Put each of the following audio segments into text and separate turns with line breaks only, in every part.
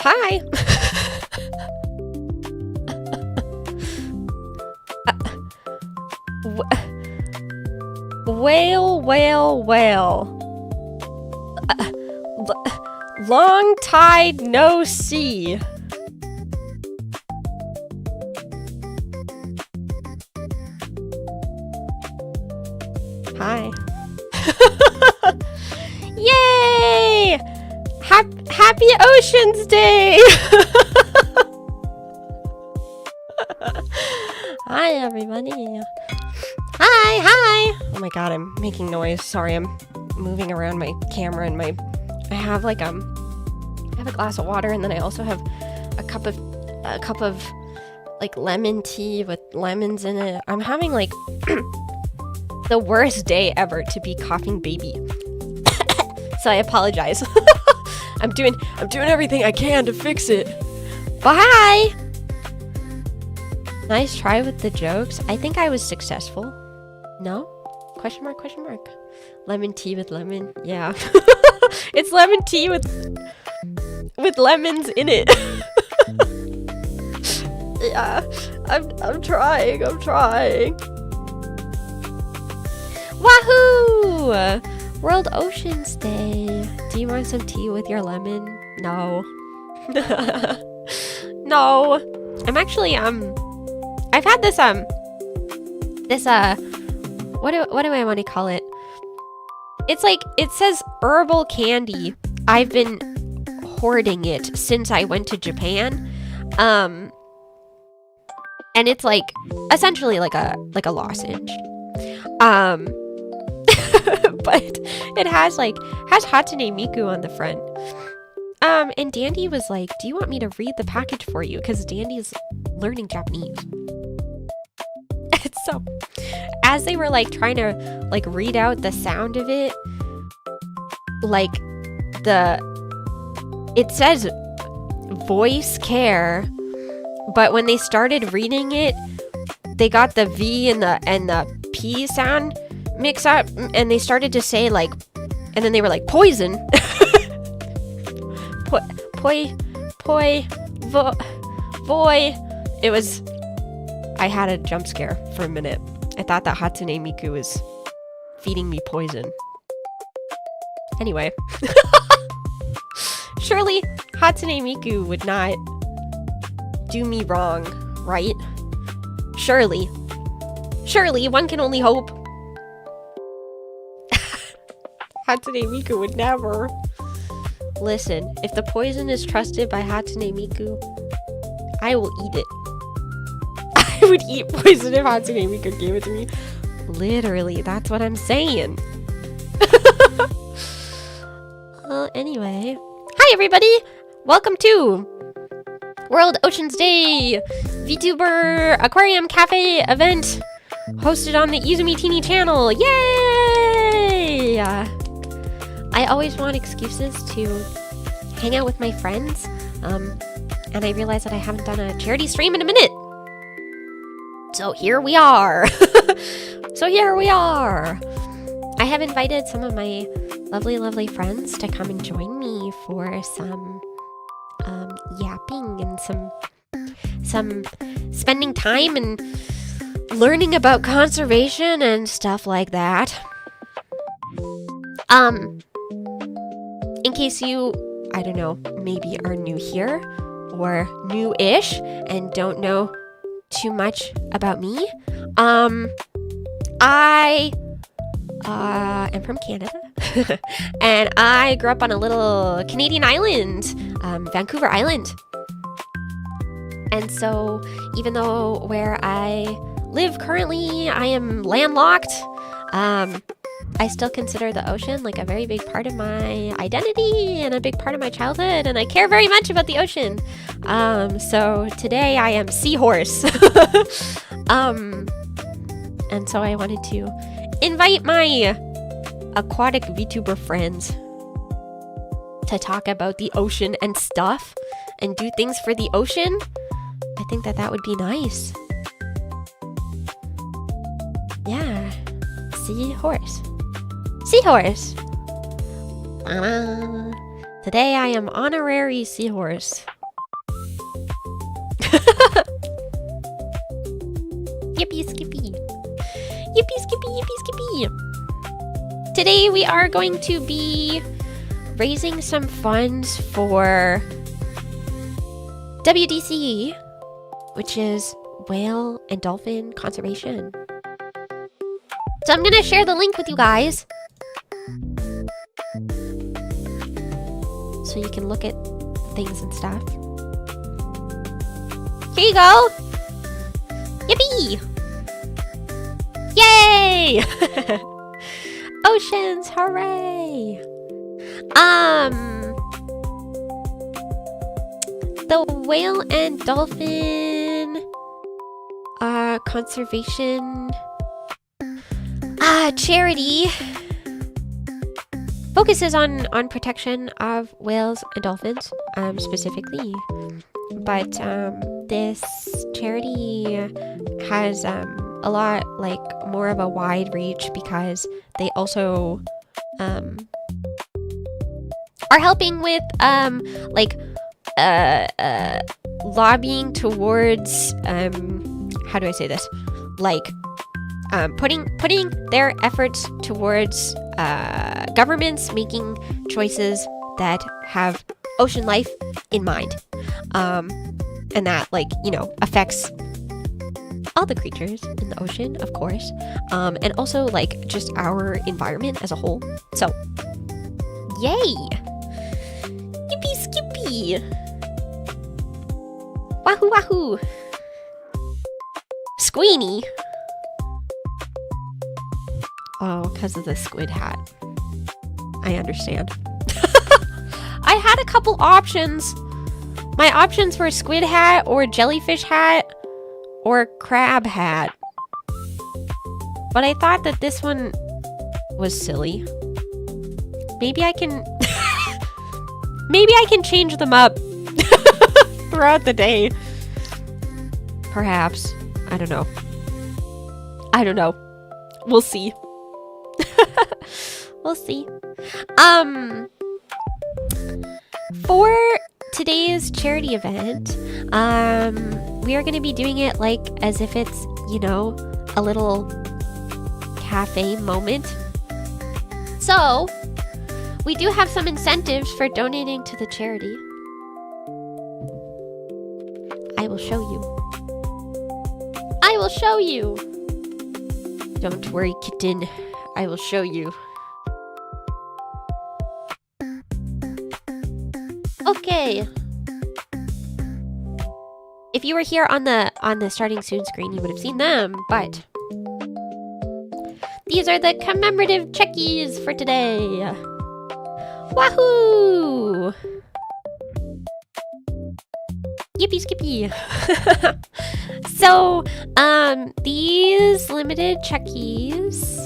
hi. Whale. Long tide, no sea. Hi. Yay! Happy Oceans Day! Hi, everybody. Hi. Oh my god, I'm making noise. Sorry, I'm moving around my camera and I have like I have a glass of water, and then I also have a cup of like lemon tea with lemons in it. I'm having like the worst day ever to be coughing baby. So I apologize. I'm doing everything I can to fix it. Bye. Nice try with the jokes. I think I was successful. No? Question mark? Lemon tea with lemon. Yeah. It's lemon tea with lemons in it. Yeah. I'm trying. Wahoo! World Oceans Day. Do you want some tea with your lemon? No. No. I'm actually I've had this what do I want to call it? It's like, it says herbal candy. I've been hoarding it since I went to Japan. And it's like essentially like a lozenge. But it has Hatsune Miku on the front. And Dandy was like, do you want me to read the package for you? Because Dandy's learning Japanese. So, as they were like trying to like read out the sound of it, like it says voice care, but when they started reading it, they got the V and the P sound mix up, and they started to say like, and then they were like poison. Voy. It was. I had a jump scare for a minute. I thought that Hatsune Miku was feeding me poison. Anyway. Surely Hatsune Miku would not do me wrong, right? Surely, one can only hope. Hatsune Miku would never. Listen, if the poison is trusted by Hatsune Miku, I will eat it. I would eat poison if Hatsune Miku gave it to me. Literally, that's what I'm saying. Anyway. Hi, everybody! Welcome to World Oceans Day Vtuber Aquarium Cafe event hosted on the Izumi Teeny channel. Yay! I always want excuses to hang out with my friends, and I realized that I haven't done a charity stream in a minute. So here we are. I have invited some of my lovely friends to come and join me for some yapping and some spending time and learning about conservation and stuff like that. In case you, I don't know, maybe are new here or new-ish and don't know too much about me, I am from Canada and I grew up on a little Canadian island, Vancouver Island. And so even though where I live currently, I am landlocked, I still consider the ocean like a very big part of my identity and a big part of my childhood, and I care very much about the ocean. So today I am seahorse. And so I wanted to invite my aquatic VTuber friends to talk about the ocean and stuff and do things for the ocean. I think that would be nice. Yeah. Seahorse. Today I am honorary seahorse. Yippee skippy. Yippee skippy, yippee skippy. Today we are going to be raising some funds for WDC, which is whale and dolphin conservation. So I'm gonna share the link with you guys so you can look at things and stuff. Here you go! Yippee! Yay! Oceans, hooray! The whale and dolphin conservation charity focuses on protection of whales and dolphins specifically, but this charity has a lot like more of a wide reach because they also are helping with lobbying towards how do I say this, like putting their efforts towards governments making choices that have ocean life in mind, and that, like, you know, affects all the creatures in the ocean, of course, and also like just our environment as a whole. So yay, yippee skippy, wahoo wahoo, squeenie. Oh, because of the squid hat. I understand. I had a couple options. My options were squid hat or jellyfish hat or crab hat. But I thought that this one was silly. Maybe I can... Maybe I can change them up throughout the day. Perhaps. I don't know. I don't know. We'll see. We'll see. For today's charity event, we are going to be doing it like as if it's, you know, a little cafe moment. So, we do have some incentives for donating to the charity. I will show you. I will show you. Don't worry, kitten. I will show you. Okay. If you were here on the starting soon screen, you would have seen them, but these are the commemorative checkies for today. Wahoo! Yippee skippy. So, these limited checkies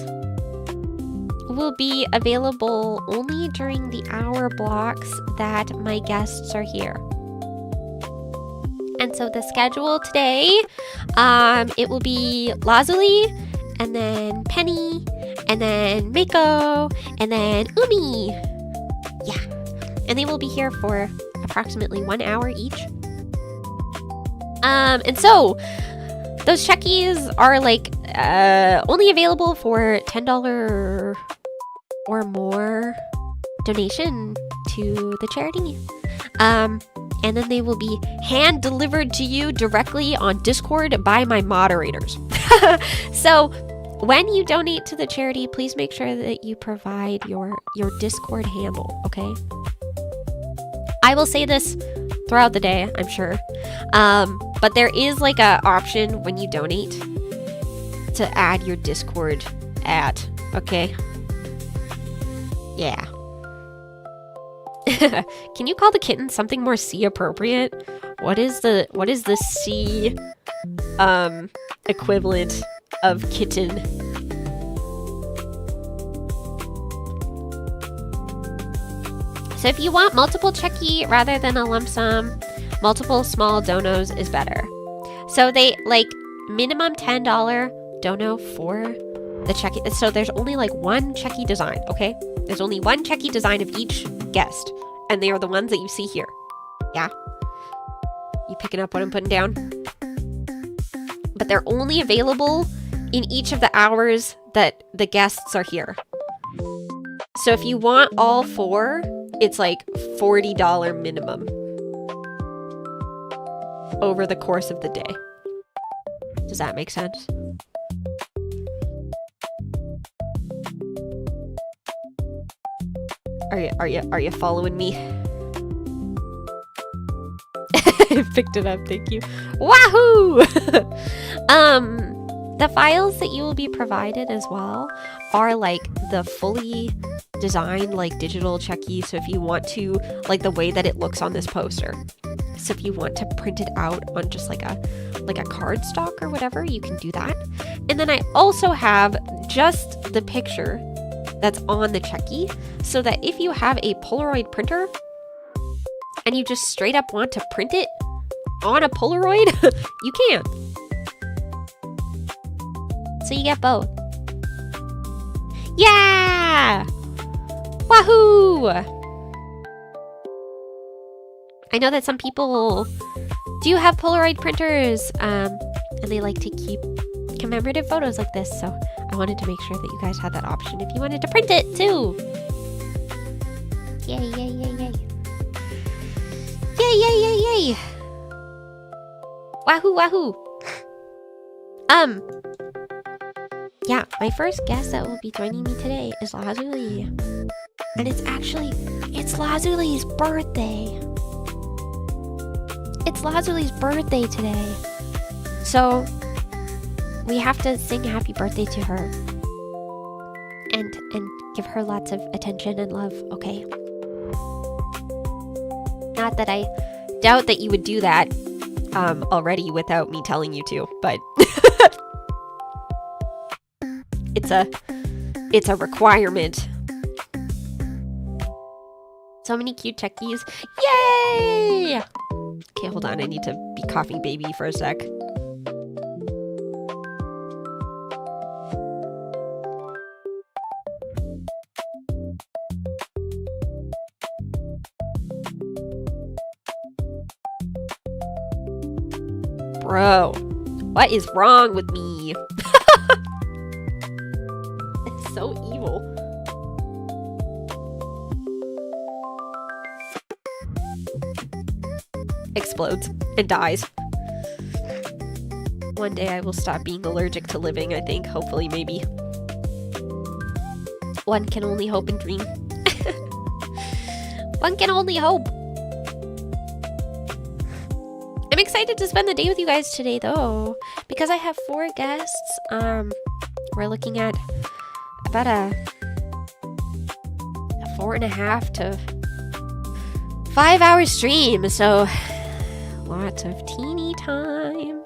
will be available only during the hour blocks that my guests are here. And so the schedule today, it will be Lazuli, and then Penny, and then Mako, and then Umi. Yeah. And they will be here for approximately 1 hour each. And so those checkies are like only available for $10 or more donation to the charity. And then they will be hand delivered to you directly on Discord by my moderators. So when you donate to the charity, please make sure that you provide your Discord handle, okay? I will say this throughout the day, I'm sure. But there is like a option when you donate to add your Discord at, okay? Yeah. Can you call the kitten something more sea appropriate? What is the sea equivalent of kitten? So if you want multiple checky rather than a lump sum, multiple small donos is better. So they like minimum $10 dono for the checky. So there's only like one checky design, okay? There's only one checky design of each guest, and they are the ones that you see here. Yeah? You picking up what I'm putting down? but they're only available in each of the hours that the guests are here. So if you want all 4, it's like $40 minimum over the course of the day. Does that make sense? Are you following me? Picked it up, thank you. Wahoo! The files that you will be provided as well are like the fully designed like digital checky. So if you want to, like the way that it looks on this poster. So if you want to print it out on just like a cardstock or whatever, you can do that. And then I also have just the picture that's on the checky, so that if you have a Polaroid printer and you just straight up want to print it on a Polaroid, you can. So you get both. Yeah! Wahoo! I know that some people do have Polaroid printers, and they like to keep commemorative photos like this, so I wanted to make sure that you guys had that option if you wanted to print it too. Yay, yay, yay, yay. Yay, yay, yay, yay. Wahoo, wahoo. Yeah, my first guest that will be joining me today is Lazuli. And it's Lazuli's birthday. It's Lazuli's birthday today. So we have to sing happy birthday to her. And give her lots of attention and love, okay? Not that I doubt that you would do that already without me telling you to, but it's a requirement. So many cute checkies. Yay! Okay, hold on. I need to be coughing baby for a sec. Bro, what is wrong with me? It's so evil. Explodes and dies. One day I will stop being allergic to living, I think. Hopefully, maybe. One can only hope and dream. One can only hope. I'm excited to spend the day with you guys today, though, because I have 4 guests. We're looking at about a 4.5 to 5 hour stream, so lots of teeny time.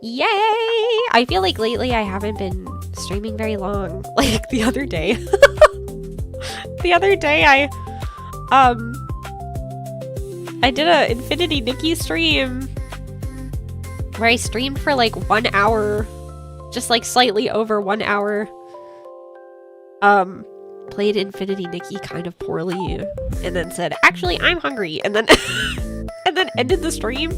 Yay! I feel like lately I haven't been streaming very long. Like the other day. The other day I did a teenyecchi stream where I streamed for like 1 hour, just like slightly over 1 hour. Played teenyecchi kind of poorly, and then said, "Actually, I'm hungry," and then and then ended the stream.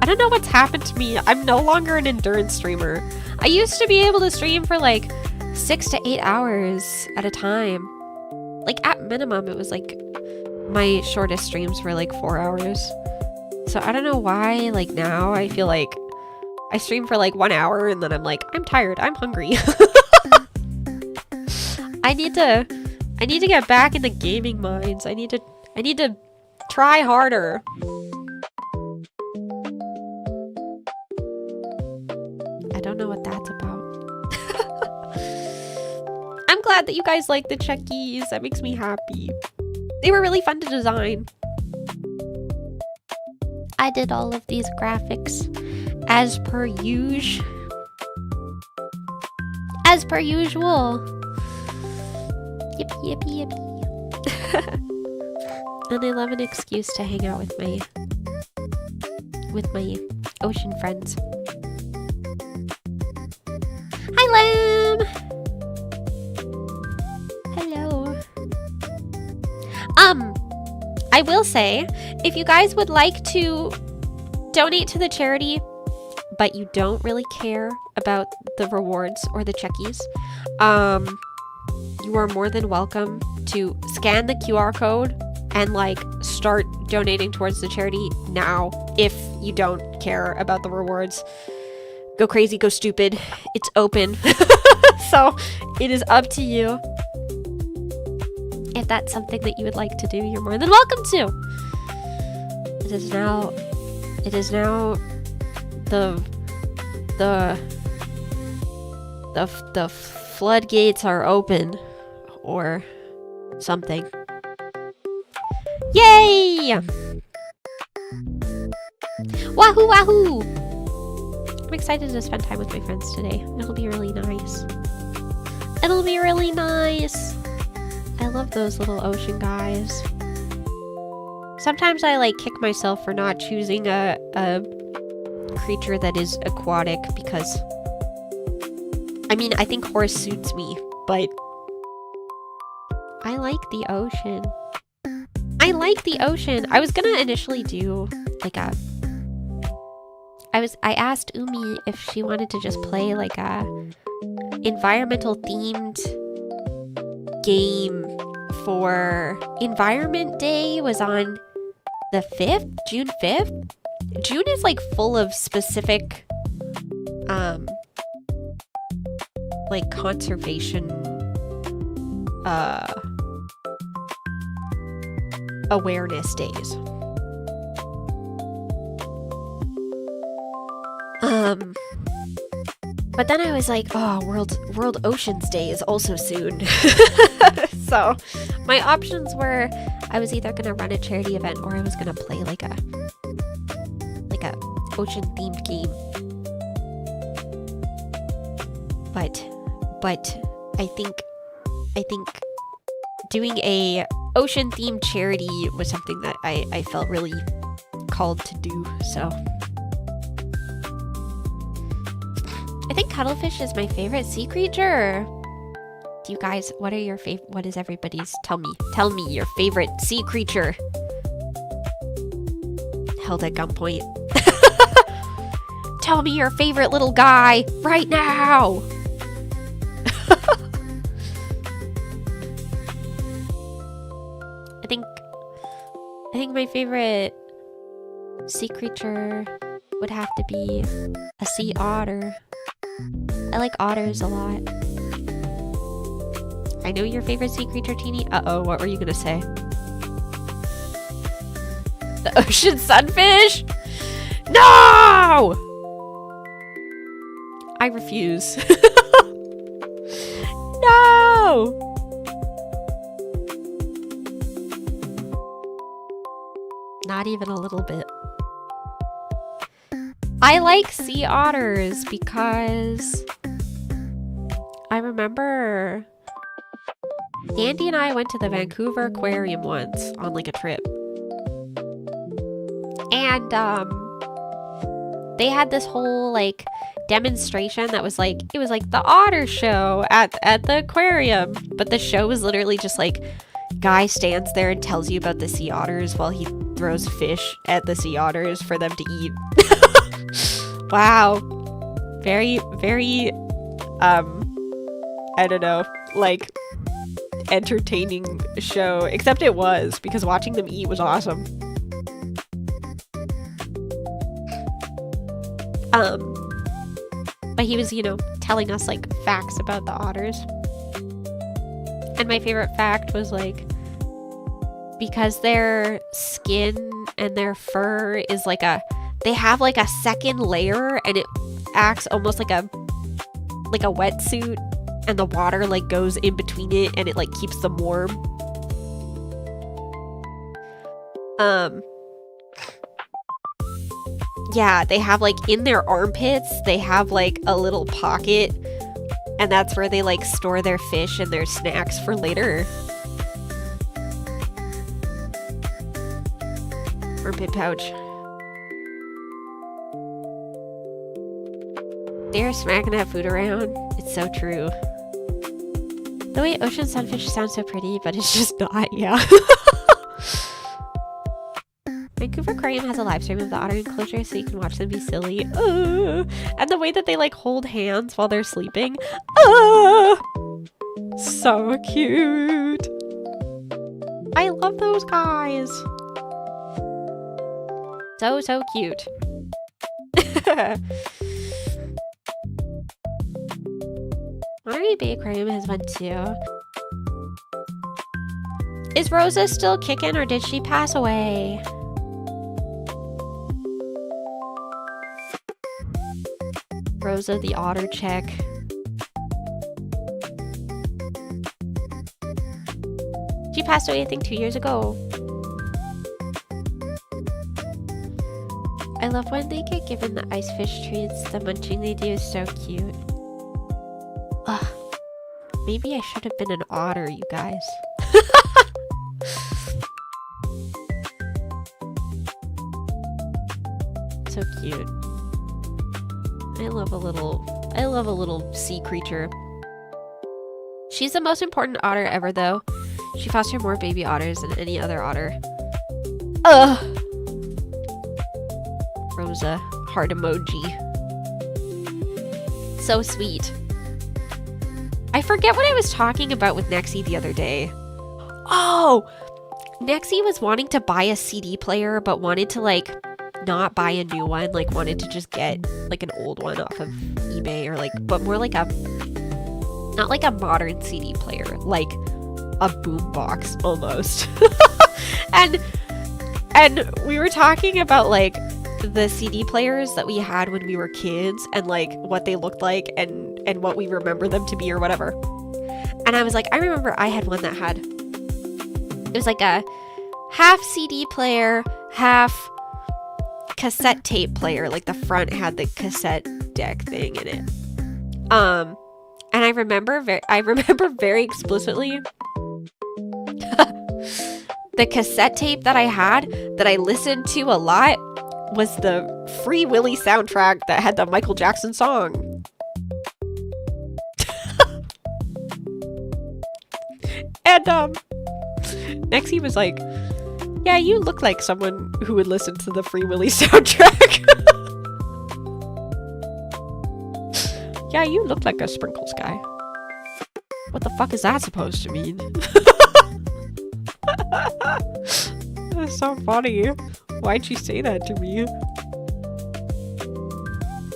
I don't know what's happened to me. I'm no longer an endurance streamer. I used to be able to stream for like 6 to 8 hours at a time. Like at minimum, it was like my shortest streams were like 4 hours. So I don't know why, like now I feel like I stream for like 1 hour and then I'm like, I'm tired, I'm hungry. I need to get back in the gaming minds. I need to try harder. I don't know what that's about. I'm glad that you guys like the checkies. That makes me happy. They were really fun to design. I did all of these graphics as per usual. As per usual. Yippee, yippee, yippee. And I love an excuse to hang out with my ocean friends. Hi, Lamb! Hello. I will say, if you guys would like to donate to the charity, but you don't really care about the rewards or the checkies, you are more than welcome to scan the QR code and like start donating towards the charity now if you don't care about the rewards. Go crazy, go stupid. It's open. So it is up to you. If that's something that you would like to do, you're more than welcome to. It is now the floodgates are open or something. Yay! Wahoo wahoo! I'm excited to spend time with my friends today. It'll be really nice. It'll be really nice. I love those little ocean guys. Sometimes I like kick myself for not choosing a creature that is aquatic because I mean, I think horse suits me, but I like the ocean. I like the ocean. I was gonna initially do like a I asked Umi if she wanted to just play like a environmental themed game for Environment Day was on the 5th, June 5th. June is like full of specific like conservation awareness days. But then I was like, oh, World Oceans Day is also soon. So my options were I was either gonna run a charity event or I was gonna play like a ocean themed game. But I think doing a ocean themed charity was something that I felt really called to do, so I think cuttlefish is my favorite sea creature. Do you guys, what is everybody's, tell me your favorite sea creature. Held at gunpoint. Tell me your favorite little guy right now. I think my favorite sea creature would have to be a sea otter. I like otters a lot. I know your favorite sea creature, Teeny. Uh-oh, what were you gonna say? The ocean sunfish? No! I refuse. No! Not even a little bit. I like sea otters because I remember Andy and I went to the Vancouver Aquarium once on like a trip. And they had this whole like demonstration that was like, it was like the otter show at the aquarium, but the show was literally just like guy stands there and tells you about the sea otters while he throws fish at the sea otters for them to eat. Wow. Very, very I don't know, like entertaining show, except it was, because watching them eat was awesome. But he was, you know, telling us like facts about the otters. And my favorite fact was like, because their skin and their fur is like they have like a second layer and it acts almost like a wetsuit, and the water like goes in between it and it like keeps them warm. Yeah, they have like in their armpits, they have like a little pocket, and that's where they like store their fish and their snacks for later. Armpit pouch. They're smacking that food around. It's so true. The way ocean sunfish sounds so pretty, but it's just not, yeah. Vancouver Aquarium has a live stream of the otter enclosure so you can watch them be silly. And the way that they like hold hands while they're sleeping. So cute. I love those guys. So cute. Monterey Bay Aquarium has one too. Is Rosa still kicking or did she pass away? Rosa the otter chick. She passed away I think 2 years ago. I love when they get given the ice fish treats. The munching they do is so cute. Ugh. Maybe I should have been an otter, you guys. So cute. I love a little sea creature. She's the most important otter ever though. She fostered more baby otters than any other otter. Ugh. Rosa, heart emoji. So sweet. I forget what I was talking about with Nexie the other day. Oh! Nexie was wanting to buy a CD player, but wanted to, like, not buy a new one. Like, wanted to just get, like, an old one off of eBay or, like, but more like a, not like a modern CD player, like a boombox almost. and we were talking about, like, the CD players that we had when we were kids and like what they looked like and what we remember them to be or whatever. And I was like, I remember I had one that had, it was like a half CD player, half cassette tape player. Like the front had the cassette deck thing in it. And I remember very explicitly the cassette tape that I had that I listened to a lot was the Free Willy soundtrack that had the Michael Jackson song. And Nexie was like, yeah, you look like someone who would listen to the Free Willy soundtrack. Yeah, you look like a Sprinkles guy. What the fuck is that supposed to mean? That's so funny. Why'd she say that to me?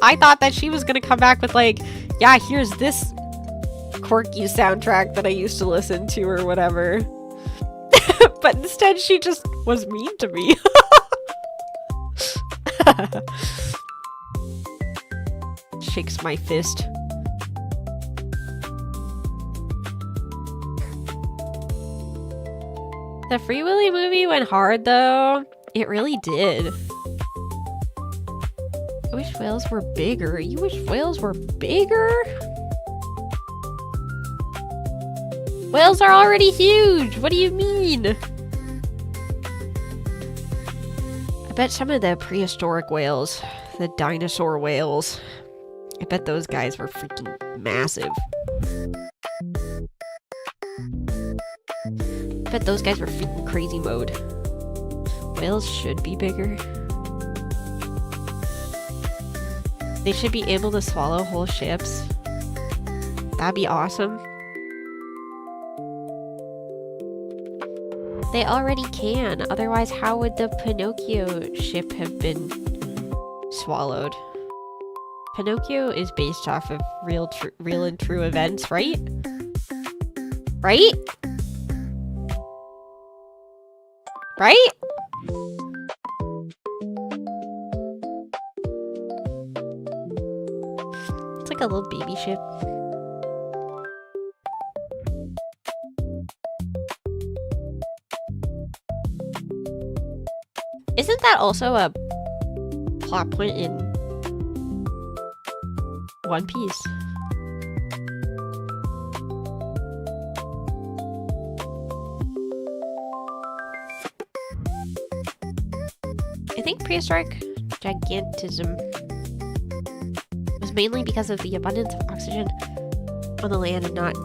I thought that she was gonna come back with like, yeah, here's this quirky soundtrack that I used to listen to or whatever. But instead she just was mean to me. Shakes my fist. The Free Willy movie went hard though. It really did. I wish whales were bigger. You wish whales were bigger? Whales are already huge. What do you mean? I bet some of the prehistoric whales, the dinosaur whales, I bet those guys were freaking massive. I bet those guys were freaking crazy mode. Whales should be bigger. They should be able to swallow whole ships. That'd be awesome. They already can. Otherwise, how would the Pinocchio ship have been swallowed? Pinocchio is based off of real and true events, right? Right? Right? It's like a little baby ship. Isn't that also a plot point in One Piece? I think prehistoric gigantism was mainly because of the abundance of oxygen on the land and not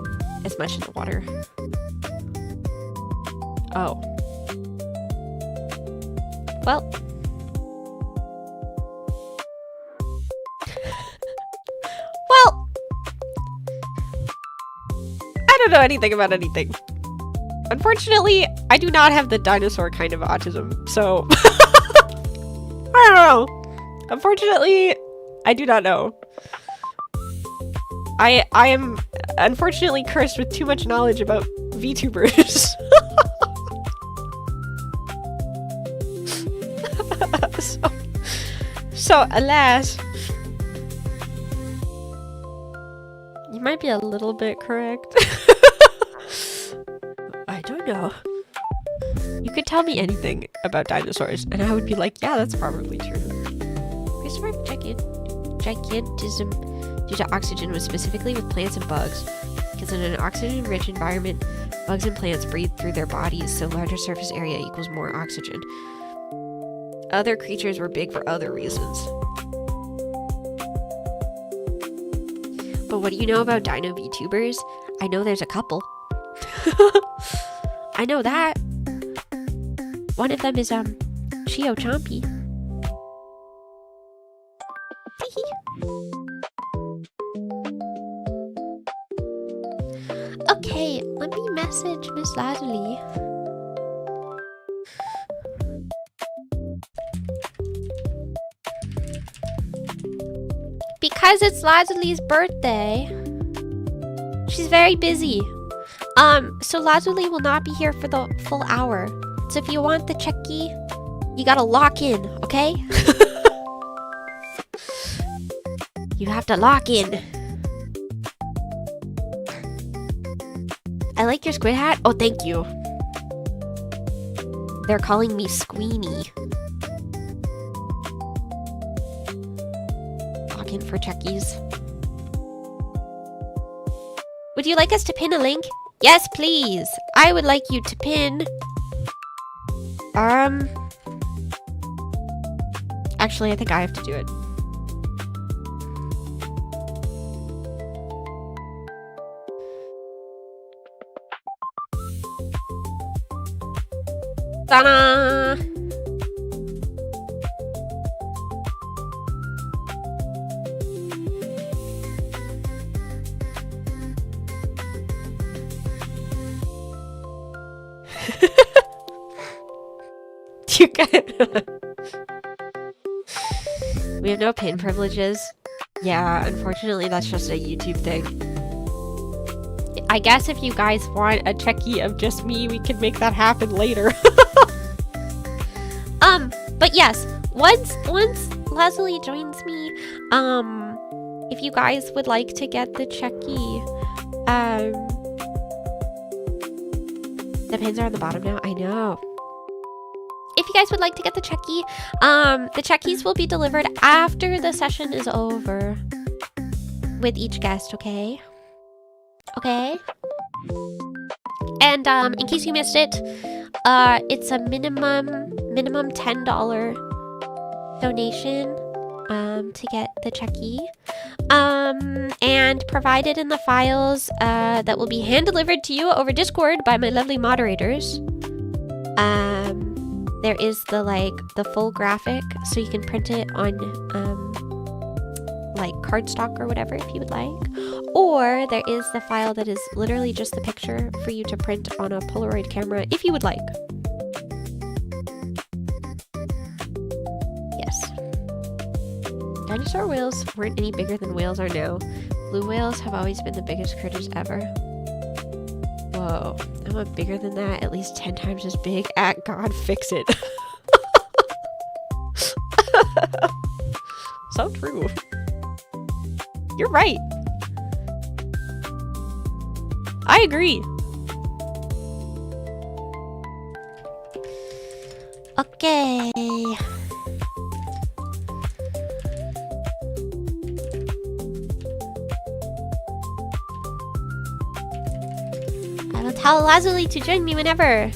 as much in the water. Oh. Well. Well. I don't know anything about anything. Unfortunately, I do not have the dinosaur kind of autism, so I don't know. Unfortunately, I do not know. I am unfortunately cursed with too much knowledge about VTubers. so alas, you might be a little bit correct. I don't know. You could tell me anything about dinosaurs, and I would be like, yeah, that's probably true. Preserve gigantism due to oxygen was specifically with plants and bugs, because in an oxygen-rich environment, bugs and plants breathe through their bodies, so larger surface area equals more oxygen. Other creatures were big for other reasons. But what do you know about dino VTubers? I know there's a couple. I know that. One of them is, Chio Chompy. Okay, let me message Miss Lazuli. Because it's Lazuli's birthday. She's very busy. So Lazuli will not be here for the full hour. So if you want the Cheki, you gotta lock in, okay? You have to lock in. I like your squid hat. Oh, thank you. They're calling me Squeenie. Lock in for Chekies. Would you like us to pin a link? Yes, please. I would like you to pin. Actually, I think I have to do it. Ta-da! You can. We have no pin privileges. Yeah, unfortunately, that's just a YouTube thing. I guess if you guys want a Cheki of just me, we can make that happen later. But yes, once Leslie joins me, if you guys would like to get the Cheki, the pins are on the bottom now. I know. If you guys would like to get the Cheki, the Chekis will be delivered after the session is over with each guest, okay? Okay? And in case you missed it, it's a minimum $10 donation to get the Cheki. And provided in the files that will be hand delivered to you over Discord by my lovely moderators. There is the full graphic, so you can print it on like cardstock or whatever if you would like. Or there is the file that is literally just the picture for you to print on a Polaroid camera if you would like. Yes. Dinosaur whales weren't any bigger than whales are now. Blue whales have always been the biggest critters ever. Whoa, I'm bigger than that, at least 10 times as big. God, fix it. So true. You're right. I agree. Okay. I will tell Lazuli to join me whenever.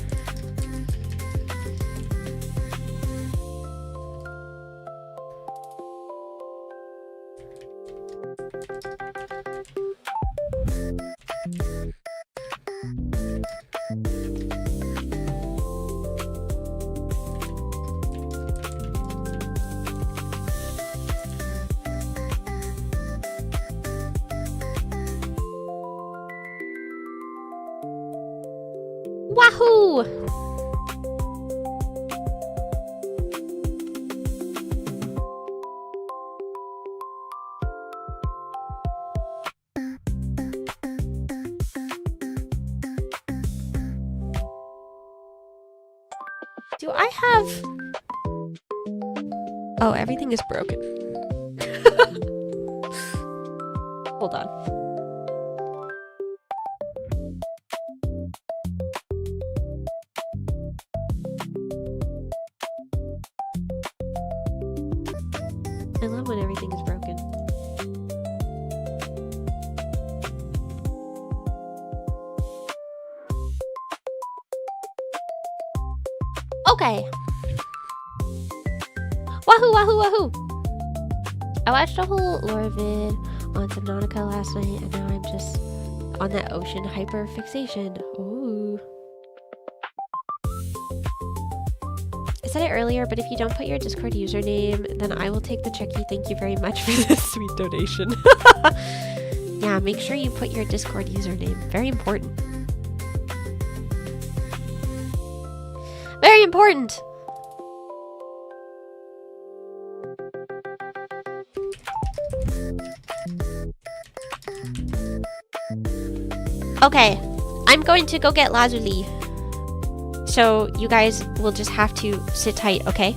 Wahoo! Do I have... Oh, everything is broken. Hold on. I love when everything is broken. Okay. Wahoo, wahoo, wahoo! I watched a whole lore vid on Subnautica last night, and now I'm just on that ocean hyper fixation. Ooh. I said it earlier, but if you don't put your Discord username, then I will take the checky. Thank you very much for this sweet donation. Yeah, make sure you put your Discord username. Very important. Very important! Okay, I'm going to go get Lazuli. So you guys will just have to sit tight, okay?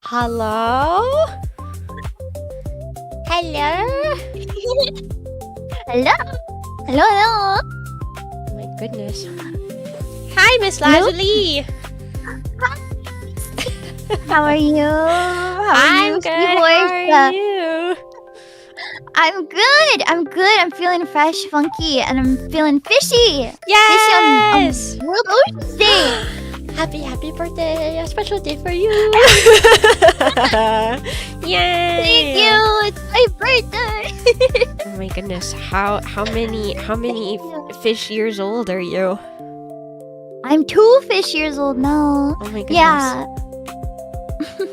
Hello? Hello?
Hello? Hello, hello.
Oh my goodness. Hi, Miss Lazuli.
How are you? How are
I'm
you?
good. How are you?
I'm good. I'm good. I'm feeling fresh, funky, and I'm feeling fishy.
Yes!
Fishy on World Ocean Day.
Happy birthday. A special day for you. Yay!
Thank you. It's my birthday.
Oh my goodness. How many fish years old are you?
I'm 2 fish years old now.
Oh my goodness.
Yeah.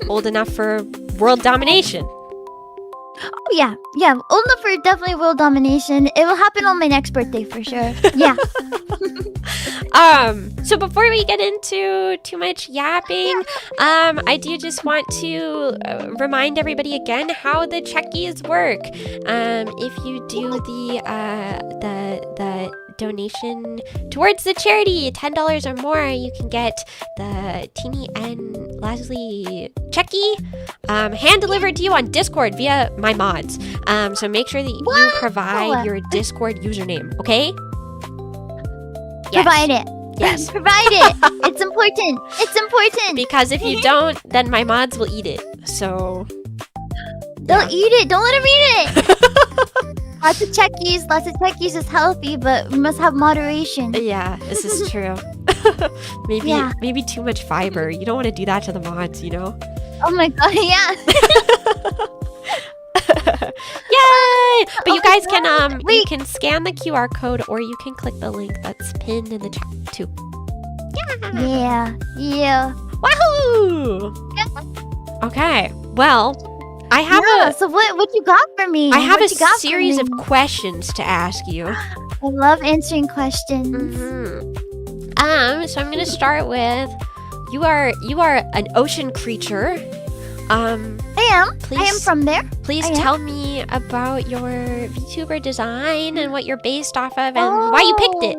Old enough for world domination.
Oh, yeah. Yeah. Old enough for definitely world domination. It will happen on my next birthday for sure. Yeah.
So before we get into too much yapping, I do just want to remind everybody again how the checkies work. If you do the donation towards the charity, $10 or more, you can get the Teeny and Leslie checky hand delivered to you on Discord via my mods. So make sure that you provide your Discord username, okay? Yes.
Provide it.
Yes.
Provide it. It's important. It's important.
Because if you don't, then my mods will eat it. So
Don't eat it. Don't let him eat it. Lots of checkies. Lots of checkies is healthy, but we must have moderation.
yeah, this is true. Maybe too much fiber. You don't want to do that to the mods, you know?
Oh my god, yeah.
Yay! But you guys can you
Wait.
can scan the QR code or you can click the link that's pinned in the chat too.
Yeah. Yeah.
Wahoo! Okay. Well, I have
So what you got for me?
I have
What
a
you got for
series
me?
of questions to ask you.
I love answering questions.
So I'm gonna start with you are an ocean creature.
I am
Please-
from there.
Please
I am.
tell me about your VTuber design and what you're based off of and why you picked it.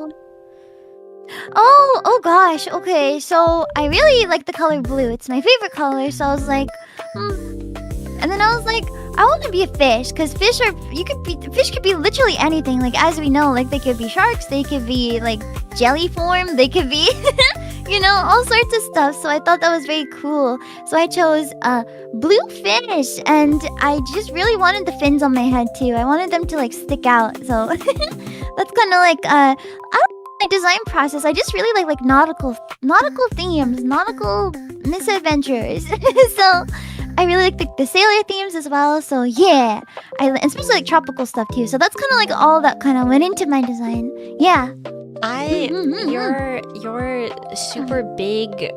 Oh gosh. Okay, so I really like the color blue. It's my favorite color. So I was like, and then I was like, I want to be a fish because fish could be literally anything. Like as we know, like they could be sharks, they could be like jelly form, they could be, all sorts of stuff. So I thought that was very cool. So I chose blue fish, and I just really wanted the fins on my head too. I wanted them to like stick out. So that's kind of like my design process. I just really like nautical themes, nautical misadventures. So I really like the sailor themes as well. So yeah, and especially like tropical stuff too. So that's kind of like all that kind of went into my design. Yeah.
Your super big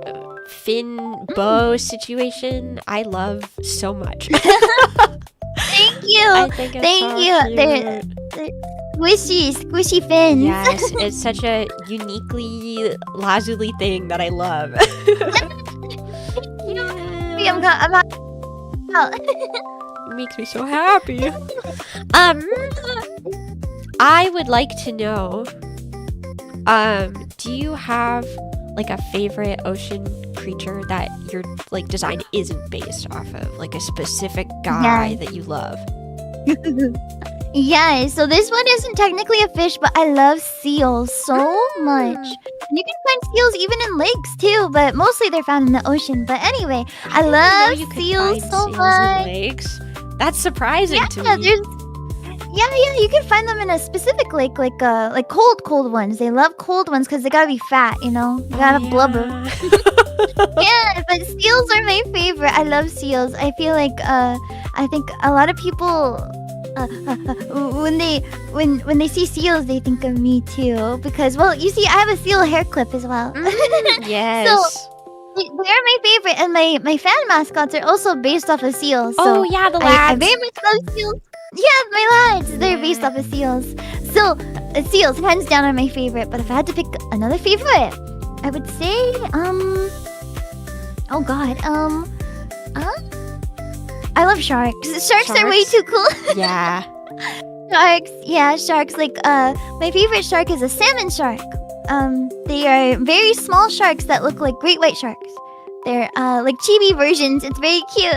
fin bow situation, I love so much.
Thank you.
I think it's
Thank
so
you.
cute.
They're squishy fins.
Yes, it's such a uniquely lazuli thing that I love.
I'm happy.
It makes me so happy. I would like to know, do you have like a favorite ocean creature that your like design isn't based off of, like a specific guy that you love?
Yeah, so this one isn't technically a fish, but I love seals so much. And you can find seals even in lakes too, but mostly they're found in the ocean. But anyway, I
didn't know
love
you could
seals
find
so
seals
much.
in lakes. That's surprising to me.
You can find them in a specific lake, like cold ones. They love cold ones because they gotta be fat, They gotta blubber. Yeah, but seals are my favorite. I love seals. I feel like I think a lot of people when they see seals, they think of me too. Because you see, I have a seal hair clip as well.
Yes.
So they are my favorite, and my fan mascots are also based off of seals. So
Oh yeah, the
I
lads.
very much love seals. Yeah, my lads. They're based off of seals. So seals, hands down, are my favorite. But if I had to pick another favorite, I would say oh god, I love sharks. Sharks are way
Sharks?
too cool.
Yeah.
Sharks, yeah, sharks. Like, my favorite shark is a salmon shark. They are very small sharks that look like great white sharks. They're like chibi versions. It's very cute.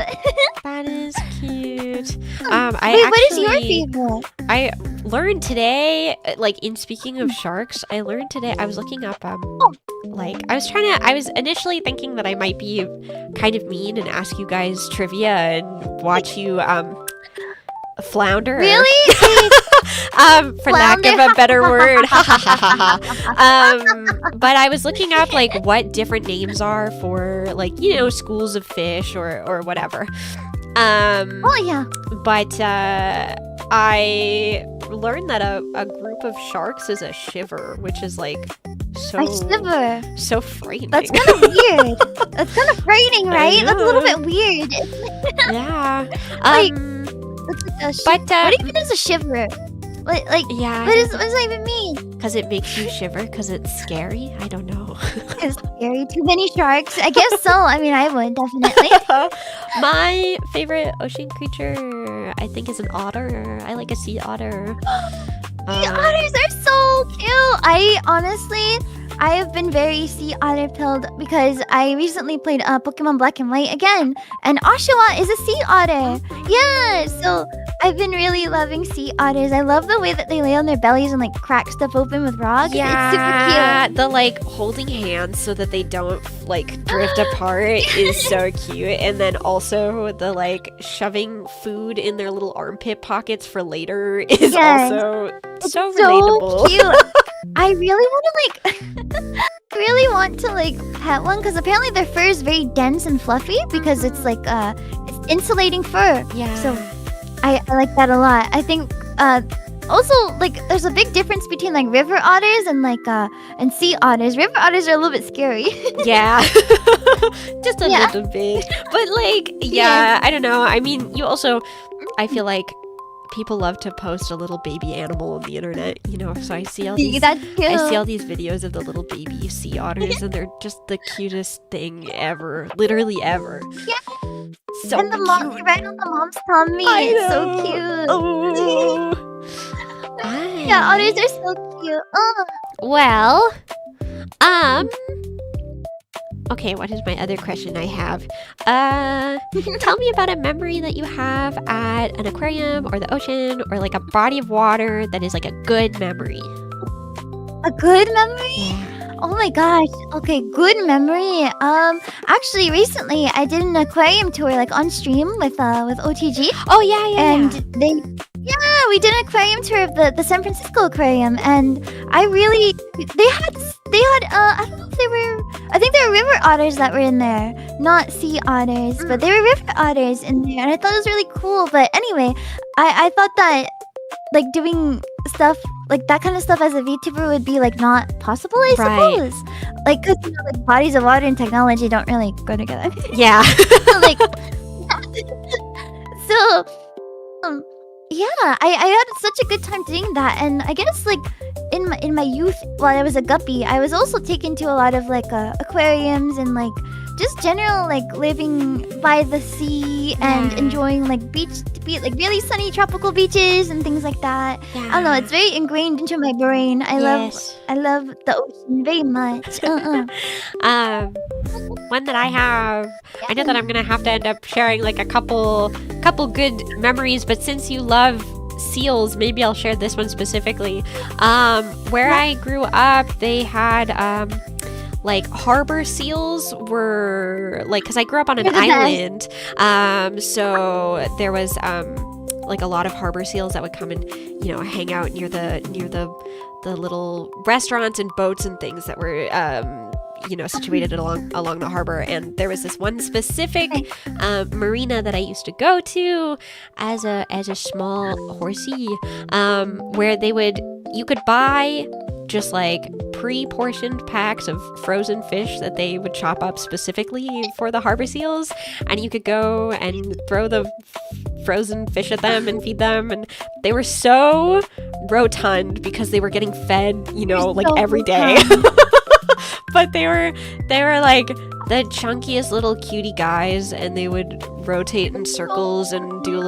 That is cute.
Wait, what is your favorite?
I learned today, like in speaking of sharks, I learned today, I was looking up, like, I was initially thinking that I might be kind of mean and ask you guys trivia and watch you, flounder.
Really?
For lack of a better word. But I was looking up, like, what different names are for, like, you know, schools of fish or whatever.
Oh, yeah.
But I learned that a group of sharks is a shiver, which is like
A shiver.
so frightening.
That's kind of weird. That's kind of frightening, right? That's a little bit weird.
Yeah.
Like, it's like a
But
what even is a shiver? Like,
yeah,
what does that even mean?
because it makes you shiver because it's scary. I don't know.
It's scary. Too many sharks. I guess so. I mean, I would definitely.
My favorite ocean creature, I think, is an otter. I like a sea otter.
Sea otters are so cute. I have been very sea otter pilled because I recently played Pokemon Black and White again, and Oshawa is a sea otter. Yeah, so I've been really loving sea otters. I love the way that they lay on their bellies and like crack stuff open with rocks.
Yeah,
It's super cute.
the like holding hands so that they don't like drift apart is so cute. And then also the like shoving food in their little armpit pockets for later is
Yes.
also
It's
so relatable.
cute. I really want to pet one because apparently their fur is very dense and fluffy because it's like it's insulating fur.
Yeah.
So I like that a lot. I think also like there's a big difference between like river otters and like and sea otters. River otters are a little bit scary.
Yeah. Just a
Yeah.
little bit. But like, yeah, I don't know. I mean, I feel like people love to post a little baby animal on the internet, you know, so I see all these
That's cute.
I see all these videos of the little baby sea otters and they're just the cutest thing ever. Literally ever.
Yeah.
So
And the mom,
cute.
right on the mom's tummy.
I
It's so
know.
cute.
Oh.
Yeah, otters are so cute. Oh.
Well, okay, what is my other question I have? Tell me about a memory that you have at an aquarium or the ocean or like a body of water that is like a good memory.
A good memory?
Yeah.
Oh my gosh. Okay, good memory. Actually recently I did an aquarium tour like on stream with OTG.
Oh yeah,
And we did an aquarium tour of the San Francisco aquarium, and they had I don't know if I think there were river otters that were in there, not sea otters, but there were river otters in there, and I thought it was really cool. But anyway, I thought that like doing stuff like that kind of stuff as a VTuber would be like not possible, I
Right.
suppose. Like, cause like bodies of water and technology don't really go together.
Yeah.
Like, so yeah, I had such a good time doing that, and I guess like in my youth while I was a guppy, I was also taken to a lot of like aquariums and like just general like living by the sea and
Yeah.
enjoying like like really sunny tropical beaches and things like that. I don't know, it's very ingrained into my brain. I love the ocean very much.
One that I have, I know that I'm gonna have to end up sharing like a couple good memories, but since you love seals, maybe I'll share this one specifically. Where I grew up, they had like harbor seals were like, because I grew up on an
They're the
island, so there was like a lot of harbor seals that would come and, you know, hang out near the little restaurants and boats and things that were you know, situated along the harbor. And there was this one specific marina that I used to go to as a small horsey, where you could buy just like pre-portioned packs of frozen fish that they would chop up specifically for the harbor seals, and you could go and throw the frozen fish at them and feed them, and they were so rotund because they were getting fed, you know, like every day. But they were like the chunkiest little cutie guys, and they would rotate in circles and do a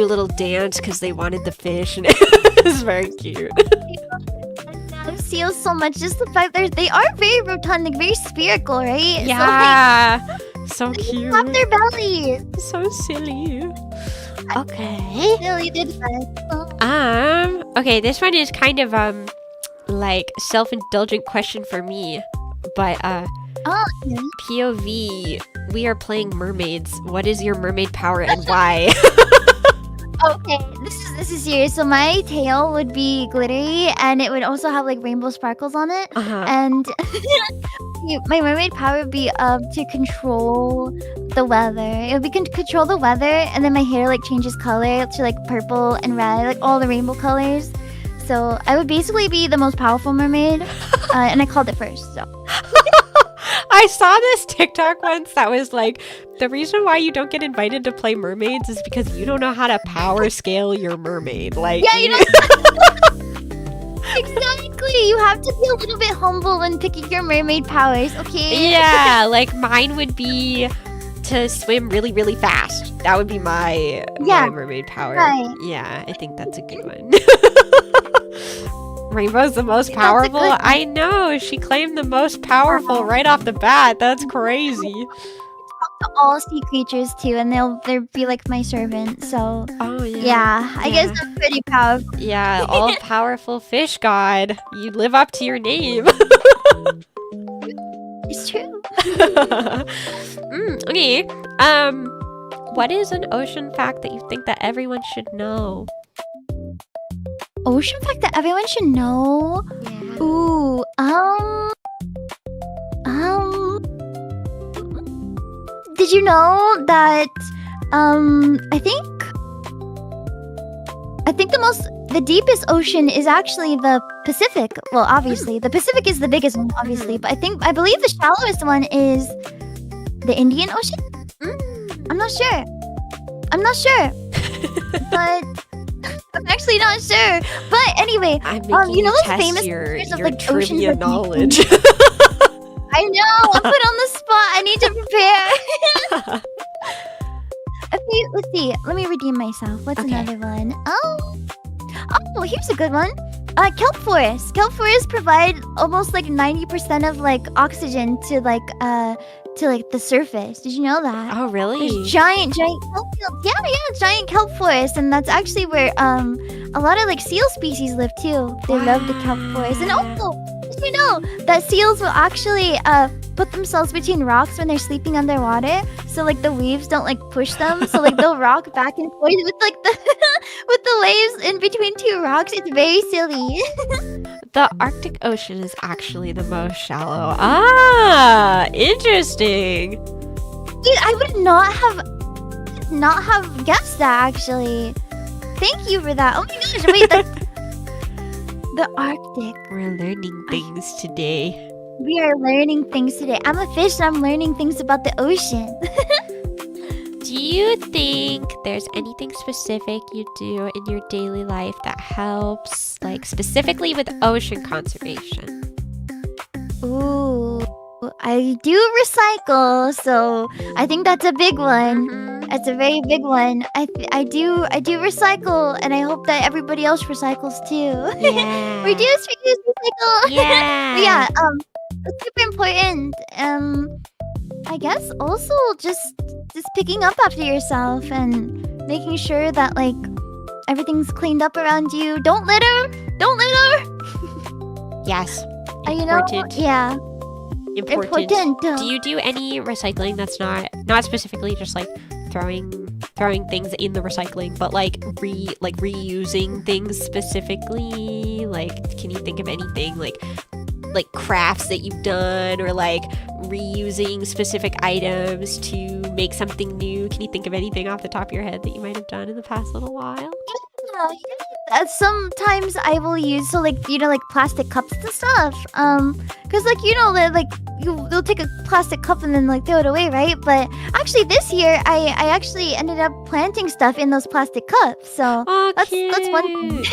little dance because they wanted the fish, and it was very cute.
I love seals so much. Just the fact they are very rotund, like very spherical, right?
Yeah. So
So,
cute.
like, their bellies.
So silly. Okay.
Really did that.
Okay, this one is kind of like self-indulgent question for me. But
Oh, yeah.
POV, we are playing mermaids. What is your mermaid power and why?
Okay, this is serious. So my tail would be glittery, and it would also have like rainbow sparkles on it.
Uh-huh.
And my mermaid power would be to control the weather. It would be control the weather, and then my hair like changes color to like purple and red, like all the rainbow colors. So I would basically be the most powerful mermaid, and I called it first. So.
I saw this TikTok once that was like, the reason why you don't get invited to play mermaids is because you don't know how to power scale your mermaid. Like,
Yeah, you know. Exactly. You have to be a little bit humble when picking your mermaid powers, okay?
Yeah, like mine would be to swim really, really fast. That would be my mermaid power.
Right.
Yeah, I think that's a good one. Rainbow's the most
That's a
powerful.
good one.
I know. She claimed the most powerful right off the bat. That's crazy.
To all sea creatures too, and they'll be like my servant. So
Oh yeah.
yeah, I guess I'm pretty powerful.
Yeah, all powerful fish god. You live up to your name.
It's true.
Okay. What is an ocean fact that you think that everyone should know?
Ocean fact that everyone should know.
Yeah.
Ooh, did you know that I think the deepest ocean is actually the Pacific. Well, obviously, the Pacific is the biggest one, obviously, but I believe the shallowest one is the Indian Ocean. I'm not sure. But I'm actually not sure. But anyway,
I'm making
you know
you
those
test
famous
your
pictures of, like,
trivia
oceans, like,
knowledge.
I know, I'm put on the spot. I need to prepare. Okay, let's see. Let me redeem myself. What's
Okay.
another one? Oh, here's a good one. Kelp forests. Kelp forests provide almost like 90% of like oxygen to the surface. Did you know that?
Oh, really?
There's giant kelp fields. Yeah, giant kelp forests, and that's actually where a lot of like seal species live too. They love the kelp forest, and also, did you know that seals will actually put themselves between rocks when they're sleeping underwater, so like the waves don't like push them, so like they'll rock back and forth with like the with the waves in between two rocks. It's very silly.
The Arctic Ocean is actually the most shallow. Ah, interesting.
Dude, I would not have guessed that actually. Thank you for that. Oh my gosh, wait, that's the Arctic.
We're learning things today.
We are learning things today. I'm a fish and I'm learning things about the ocean.
Do you think there's anything specific you do in your daily life that helps, like specifically with ocean conservation?
Ooh, I do recycle, so I think that's a big one.
Mhm.
That's a very big one. I do recycle, and I hope that everybody else recycles too.
Yeah.
Reduce, recycle.
Yeah.
Yeah, it's super important. I guess also just picking up after yourself and making sure that like everything's cleaned up around you. Don't litter.
Yes.
You know,
Important.
yeah,
Important.
important.
Do you do any recycling that's not specifically just like throwing things in the recycling, but like reusing things specifically? Like, can you think of anything like crafts that you've done, or like reusing specific items to make something new? Can you think of anything off the top of your head that you might have done in the past little while?
Sometimes I will use like plastic cups and stuff. Cause like like you'll take a plastic cup and then like throw it away, right? But actually this year I actually ended up planting stuff in those plastic cups. So
Oh,
that's one thing.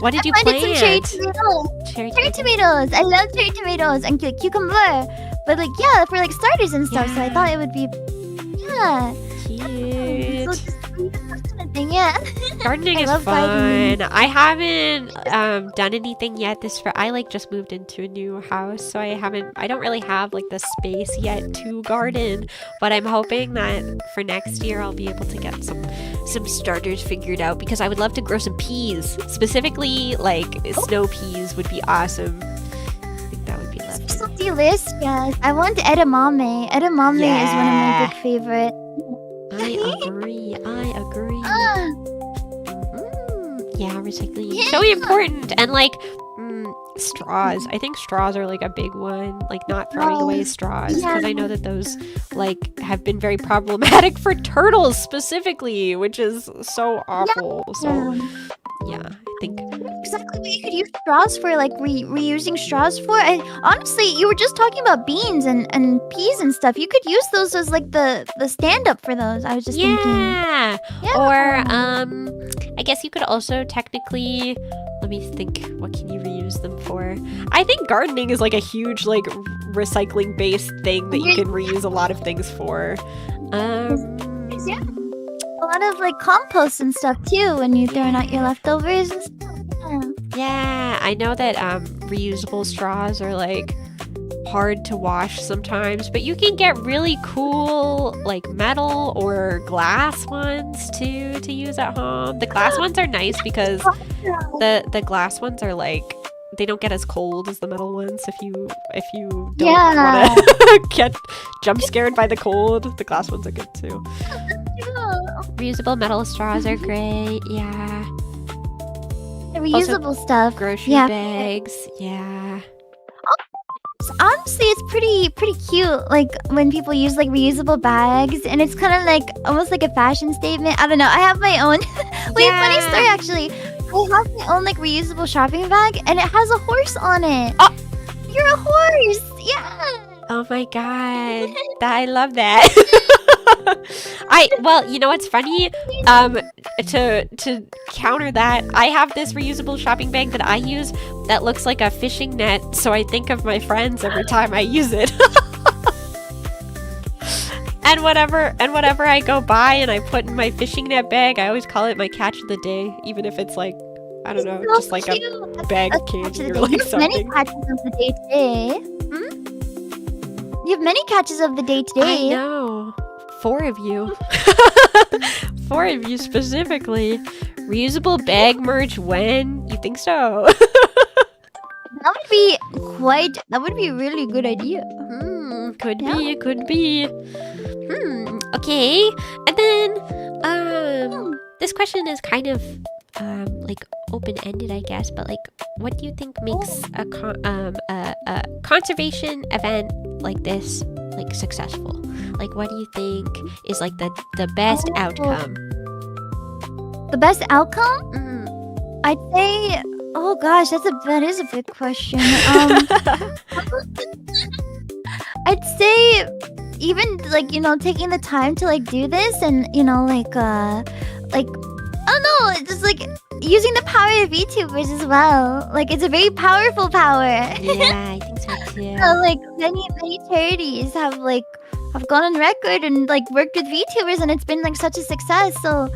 What did you
I planted some cherry
plant?
tomatoes.
Cherry
Cherry
tomatoes.
tomatoes. I love cherry tomatoes and cucumber. But like yeah, for like starters and stuff. So I
Yeah.
thought it would be yeah. So
Cute.
just that kind of thing. Yeah.
Gardening
I
is
love
fun.
gardening.
I haven't done anything yet I like just moved into a new house, so I don't really have like the space yet to garden, but I'm hoping that for next year I'll be able to get some starters figured out, because I would love to grow some peas. Specifically, like snow peas would be awesome. I think that would be lovely.
So delicious. I want edamame. Edamame is one of my big favorites.
I agree.
Ah,
Yeah, recycling is
Yeah.
so important. And like straws. I think straws are like a big one. Like not throwing away straws, because I know that those like have been very problematic for turtles specifically, which is so awful. So yeah, I think
exactly what you could use straws for, like reusing straws for. Honestly, you were just talking about beans and peas and stuff. You could use those as like the stand up for those. I was just thinking.
yeah.
Yeah.
Or I guess you could also technically, let me think, what can you reuse them for? I think gardening is like a huge like recycling based thing that you can reuse a lot of things for.
Yeah. A lot of like compost and stuff too when you're throwing out your leftovers and stuff.
Yeah, I know that reusable straws are like hard to wash sometimes, but you can get really cool like metal or glass ones too to use at home. The glass ones are nice because the glass ones are like, they don't get as cold as the metal ones. If you don't want to get jump scared by the cold, the glass ones are good too. Reusable metal straws are great. Yeah.
The reusable stuff.
Grocery bags. Yeah.
Honestly, it's pretty cute. Like when people use like reusable bags, and it's kind of like almost like a fashion statement. I don't know. I have my own. Wait, funny story actually. I have my own like reusable shopping bag, and it has a horse on it.
Oh,
you're a horse. Yeah.
Oh my god, I love that. Well, you know what's funny? To counter that, I have this reusable shopping bag that I use that looks like a fishing net, so I think of my friends every time I use it. And whatever I go by and I put in my fishing net bag, I always call it my catch of the day, even if it's like, I don't know,
So
just like
cute.
a bag of candy or like
You have many
something.
catches of the day today. You have many catches of the day today.
I know. 4 of you. 4 of you specifically. Reusable bag merch when? You think so?
That would be a really good idea.
Could be. Okay. And then, this question is kind of, like open-ended, I guess, but like, what do you think makes a conservation event like this, like, successful? Like, what do you think is like the best outcome?
The best outcome? I'd say, oh gosh, that is a big question. I'd say even like, taking the time to like do this and like I don't know, just like using the power of VTubers as well. Like it's a very powerful power.
Yeah, I think so too.
So, like many charities have gone on record and like worked with VTubers, and it's been like such a success. So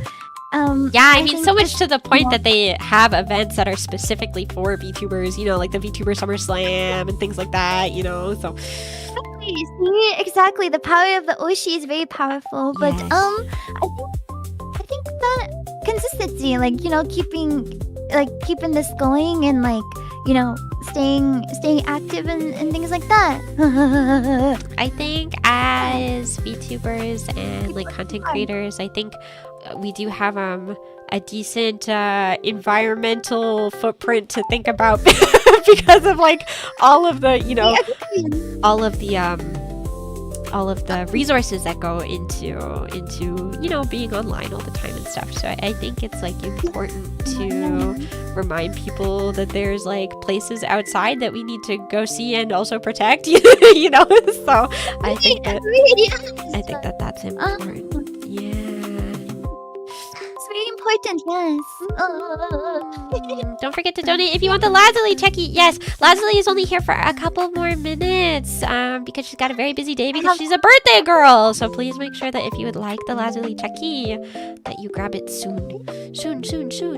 yeah, I mean, so much to the point that they have events that are specifically for VTubers, like the VTuber Summer Slam and things like that, so.
See, exactly. The power of the Oshi is very powerful. But
Yes.
I think that consistency, like, keeping this going and like, staying active and things like that.
I think as VTubers and like content creators, I think we do have a decent environmental footprint to think about because of like all of the all of the resources that go into being online all the time and stuff. So I think it's like important to remind people that there's like places outside that we need to go see and also protect. So I think that that's important. Yeah.
It's very important, yes.
Don't forget to donate if you want the liveteenycchi. Yes, Lazuli is only here for a couple more minutes because she's got a very busy day because she's a birthday girl. So please make sure that if you would like the liveteenycchi, that you grab it soon. Soon.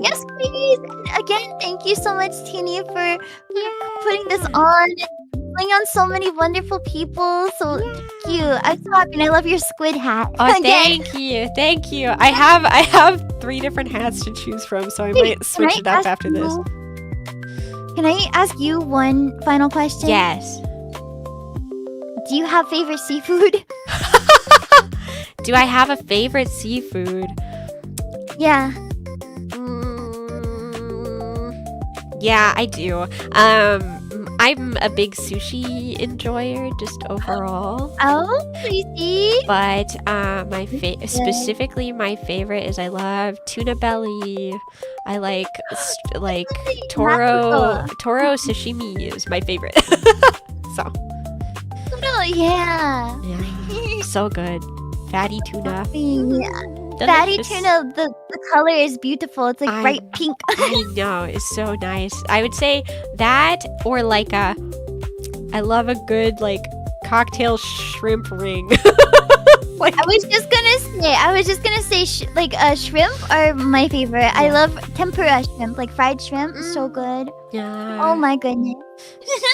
Yes, please. And again, thank you so much, Teeny, for putting this on. Playing on so many wonderful people. So thank you. I'm so happy, and I love your squid hat.
Oh, thank you. I have 3 different hats to choose from, so I might switch it up after this.
Can I ask you one final question?
Yes.
Do you have favorite seafood?
Do I have a favorite seafood?
Yeah.
Yeah, I do. I'm a big sushi enjoyer, just overall.
Oh, crazy.
But specifically my favorite is I love tuna belly. I like toro sashimi is my favorite. So.
Oh, yeah.
Yeah. So good. Fatty tuna.
Yeah. Fatty tuna, the color is beautiful. It's like bright pink.
I know, it's so nice. I would say that or like I love a good like cocktail shrimp ring. Like,
I was just gonna say shrimp are my favorite. Yeah. I love tempura shrimp, like fried shrimp. So good.
Yeah.
Oh my goodness.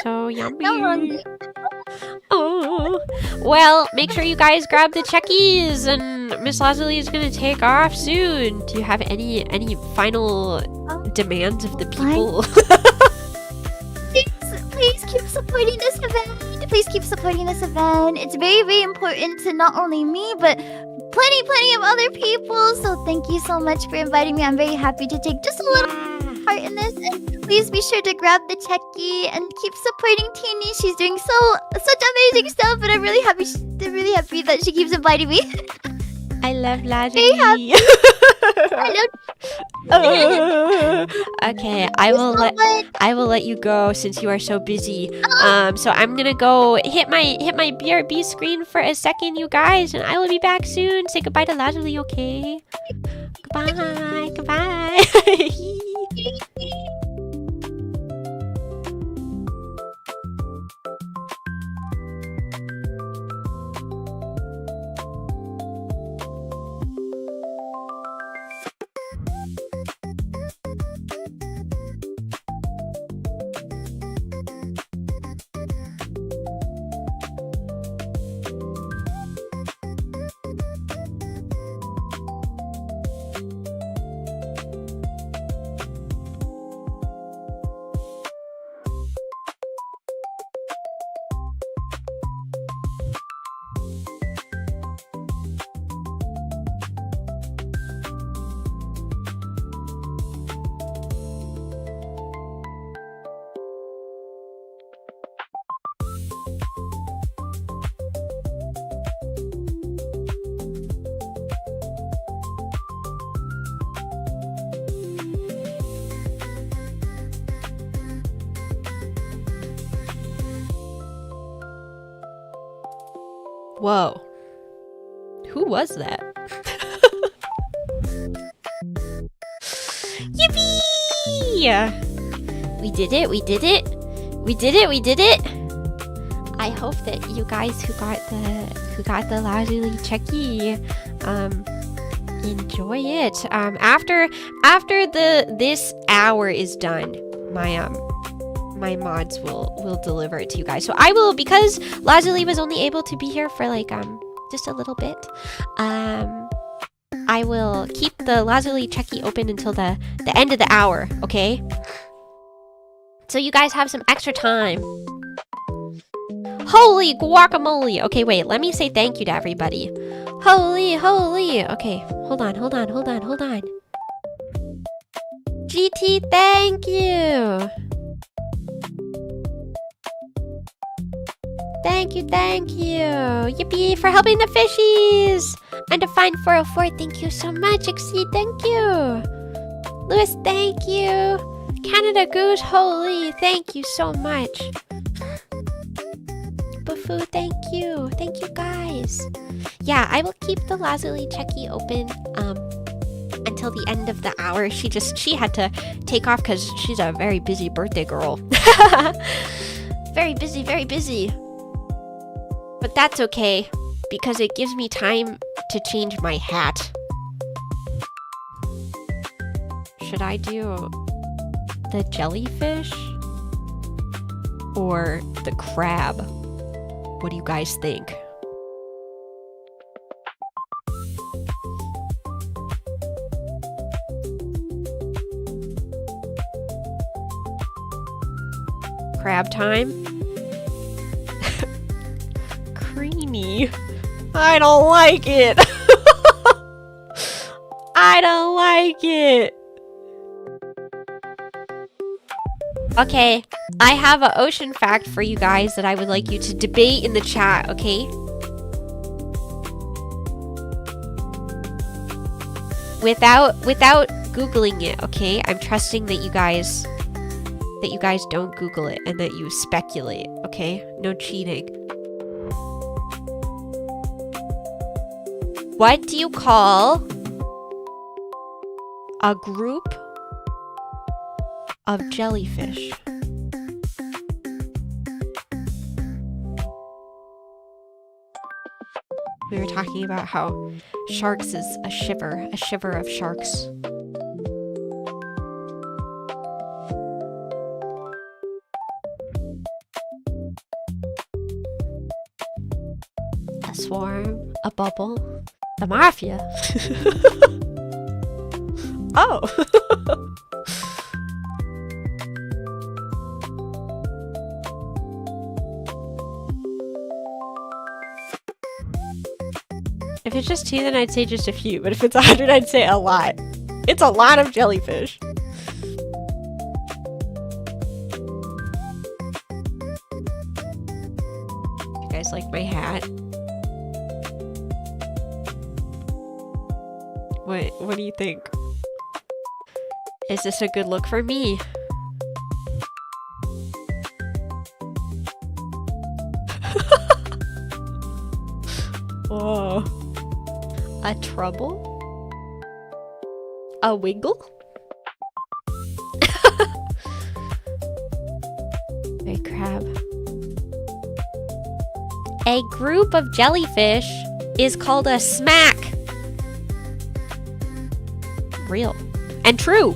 So yummy. Oh, well, make sure you guys grab the checkies, and Miss Lazuli is gonna take off soon. Do you have any final demands of the people?
Please keep supporting this event. Please keep supporting this event. It's very, very important to not only me, but plenty of other people. So thank you so much for inviting me. I'm very happy to take just a little part in this, and please be sure to grab the checkie and keep supporting Teeny. She's doing such amazing stuff, and I'm really happy that she keeps inviting me.
I love Lazuli. Okay, I will let you go since you are so busy. So I'm gonna go hit my BRB screen for a second, you guys, and I will be back soon. Say goodbye to Lazuli, okay? Goodbye. Whoa. Who was that? Yippee! We did it. I hope that you guys who got the Lazuli checkie enjoy it. After this hour is done, my mods will deliver it to you guys. So I will, because Lazuli was only able to be here for like just a little bit. I will keep the Lazuli checkie open until the end of the hour, okay? So you guys have some extra time. Holy guacamole! Okay, wait, let me say thank you to everybody. Holy. Okay, hold on. GT, thank you. Thank you. Yippee for helping the fishies. And to find 404, thank you so much. Exceed, thank you. Lewis, thank you. Canada Goose, holy, thank you so much. Bufu, thank you. Thank you guys. Yeah, I will keep the Lazuli checkie open until the end of the hour. She had to take off because she's a very busy birthday girl. Very busy, very busy. But that's okay, because it gives me time to change my hat. Should I do the jellyfish or the crab? What do you guys think? Crab time? Creamy. I don't like it. I don't like it. Okay, I have an ocean fact for you guys that I would like you to debate in the chat, okay? Without Googling it, okay? I'm trusting that you guys don't Google it and that you speculate, okay? No cheating. What do you call a group of jellyfish? We were talking about how sharks is a shiver of sharks. A swarm, a bubble, the mafia. Oh. If it's just 2, then I'd say just a few, but if it's 100, I'd say a lot. It's a lot of jellyfish. You guys like my hat? What do you think? Is this a good look for me? Whoa. A trouble? A wiggle? A crab. A group of jellyfish is called a smack. Real. And true.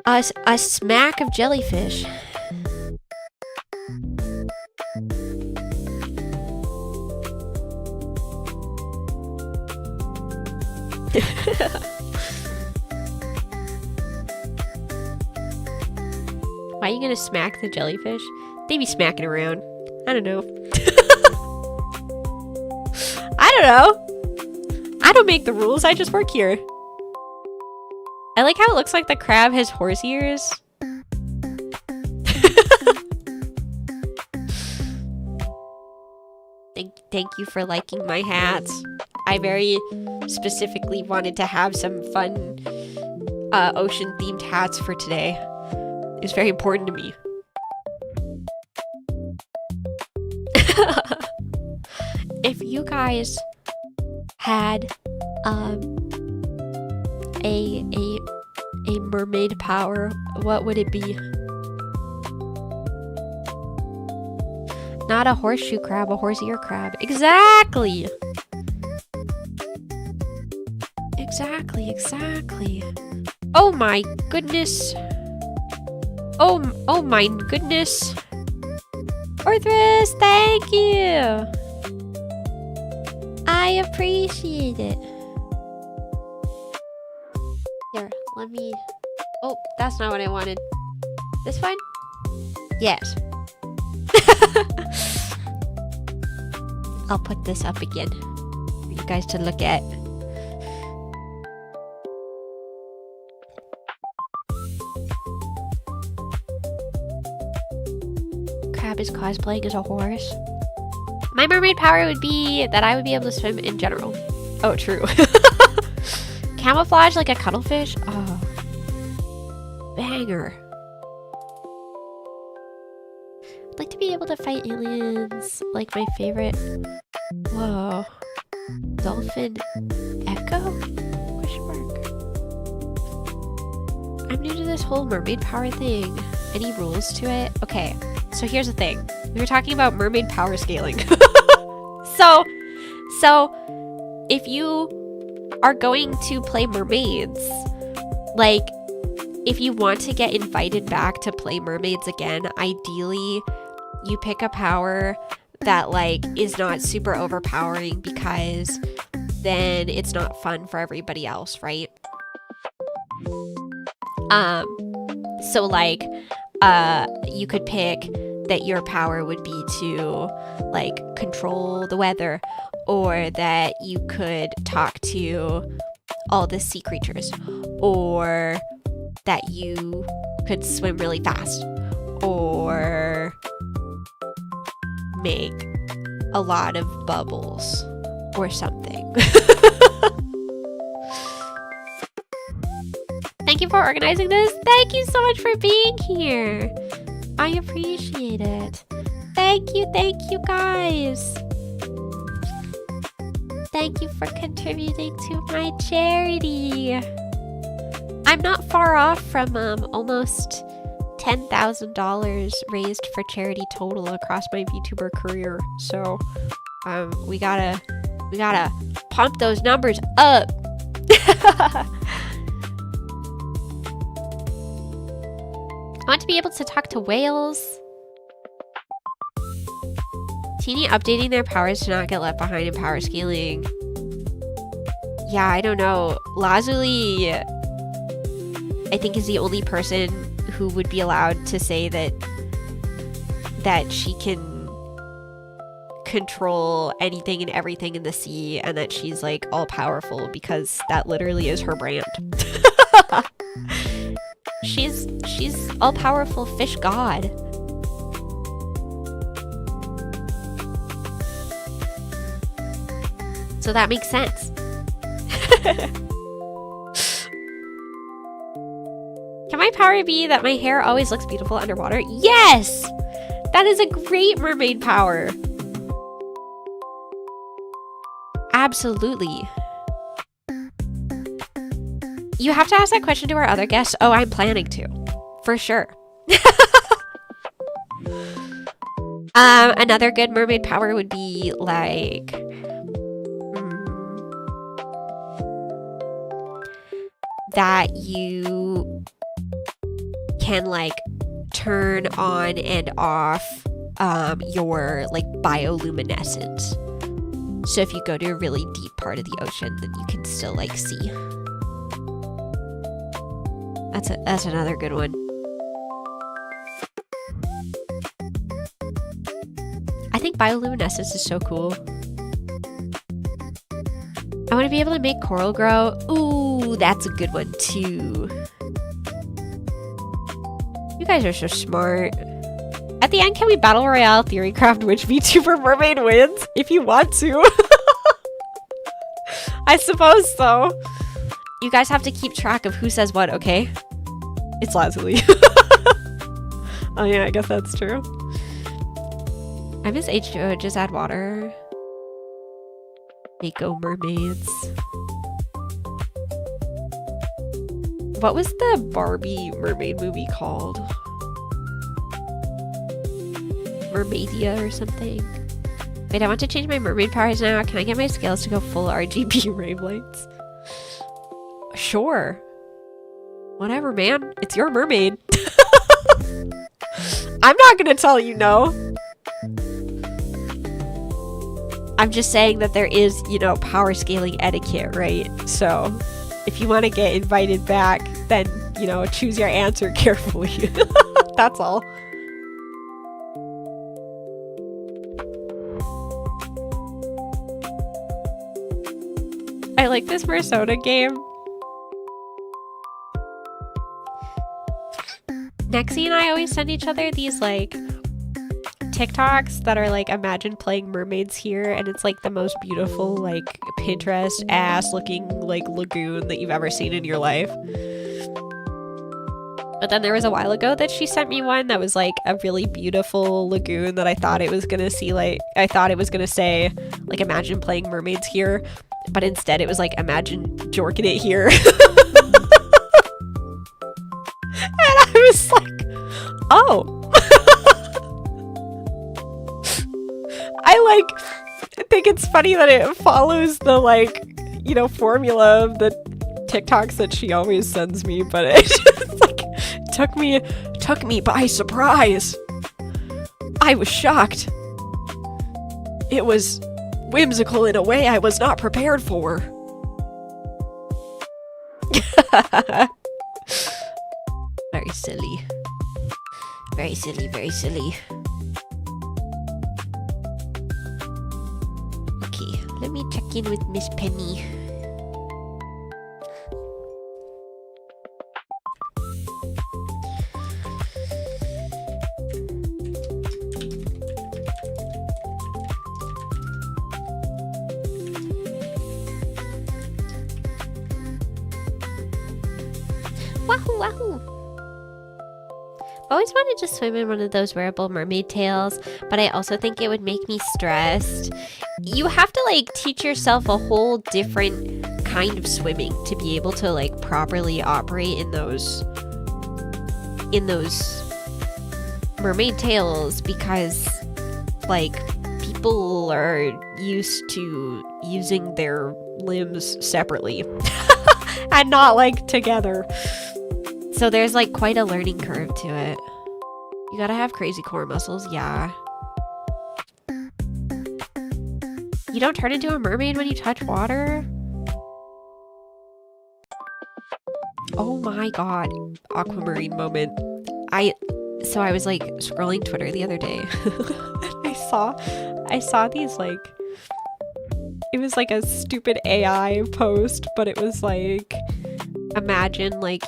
A smack of jellyfish. Why are you gonna smack the jellyfish? They be smacking around. I don't know. I don't know. I don't make the rules. I just work here. I like how it looks like the crab has horse ears. Thank you for liking my hats. I very specifically wanted to have some fun ocean themed hats for today. It's very important to me. If you guys had a mermaid power, what would it be? Not a horseshoe crab, a horse ear crab. Exactly! Exactly. Oh my goodness. Oh my goodness. Orthrus, thank you! I appreciate it. Here, let me... Oh, that's not what I wanted. This one? Yes. I'll put this up again for you guys to look at. Crab is cosplaying as a horse. My mermaid power would be that I would be able to swim in general. Oh, true. Camouflage like a cuttlefish? Oh. Banger. I'd like to be able to fight aliens. Like my favorite dolphin echo? Question mark. I'm new to this whole mermaid power thing. Any rules to it? Okay, so here's the thing. We were talking about mermaid power scaling. So if you are going to play mermaids, like, if you want to get invited back to play mermaids again, ideally you pick a power that, like, is not super overpowering, because then it's not fun for everybody else, right? So like, you could pick that your power would be to, like, control the weather, or that you could talk to all the sea creatures, or that you could swim really fast, or make a lot of bubbles or something. Thank you for organizing this. Thank you so much for being here. I appreciate it. Thank you guys. Thank you for contributing to my charity. I'm not far off from almost $10,000 raised for charity total across my VTuber career. So we gotta pump those numbers up. I want to be able to talk to whales. Teeny updating their powers to not get left behind in power scaling. Yeah, I don't know. Lazuli, I think, is the only person who would be allowed to say that she can control anything and everything in the sea, and that she's, like, all powerful, because that literally is her brand. She's all powerful fish god. So that makes sense. Can my power be that my hair always looks beautiful underwater? Yes! That is a great mermaid power. Absolutely. You have to ask that question to our other guests. Oh, I'm planning to. For sure. Another good mermaid power would be, like, that you can, like, turn on and off your, like, bioluminescence. So if you go to a really deep part of the ocean, then you can still, like, see. That's another good one. I think bioluminescence is so cool. I want to be able to make coral grow. Ooh, that's a good one too. You guys are so smart. At the end, can we battle royale theorycraft which VTuber mermaid wins? If you want to. I suppose so. You guys have to keep track of who says what, okay? It's Lazuli. Oh yeah, I guess that's true. I miss H2O, just add water. Mako mermaids. What was the Barbie mermaid movie called? Mermaidia or something? Wait, I want to change my mermaid powers now. Can I get my scales to go full RGB wavelengths? Sure. Whatever, man. It's your mermaid. I'm not gonna tell you no. I'm just saying that there is, you know, power scaling etiquette, right? So if you want to get invited back, then, you know, choose your answer carefully. That's all. I like this Persona game. Nexie and I always send each other these, like, TikToks that are like, imagine playing mermaids here, and it's like the most beautiful, like, Pinterest ass looking, like, lagoon that you've ever seen in your life. But then there was a while ago that she sent me one that was like a really beautiful lagoon that I thought it was gonna see, like, I thought it was gonna say, like, imagine playing mermaids here, But instead it was like, imagine jorking it here. And I was like, oh. I think it's funny that it follows the formula of the TikToks that she always sends me, but it just like took me by surprise. I was shocked. It was whimsical in a way I was not prepared for. Very silly. Very silly, very silly. Okay, let me check in with Miss Penny. Wahoo, wahoo! I always wanted to swim in one of those wearable mermaid tails, but I also think it would make me stressed. You have to like teach yourself a whole different kind of swimming to be able to like properly operate in those mermaid tails, because like people are used to using their limbs separately and not like together. So there's like quite a learning curve to it. You gotta have crazy core muscles, yeah. You don't turn into a mermaid when you touch water? Oh my god. Aquamarine moment. I was like scrolling Twitter the other day. I saw these like, it was like a stupid AI post, but it was like, imagine like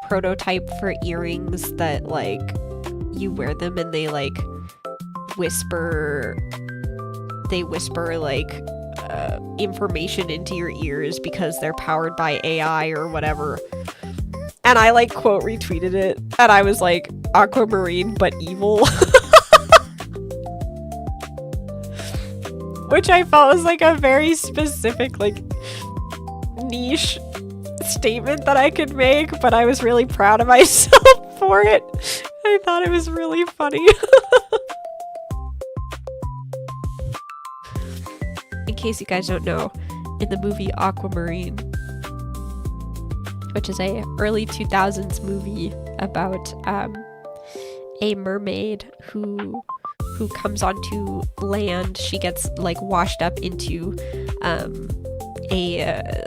prototype for earrings that like you wear them and they like whisper like information into your ears because they're powered by AI or whatever. And I like quote retweeted it and I was like, Aquamarine but evil. Which I felt was like a very specific like niche statement that I could make, but I was really proud of myself for it. I thought it was really funny. In case you guys don't know, in the movie Aquamarine, which is a early 2000s movie about a mermaid who comes onto land, she gets like washed up into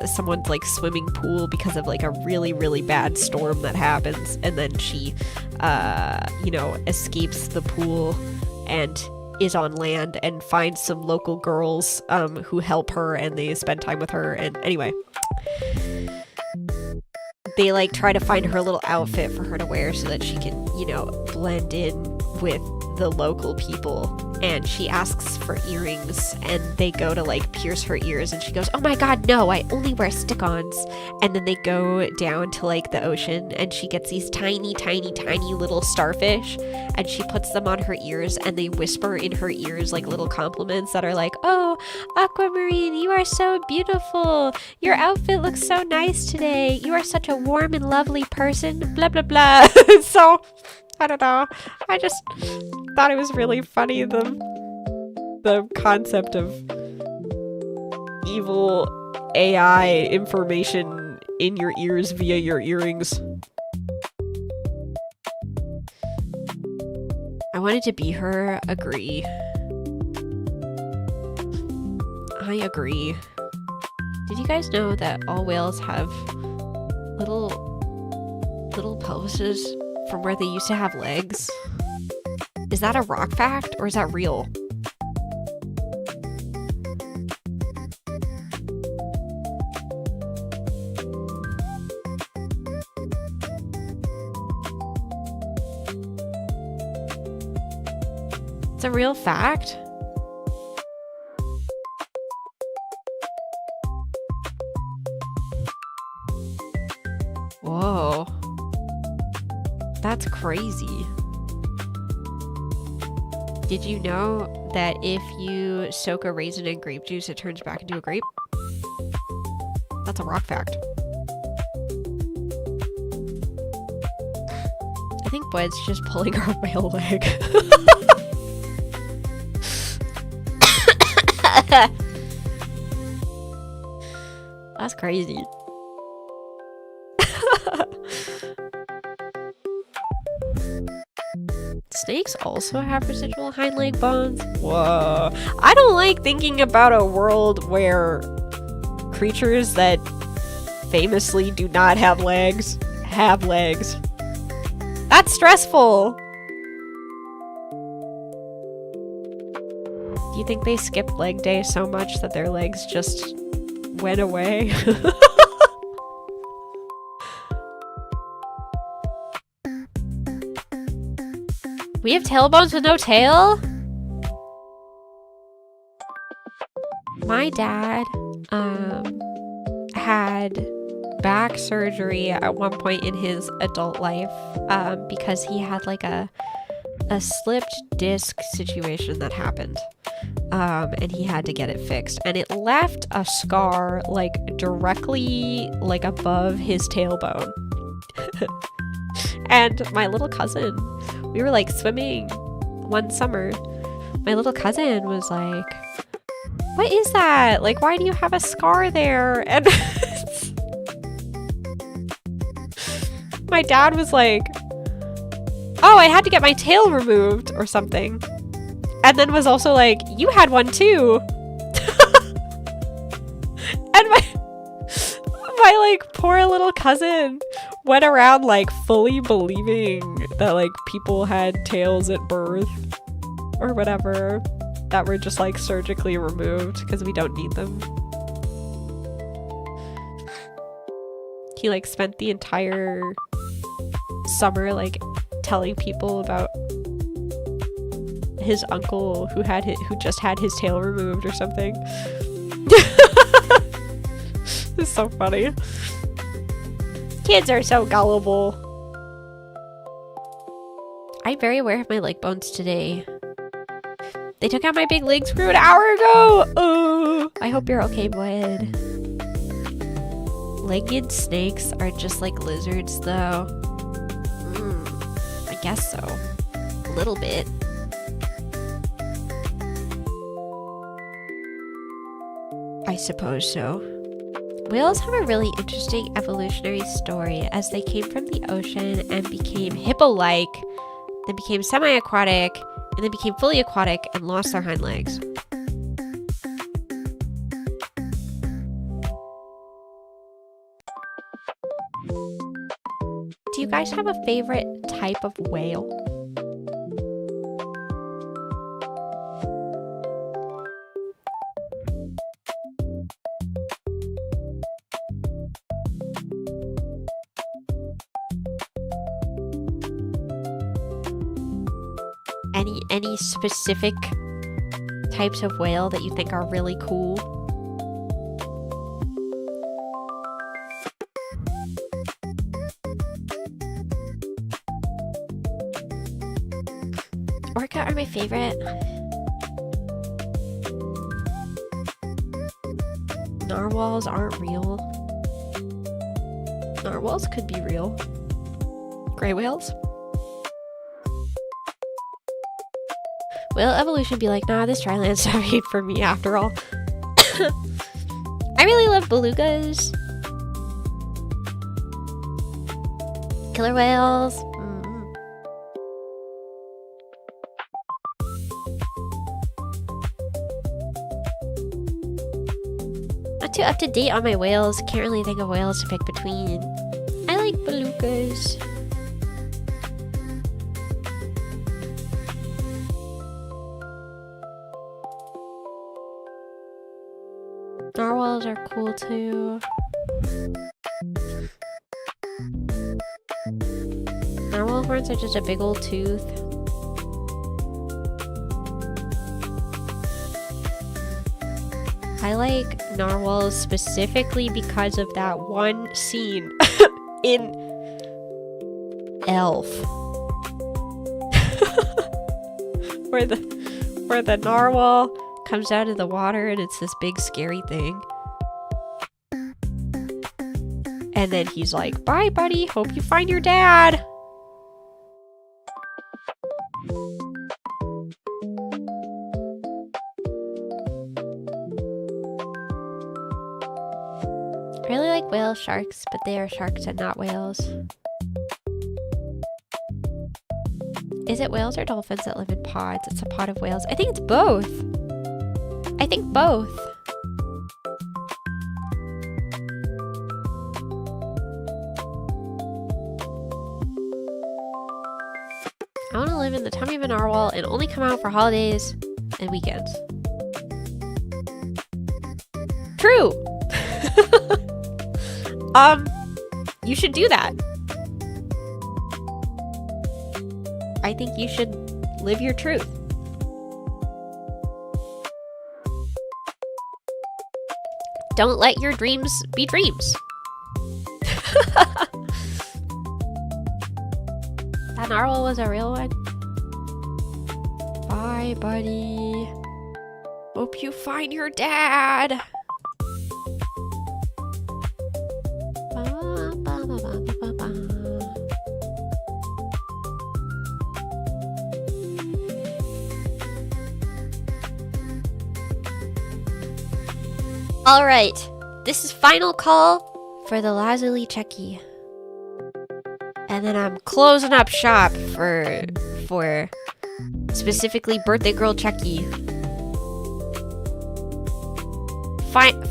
someone's like swimming pool because of like a really, really bad storm that happens, and then she escapes the pool and is on land and finds some local girls who help her, and they spend time with her. And anyway, they like try to find her a little outfit for her to wear so that she can blend in with the local people, and she asks for earrings, and they go to like pierce her ears, and she goes, oh my god, no, I only wear stick-ons. And then they go down to like the ocean, and she gets these tiny little starfish, and she puts them on her ears, and they whisper in her ears like little compliments that are like, oh, Aquamarine, you are so beautiful, your outfit looks so nice today, you are such a warm and lovely person, blah blah blah. So I don't know, I just thought it was really funny, the concept of evil AI information in your ears via your earrings. I wanted to be her. Agree. I agree. Did you guys know that all whales have little pelvises from where they used to have legs? Is that a rock fact or is that real? It's a real fact? Whoa. That's crazy. Did you know that if you soak a raisin in grape juice, it turns back into a grape? That's a rock fact. I think Boyd's just pulling her whale leg. That's crazy. Snakes also have residual hind leg bones. Whoa. I don't like thinking about a world where creatures that famously do not have legs have legs. That's stressful. Do you think they skipped leg day so much that their legs just went away? We have tailbones with no tail? My dad had back surgery at one point in his adult life because he had like a slipped disc situation that happened. And he had to get it fixed, and it left a scar like directly like above his tailbone. And my little cousin, we were like swimming one summer. My little cousin was like, "What is that? Like, why do you have a scar there?" And my dad was like, "Oh, I had to get my tail removed or something." And then was also like, "You had one too." And my like poor little cousin went around like fully believing that like people had tails at birth or whatever that were just like surgically removed because we don't need them. He like spent the entire summer like telling people about his uncle who just had his tail removed or something. It's so funny. Kids are so gullible. I'm very aware of my leg bones today. They took out my big leg screw an hour ago. Oh, I hope you're okay, Boyd. Legged snakes are just like lizards, though. I guess so. A little bit. I suppose so. Whales have a really interesting evolutionary story as they came from the ocean and became hippo-like, then became semi-aquatic, and then became fully aquatic and lost their hind legs. Do you guys have a favorite type of whale? Any specific types of whale that you think are really cool? Orca are my favorite. Narwhals aren't real. Narwhals could be real. Gray whales? Will evolution be like, nah, this dry land's not made for me after all? I really love belugas. Killer whales. Not too up to date on my whales. Can't really think of whales to pick between. I like belugas. Narwhals are cool too. Narwhal horns are just a big old tooth. I like narwhals specifically because of that one scene in Elf where the narwhal comes out of the water and it's this big scary thing. And then he's like, bye, buddy. Hope you find your dad. I really like whale sharks, but they are sharks and not whales. Is it whales or dolphins that live in pods? It's a pod of whales. I think it's both. I think both. I want to live in the tummy of a narwhal and only come out for holidays and weekends. True. You should do that. I think you should live your truth. Don't let your dreams be dreams. That narwhal was a real one. Bye, buddy. Hope you find your dad. All right, this is final call for the teenyecchi. And then I'm closing up shop for specifically birthday girl Checky.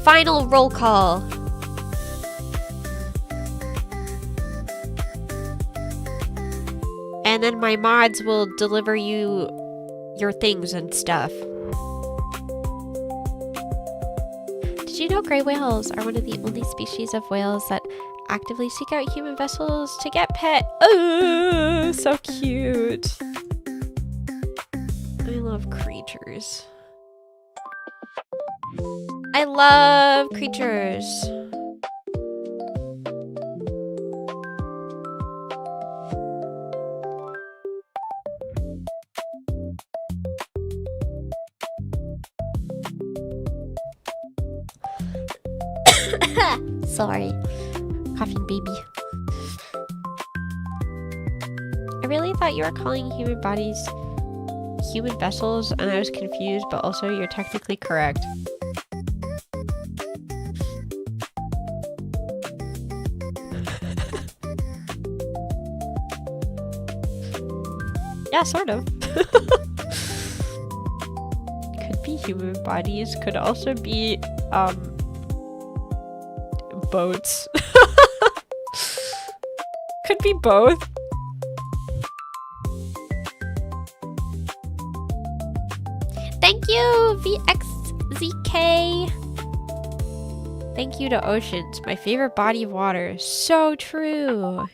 Final roll call. And then my mods will deliver you your things and stuff. Did you know gray whales are one of the only species of whales that actively seek out human vessels to get pet? Oh, so cute. I love creatures. I love creatures. Sorry. Coughing baby. I really thought you were calling human bodies human vessels, and I was confused, but also you're technically correct. Yeah, sort of. Could be human bodies, could also be, boats. Could be both. Thank you, VXZK. Thank you to oceans, my favorite body of water. So true.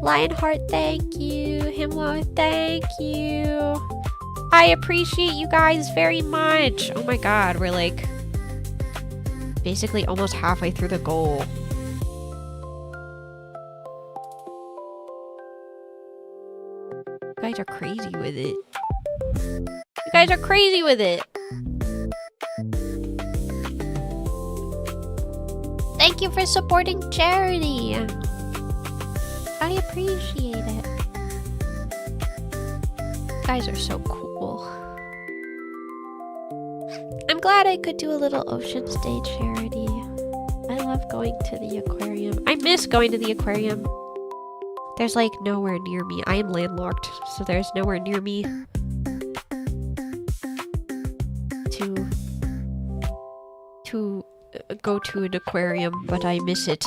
Lionheart, thank you. Himlo, thank you. I appreciate you guys very much. Oh my god, we're like basically almost halfway through the goal. You guys are crazy with it. You guys are crazy with it. Thank you for supporting charity. I appreciate it. You guys are so cool. I'm glad I could do a little Oceans Day charity. I love going to the aquarium. I miss going to the aquarium. There's like nowhere near me. I am landlocked, so there's nowhere near me to go to an aquarium, but I miss it.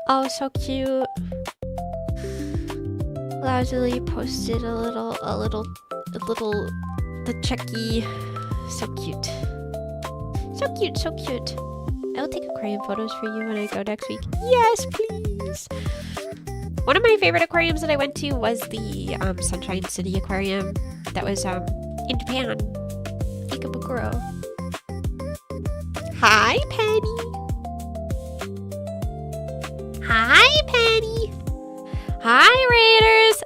Oh, so cute. Lazuli posted a little, the Checky. So cute. So cute, so cute. I will take aquarium photos for you when I go next week. Yes, please. One of my favorite aquariums that I went to was the Sunshine City Aquarium that was in Japan. Ikebukuro. Hi, Penny. Penny. Hi, Raiders.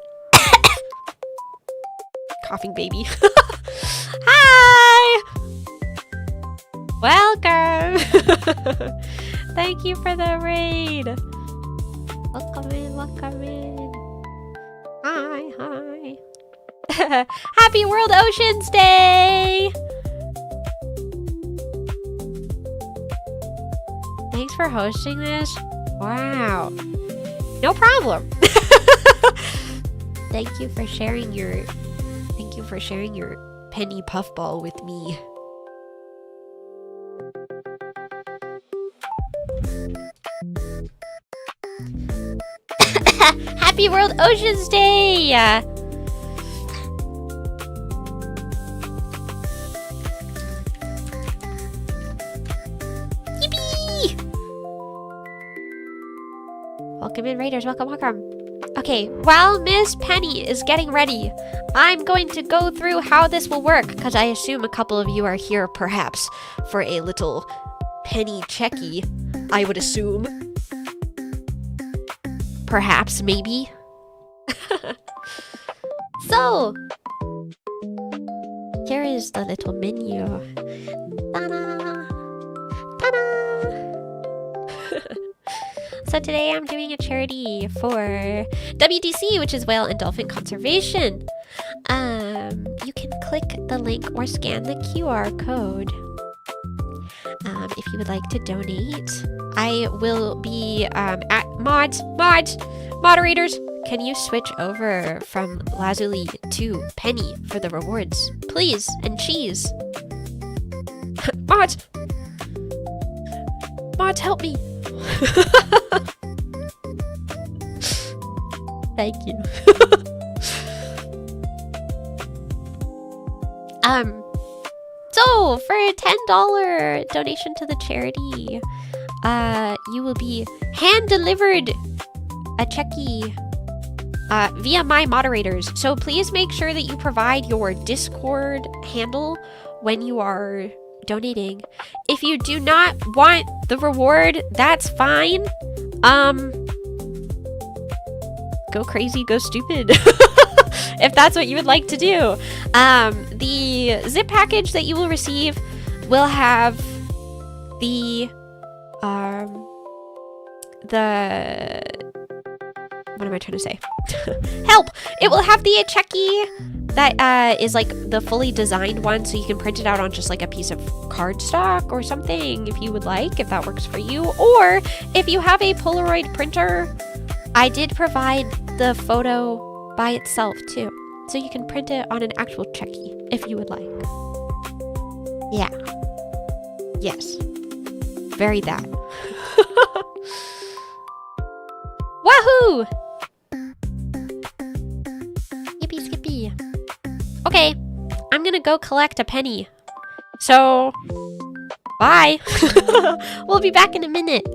Coughing baby. Hi. Welcome. Thank you for the raid. Welcome in, welcome in. Hi, hi. Happy World Oceans Day! Thanks for hosting this. Wow. No problem. Thank you for sharing your penny puffball with me. Happy World Oceans Day! Yippee! Welcome in, Raiders. Welcome, welcome. Okay, while Miss Penny is getting ready, I'm going to go through how this will work, because I assume a couple of you are here, perhaps, for a little teenyecchi, I would assume. Perhaps, maybe. So, here is the little menu. Ta-da! Ta-da! So today I'm doing a charity for WDC, which is Whale and Dolphin Conservation. You can click the link or scan the QR code if you would like to donate. I will be at moderators. Can you switch over from Lazuli to Penny for the rewards, please? And cheese. Mods, help me. Thank you. So for a $10 donation to the charity, you will be hand delivered a checkie via my moderators. So please make sure that you provide your Discord handle when you are donating. If you do not want the reward, that's fine. Go crazy, go stupid. If that's what you would like to do. The zip package that you will receive will have the what am I trying to say? Help! It will have the checkie that is like the fully designed one, so you can print it out on just like a piece of cardstock or something if you would like, if that works for you. Or if you have a Polaroid printer, I did provide the photo by itself too, so you can print it on an actual checkie if you would like. Yeah. Yes. Very that. Wahoo! Yippee skippy. Okay, I'm gonna go collect a penny. So, bye. We'll be back in a minute.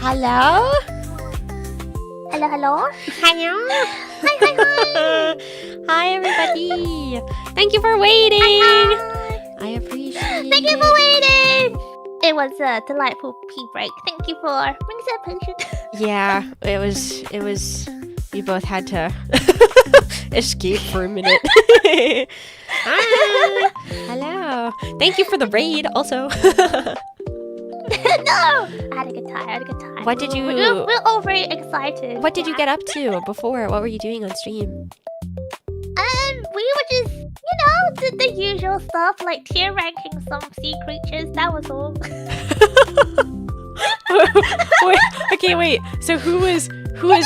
Hello?
Hello, hello.
Hello?
Hi, hi, hi.
Hi, everybody. Thank you for waiting.
Hi.
I appreciate
Thank you
it.
for waiting. It was a delightful pee break. Thank you for being so patient.
Yeah, it was, we both had to escape for a minute. Hi. Hello. Thank you for the raid also.
No, I had a good time.
What did you-
We're all very excited.
What did you get up to before? What were you doing on stream?
We were just, the usual stuff like tier ranking some sea creatures. That was all.
wait. So who was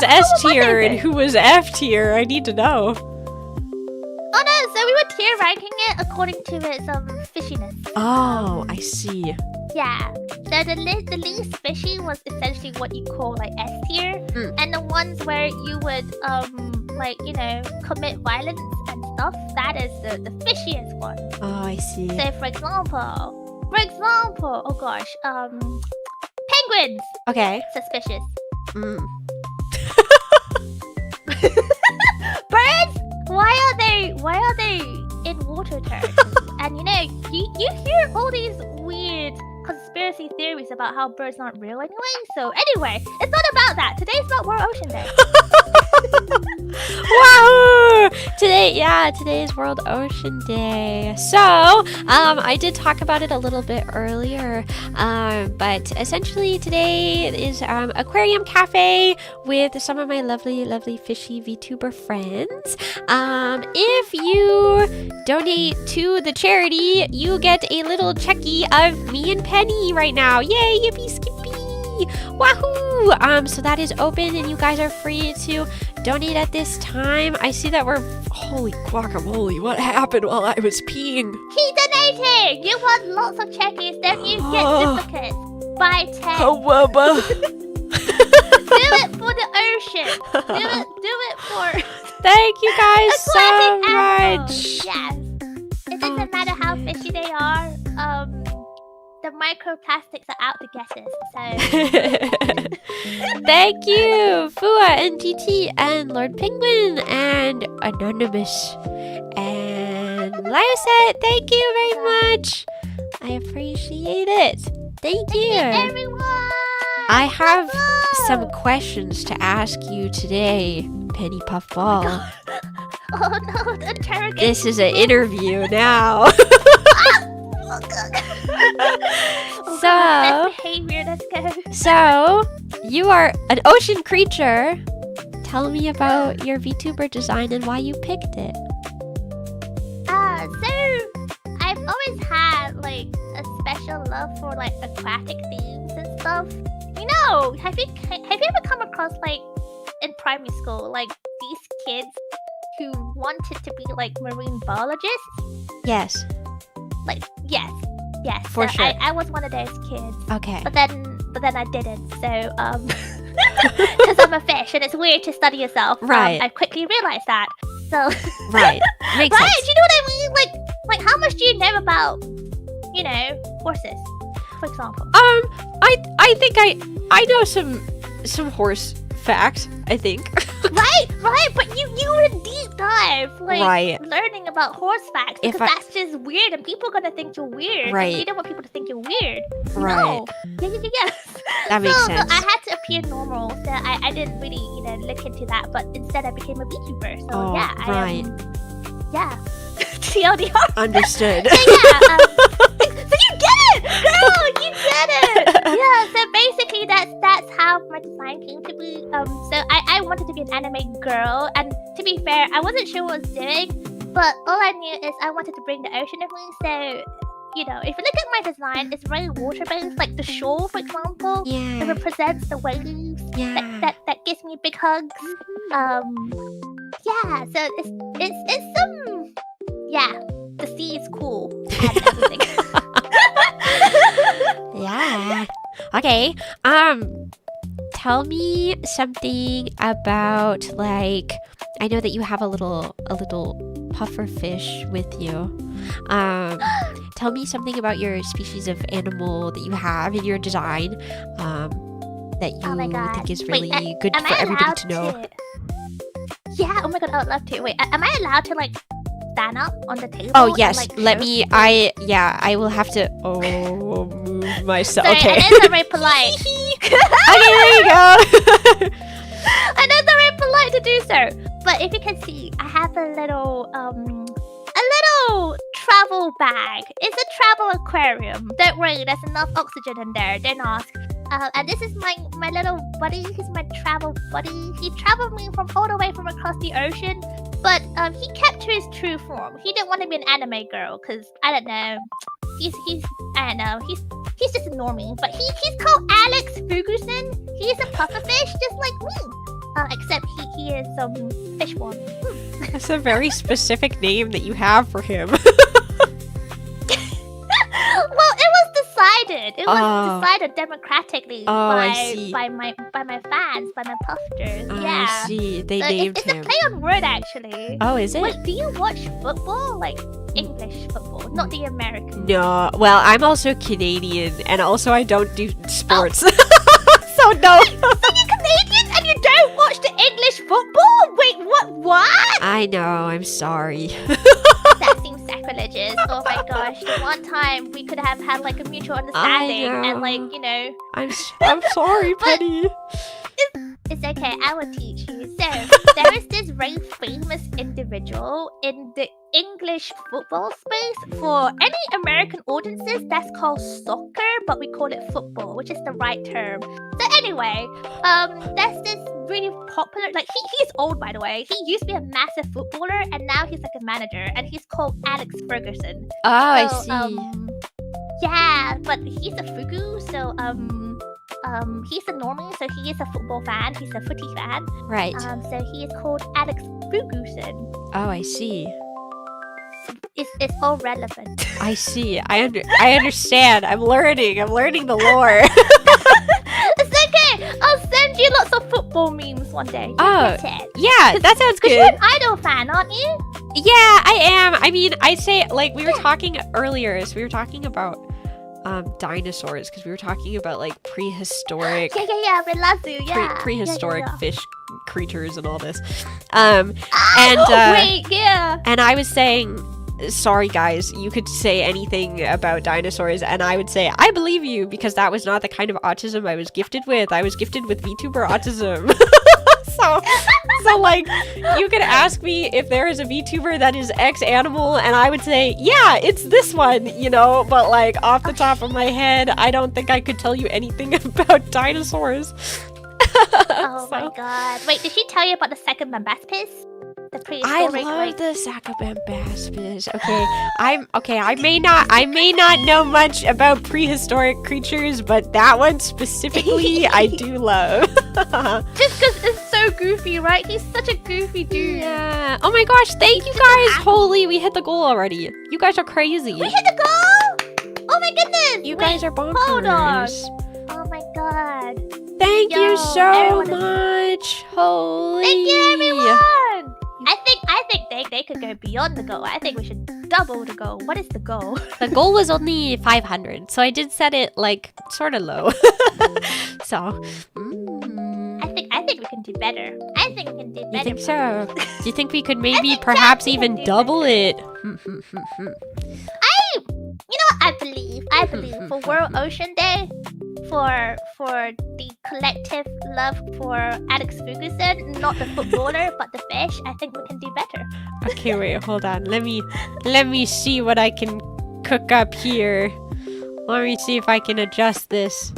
S tier and who was F tier? I need to know.
Oh no, so we were tier ranking it according to its fishiness.
Oh, I see.
Yeah. So the least fishy was essentially what you call like S tier, and the ones where you would commit violence and stuff, that is the fishiest one.
Oh, I see.
So for example, oh gosh, Penguins.
Okay.
Suspicious.
Mm.
Birds. Why are they in water turtles? And you know, you hear all these weird conspiracy theories about how birds aren't real anyway. So anyway, it's not about that. Today's about World Ocean Day.
Wow! Today is World Ocean Day. So, I did talk about it a little bit earlier, but essentially today is Aquarium Cafe with some of my lovely, lovely fishy VTuber friends. If you donate to the charity, you get a little checkie of me and Penny right now. Yay! Yippee skippy! Wahoo! So that is open and you guys are free to donate at this time. I see that we're... Holy guacamole, what happened while I was peeing?
Keep donating! You want lots of checkies, then you get duplicates. Buy 10. Do it for the ocean. Do it for...
Thank you guys so
much. Yes. It doesn't matter how fishy they are. The microplastics are out to get us. So
thank you, Fua and TT and Lord Penguin and Anonymous and Lioset. Thank you very much. I appreciate it. Thank you,
everyone.
I have some questions to ask you today, Penny Puffball.
Oh no, the interrogation.
This is an interview now.
Best behavior, let's go.
So, you are an ocean creature. Tell me about your VTuber design and why you picked it.
So I've always had like a special love for like aquatic themes and stuff. You know, have you ever come across like in primary school like these kids who wanted to be like marine biologists?
Yes.
Like yes.
For
so
sure.
I was one of those kids.
Okay.
But then I didn't. So because I'm a fish and it's weird to study yourself.
Right.
I quickly realized that. So
right. Makes
right?
sense.
Do you know what I mean? Like how much do you know about, you know, horses, for example?
I think I know some horse facts, I think.
right, but you were a deep dive, like learning about horse facts because that's just weird and people are gonna think you're weird.
Right.
And you don't want people to think you're weird.
Right.
No. Yeah.
That makes sense.
So I had to appear normal, so I didn't really, you know, look into that, but instead I became a VTuber. So yeah,
right.
TLDR.
Understood.
So yeah, so you get it, girl, you get it. Yeah, so basically that's how my design came to be. So I wanted to be an anime girl, and to be fair, I wasn't sure what I was doing, but all I knew is I wanted to bring the ocean with me. So, you know, if you look at my desigin, it's very water-based. Like the shore, for example, it represents the waves. That gives me big hugs. Yeah, so it's some. Yeah, the sea is cool and everything.
Yeah. Okay. Tell me something about, like, I know that you have a little puffer fish with you. Tell me something about your species of animal that you have in your design that you think is really good for everybody to know.
Yeah, oh my god, I would love to. Wait, am I allowed to, like, stand up on the table?
Oh yes,
and, like,
let me. I will have to. Move myself.
Sorry,
okay.
I know it's very polite.
Okay, there you go.
I know it's very polite to do so, but if you can see, I have a little travel bag. It's a travel aquarium. Don't worry, there's enough oxygen in there. Don't ask. And this is my little buddy. He's my travel buddy. He traveled me from all the way from across the ocean. But he kept to his true form. He didn't want to be an anime girl because I don't know. He's I don't know. He's just a normie. But he's called Alex Ferguson. He's a pufferfish just like me. Except he is fishborn.
That's a very specific name that you have for him.
Well, it was decided. It was decided democratically by my fans, by my puffers. Yeah.
I see. They named him.
It's a play on word, actually.
Oh, is it?
Wait, do you watch football? Like English football, not the American.
No. Well, I'm also Canadian, and also I don't do sports. don't know.
So you're Canadian and you don't watch the English football? Wait, what?
I know, I'm sorry.
That seems sacrilegious. Oh my gosh. The one time we could have had like a mutual understanding and like, you know.
I'm sorry, Penny.
It's okay, I will teach you. So, there is this very famous individual in the English football space. For any American audiences, that's called soccer, but we call it football, which is the right term. So anyway, there's this really popular, like he's old by the way. He used to be a massive footballer and now he's like a manager and he's called Alex Ferguson.
Oh, I see.
Yeah, but he's a fugu, so he's a normie, so he is a football fan. He's a footy fan.
Right.
So he is called Alex Ferguson.
Oh, I see.
It's all relevant.
I see. I understand. I'm learning the lore.
It's okay. I'll send you lots of football memes one day.
Oh, yeah, that sounds good.
You're an Idol fan, aren't you?
Yeah, I am. I mean, I'd say, like, we were talking earlier, so we were talking about dinosaurs, because we were talking about, like, prehistoric...
Yeah, Relazu, yeah.
Prehistoric fish creatures and all this.
Wait, yeah.
And I was saying... Sorry guys, you could say anything about dinosaurs and I would say, I believe you, because that was not the kind of autism I was gifted with. I was gifted with VTuber autism. so like, you could ask me if there is a VTuber that is X animal and I would say, yeah, it's this one, you know, but like off the top of my head, I don't think I could tell you anything about dinosaurs.
Oh my god. Wait, did she tell you about the second Mambaspis?
I love the Sacabambaspis. I may not know much about prehistoric creatures, but that one specifically I do love.
Just because it's so goofy, right? He's such a goofy dude.
Yeah. Oh my gosh, thank you guys. Holy, we hit the goal already. You guys are crazy.
We hit the goal? Oh my goodness.
You guys are bonkers.
Hold on. Oh my god.
Thank you so much. Holy.
Thank you, everyone. I think they could go beyond the goal. I think we should double the goal. What is the goal?
The goal was only 500, so I did set it like sort of low. So,
I think we can do better. I think we can do better.
You think so? Do you think we could maybe perhaps even double it?
You know what? I believe for World Ocean Day, for the collective love for Alex Ferguson, not the footballer but the fish, I think we can do better.
Okay, wait, hold on. Let me see what I can cook up here. Let me see if I can adjust this.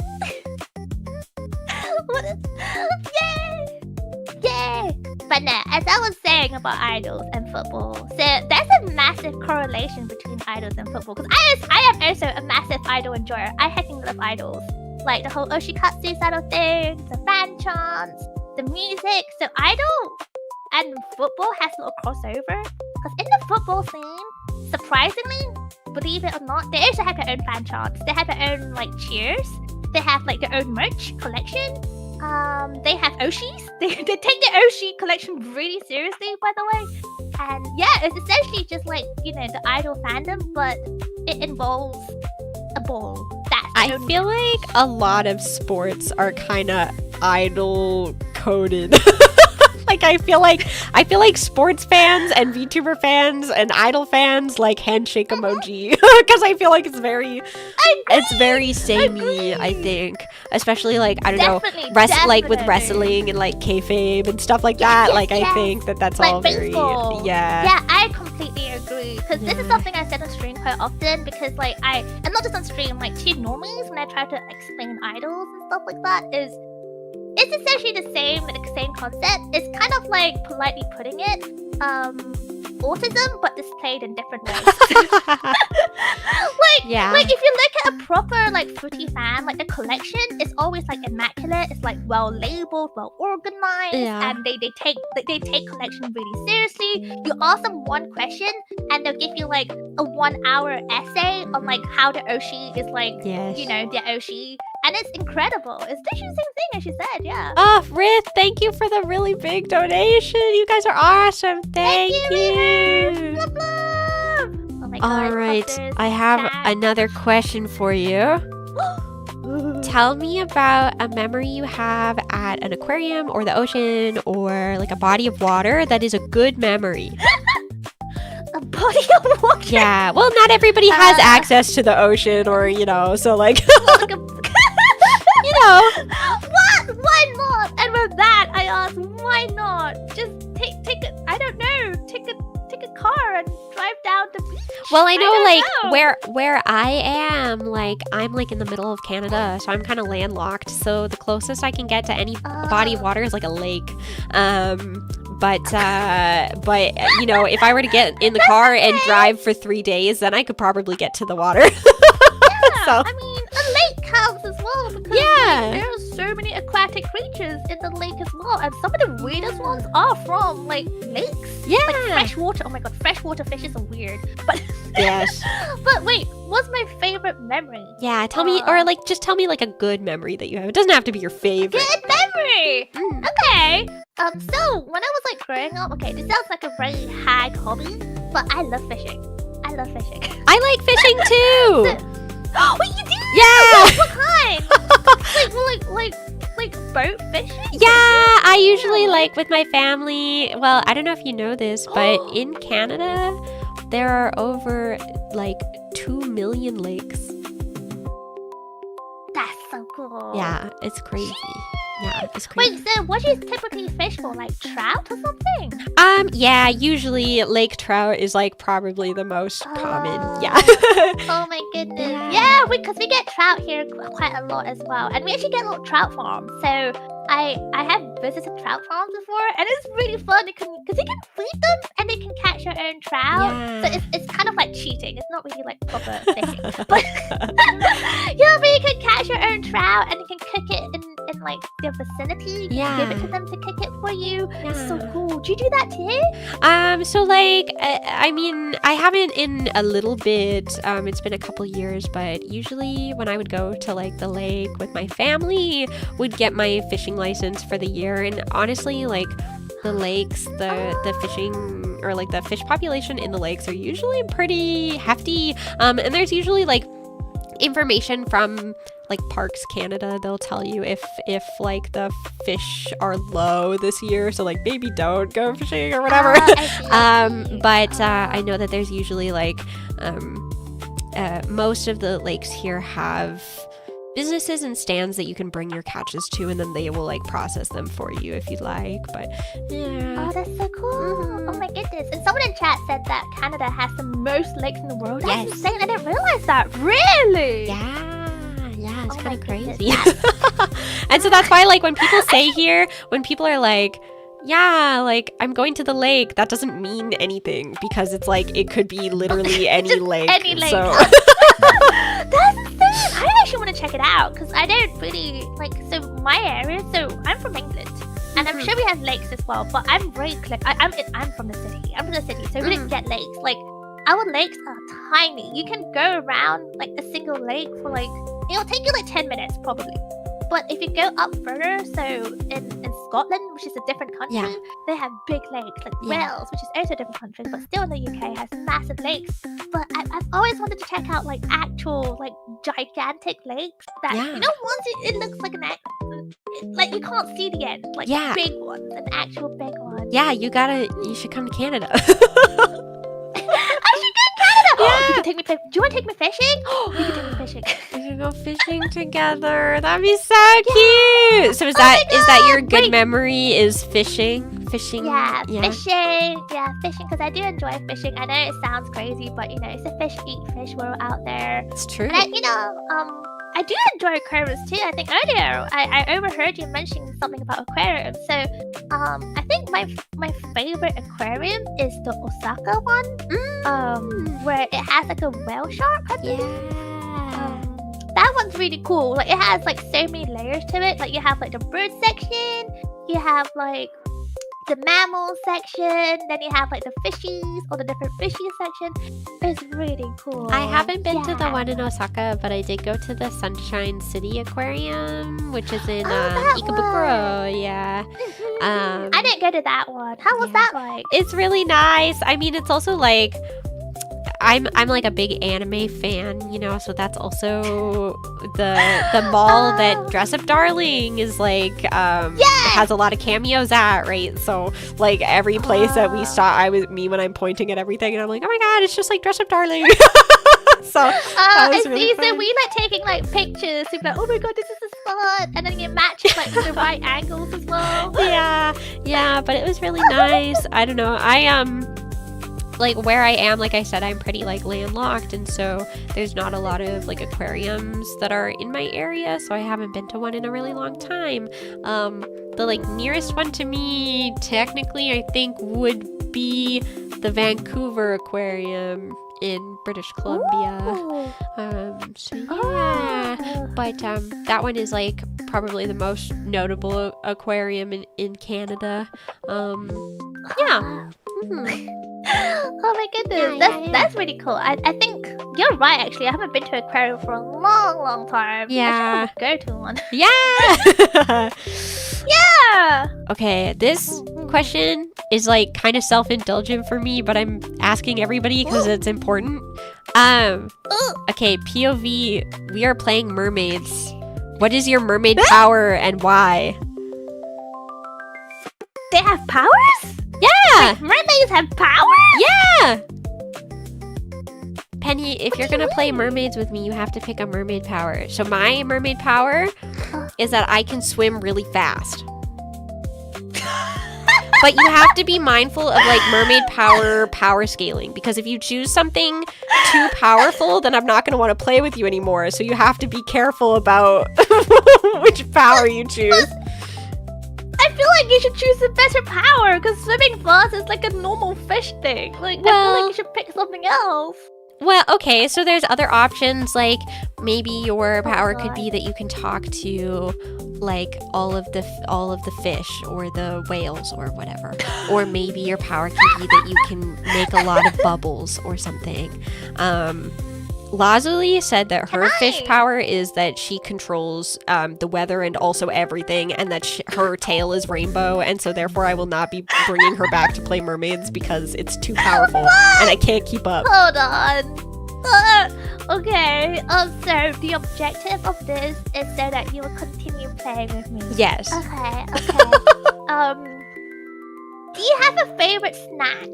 Yay! But no, as I was saying about idols and football, so there's a massive correlation between idols and football. Because I am also a massive idol enjoyer. I hecking love idols. Like the whole Oshikatsu side of things, the fan chants, the music. So idol and football has a little crossover. Because in the football scene, surprisingly, believe it or not, they also have their own fan chants. They have their own like cheers. They have like their own merch collection. They have Oshis. They take their Oshi collection really seriously, by the way. And yeah, it's essentially just like, you know, the idol fandom, but it involves a ball.
I feel like a lot of sports are kind of idol coded. Like I feel like sports fans and VTuber fans and idol fans like handshake emoji because I feel like it's very samey. I think, especially like I don't know, like with wrestling and like kayfabe and stuff like that. I think that's like all baseball. Very
Yeah, I completely agree because this is something I said on stream quite often because like and not just on stream, like to normies when I try to explain idols and stuff like that it's essentially the same concept. It's kind of like politely putting it, autism, but displayed in different ways. Like if you look at a proper like footy fan, like the collection is always like immaculate. It's like well labeled, well organized, and they take collection really seriously. You ask them one question, and they'll give you like a 1 hour essay on like how the Oshi is like, you know, the Oshi. And it's incredible. It's literally the same thing as you said, yeah.
Oh, Rith, thank you for the really big donation. You guys are awesome. Thank you.
Blah, blah. Oh my god.
All right, I have another question for you. Tell me about a memory you have at an aquarium or the ocean or like a body of water that is a good memory.
A body of water.
Yeah, well, not everybody has access to the ocean or, so like,
Like a- What? Why not? And with that, I ask, why not? Just take a, I don't know, take a car and drive down the beach.
Well, I know,
don't know.
where I am, like, I'm like in the middle of Canada, so I'm kind of landlocked. So the closest I can get to any body of water is like a lake. But if I were to get in the car and drive for 3 days, then I could probably get to the water.
Yeah,
So-
I mean, a lake counts as well because there are so many aquatic creatures in the lake as well, and some of the weirdest ones are from like lakes.
Yeah.
Like freshwater. Oh my god, freshwater fishes are weird. But
Yes.
but wait, what's my favorite memory?
Yeah, tell me, or like, just tell me like a good memory that you have. It doesn't have to be your favorite.
Good memory. Okay. So when I was like growing up, okay, this sounds like a very high hobby, but I love fishing. I love fishing.
I like fishing too.
Wait, you do?
Yeah.
What kind? like boat fishing?
Yeah, I usually like with my family. Well, I don't know if you know this, but in Canada, there are over like 2 million lakes.
That's so cool.
Yeah, it's crazy. Yeah, it's crazy.
Wait, so what do you typically fish for? Like trout or something?
Yeah, usually lake trout is like probably the most common. Yeah.
Oh my goodness. Yeah, because we get trout here quite a lot as well. And we actually get little trout farms. So I have visited trout farms before, and it's really fun because you can feed them and they can catch your own trout.
Yeah.
So it's kind of like cheating. It's not really like proper fishing. But yeah, but you can catch your own trout and you can cook it in like their vicinity. You can give it to them to cook it for you. It's so cool. Do you do that too?
So like, I mean, I haven't in a little bit. It's been a couple years, but usually when I would go to like the lake with my family, would get my fishing license for the year. And honestly, like the lakes, the fishing or like the fish population in the lakes are usually pretty hefty. And there's usually like information from like Parks Canada. They'll tell you if like the fish are low this year, so like maybe don't go fishing or whatever. But I know that there's usually like most of the lakes here have businesses and stands that you can bring your catches to, and then they will like process them for you if you'd like. But yeah.
Oh, that's so cool. Oh my goodness. And someone in chat said that Canada has the most lakes in the world. That's insane. I didn't realize that. Really?
Yeah, it's
Oh
kind
my
of crazy.
goodness.
And so that's why like when people say here, when people are like, yeah, like I'm going to the lake, that doesn't mean anything because it's like it could be literally any lake.
Any lake.
So
That's insane. I actually want to check it out because I don't really like. So my area. So I'm from England, and I'm sure we have lakes as well. But I'm very I'm from the city. I'm from the city, so we didn't get lakes. Like our lakes are tiny. You can go around like a single lake for like it'll take you like 10 minutes probably. But if you go up further, so in Scotland, which is a different country, they have big lakes, like Wales, which is also a different country, but still in the UK has massive lakes. But I've always wanted to check out like actual, like gigantic lakes that, you know, once it looks like like you can't see the end, like big ones, an actual big one.
Yeah, you should come to Canada.
I should go to Canada! Yeah. You can take me do you want to take me fishing? You can take me fishing.
We can go fishing together. That'd be so cute. So is that your good memory is fishing? Fishing?
Yeah, fishing. Yeah, fishing, because I do enjoy fishing. I know it sounds crazy, but you know, it's a fish eat fish world out there.
It's true.
And I do enjoy aquariums too. I think earlier I overheard you mentioning something about aquariums. So I think my favorite aquarium is the Osaka one. Where it has like a whale shark, I believe. That one's really cool. Like it has like so many layers to it. Like you have like the bird section, you have like the mammal section, then you have like the fishies or the different fishies section. It's really cool.
I haven't been to the one in Osaka, but I did go to the Sunshine City Aquarium, which is in Ikebukuro. Yeah.
I didn't go to that one. How was that like?
It's really nice. I mean, it's also like I'm like a big anime fan, you know, so that's also the mall that Dress Up Darling is like has a lot of cameos at, right? So like every place that we saw, when I'm pointing at everything and I'm like, oh my god, it's just like Dress Up Darling. So that was really fun.
So we like taking like pictures. We'd be like, oh my god, this is the spot, and then it matches like the right angles as well.
Yeah, but it was really nice. I don't know. Like where I am, like I said, I'm pretty like landlocked, and so there's not a lot of like aquariums that are in my area, so I haven't been to one in a really long time. The like nearest one to me technically I think would be the Vancouver Aquarium in British Columbia. So yeah, but that one is like probably the most notable aquarium in Canada. Yeah.
Oh my goodness, that's really cool. I think you're right. Actually, I haven't been to an aquarium for a long time.
Yeah.
I should go to one.
Yeah.
Yeah.
Okay, this question is like kind of self-indulgent for me, but I'm asking everybody because it's important. Okay, POV, we are playing mermaids. What is your mermaid power and why?
They have powers?
Yeah!
Mermaids have powers?
Yeah! Penny, if you're gonna play mermaids with me, you have to pick a mermaid power. So my mermaid power is that I can swim really fast. But you have to be mindful of like mermaid power scaling, because if you choose something too powerful, then I'm not going to want to play with you anymore. So you have to be careful about which power you choose.
I feel like you should choose a better power, because swimming fast is like a normal fish thing. Like, I feel like you should pick something else.
Well, okay, so there's other options, like maybe your power could be that you can talk to like all of the fish or the whales or whatever. Or maybe your power can be that you can make a lot of bubbles or something. Lazuli said that her fish power is that she controls the weather and also everything, and that her tail is rainbow, and so therefore I will not be bringing her back to play mermaids because it's too powerful and I can't keep up.
Hold on. Okay. So the objective of this is so that you will continue playing with me.
Yes.
Okay. Do you have a favorite snack?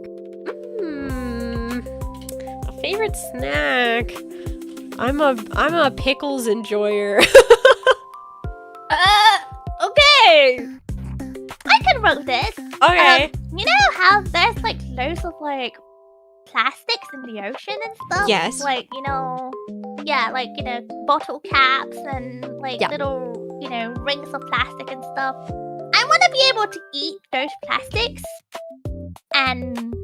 A favorite snack? I'm a pickles enjoyer.
Okay. I can roll this.
Okay.
You know how there's like loads of like plastics in the ocean and stuff?
Yes.
Like, bottle caps and like little, rings of plastic and stuff. I want to be able to eat those plastics and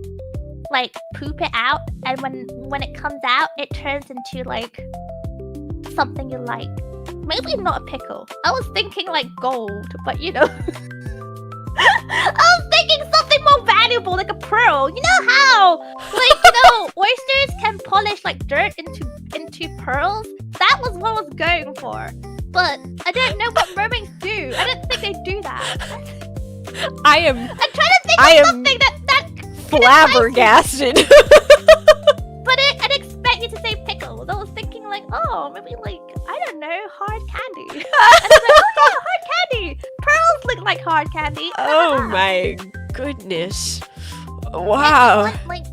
like poop it out, and when it comes out, it turns into like something you like. Maybe not a pickle. I was thinking like gold, but I was thinking something more valuable, like a pearl. You know how, oysters can polish like dirt into pearls? That was what I was going for. But I don't know what mermaids do. I don't think they do that. I'm trying to think of something that
flabbergasted.
But I didn't expect you to say pickles. I was thinking like, oh, maybe like, I don't know, hard candy. And I was like, oh yeah, hard candy. Pearls look like hard candy.
Oh my goodness. Wow.
Like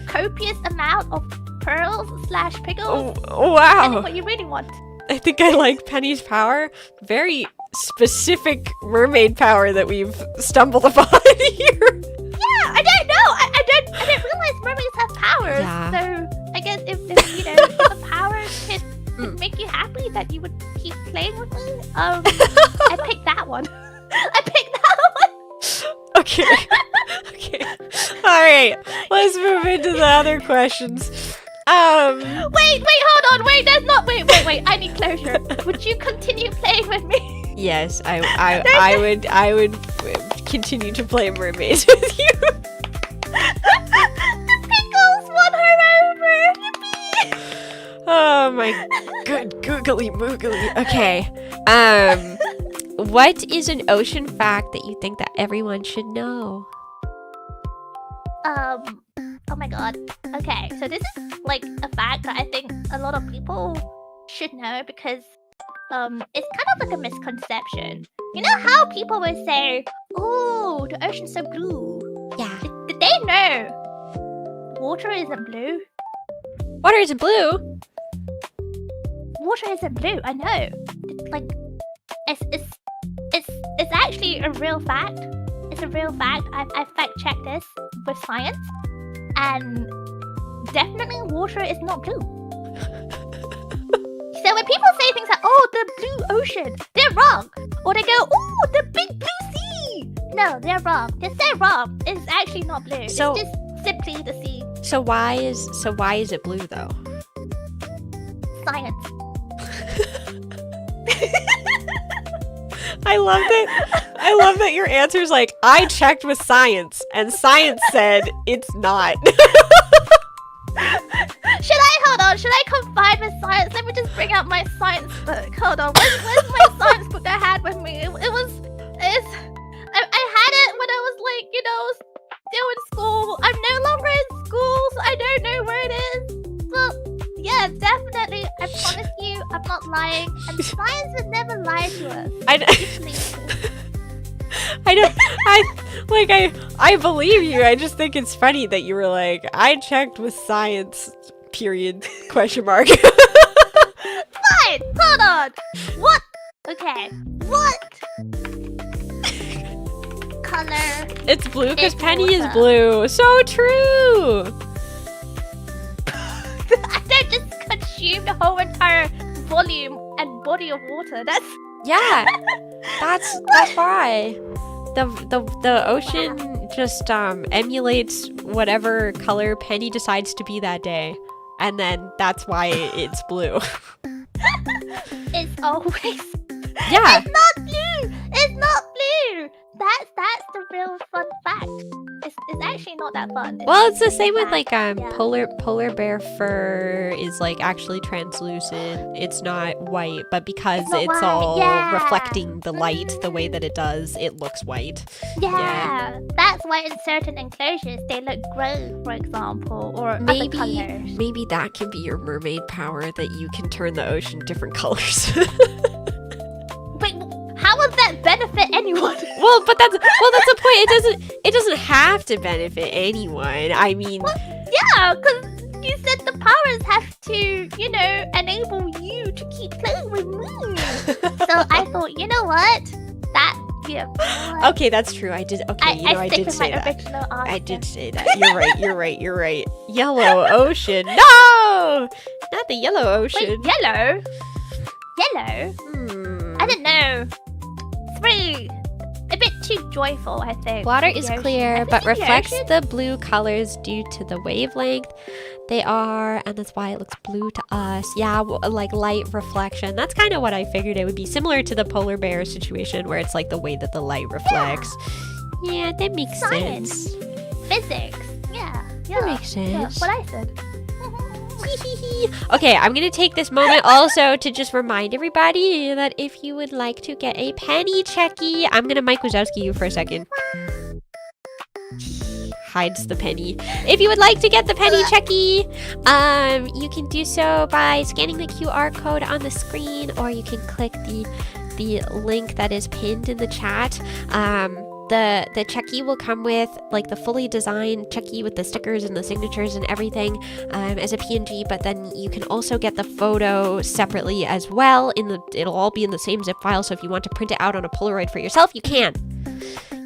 copious amount of pearls / pickles.
Oh, wow.
Depending what you really want.
I think I like Penny's power. Very specific mermaid power that we've stumbled upon here.
Yeah, I don't know. I didn't realize mermaids have powers.
Yeah.
So I guess if the powers could make you happy, that you would keep playing with me. I picked that one.
Okay. All right. Let's move into the other questions.
Wait, hold on. Wait. I need closure. Would you continue playing with me?
Yes, I would continue to play mermaids with you.
The pickles won her over. Yippee!
Oh my good googly moogly. Okay. What is an ocean fact that you think that everyone should know?
A my god. Okay, so this is like a fact that I think a lot of people should know because it's kind of like a misconception. You know how people would say, "Oh, the ocean's so blue."
Yeah.
Did they know water isn't blue?
Water isn't blue.
Water isn't blue. I know. Like, it's actually a real fact. It's a real fact. I fact checked this with science, and definitely water is not blue. So when people say things like, "Oh, the blue ocean," they're wrong. Or they go, "Oh, the big blue sea." No, they're wrong. They're wrong. It's actually not blue.
So-
it's just simply the sea.
So why is it blue though?
Science.
I love that your answer is like, I checked with science, and science said it's not.
Hold on, should I confide with science? Let me just bring out my science book. Hold on, where's my science book I had with me? I had it when I was like, still in school. I'm no longer in school, so I don't know where it is. But yeah, definitely, I promise you, I'm not lying. And science would never lie to us.
I believe you. I just think it's funny that you were like, I checked with science, period, question mark.
Fine, hold on. What? Okay, what color?
It's blue because
It's
Penny is
water.
blue. So true.
I don't just consume the whole entire volume and body of water. That's
Yeah, that's why. The ocean just emulates whatever color Penny decides to be that day, and then that's why it's blue.
it's always.
Yeah.
It's not blue. It's not blue. That's the real fun fact. It's actually not that fun.
Well, it's the same with
fact.
like
Yeah.
polar bear fur is like actually translucent. It's not white, but because
It's not
it's
white,
all
yeah.
reflecting the light the way that it does, it looks white.
Yeah, that's why in certain enclosures they look gray, for example, or other colors.
Maybe that can be your mermaid power, that you can turn the ocean different colors.
Wait, how would that benefit anyone?
Well, that's the point. It doesn't have to benefit anyone. I mean,
Yeah, because you said the powers have to, enable you to keep playing with me. So I thought, you know what?
okay, that's true. I did. Okay,
I stick
did
with
say
my
that.
original answer.
I did say that. You're right. Yellow ocean. No, not the yellow ocean.
Wait, yellow? Yellow? I didn't know. It's really a bit too joyful, I think.
Water
for
is
the ocean.
clear,
Have you
but
seen the
reflects
ocean?
the blue colors due to the wavelength they are, and that's why it looks blue to us. Yeah, like light reflection. That's kind of what I figured it would be, similar to the polar bear situation, where it's like the way that the light reflects. Yeah, that makes
Science.
sense.
Physics. Yeah.
That makes
Yeah,
sense.
what I said.
Okay, I'm gonna take this moment also to just remind everybody that if you would like to get a penny checky, I'm gonna Mike Wazowski you for a second. Hides the penny. If you would like to get the penny checky, you can do so by scanning the QR code on the screen, or you can click the link that is pinned in the chat. The checky will come with like the fully designed checky with the stickers and the signatures and everything as a PNG, but then you can also get the photo separately as well. It'll all be in the same zip file, so if you want to print it out on a Polaroid for yourself, you can.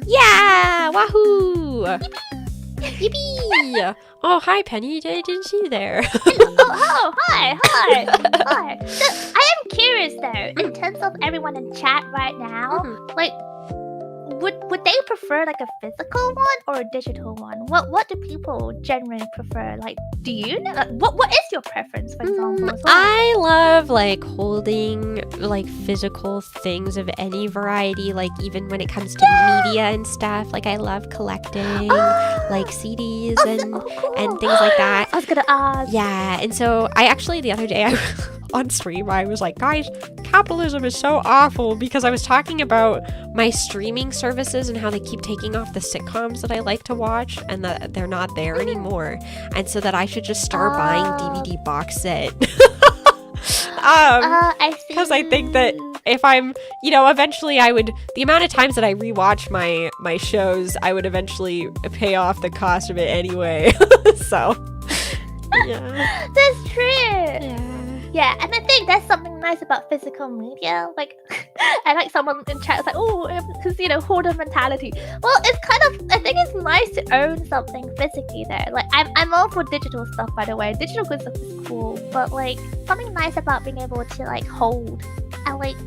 Yeah! Wahoo! Yippee! Oh, hi, Penny. I didn't see you there.
Hi. So, I am curious though, in terms of everyone in chat right now, like, would they prefer like a physical one or a digital one? What do people generally prefer? Like, do you know? Like, what is your preference, for example? As well?
I love like holding like physical things of any variety, like even when it comes to media and stuff. Like I love collecting like CDs and
cool.
and things like that.
I was gonna ask.
Yeah, and so I actually the other day on stream, I was like, guys, capitalism is so awful, because I was talking about my streaming services and how they keep taking off the sitcoms that I like to watch and that they're not there anymore. And so that I should just start buying DVD box set.
I see.
Because I think that if I'm, eventually the amount of times that I rewatch my shows, I would eventually pay off the cost of it anyway. So, yeah.
That's true.
Yeah.
Yeah, and I think that's something nice about physical media. Like, I like someone in chat was like, oh, because hoarder mentality. Well, it's kind of, I think it's nice to own something physically there. Like, I'm all for digital stuff, by the way. Digital good stuff is cool, but like something nice about being able to like hold and like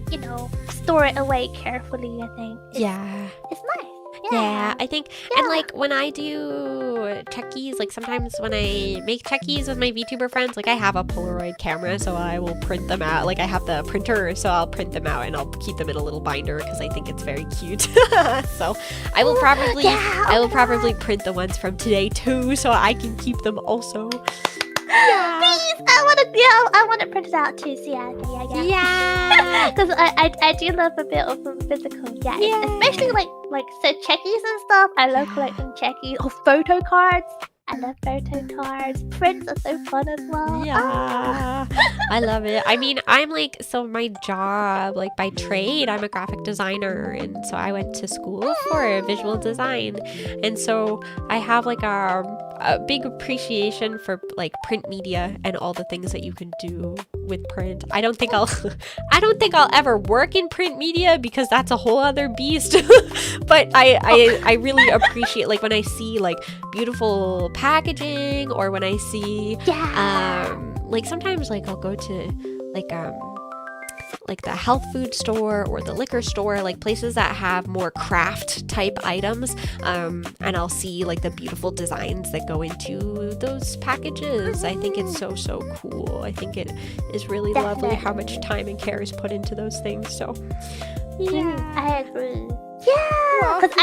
store it away carefully. I think. It's nice.
Yeah, I think, and like when I do checkies, like sometimes when I make checkies with my VTuber friends, like I have a Polaroid camera, so I will print them out. Like I have the printer, so I'll print them out and I'll keep them in a little binder because I think it's very cute. So I will probably print the ones from today too, so I can keep them also. Yeah.
Please, I want to print it out too. So
Yeah.
Because I do love a bit of physical. Yeah. Especially like so checkies and stuff. I love collecting checkies or photo cards. I love photo cards. Prints are so fun as well.
Yeah. I love it. I mean, I'm like, so my job, like by trade, I'm a graphic designer. And so I went to school for visual design. And so I have like a big appreciation for like print media and all the things that you can do with print. I don't think I'll ever work in print media because that's a whole other beast. But I really appreciate like when I see like beautiful packaging, or when I see like sometimes like I'll go to like the health food store or the liquor store, like places that have more craft type items, and I'll see like the beautiful designs that go into those packages. I think it's so cool. I think it is really lovely how much time and care is put into those things. So
I agree. Yeah, because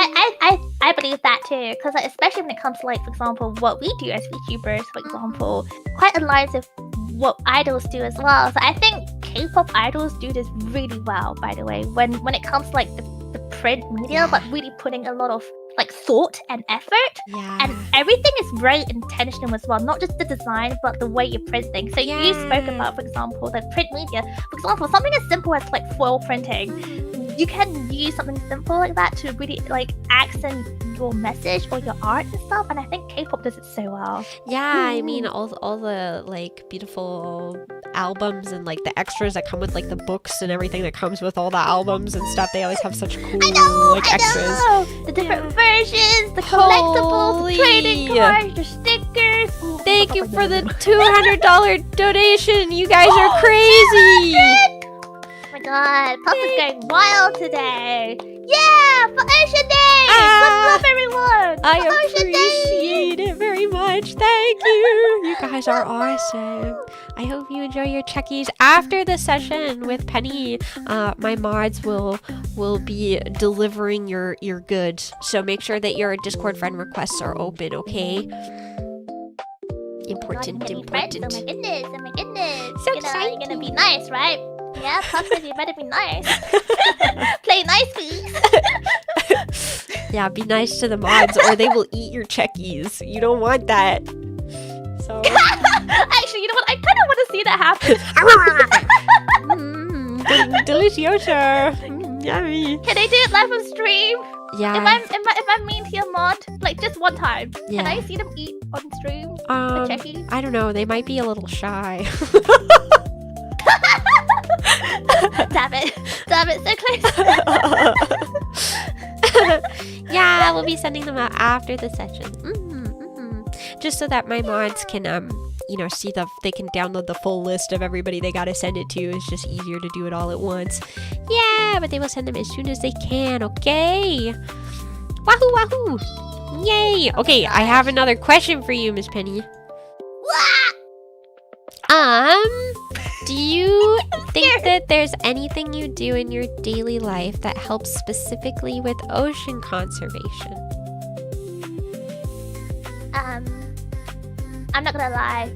I believe that too. Because like, especially when it comes to like, for example, what we do as VTubers, for example, quite aligns with what idols do as well. So I think K-pop idols do this really well. By the way, when it comes to like the print media, but really putting a lot of like thought and effort, and everything is very intentional as well. Not just the design, but the way you print things. So you spoke about, for example, the print media. For example, something as simple as like foil printing. You can use something simple like that to really like accent your message or your art and stuff, and I think K-pop does it so well.
I mean all the like beautiful albums and like the extras that come with like the books and everything that comes with all the albums and stuff. They always have such cool extras.
The different versions, the collectibles, the trading cards, the stickers. Ooh,
thank you for the $200 donation. You guys are crazy.
Oh my god, Puff is going wild today. Yeah, for Ocean Day! Let's love everyone!
I appreciate it very much. Thank you. You guys are awesome. I hope you enjoy your checkies. After the session with Penny, my mods will be delivering your goods. So make sure that your Discord friend requests are open, okay? Important.
Oh my goodness.
So exciting.
You're gonna be nice, right? Yeah, Puff said you better be nice. Play nice, please.
Yeah, be nice to the mods or they will eat your checkies. You don't want that. So
actually, you know what? I kind of want to see that happen.
Delicioso. Yummy.
Can I do it live on stream?
Yeah.
If I'm mean to your mod, like just one time, can I see them eat on stream? The checkies?
I don't know. They might be a little shy.
Damn it, so close.
Yeah, we'll be sending them out after the session. Just so that my mods can see they can download the full list of everybody they gotta send it to. It's just easier to do it all at once. Yeah, but they will send them as soon as they can, okay? Wahoo! Yay! Okay, I have another question for you, Miss Penny. Do you think that there's anything you do in your daily life that helps specifically with ocean conservation?
I'm not gonna lie.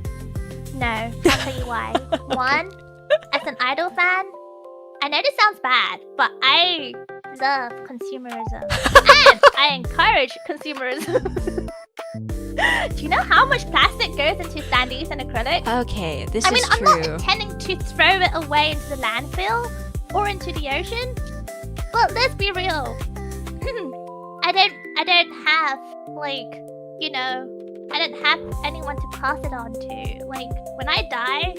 No, I'll tell you why. One, as an idol fan, I know this sounds bad, but I love consumerism. And I encourage consumerism. Do you know how much plastic goes into standees and acrylics?
Okay, this
I mean,
is
I'm
true.
not intending to throw it away into the landfill or into the ocean, but let's be real. I don't have, like, you know, I don't have anyone to pass it on to. Like, when I die,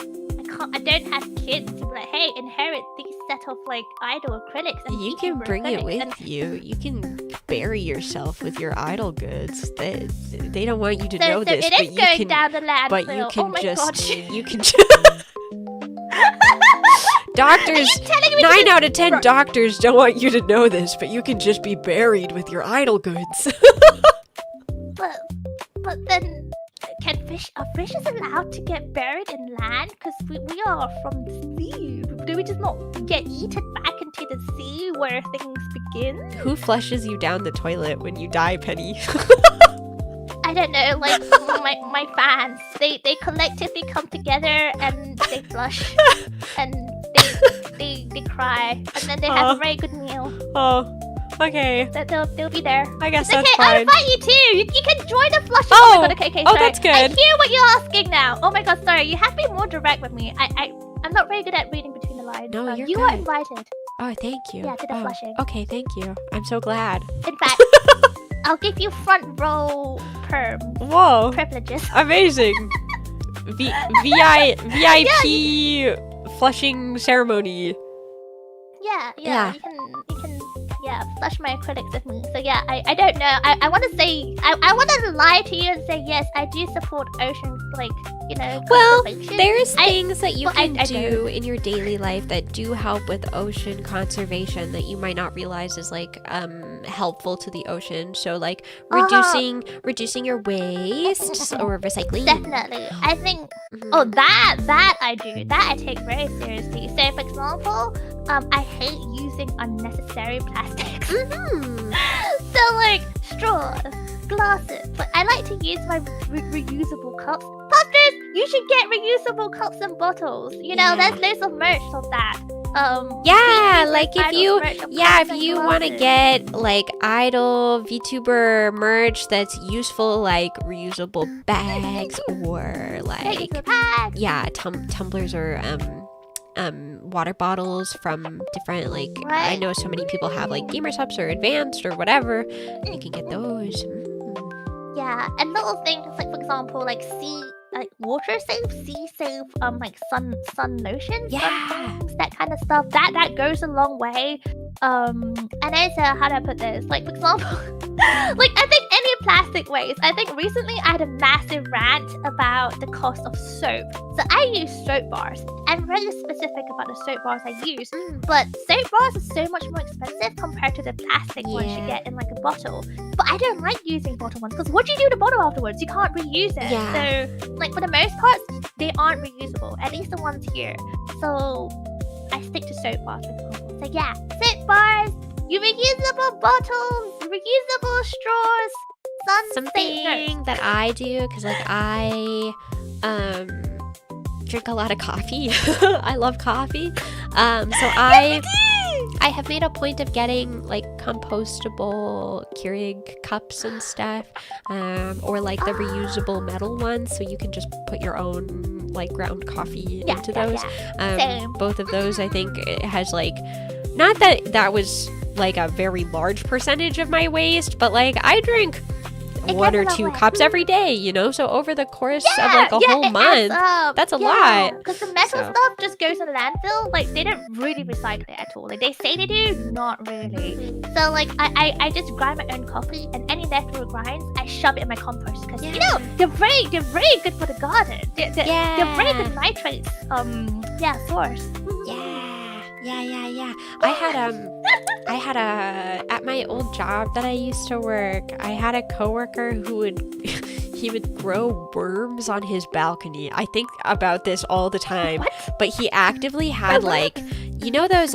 I don't have kids to be like, hey, inherit these set of, like, idol acrylics. And
You can
VTuber
bring it
acrylics
with
and
you. You can bury yourself with your idol goods. They don't want you to
So
know this,
it
but
is
you
going
can.
down the landfill.
But you
Oh
can
my
just.
god.
You can. Doctors.
Telling me
9
to
out of 10 doctors don't want you to know this, but you can just be buried with your idol goods.
But then, are fishes allowed to get buried in land? Because we are from the sea. Do we just not get eaten back into the sea where things begin?
Who flushes you down the toilet when you die, Penny?
I don't know, like my fans, they collectively come together and they flush and they cry and then they have a very good meal.
Oh, okay.
They'll be there.
I guess
It's
that's
okay, I'll
fine.
invite you too. You can join the flushing.
Oh,
my god, okay,
oh,
sorry.
that's good.
I hear what you're asking now. Oh my god, sorry. You have to be more direct with me. I'm not very good at reading between the lines.
No, you're
you are
good.
invited.
Oh, thank you.
Yeah, to the
Oh,
flushing.
Okay, thank you. I'm so glad.
In fact, I'll give you front row
Whoa,
privileges.
amazing. VIP flushing ceremony.
Yeah.
Yeah.
You can flush my acrylics with me. So yeah, I don't know. I want to say I want to lie to you and say yes, I do support ocean, like, you know,
Well,
conservation.
there's things that you
well, I
can do in your daily life that do help with ocean conservation that you might not realize is like helpful to the ocean. So like reducing your waste or recycling.
Definitely. I think
Mhm.
oh that I do. That I take very seriously. So for example, I hate using unnecessary plastics.
Mhm.
So like straws, glasses. But I like to use my reusable cups. Puffers, you should get reusable cups and bottles. You know,
Yeah.
there's loads of merch of that.
Yeah,
these,
like if
idols
you
merch of
if
cups and
you want to
glasses.
get like idol VTuber merch that's useful, like reusable bags or like
Reusable bags.
tumblers or water bottles from different, like, I
Right.
know so many people have like gamer subs or advanced or whatever. You can get those.
Yeah, and little things like, for example, like water safe, sea safe, like sun lotion, sun
Yeah.
creams, that kind of stuff. That goes a long way. And also, how do I put this? Like, for example, like I think any plastic waste. I think recently I had a massive rant about the cost of soap. So I use soap bars. I'm very specific about the soap bars I use. But soap bars are so much more expensive compared to the plastic ones you
Yeah.
get in like a bottle. But I don't like using bottle ones because what do you do with the bottle afterwards? You can't reuse it.
Yeah.
So like for the most part, they aren't reusable. At least the ones here. So I stick to soap bars, for example. So yeah, soap bars, your reusable bottles, reusable straws,
Something that I do, because like I drink a lot of coffee. I love coffee. So I have made a point of getting like compostable Keurig cups and stuff, or like the reusable metal ones, so you can just put your own like ground coffee into those.
Same.
Both of those, I think, it has like, not that was like a very large percentage of my waste, but like I drink
It
one
goes
or
a long
two
way.
cups every day, you know, so over the course of like a whole month, that's a lot.
Because the metal
So-
stuff just goes in the landfill. Like they don't really recycle it at all. Like they say they do, not really. So like I just grind my own coffee, and any leftover grinds I shove it in my compost because you know they're very good for the garden. They're very good nitrates. Source.
Yeah. I had at my old job that I used to work, I had a coworker who he would grow worms on his balcony. I think about this all the time.
What?
But he actively had like, you know those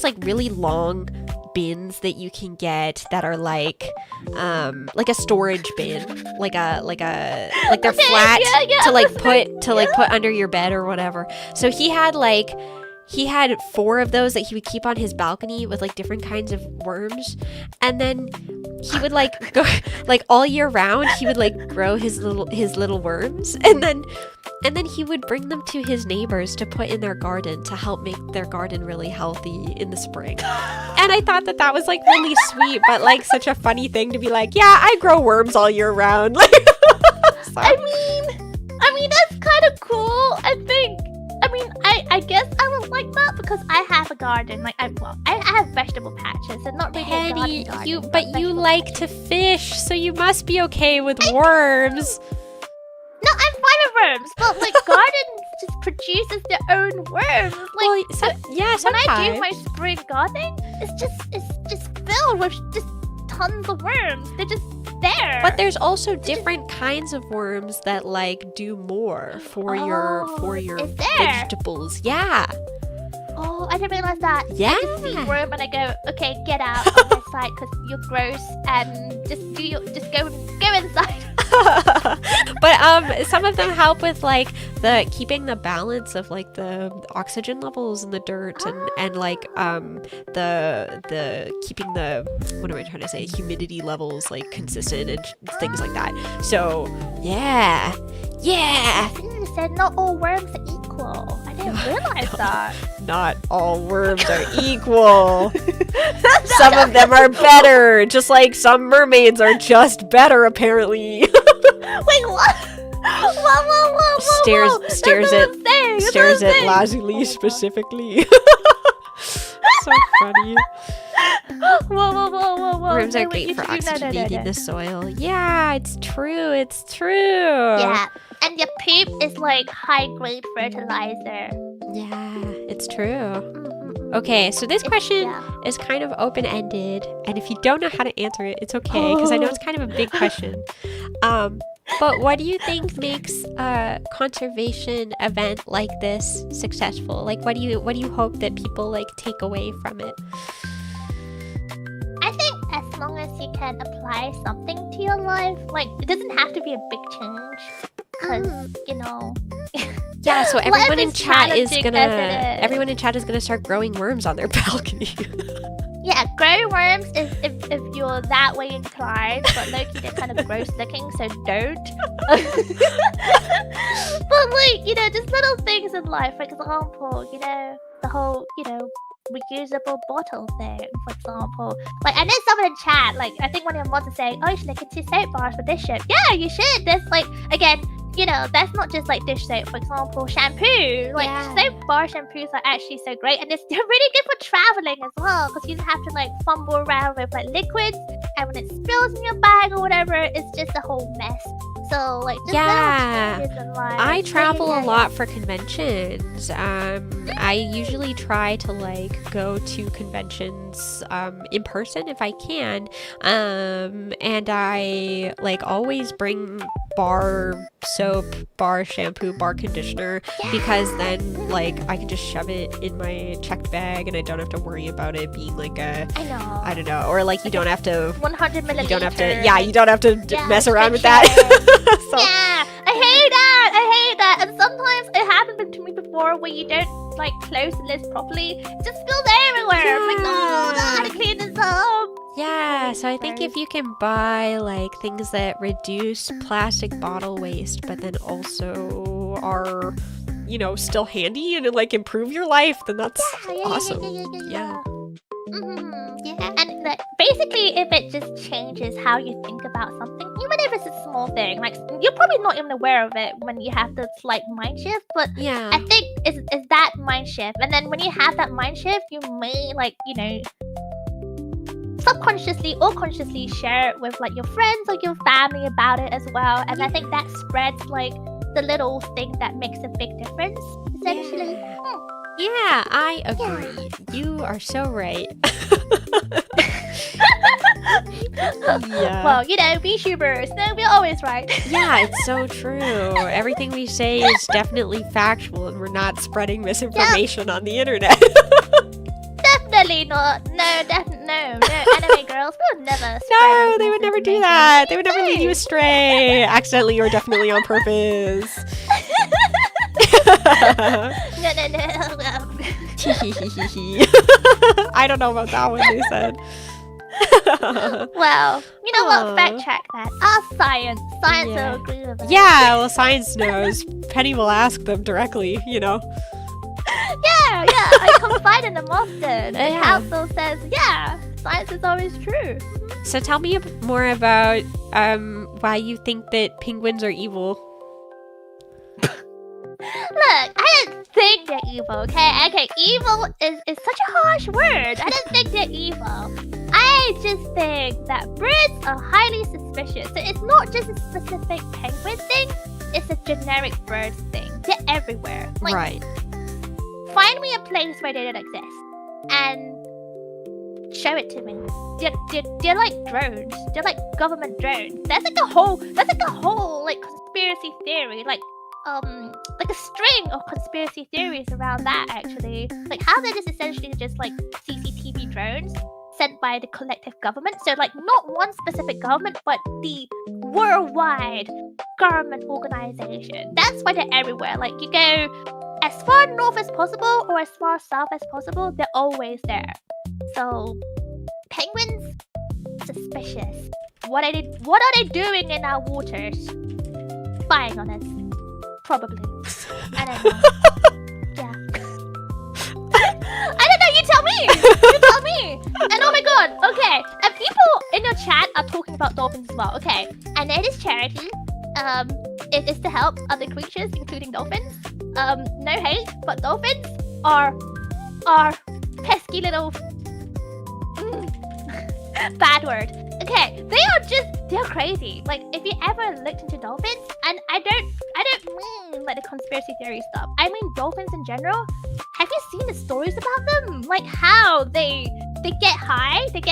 like really long bins that you can get that are like a storage bin, like they're flat to like put under your bed or whatever. So he had 4 of those that he would keep on his balcony with like different kinds of worms, and then he would like go like all year round he would like grow his little worms, and then he would bring them to his neighbors to put in their garden to help make their garden really healthy in the spring. And I thought that was like really sweet, but like such a funny thing to be like, yeah, I grow worms all year round. Like, so.
I mean that's kind of cool. I guess I would like that because I have a garden. Like I have vegetable patches, and not really
Penny,
a garden.
you like to fish, so you must be okay with worms.
No, I'm fine with worms, but like gardens just produces their own worms. Like,
sometimes.
When I do my spring gardening, it's just filled with just tons of worms. They're just there.
But there's also different kinds of worms that like do more for your vegetables. Yeah.
Oh, I didn't realize that.
Yeah.
I just see worm and I go, okay, get out of my sight because you're gross, and just go inside.
But some of them help with like keeping the balance of like the oxygen levels in the dirt, and like the keeping the, what am I trying to say, humidity levels like consistent and things like that. So yeah.
I think you said not all worms are equal. I didn't realize that.
Not all worms are equal. Some of them are better, just like some mermaids are just better apparly.
Wait, what? Whoa.
Stares at Lazuli specifically. So funny.
Whoa.
Worms are great for oxygenating the soil. Yeah, it's true.
Yeah, and your poop is like high-grade fertilizer.
Yeah, it's true. Okay, so this question is kind of open-ended, and if you don't know how to answer it, it's okay, because I know it's kind of a big question. But what do you think makes a conservation event like this successful? Like, what do you hope that people like take away from it?
I think as long as you can apply something to your life, like it doesn't have to be a big change, because you know.
Yeah, so everyone in chat is gonna start growing worms on their balcony.
Yeah, grow worms if you're that way inclined, but low-key they're kind of gross looking, so don't. But like, you know, just little things in life, for example, you know, the whole, you know, reusable bottle thing, for example. Like, I know someone in chat, like, I think one of your mods is saying, oh, you should look into soap bars for dish soap. Yeah, you should. There's like, again, you know, that's not just like dish soap. For example, shampoo. Like soap bar shampoos are actually so great, and they're really good for traveling as well, because you don't have to like fumble around with like liquids, and when it spills in your bag or whatever, it's just a whole mess. So like, just
I travel a lot for conventions. I usually try to like go to conventions in person if I can, and I like always bring bar soap, bar shampoo, bar conditioner, because then like I can just shove it in my checked bag and I don't have to worry about it being like I don't know, or like you don't have to
100 milliliters.
You don't have to mess around with that. So.
Yeah, I hate that. And sometimes it happened to me before where you don't like close the lid properly, it just spills everywhere.
Yeah.
I'm like, oh, I how to clean this up.
Yeah, so I think if you can buy like things that reduce plastic bottle waste, but then also are, you know, still handy and like improve your life, then that's awesome. Yeah.
And like, basically, if it just changes how you think about something, even if it's a small thing, like you're probably not even aware of it when you have the slight mind shift, but
yeah,
I think it's that mind shift, and then when you have that mind shift, you may like, you know, subconsciously or consciously share it with like your friends or your family about it as well, and I think that spreads like the little thing that makes a big difference essentially.
Yeah, I agree. You are so right. Yeah.
Well, you know, VTubers, no, we're always right.
Yeah, it's so true. Everything we say is definitely factual, and we're not spreading misinformation on the internet.
Definitely not. No, no, anime girls would never.
No, they would never do that. They would never lead you astray, accidentally or definitely on purpose.
No.
I don't know about that one. They said.
Well, you know
Aw.
what? Fact check that. Our science
Yeah.
will agree with us.
Yeah, well, science knows. Penny will ask them directly, you know.
Yeah. I confide in them often. The
Yeah.
council says, yeah, science is always true.
So tell me more about why you think that penguins are evil.
Look, I don't think they're evil, okay? Okay, evil is such a harsh word. I don't think they're evil. I just think that birds are highly suspicious. So it's not just a specific penguin thing, it's a generic bird thing. They're everywhere. Like,
Right.
find me a place where they don't exist and show it to me. They're like drones. They're like government drones. That's like a whole like conspiracy theory. Like a string of conspiracy theories around that actually. Like how they're just essentially just like CCTV drones sent by the collective government. So like not one specific government, but the worldwide government organization. That's why they're everywhere. Like you go as far north as possible or as far south as possible, they're always there. So penguins, suspicious. What are they doing in our waters? Spying on us. Probably. I don't know. Yeah. I don't know, you tell me! You tell me! And oh my god, okay. And people in your chat are talking about dolphins as well. Okay. And it is charity. It is to help other creatures, including dolphins. No hate, but dolphins are pesky little bad word. Okay, they're crazy. Like if you ever looked into dolphins, and I don't mean like the conspiracy theory stuff. I mean dolphins in general. Have you seen the stories about them? Like how they get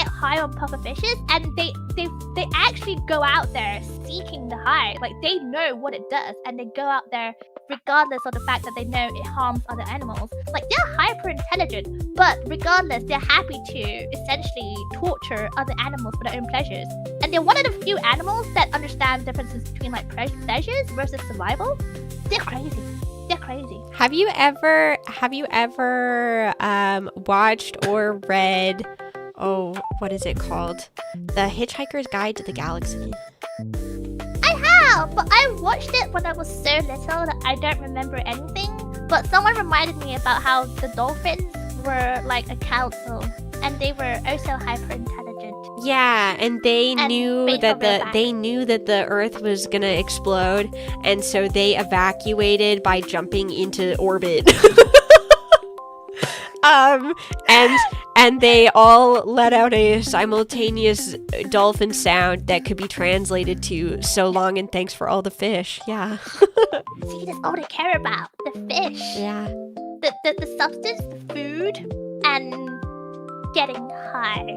high on puffer fishes, and they actually go out there seeking the high. Like they know what it does, and they go out there regardless of the fact that they know it harms other animals. Like they're hyper intelligent, but regardless, they're happy to essentially torture other animals for their own pleasures. And they're one of the few animals that understand differences between like pleasures versus survival. They're crazy. They're crazy.
Have you ever watched or read what is it called? The Hitchhiker's Guide to the Galaxy.
I have, but I watched it when I was so little that I don't remember anything. But someone reminded me about how the dolphins were like a council, and they were also hyper intelligent.
Yeah, and they knew
based
that
on real
the Earth was gonna explode, and so they evacuated by jumping into orbit. And they all let out a simultaneous dolphin sound that could be translated to "so long and thanks for all the fish." Yeah.
See, that's all they care about. The fish.
Yeah.
The substance, the food, and getting high.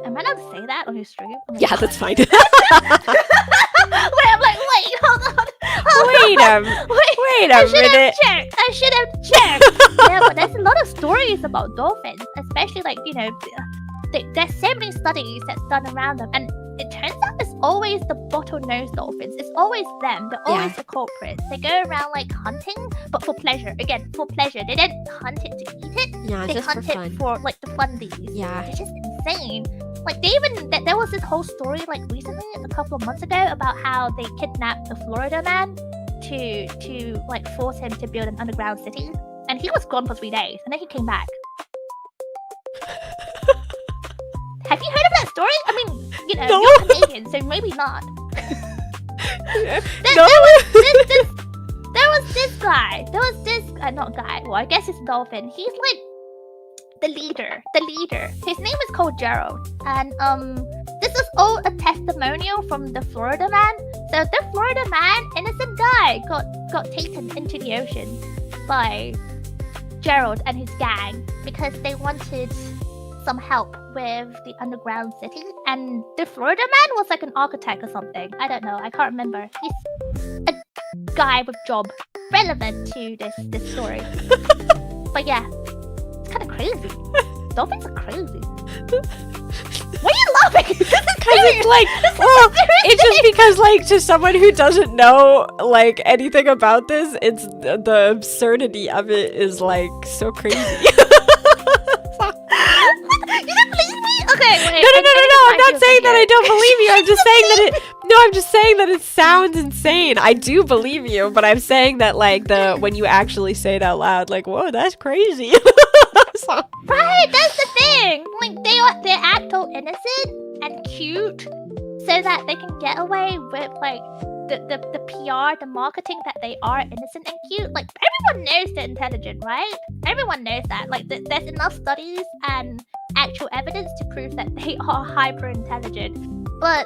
Am I allowed to say that on your stream? Oh my
Yeah,
God.
that's fine.
Wait, I'm like, wait, hold on.
Wait a minute.
I should have checked. Yeah, but there's a lot of stories about dolphins, especially like, you know, there's so many studies that's done around them, and it turns out it's always the bottlenose dolphins. It's always them. They're always the culprits. They go around like hunting, but for pleasure. Again, for pleasure. They don't hunt it to eat it.
Yeah,
They
just
hunt
for
it
fun.
for like the fundies.
Yeah.
It's just insane. Like they even there was this whole story like recently, a couple of months ago, about how they kidnapped a Florida man to like force him to build an underground city, and he was gone for 3 days, and then he came back. Have you heard of that story? I mean, you know,
No.
you're Canadian, so maybe not. There was this guy. There was this not guy. Well, I guess it's a dolphin. He's like the leader. His name is called Gerald, and this is all a testimonial from the Florida man. So the Florida man, innocent guy, got taken into the ocean by Gerald and his gang because they wanted some help with the underground city, and the Florida man was like an architect or something. I don't know. I can't remember. He's a guy with job relevant to this story. But yeah, it's kind of crazy. dolphins are crazy. Why are you laughing?
Because it's like, well, it's just because like to someone who doesn't know like anything about this, it's the absurdity of it is like so crazy.
You don't believe me? Okay, wait.
No. I'm not saying that I don't believe you. I'm just saying that it. No, I'm just saying that it sounds insane. I do believe you, but I'm saying that like when you actually say it out loud, like, whoa, that's crazy. So.
Right, that's the thing. Like they act all innocent and cute, so that they can get away with like the PR, the marketing that they are innocent and cute. Like everyone knows they're intelligent, right? Everyone knows that. Like there's enough studies and actual evidence to prove that they are hyper intelligent. But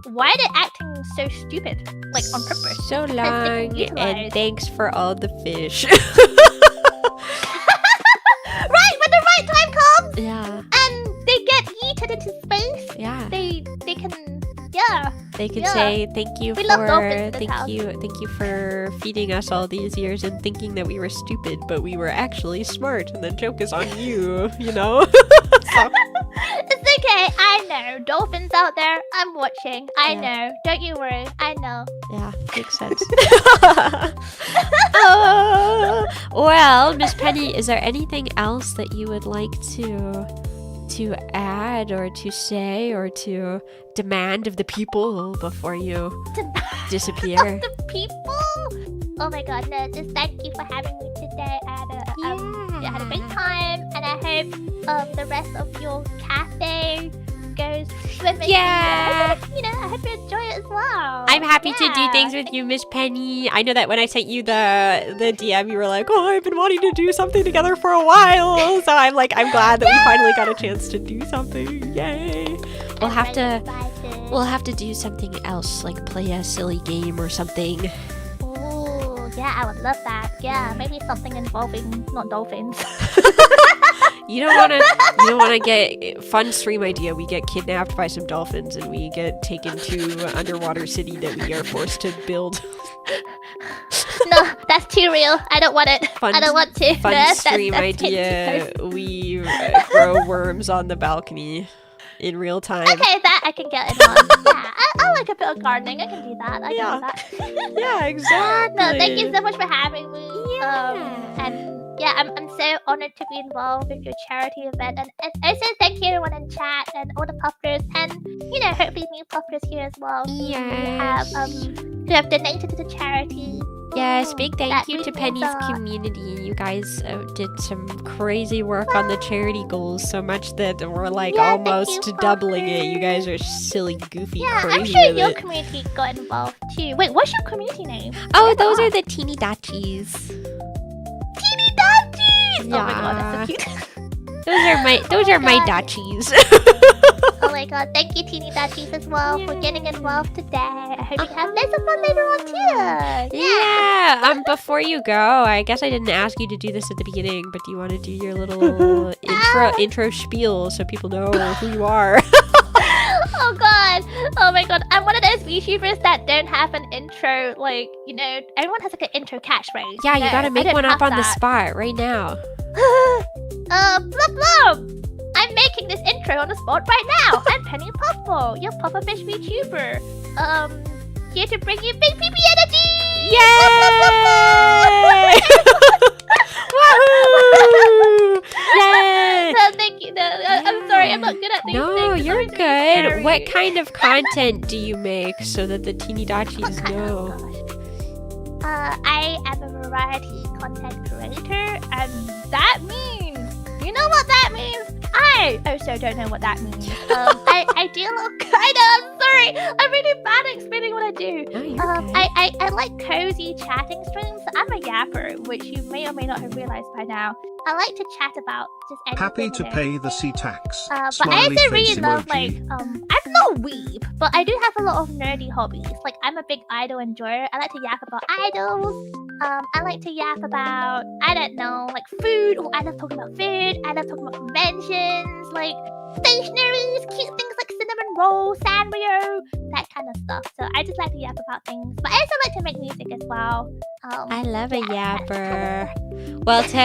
why are they acting so stupid? Like on purpose?
So long, and thanks for all the fish.
Right, when the right time comes,
Yeah.
and they get yeeted into space.
Yeah.
They can
They can say thank you
We love dolphins in this
thank you for feeding us all these years and thinking that we were stupid, but we were actually smart, and the joke is on you, you know? So.
It's okay. I know dolphins out there. I'm watching. I know. Don't you worry. I know.
Yeah, makes sense. Well, Miss Penny, is there anything else that you would like to add or to say or to demand of the people before you disappear?
The people? Oh my god, no, just thank you for having me today. I had a great time, and I hope the rest of your cafe goes swimming.
Yeah.
I hope you enjoy it as well.
I'm happy to do things with you, Miss Penny. I know that when I sent you the DM, you were like, "Oh, I've been wanting to do something together for a while." So I'm glad that we finally got a chance to do something. Yay! We'll have to do something else, like play a silly game or something.
Oh, yeah, I would love that. Yeah, maybe something involving not dolphins.
You don't wanna get fun stream idea. We get kidnapped by some dolphins and we get taken to an underwater city that we are forced to build.
No, that's too real. I don't want it. I don't want to.
Fun stream idea. We grow worms on the balcony in real time.
Okay, that I can get in on. Yeah, I like a bit of gardening. I can do that. I can do that.
Yeah, exactly.
No, thank you so much for having me.
Yeah.
And yeah, I'm so honored to be involved with your charity event, and also thank you everyone in chat and all the puffers, and hopefully new puffers here as well.
Yes.
Who have donated to the charity.
Yes, big thank you to
really
Penny's
means a lot.
community. You guys did some crazy work on the charity goals, so much that we're like almost doubling it. You guys are silly, goofy, crazy
I'm sure
with
your
it.
community got involved too. Wait, what's your community name?
Oh, those are the teenydachis.
Teenydachis!
Yeah.
Oh my god, that's so cute.
Those are my
God.
dachis.
Oh my god, thank you teenydachis as well for getting involved today. I hope you have lots of fun later on too.
Yeah. Before you go, I guess I didn't ask you to do this at the beginning, but do you want to do your little intro spiel so people know who you are?
Oh god. Oh my god. I'm one of those VTubers that don't have an intro, like, everyone has like an intro catchphrase.
Yeah, you gotta make one up on the
that.
spot right now.
Blub blub. I'm making this intro on the spot right now. I'm Penny Puffball, your pufferfish VTuber. Here to bring you big PP energy.
Yay! Woohoo! Yay!
No, thank you. No, I'm sorry, I'm not good at these things.
No,
It's
you're
always really
good.
scary.
What kind of content do you make so that the teenydachis know?
I am a variety content creator, and that means, you know what that means? I also don't know what that means. I do look kind of, I'm sorry, I'm really bad at explaining what I do.
No, you're good.
I like cozy chatting streams. I'm a yapper, which you may or may not have realized by now. I like to chat about just anything.
Happy to pay the sea tax.
But I
Smiley
also really
face
love,
emoji.
I'm not a weeb, but I do have a lot of nerdy hobbies. Like, I'm a big idol enjoyer. I like to yap about idols. I like to yap about, I don't know, like food. Oh, I love talking about food. I love talking about conventions, like stationaries, cute things like cinnamon roll, Sanrio, that kind of stuff. So I just like to yap about things, but I also like to make music as well.
I love a
yeah,
yapper. Well, to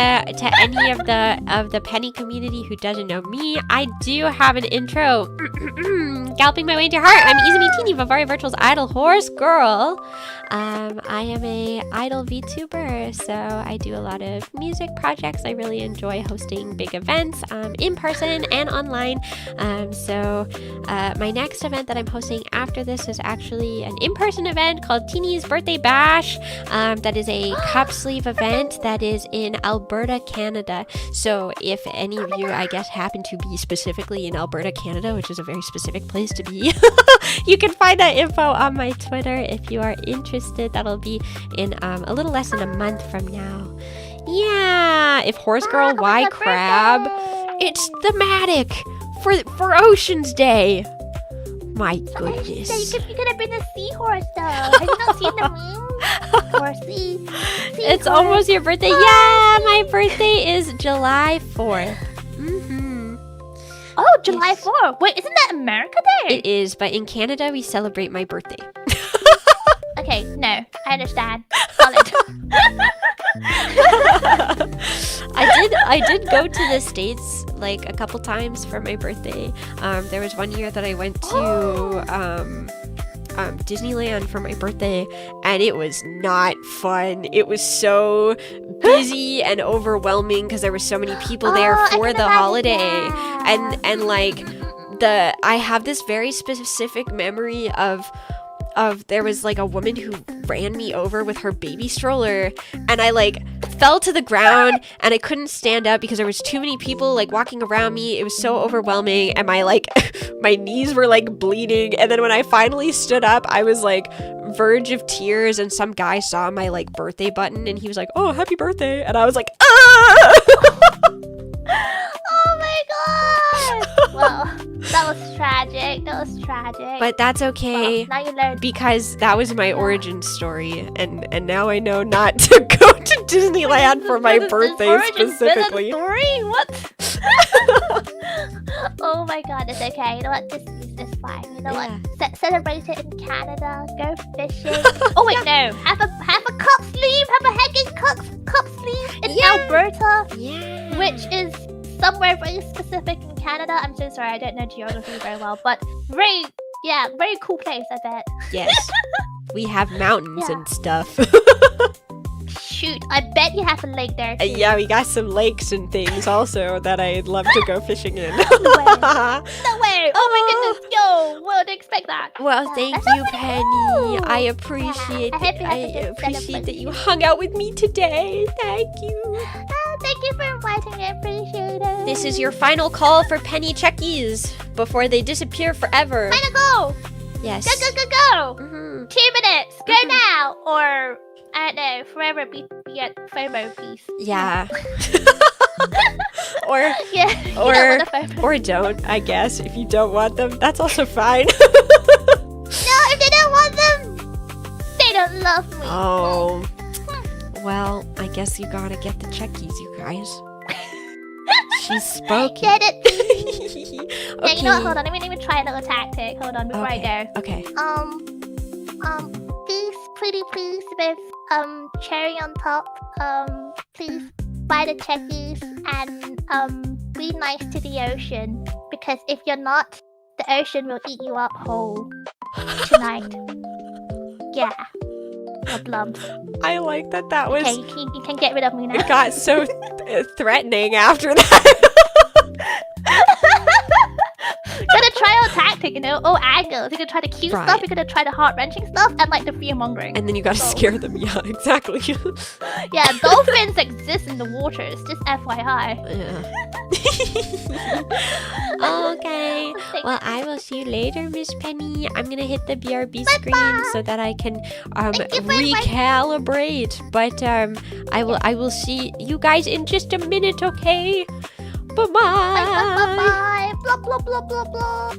any of the penny community who doesn't know me, I do have an intro. Galloping my way into your heart. I'm Izumi Teeny, Vavari Virtual's idol horse girl. I am a idol VTuber, so I do a lot of music projects. I really enjoy hosting big events in person and online. So my next event that I'm hosting after this is actually an in-person event called Teeny's Birthday Bash. That is a cup sleeve event that is in Alberta, Canada. So if any of you, I guess, happen to be specifically in Alberta, Canada, which is a very specific place to be, you can find that info on my Twitter if you are interested. That'll be in a little less than a month from now. Yeah, if Horse Girl, why Crab? It's thematic for Ocean's Day. My goodness.
So you could have been a seahorse though. Have you not seen the meme? Or
It's almost your birthday. Yeah, my birthday is July 4th.
Oh, July 4th. Wait, isn't that America Day?
It is, but in Canada we celebrate my birthday.
Okay, no, I understand. Solid.
I did go to the States like a couple times for my birthday. There was one year that I went to Disneyland for my birthday, and it was not fun. It was so busy and overwhelming because there were so many people there for the holiday. And like I have this very specific memory of there was like a woman who ran me over with her baby stroller, and I like fell to the ground and I couldn't stand up because there was too many people like walking around me. It was so overwhelming, and my like my knees were like bleeding. And then when I finally stood up, I was like verge of tears, and some guy saw my like birthday button and he was like, "Oh, happy birthday." And I was like, "Ah!"
Oh my god! Well, that was tragic.
But that's okay.
Well, now you learned.
Because that was my origin story, and now I know not to go to Disneyland for my birthday specifically.
Story? What? Oh my god, it's okay. You know what? This is fine. You know what? Celebrate it in Canada. Go fishing. Oh wait, no. Have a cup sleeve. Have a hanging cup sleeve in Alberta.
Yeah.
Which is somewhere very specific in Canada. I'm so sorry, I don't know geography very well, but very cool place, I bet.
Yes. We have mountains and stuff.
Shoot, I bet you have a lake there too.
Yeah, we got some lakes and things also that I'd love to go fishing in.
No way. Oh my goodness. Yo, wouldn't expect that.
Well, thank you, Penny. I appreciate
I hope you have a
I
good
appreciate that you
celebration.
hung out with me today. Thank you.
Thank you for inviting me. I appreciate it.
This is your final call for teenyecchis before they disappear forever.
Time to go.
Yes.
Go.
Mhm.
2 minutes. Go now. Or, I don't know, forever be at FOMO peace.
Yeah. or
Yeah. You don't want the FOMO.
or don't, I guess. If you don't want them, that's also fine.
No, if they don't want them, they don't love me.
Oh. Well, I guess you gotta get the checkies, you guys. She's spoken.
Get it?
Okay.
Yeah, you know what? Hold on. Let me try a little tactic. Hold on before I go.
Okay.
Please, pretty please, with cherry on top. Please buy the checkies and be nice to the ocean, because if you're not, the ocean will eat you up whole tonight. Yeah. Your blubs.
I like that. That was.
Okay, you can get rid of me now.
It got so threatening after that.
Gotta try our tactic, you know, all angles. You can try the cute
Right.
stuff, you gotta try the heart-wrenching stuff, and like the fear-mongering.
And then you gotta scare them. Yeah, exactly.
Yeah, dolphins exist in the waters, just FYI.
Okay. Well, I will see you later, Miss Penny. I'm gonna hit the BRB screen so that I can
Thank you very much.
recalibrate. But I will see you guys in just a minute. Okay. Bye bye.
Bye. Blah blah blah blah blah.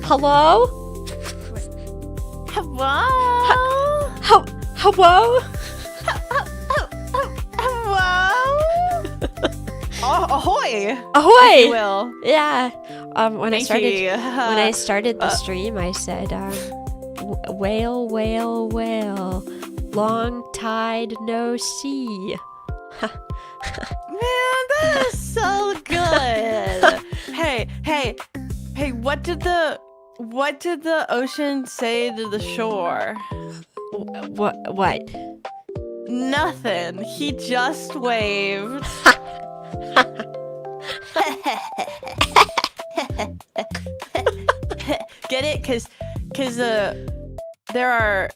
Hello?
Hello?
Hello?
Hello? Ahoy!
Ahoy!
If you will.
Yeah. When
Thank
I
you.
started the stream, I said, whale, whale, whale, long tide no see.
Man, that is so good. hey, what did the ocean say to the shore?
What?
Nothing. He just waved. Get it? Cause there are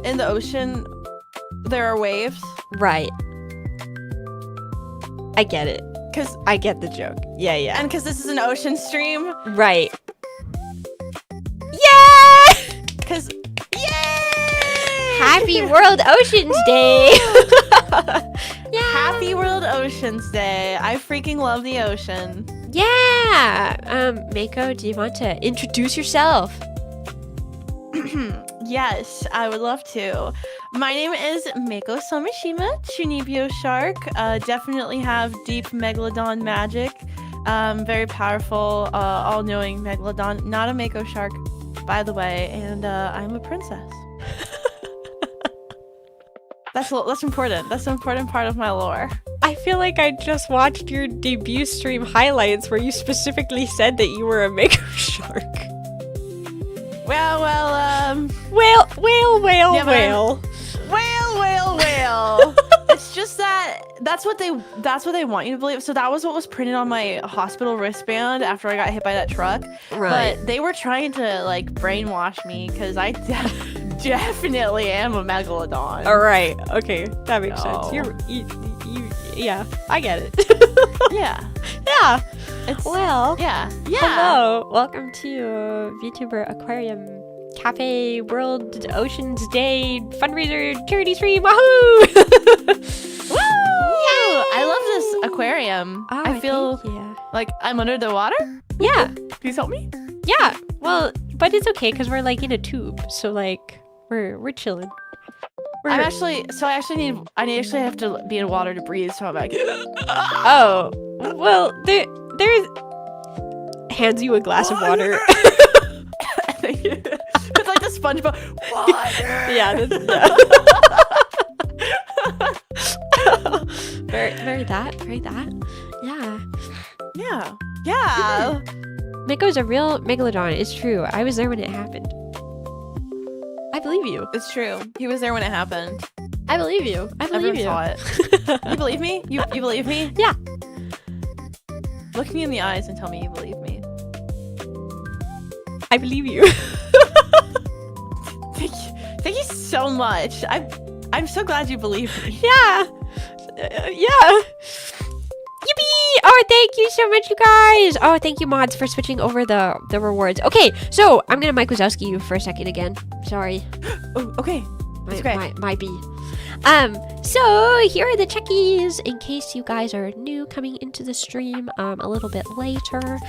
in the ocean there are waves.
Right. I get it.
Cause
I get the joke. Yeah.
and cause this is an ocean stream.
Right. Yeah!
Cause yay!
Happy World Oceans Day! Yeah.
Happy World Oceans Day. I freaking love the ocean.
Yeah. Mako, do you want to introduce yourself?
Yes, I would love to. My name is Meiko Somishima, Chunibyo Shark. Definitely have deep megalodon magic. Very powerful, all-knowing megalodon. Not a Mako shark, by the way, and I'm a princess. That's important. That's an important part of my lore.
I feel like I just watched your debut stream highlights where you specifically said that you were a Mako shark.
Well,
Whale.
It's just that's what they want you to believe. So that was what was printed on my hospital wristband after I got hit by that truck.
Right.
But they were trying to like brainwash me because I definitely am a megalodon.
All right. Okay, that makes sense.
No.
Yeah, I get it.
Yeah.
Yeah.
It's
Well.
yeah.
Hello. Welcome to Vtuber Aquarium Cafe World Oceans Day fundraiser charity stream. Wahoo!
Woo! I love this aquarium.
Oh,
I feel
thank you.
like I'm under the water.
Yeah.
Please help me.
Yeah. Well, but it's okay because we're like in a tube, so like we're chilling.
I actually have to be in water to breathe, so I'm like,
Oh, well, there's hands you a glass of water.
it's like the SpongeBob water.
Yeah, very that. Yeah. Mako's a real megalodon. It's true. I was there when it happened. I believe you.
It's true. He was there when it happened.
I believe you. I believe
Everyone
you.
saw it. You believe me? You believe me?
Yeah.
Look me in the eyes and tell me you believe me.
I believe you.
Thank you so much. I'm so glad you believe me.
Yeah. Yeah. Yippee! Oh, thank you so much, you guys. Oh, thank you, mods, for switching over the rewards. Okay, so I'm gonna Mike Wazowski you for a second again. Sorry.
Oh, okay. It's okay.
Might be. So here are the checkies in case you guys are new coming into the stream a little bit later.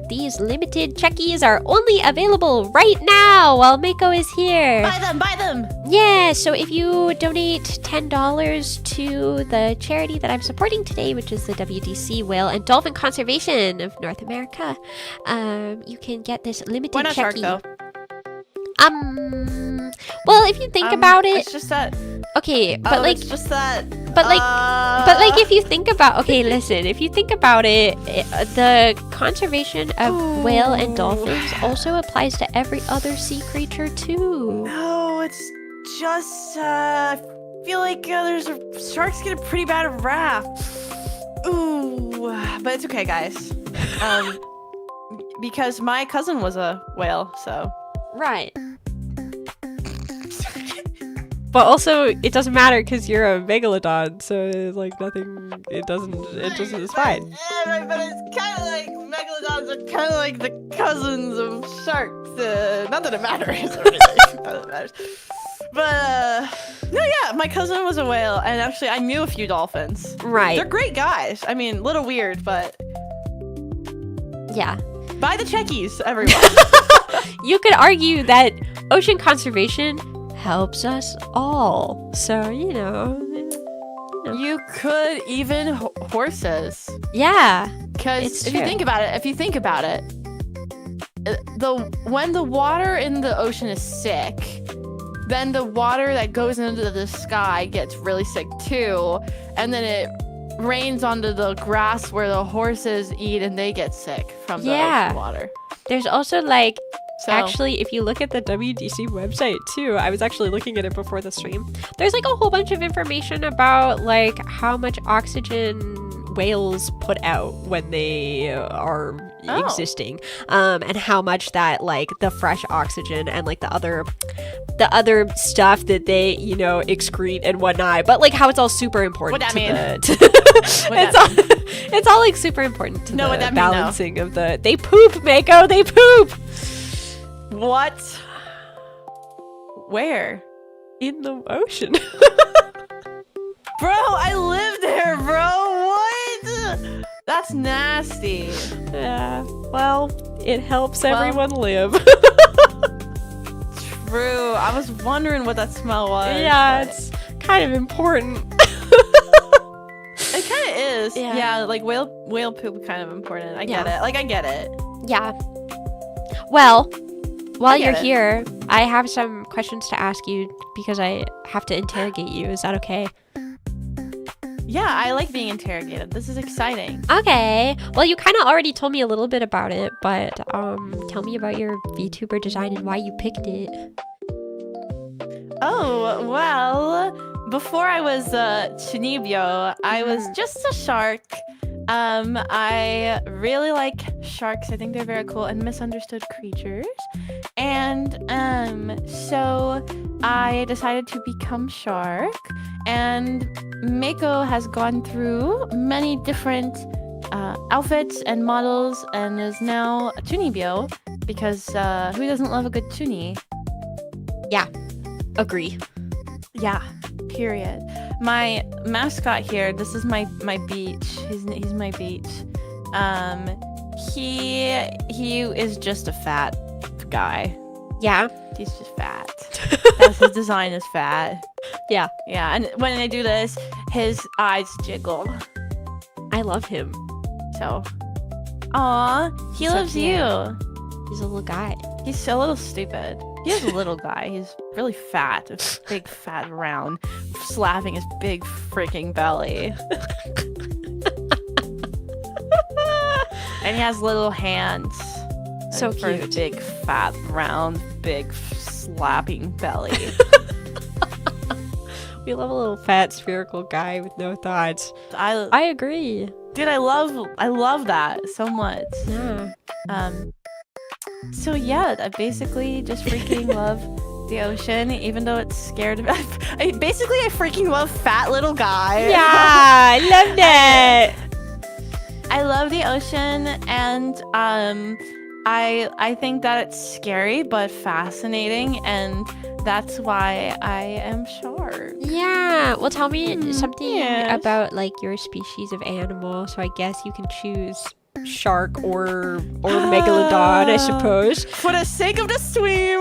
These limited checkies are only available right now while Mako is here.
Buy them.
Yeah, so if you donate $10 to the charity that I'm supporting today, which is the WDC Whale and Dolphin Conservation of North America, you can get this limited
Why not shark
checkie.
though?
Well, if you think about it,
It's just that.
okay, but like,
It's just that.
but like, if you think about, okay, listen, if you think about it, the conservation of whale and dolphins also applies to every other sea creature too.
No, it's just. I feel like sharks get a pretty bad rap. Ooh, but it's okay, guys. Because my cousin was a whale, so.
Right. But also, it doesn't matter because you're a megalodon, so it's like nothing. It doesn't. It's fine.
Yeah, but it's kind of like megalodons are kind of like the cousins of sharks. Not that it matters. Not that it matters. But no, yeah, my cousin was a whale, and actually, I knew a few dolphins.
Right.
They're great guys. I mean, a little weird, but
Yeah.
buy the checkies, everyone.
You could argue that ocean conservation helps us all. So, you know.
You could even horses.
Yeah.
Because
It's
if
true.
you think about it, when the water in the ocean is sick, then the water that goes into the sky gets really sick too, and then it rains onto the grass where the horses eat, and they get sick from the ocean water.
There's also like,
So
actually, if you look at the WDC website too, I was actually looking at it before the stream. There's like a whole bunch of information about like how much oxygen whales put out when they are existing, and how much that like the fresh oxygen and like the other stuff that they excrete and whatnot, but like how it's all super important.
What that mean?
It's all like super important to
Know what
the
that mean, though?
balancing of the. They poop, Mako. They poop.
what? Where?
In the ocean.
Bro, I live there, bro. What? That's nasty.
Yeah. Well, it helps
Well.
everyone live.
true. I was wondering what that smell was.
Yeah,
but
it's kind of important.
it kind of is.
Yeah.
Yeah, like whale poop kind of important. I get it. Like I get it.
Yeah. Well, while
get
you're
it.
here, I have some questions to ask you because I have to interrogate you. Is that okay?
Yeah, I like being interrogated. This is exciting.
Okay. Well, you kind of already told me a little bit about it, but tell me about your VTuber design and why you picked it.
Oh, well, before I was Chinibyo, I was just a shark. I really like sharks. I think they're very cool and misunderstood creatures. And so I decided to become shark. And Mako has gone through many different outfits and models and is now a Tunibyo because who doesn't love a good tuni?
Agree.
Yeah, period. My mascot here, this is my beach. He's my beach. He is just a fat guy.
Yeah.
He's just fat. That's his design is fat.
Yeah.
Yeah, and when I do this, his eyes jiggle.
I love him.
So, aw, he
So
loves
cute.
you.
He's a little guy.
He's so little stupid. He is a little guy. He's really fat, a big fat round, slapping his big freaking belly. And he has little hands.
So
for his
cute.
big fat round, big slapping belly.
We love a little fat spherical guy with no thoughts. I agree.
Dude, I love that so much.
Yeah.
So yeah, I basically just freaking love the ocean, even though it's scared of I freaking love fat little guy.
Yeah, I love that.
I love the ocean, and I think that it's scary but fascinating, and that's why I am shark.
Yeah. Well, tell me something
yes.
about like your species of animal. So I guess you can choose shark or megalodon, I suppose.
For the sake of the stream,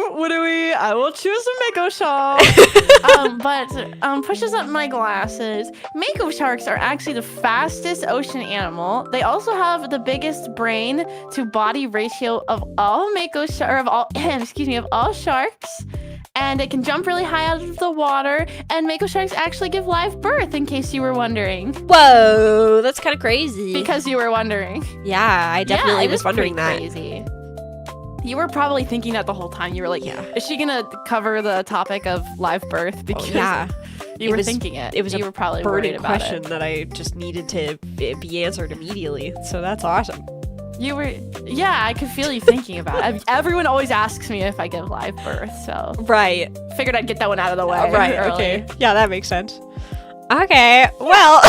I will choose the Mako shark. But pushes up my glasses. Mako sharks are actually the fastest ocean animal. They also have the biggest brain to body ratio of all of all sharks. And it can jump really high out of the water. And Mako sharks actually give live birth, in case you were wondering.
Whoa, that's kind of crazy.
Because you were wondering.
Yeah, I definitely
it
was
is
wondering
pretty
that.
Crazy. You were probably thinking that the whole time. You were like, is she gonna cover the topic of live birth? Because
yeah.
you were thinking it.
It was
you
a
were probably
burning
worried about
question that I just needed to be answered immediately. So that's awesome.
You were, yeah, I could feel you thinking about it. Everyone always asks me if I give live birth, so
Right.
figured I'd get that one out of the way.
Right.
early.
Okay. Yeah, that makes sense. Okay. Well,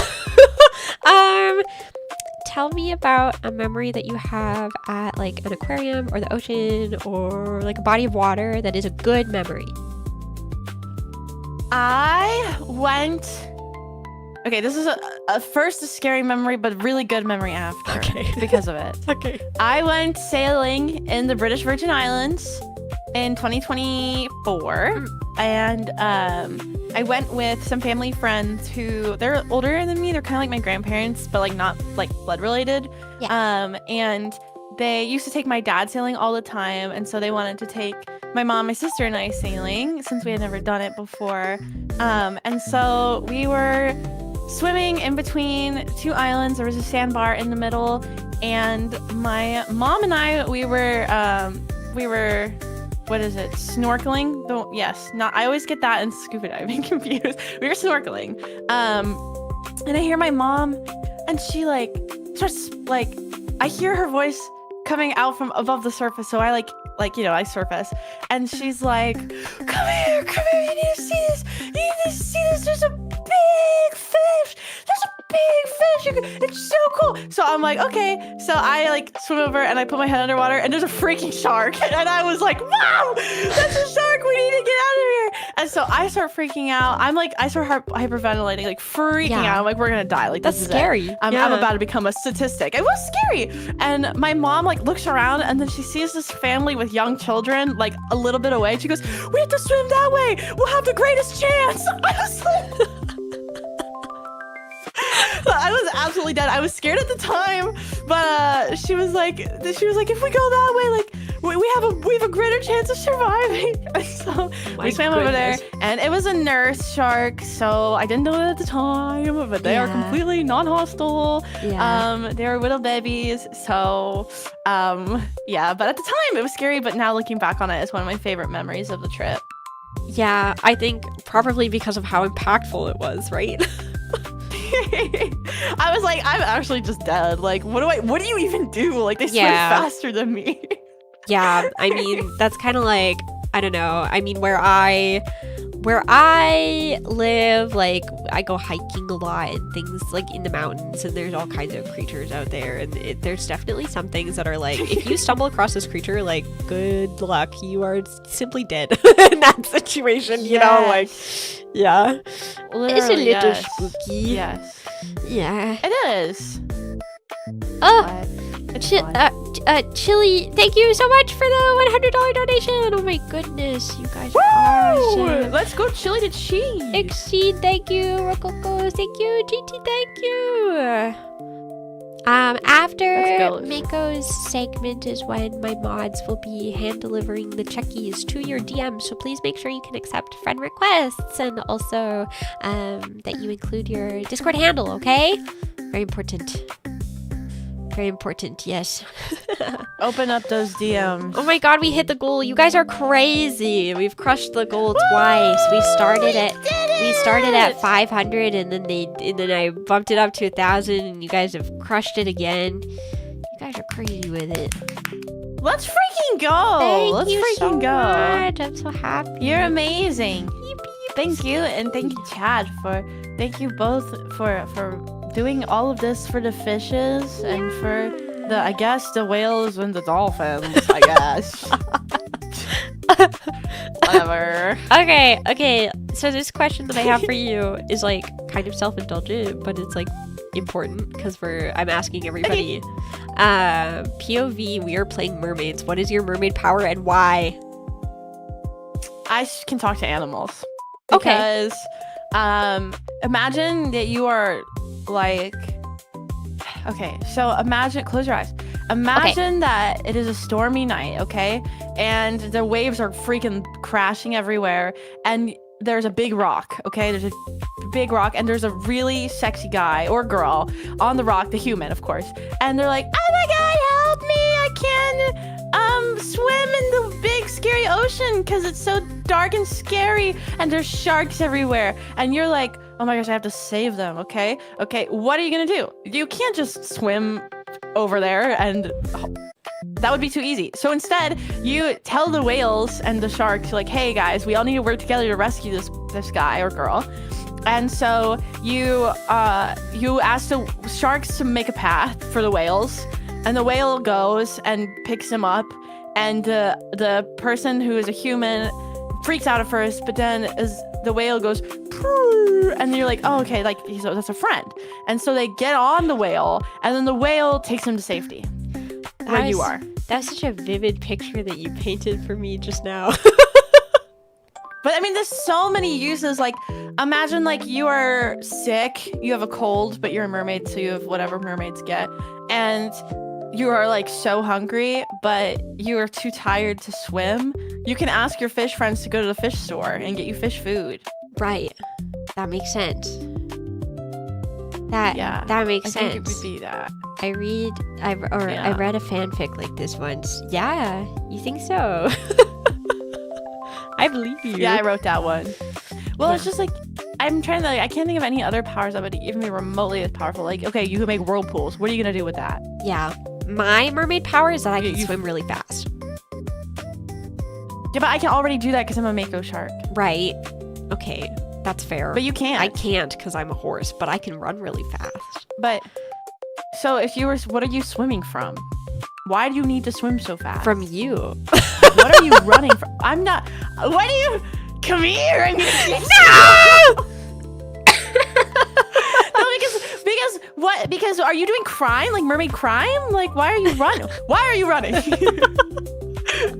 tell me about a memory that you have at like an aquarium or the ocean or like a body of water that is a good memory.
I went. Okay, this is a first a scary memory, but really good memory after.
Okay.
Because of it.
Okay.
I went sailing in the British Virgin Islands in 2024, and I went with some family friends who they're older than me. They're kind of like my grandparents, but like not like blood related.
Yeah.
And they used to take my dad sailing all the time, and so they wanted to take my mom, my sister, and I sailing since we had never done it before. And so we were swimming in between two islands. There was a sandbar in the middle, and my mom and I we were what is it, snorkeling? I always get that and scuba diving confused. We were snorkeling, and I hear my mom, and she like starts like, I hear her voice coming out from above the surface, so I I surface, and she's like, come here, you need to see this, there's a big fish, it's so cool. So I'm like, okay, so I like swim over and I put my head underwater, and there's a freaking shark, and I was like, wow, that's a shark, we need to get out of here. And so I start freaking out. I start hyperventilating, like freaking
Yeah.
out. I'm like, we're gonna die. Like,
That's
this is
scary.
it. I'm about to become a statistic. It was scary. And my mom like looks around and then she sees this family with young children like a little bit away. She goes, we have to swim that way. We'll have the greatest chance. I was like, I was absolutely dead. I was scared at the time, but she was like, if we go that way, like we have a greater chance of surviving. So we swam over there, and it was a nurse shark. So I didn't know it at the time, but they are completely non-hostile.
Yeah.
They were little babies. So yeah. But at the time, it was scary. But now looking back on it, it's one of my favorite memories of the trip.
Yeah, I think probably because of how impactful it was, right?
I was like, I'm actually just dead. Like, what do you even do? Like, they swim faster than me.
Yeah, I mean, that's kind of like, I don't know. I mean, where I live, like, I go hiking a lot and things like in the mountains, and there's all kinds of creatures out there, and there's definitely some things that are like, if you stumble across this creature, like, good luck, you are simply dead in that situation, you know, like, yeah.
Literally,
it's a little spooky.
Yes.
Yeah.
It is.
Oh,
It's fun.
Chili, thank you so much for the $100 donation. Oh my goodness, you guys are awesome.
Let's go chili to cheese.
Exceed, thank you. Rococo, thank you. GT, thank you. After Mako's segment is when my mods will be hand delivering the checkies to your DM. So please make sure you can accept friend requests, and also that you include your Discord handle, okay? Very important. Very important, yes.
Open up those DMs.
Oh my god, we hit the goal. You guys are crazy. We've crushed the goal twice. We started at 500, and then I bumped it up to 1,000, and you guys have crushed it again. You guys are crazy with it.
Let's freaking go. Let's freaking go.
Much. I'm so happy.
You're amazing. Thank you, and thank you, Chad, thank you both for doing all of this for the fishes and for the whales and the dolphins, I guess. Whatever.
Okay. So this question that I have for you is like kind of self-indulgent, but it's like important because I'm asking everybody. POV, we are playing mermaids. What is your mermaid power and why?
I can talk to animals.
Okay.
Because imagine that you are like, okay, so close your eyes. Imagine that it is a stormy night, okay? And the waves are freaking crashing everywhere, and there's a big rock, okay? There's a big rock, and there's a really sexy guy or girl on the rock, the human, of course. And they're like, oh my god, help me! I can't swim in the big scary ocean because it's so dark and scary, and there's sharks everywhere. And you're like, oh my gosh, I have to save them, okay? Okay, what are you gonna do? You can't just swim over there, and that would be too easy. So instead, you tell the whales and the sharks, like, hey guys, we all need to work together to rescue this guy or girl. And so you ask the sharks to make a path for the whales, and the whale goes and picks him up, and the person who is a human freaks out at first, but then as the whale goes, and you're like, oh, okay, like, so that's a friend. And so they get on the whale, and then the whale takes them to safety where you are.
That's such a vivid picture that you painted for me just now.
But I mean, there's so many uses. Like, imagine like you are sick, you have a cold, but you're a mermaid, so you have whatever mermaids get, and you are like so hungry, but you are too tired to swim. You can ask your fish friends to go to the fish store and get you fish food.
Right. That makes sense. That makes sense.
I think it would be that.
I read a fanfic like this once. Yeah, you think so? I believe you.
Yeah, I wrote that one. Well, it's just like, I'm trying to, like, I can't think of any other powers that would even be remotely as powerful. Like, okay, you can make whirlpools. What are you gonna do with that?
Yeah, my mermaid power is that I can swim really fast.
Yeah, but I can already do that because I'm a mako shark.
Right. Okay, that's fair.
But you can't.
I can't because I'm a horse, but I can run really fast.
But, so if you were, what are you swimming from? Why do you need to swim so fast?
From you.
What are you running from? I'm not, what do you, come here. I'm gonna get
No!
No, because what? Because are you doing crime? Like mermaid crime? Like why are you running? Why are you running?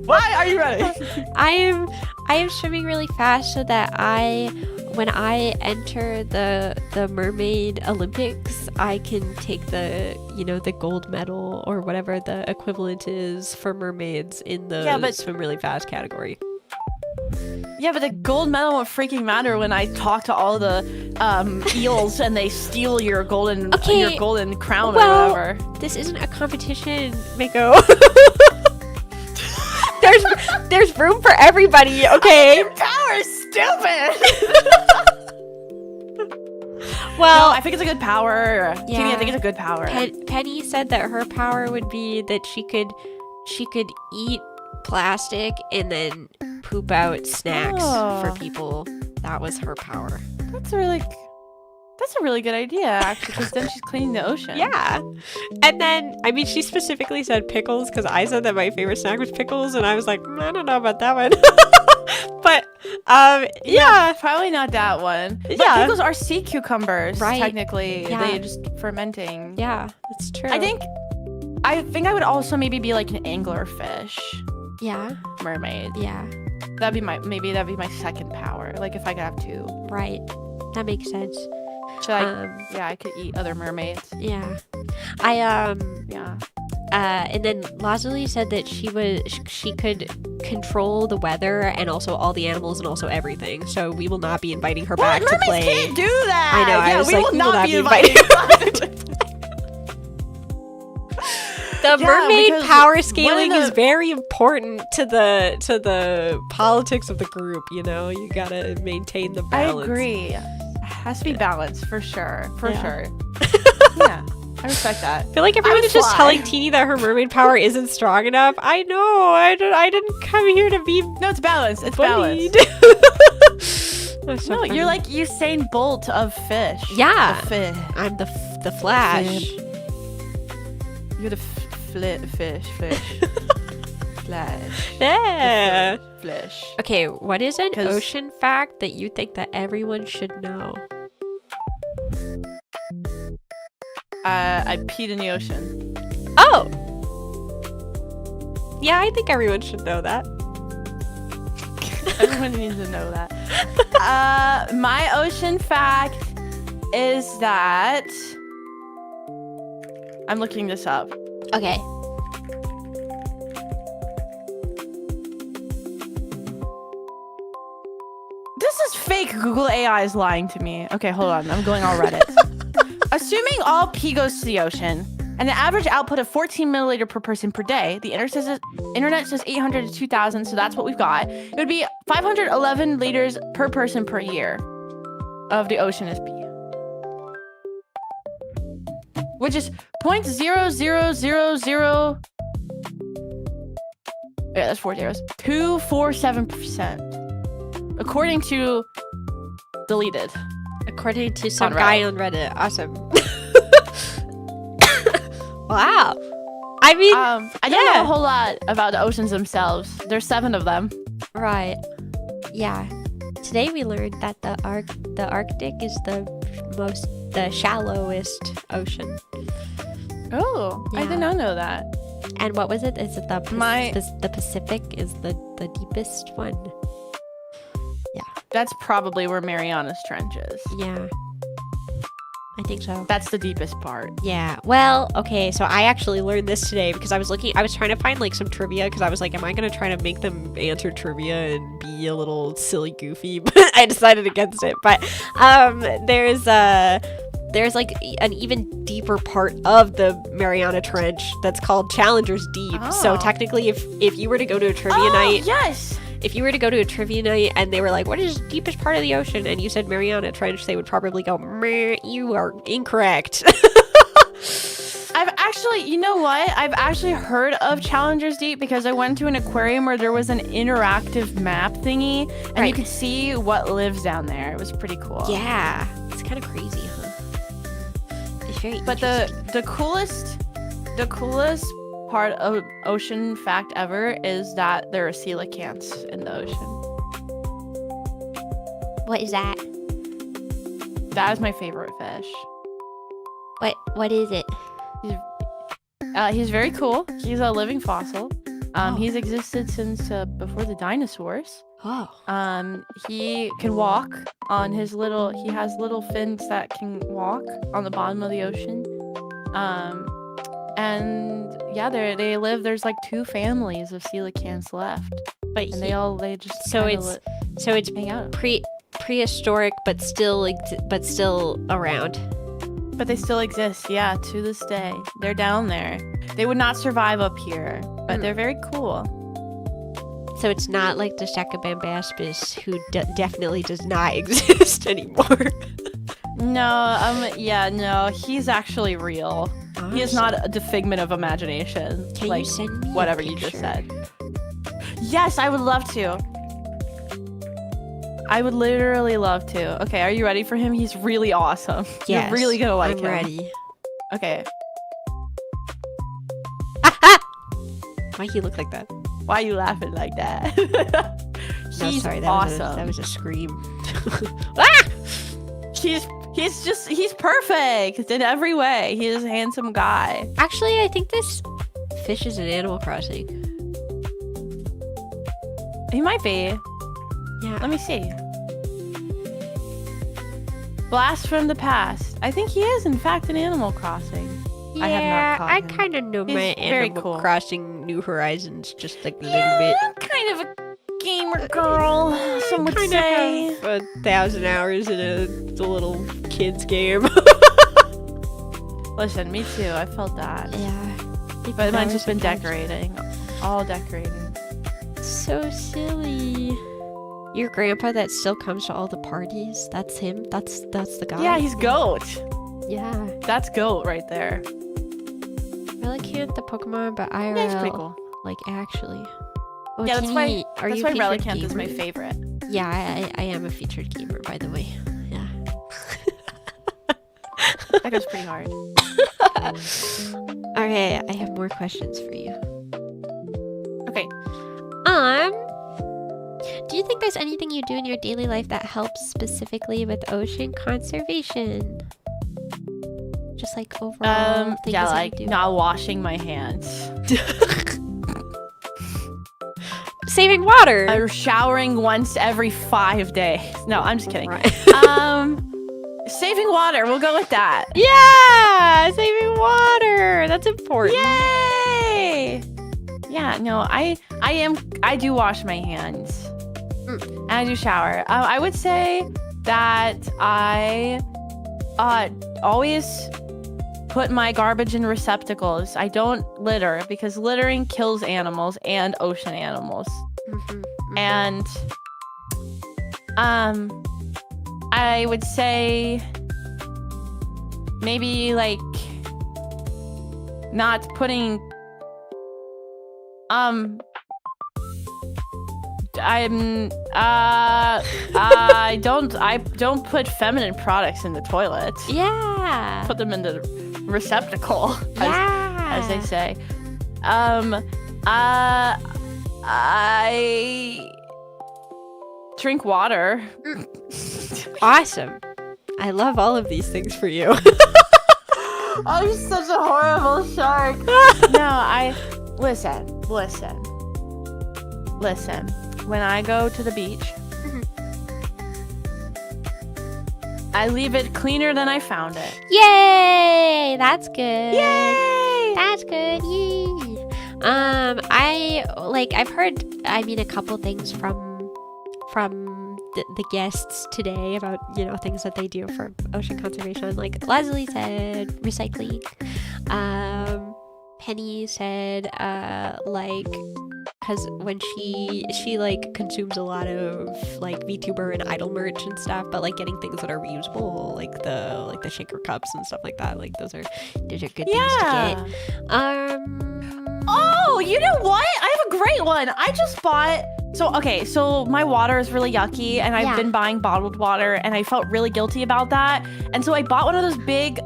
Why are you running?
I am swimming really fast so that when I enter the mermaid Olympics, I can take the gold medal or whatever the equivalent is for mermaids in the swim really fast category.
Yeah, but the gold medal won't freaking matter when I talk to all the eels and they steal your golden crown or whatever.
This isn't a competition, Mako. There's room for everybody, okay?
Your power is stupid.
Well,
no, I think it's a good power.
Yeah.
Teeny, I think it's a good power.
Penny said that her power would be that she could eat plastic and then poop out snacks for people. That was her power.
That's a really good idea, actually, because then she's cleaning the ocean.
Yeah. And then, I mean, she specifically said pickles because I said that my favorite snack was pickles, and I was like, I don't know about that one. But, yeah.
Probably not that one. But
Yeah.
pickles are sea cucumbers,
Right.
technically.
Yeah.
They're just fermenting.
Yeah, that's true.
I think I would also maybe be like an anglerfish
Yeah.
mermaid.
Yeah.
That'd be my second power. Like if I could have two.
Right. That makes sense.
So I could eat other mermaids.
Yeah.
Yeah.
And then Lazuli said that she could control the weather and also all the animals and also everything. So we will not be inviting her back to
mermaids
play.
can't do that.
I know.
Yeah,
I was
we
like,
will
we
not be inviting her.
The
Yeah,
mermaid
because
power scaling
one of
is very important to the politics of the group. You know, you gotta maintain the balance.
I agree. It has to be balanced for sure. For
Yeah.
sure. Yeah. I respect that.
I feel like everyone
would
is just
fly.
telling Teeny that her mermaid power isn't strong enough. I know. I didn't come here to be
No, it's balanced. It's
bullied.
balanced.
That's so
No,
funny.
you're like Usain Bolt of fish.
Yeah.
The fish.
I'm the Flash.
You're the fish. Flash.
Yeah.
Flesh.
Okay, what is an
'Cause-
ocean fact that you think that everyone should know?
I peed in the ocean.
Oh! Yeah, I think everyone should know that.
Everyone needs to know that. My ocean fact is that I'm looking this up.
Okay.
This is fake. Google AI is lying to me. Okay, hold on. I'm going on Reddit. Assuming all pee goes to the ocean and an average output of 14 milliliter per person per day, the internet says 800 to 2,000, so that's what we've got. It would be 511 liters per person per year of the ocean is pee. Which is 0.00000. Yeah, that's 4 zeros. 247%. According to Deleted.
According to some
On
guy on Reddit. Awesome. Wow. I mean,
I don't know a whole lot about the oceans themselves. There's 7 of them.
right. Yeah. Today we learned that the Arctic is the shallowest ocean.
Oh, I did
Yeah.
not know that.
And what was it? Is it the
My-
the Pacific is the deepest one?
That's probably where Mariana's Trench is.
Yeah. I think so.
That's the deepest part.
Yeah. Well, okay. So I actually learned this today because I was trying to find like some trivia because I was like, am I going to try to make them answer trivia and be a little silly goofy? But I decided against it. But there's like an even deeper part of the Mariana Trench that's called Challenger's Deep. So
Oh.
technically, if you were to go to a trivia night,
yes.
if you were to go to a trivia night and they were like, what is the deepest part of the ocean? And you said Mariana Trench, they would probably go, meh, you are incorrect.
I've actually, you know what? I've actually heard of Challenger's Deep because I went to an aquarium where there was an interactive map thingy and you
Right.
could see what lives down there. It was pretty cool.
Yeah. It's kind of crazy, huh? It's very
But the coolest part of ocean fact ever is that there are coelacanths in the ocean.
What is that?
That is my favorite fish.
What is it?
He's very cool. He's a living fossil.
Oh.
He's existed since before the dinosaurs.
Oh.
He can walk on his little. He has little fins that can walk on the bottom of the ocean. And yeah, they live. There's like 2 families of coelacanths left,
But
and they just
so
kinda
it's
hang out.
prehistoric, but still around.
But they still exist, yeah, to this day. They're down there. They would not survive up here, but they're very cool.
So it's not like the Shakabambaspis, who definitely does not exist anymore.
No, no, he's actually real. He is not a figment of imagination.
Can
like
you send me
whatever
a
you just
picture?
said. Yes, I would love to. I would literally love to. Okay, are you ready for him? He's really awesome.
Yes,
You're really gonna like
I'm
him.
ready.
Okay.
Why he look like that?
Why are you laughing like that?
No,
He's
sorry, that
awesome.
was a scream.
He's perfect in every way. He's a handsome guy.
Actually, I think this fish is in Animal Crossing.
He might be.
Yeah.
Let me see. Blast from the past. I think he is, in fact, in Animal Crossing.
Yeah,
I have not caught
I
him.
kind of know
He's
my
very
Animal
cool.
Crossing New Horizons just like a little bit.
I'm kind of a gamer girl, some would
Kind
say.
of have 1,000 hours in a little kid's game.
Listen, me too. I felt that.
Yeah.
But mine's just been decorating. All decorating.
So silly. Your grandpa that still comes to all the parties, that's him? That's the guy?
Yeah, he's GOAT.
Yeah.
That's GOAT right there.
Relicanth, the Pokemon, but IRL.
Yeah, he's pretty cool.
Like, actually. Oh,
Yeah, that's why
Teeny, are
that's
you
why
a featured
Relicanth is my
gamer?
favorite.
Yeah, I am a featured gamer, by the way. Yeah.
That goes pretty hard.
Okay, I have more questions for you.
Okay.
Do you think there's anything you do in your daily life that helps specifically with ocean conservation? Just like overall things
yeah,
that
like
you do.
not washing my hands.
Saving water.
Or showering once every 5 days. No, I'm just kidding.
Right.
Saving water. We'll go with that.
Yeah, saving water. That's important.
Yay! Yeah, no, I do wash my hands. And I do shower. I would say that I always put my garbage in receptacles. I don't litter because littering kills animals and ocean animals. And I would say maybe like not putting I don't put feminine products in the toilet.
Yeah.
Put them in the receptacle, as they say. I drink water.
Awesome. I love all of these things for you.
I'm such a horrible shark. No, listen. When I go to the beach, I leave it cleaner than I found it.
Yay! That's good.
Yay!
That's good. Yay! I've heard, a couple things from the guests today about, things that they do for ocean conservation. Like Leslie said, recycling. Penny said, because when she consumes a lot of Vtuber and idol merch and stuff, but getting things that are reusable, like the shaker cups and stuff like that, those are good things to get.
Oh, you know what? I have a great one. I just bought. So my water is really yucky, and I've been buying bottled water, and I felt really guilty about that. And so I bought one of those big,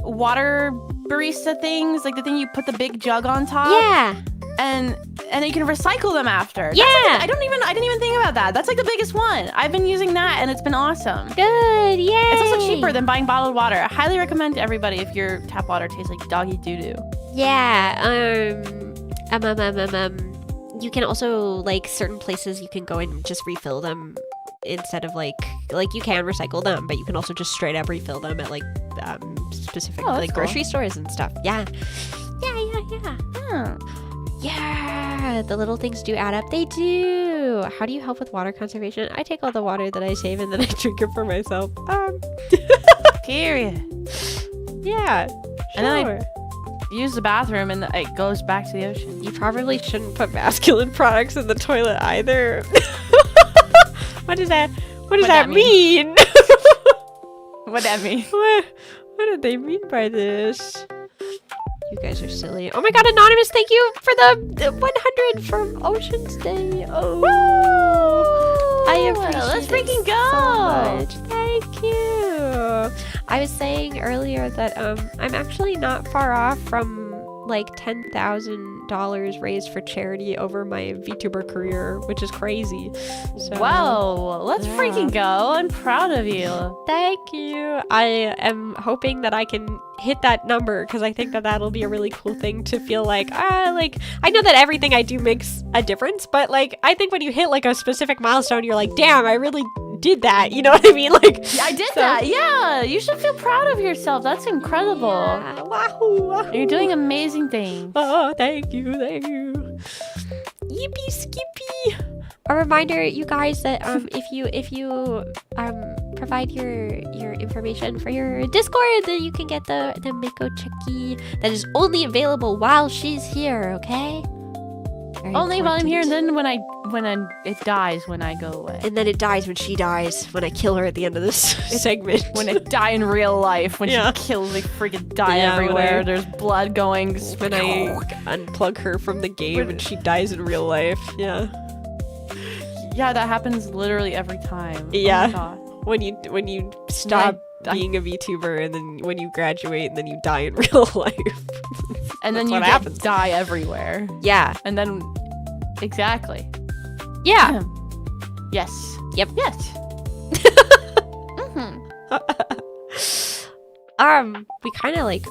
water barista things, like the thing you put the big jug on top.
Yeah.
and you can recycle them after.
Yeah.
I didn't even think about that. That's like the biggest one. I've been using that and it's been awesome.
Good, yay.
It's also cheaper than buying bottled water. I highly recommend to everybody if your tap water tastes like doggy doo-doo.
Yeah, you can also, like, certain places you can go and just refill them instead of, like you can recycle them, but you can also just straight up refill them at, like, specific, like, grocery stores and stuff. Yeah.
Hmm.
Yeah, the little things do add up. They do. How do you help with water conservation? I take all the water that I save and then I drink it for myself.
Period.
Yeah,
And then I use the bathroom and it goes back to the ocean.
You probably shouldn't put masculine products in the toilet either. What does that mean?
What'd that mean?
What did they mean by this? You guys are silly. Oh my god, Anonymous, thank you for the 100 from Ocean's Day. Oh, I appreciate
Let's
it
freaking go.
so much. Thank you. I was saying earlier that I'm actually not far off from like $10,000 raised for charity over my VTuber career, which is crazy. So,
Whoa, let's freaking go. I'm proud of you.
thank you. I am hoping that I can hit that number because I think that that'll be a really cool thing to feel like I know that everything I do makes a difference, but like I think when you hit like a specific milestone, you're like, damn, I really did that. You know what I mean? Like,
I did that. Yeah, you should feel proud of yourself. That's incredible.
yeah, wahoo.
You're doing amazing things.
Oh, thank you. Yippee skippy. A reminder, you guys, that if you provide your information for your Discord, then you can get the meemytanuki that is only available while she's here. Okay. Very
Only while I'm here, and
important.
then when it dies when I go away.
And then it dies when she dies. When I kill her at the end of this segment.
When it die in real life, when
Yeah.
she kills, they freaking die
Yeah, when
everywhere.
I-
There's blood going.
When I unplug her from the game and she dies in real life. Yeah.
Yeah, that happens literally every time.
Yeah.
Oh my God.
When you stop being a VTuber and then when you graduate and then you die in real life.
And then
That's
you
what
just
happens.
die everywhere.
Yeah.
And then, exactly.
Yeah.
Yes.
Yep.
Yes. Mhm.
We kind of like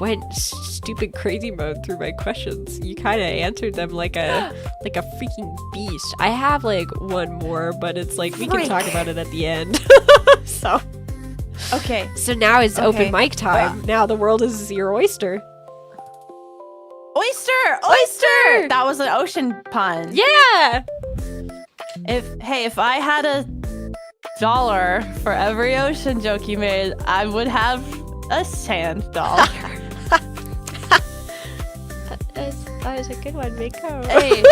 went stupid crazy mode through my questions. You kind of answered them like a freaking beast. I have like one more, but it's like we can talk about it at the end. So
Okay.
now it's
Okay.
open mic time. Now the world is your oyster.
Oyster! That was an ocean pun.
Yeah.
If I had $1 for every ocean joke you made, I would have a sand dollar.
That is a good one, Mako.
Hey,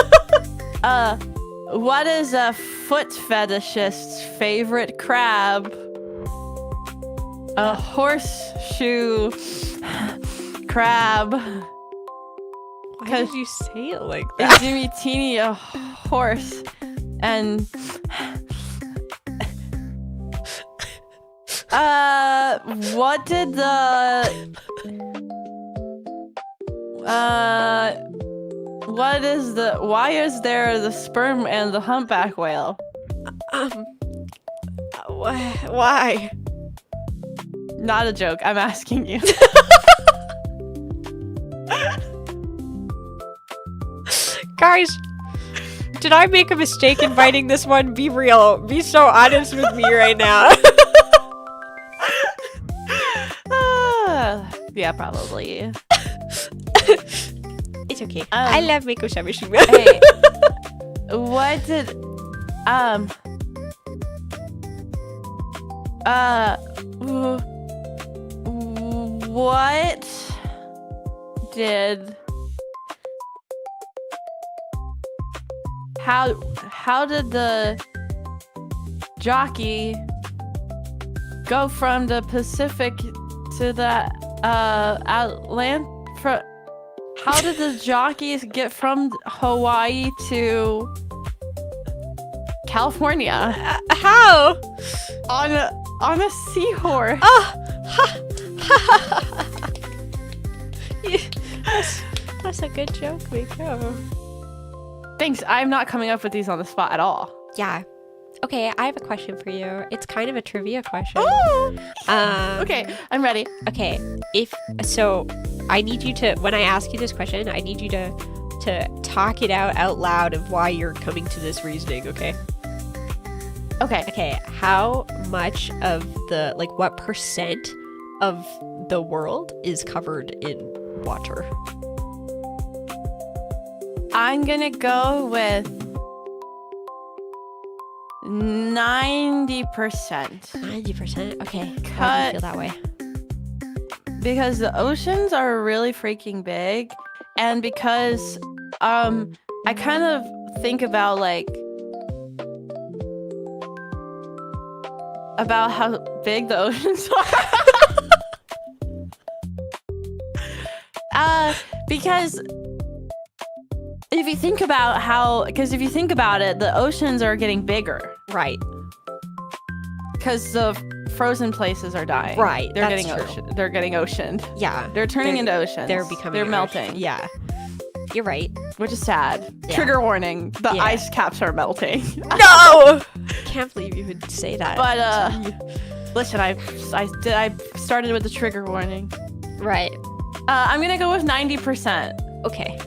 what is a foot fetishist's favorite crab? A horseshoe crab.
Why did you say it like that?
Izumi teeny a horse, and what did why is there the sperm and the humpback whale?
Why?
Not a joke, I'm asking you.
Guys, did I make a mistake inviting this one? Be real. Be so honest with me right now.
Yeah, probably.
It's okay. I love Mako Shamishima.
Hey, what did what did how did the jockey go from the Pacific to the how did the jockeys get from Hawaii to California
How?
on a seahorse?
That's a good joke, Mako.
Thanks. I'm not coming up with these on the spot at all.
Yeah. Okay, I have a question for you. It's kind of a trivia question.
Okay, I'm ready.
Okay, I need you to, when I ask you this question, I need you to talk it out loud of why you're coming to this reasoning, okay?
Okay.
Okay, how much of the, like, what percent of the world is covered in water?
I'm gonna go with 90%.
90%? Okay, why do you
Cut.
feel that way?
Because the oceans are really freaking big, and because I kind of think about how big the oceans are. Because if you think about it, the oceans are getting bigger
Right,
because the frozen places are dying.
Right,
They're
that's
getting
true.
They're getting oceaned.
yeah.
They're turning into oceans.
They're becoming
They're
an
melting.
ocean. Yeah, you're right.
Which is sad.
Yeah.
Trigger warning. The
Yeah.
ice caps are melting.
No! Can't believe you would say that.
But listen, I started with the trigger warning.
Right.
I'm gonna go with 90%.
Okay.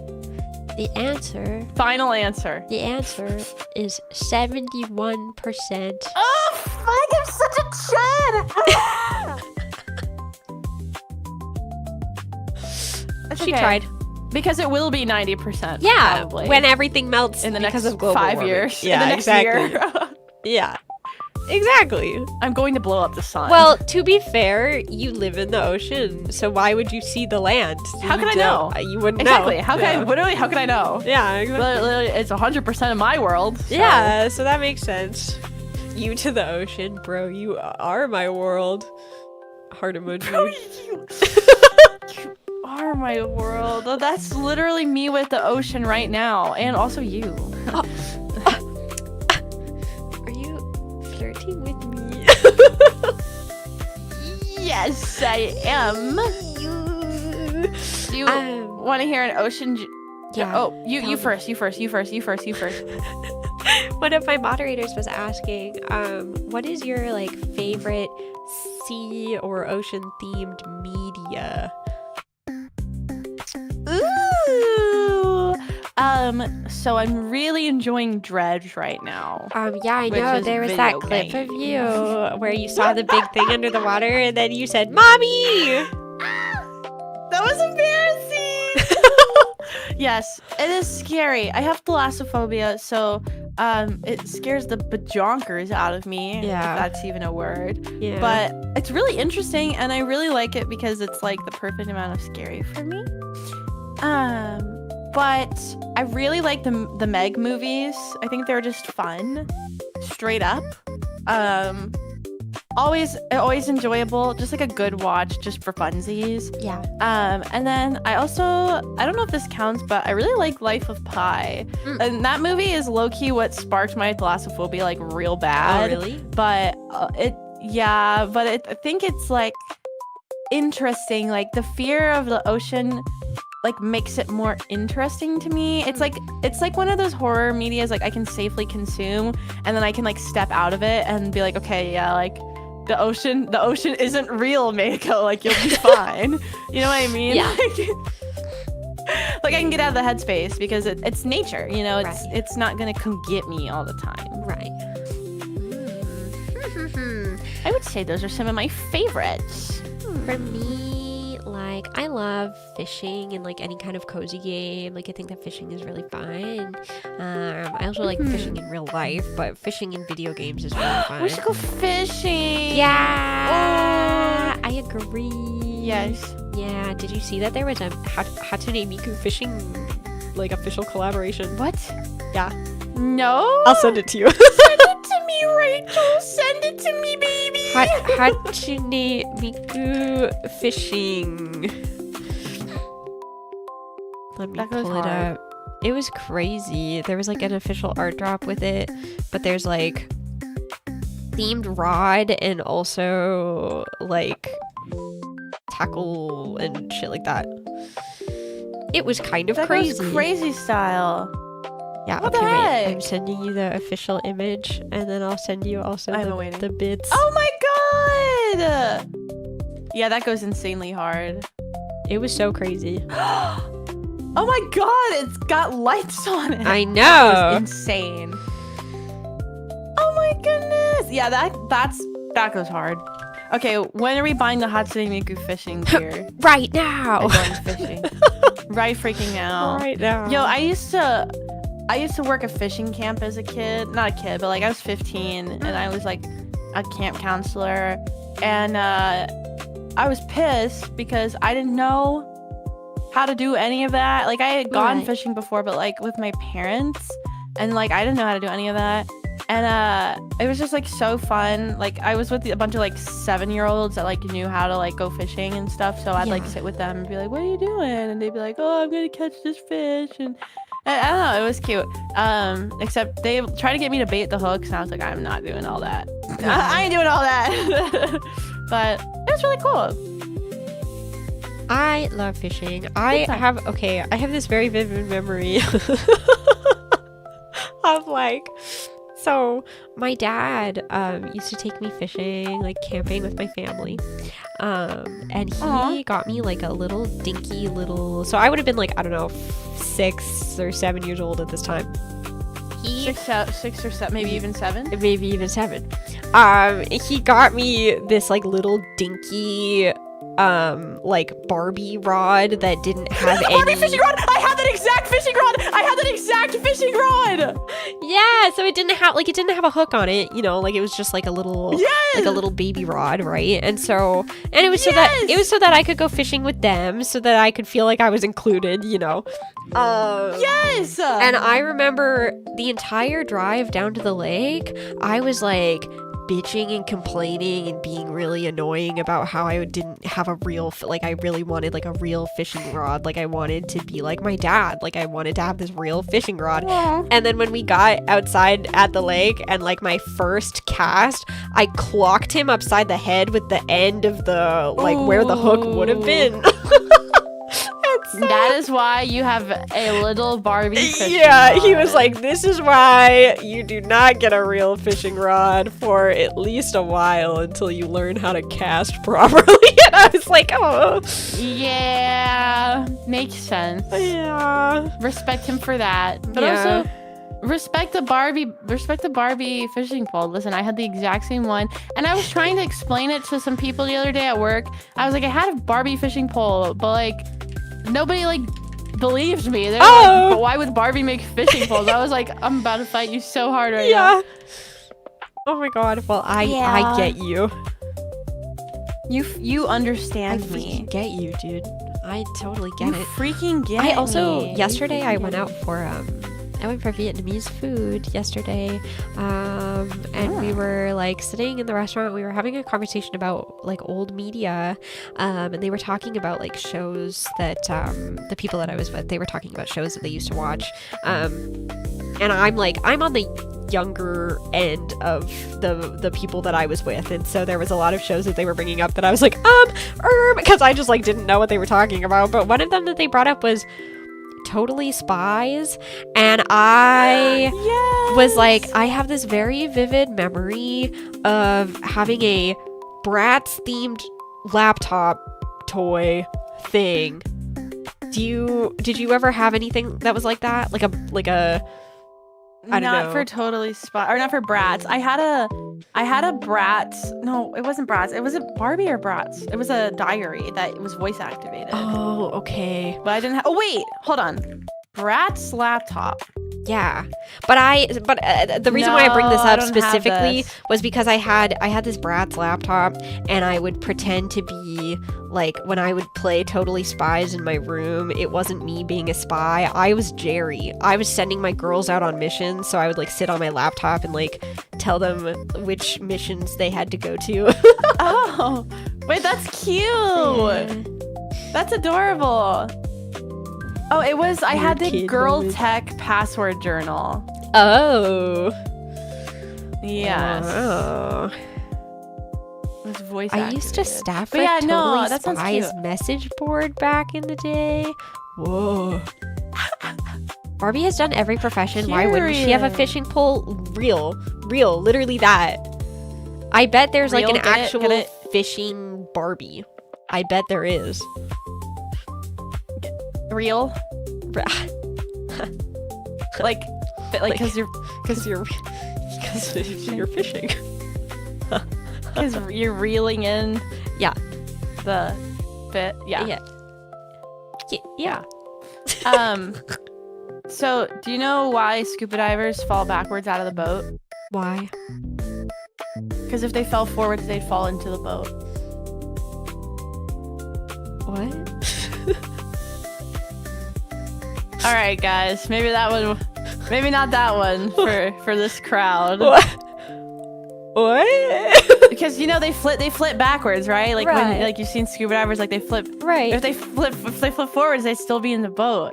The answer
Final answer.
is 71%.
Oh, fuck! I'm such a chud. It's
She
okay.
tried.
Because it will be 90%.
Yeah,
probably.
when everything melts
in the
because
next
of global
5
warming.
years.
Yeah,
in the next
exactly.
year.
Yeah, exactly.
I'm going to blow up the sun.
Well, to be fair, you live in the ocean, so why would you see the land?
How
You
can I
don't-
know?
You wouldn't
exactly.
know.
How can I? Literally, how can I know?
Yeah, exactly.
Literally, it's 100% of my world. So.
Yeah, so that makes sense. You to the ocean, bro. You are my world. Heart emoji.
Bro, you are my world. Oh, that's literally me with the ocean right now, and also you.
Are you flirting with me?
Yes, I am. Do you want to hear an ocean?
Yeah.
Oh, you
tell
you
me.
first. You first. You first. You first. You first.
One of my moderators was asking, what is your like favorite sea or ocean themed media?
Ooh. So I'm really enjoying Dredge right now.
Yeah, I
Which
know.
is
There was that
video
clip
game.
of you where you saw the big thing under the water and then you said, "Mommy!"
That was embarrassing. Yes, it is scary. I have thalassophobia, so it scares the bajonkers out of me.
Yeah.
If that's even a word.
Yeah.
But it's really interesting, and I really like it because it's like the perfect amount of scary for me. But I really like the Meg movies. I think they're just fun, straight up. Always enjoyable, just like a good watch, just for funsies.
yeah.
And then I don't know if this counts, but I really like Life of Pi. And that movie is low-key what sparked my thalassophobia, like real
Oh,
bad.
really?
But I think it's like interesting. Like the fear of the ocean like makes it more interesting to me. It's like one of those horror medias like I can safely consume, and then I can like step out of it and be like, okay, yeah, like the ocean isn't real, Mako. Like you'll be fine. You know what I mean?
Yeah.
Like I can get out of the headspace because it's nature. You know,
Right.
it's not gonna come get me all the time.
Right.
I would say those are some of my favorites.
For me, like, I love fishing and like any kind of cozy game. Like, I think that fishing is really fun. I also like fishing in real life, but fishing in video games is really fun.
We should go fishing.
Yeah, I agree.
Yes.
Yeah. Did you see that there was a Hatsune Miku fishing like official collaboration?
What?
Yeah.
No.
I'll send it to you.
Send it to me, Rachel. Send it to me, baby.
Hatsune Miku fishing. Let me
That goes
pull it
hard.
up. It was crazy. There was like an official art drop with it, but there's like themed rod and also like tackle and shit like that. It was kind of
That
crazy.
goes crazy style.
Yeah,
What the
okay, wait.
heck?
I'm sending you the official image, and then I'll send you also
I'm waiting.
the bits.
Oh my god! Yeah, that goes insanely hard.
It was so crazy.
Oh my god, it's got lights on it.
I
That
know.
was insane. Oh my goodness. Yeah, that goes hard. Okay, when are we buying the Hatsune Miku fishing gear?
Right now.
And going fishing. Right freaking now.
Right now.
Yo, I used to work a fishing camp as a kid. Not a kid, but like I was 15 and I was like a camp counselor, and I was pissed because I didn't know how to do any of that. Like I had gone
Right.
fishing before, but like with my parents, and like I didn't know how to do any of that. And it was just like so fun. Like I was with a bunch of like 7-year-olds that like knew how to like go fishing and stuff. So I'd like
Yeah.
sit with them and be like, "What are you doing?" And they'd be like, "Oh, I'm gonna catch this fish." And I don't know, it was cute. Except they tried to get me to bait the hooks, and I was like, I'm not doing all that. I ain't doing all that. But it was really cool.
I love fishing. I have this very vivid memory of like, so my dad used to take me fishing, like camping with my family. And he got me like a little dinky little, so I would have been like, I don't know, 6 or 7 years old at this time. He
6 or 7, maybe even 7.
maybe even 7. He got me this like little dinky like Barbie rod that didn't have any
Barbie fishing rod! I had that exact fishing rod! I had that exact fishing rod!
Yeah, so it didn't have a hook on it, you know, like it was just like a little like a little baby rod, right? And it was so that I could go fishing with them, so that I could feel like I was included, you know.
Yes!
And I remember the entire drive down to the lake, I was like bitching and complaining and being really annoying about how I didn't have a real, like I really wanted like a real fishing rod. Like I wanted to be like my dad. Like I wanted to have this real fishing rod.
Aww.
And then when we got outside at the lake and like my first cast, I clocked him upside the head with the end of the, like where the hook would have been.
That is why you have a little Barbie fishing
Yeah, he
rod.
was like, this is why you do not get a real fishing rod for at least a while until you learn how to cast properly. And I was like, oh.
Yeah, makes sense.
Yeah.
Respect him for that. But
Yeah.
also respect the Barbie fishing pole. Listen, I had the exact same one, and I was trying to explain it to some people the other day at work. I was like, I had a Barbie fishing pole, but like nobody like believed me. They were like, but why would Barbie make fishing poles? I was like, I'm about to fight you so hard right now.
Oh my god. Well, I get you.
You understand me.
Get you, dude. I totally get
You
it.
freaking get
I also
me.
yesterday I went for Vietnamese food yesterday, and we were like sitting in the restaurant. We were having a conversation about like old media, and they were talking about like shows that the people that I was with, they were talking about shows that they used to watch, and I'm on the younger end of the people that I was with, and so there was a lot of shows that they were bringing up that I was like because I just like didn't know what they were talking about. But one of them that they brought up was Totally Spies, and I was like, I have this very vivid memory of having a Bratz themed laptop toy thing. Did you ever have anything that was like that? Like a I don't
not
know.
for Totally Spy, or not for Bratz. I had a Bratz. No, it wasn't Bratz. It wasn't Barbie or Bratz. It was a diary that was voice activated.
Oh, okay.
But I didn't have. Oh wait, hold on. Bratz laptop.
Yeah, but the reason why I bring this
No, I
up
don't have
specifically
this.
was because I had this Bratz laptop, and I would pretend to be like, when I would play Totally Spies in my room, it wasn't me being a spy. I was Jerry. I was sending my girls out on missions, so I would like sit on my laptop and like tell them which missions they had to go to.
Oh, wait, that's cute. That's adorable. Oh, it was. I had the
kid
Girl
moment.
Tech password journal.
Oh.
Yes.
Oh.
It was voice
I used to
activated.
staff
But
a
yeah, no,
Totally
that sounds
Spies
cute.
message board back in the day. Whoa. Barbie has done every profession. Why wouldn't she have a fishing pole? Real, literally that. I bet there's like
Real,
an
get it,
actual
get it?
fishing Barbie. I bet there is.
Real? like because you're
fishing.
because you're reeling in.
Yeah.
The bit. Yeah.
Yeah.
So, do you know why scuba divers fall backwards out of the boat?
Why?
Because if they fell forwards, they'd fall into the boat.
What?
All right, guys. Maybe that one. Maybe not that one for this crowd.
What?
Because you know they flip backwards, right? Like
Right.
when you've seen scuba divers, like they flip.
Right.
If they flip forwards, they'd still be in the boat.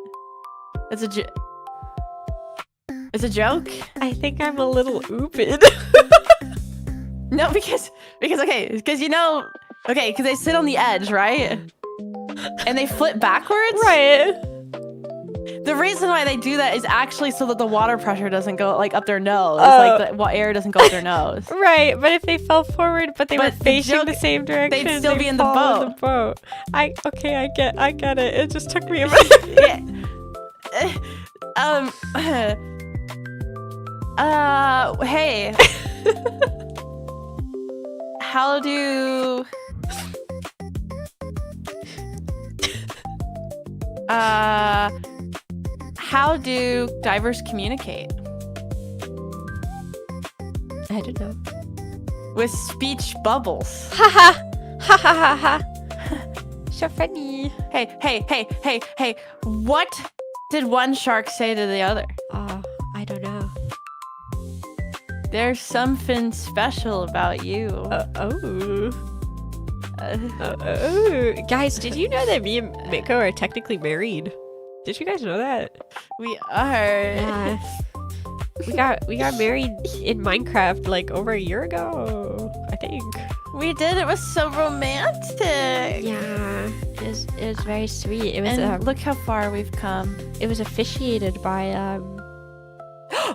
It's a joke.
I think I'm a little ooped.
No, because you know, because they sit on the edge, right? And they flip backwards.
Right.
The reason why they do that is actually so that the water pressure doesn't go like up their nose, like the air doesn't go up their nose.
Right, but if they fell forward, but were facing the same direction,
they'd still be in the
fall
boat.
in the boat. I get it. It just took me a minute.
Hey. How do divers communicate?
I don't know.
With speech bubbles.
Ha ha ha ha ha ha. So funny.
Hey. What did one shark say to the other?
Oh, I don't know.
There's something special about you.
Guys, did you know that me and Miko are technically married? Did you guys know that?
We are.
Yeah. We got married in Minecraft like over a year ago, I think.
We did. It was so romantic.
Yeah, it was very sweet. It was
And look how far we've come.
it was officiated by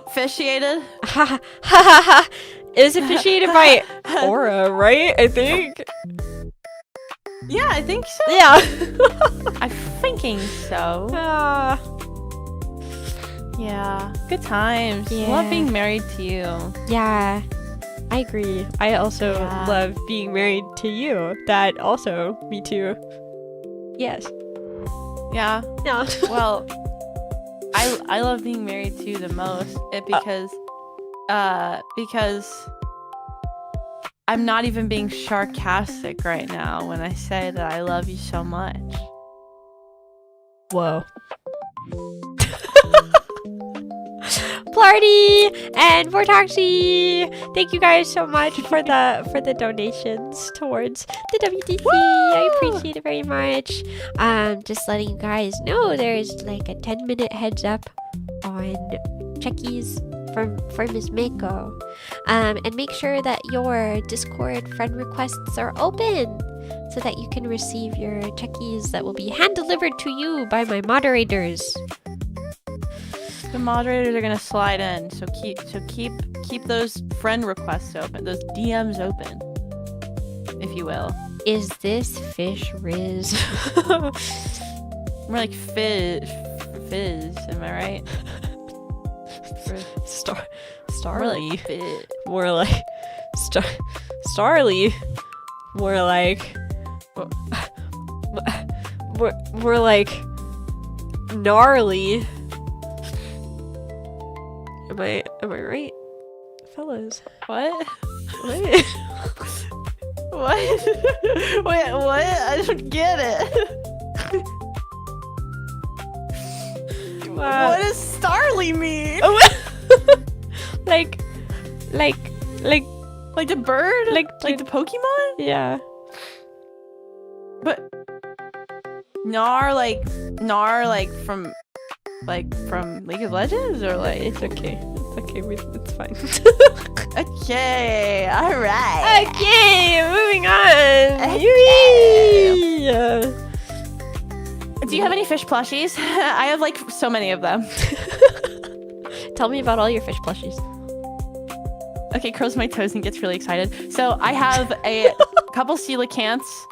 Officiated?
ha ha ha ha. It was officiated by Aura, right? I think.
Yeah, I think so.
Yeah.
I'm thinking so. Yeah. Good times.
Yeah.
Love being married to you.
Yeah, I agree. I also
Yeah.
love being married to you. That also, me too. Yes.
Yeah.
No.
Well, I love being married to you the most because I'm not even being sarcastic right now when I say that I love you so much.
Whoa. Plarty and Vortoxy, thank you guys so much for the donations towards the WTC. I appreciate it very much. Just letting you guys know there's like a 10-minute heads up on checkies for Ms. Mako. And make sure that your Discord friend requests are open so that you can receive your checkies that will be hand delivered to you by my moderators.
The moderators are gonna slide in, so keep those friend requests open, those DMs open, if you will.
Is this fish Riz?
More like fizz, am I right?
Starly.
Fizz.
More like Starly. More like more like gnarly. Am I right, fellas?
What?
What?
What? Wait, what? I don't get it. What does Starly mean?
like
the bird?
like
the Pokemon?
yeah.
But Gnar from League of Legends, or like
It's okay. It's fine.
okay, all right.
Okay, moving on.
Okay.
Yee!
Do you have any fish plushies? I have like so many of them.
Tell me about all your fish plushies.
Okay, curls my toes and gets really excited. So I have a couple coelacanths.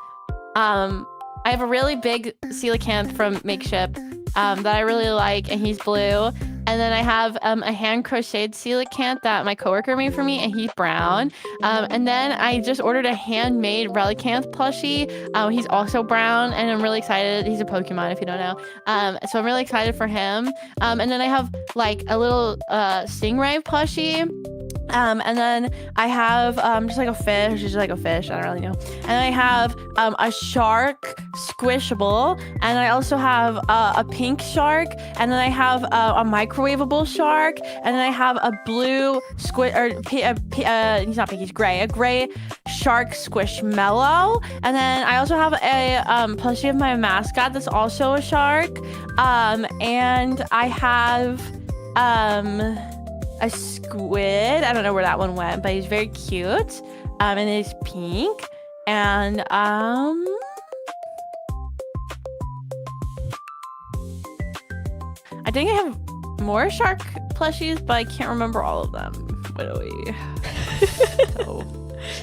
I have a really big coelacanth from Makeship that I really like, and he's blue. And then I have a hand-crocheted coelacanth that my coworker made for me, and he's brown. And then I just ordered a handmade relicanth plushie. He's also brown, and I'm really excited. He's a Pokemon, if you don't know. So I'm really excited for him. And then I have like a little stingray plushie. And then I have just like a fish, just like a fish, I don't really know. And I have a shark squishable, and I also have a pink shark, and then I have a microwavable shark, and then I have a blue he's not pink, he's gray, a gray shark squishmallow. And then I also have a plushie of my mascot that's also a shark. And I have a squid. I don't know where that one went, but he's very cute. And he's pink. And I think I have more shark plushies, but I can't remember all of them.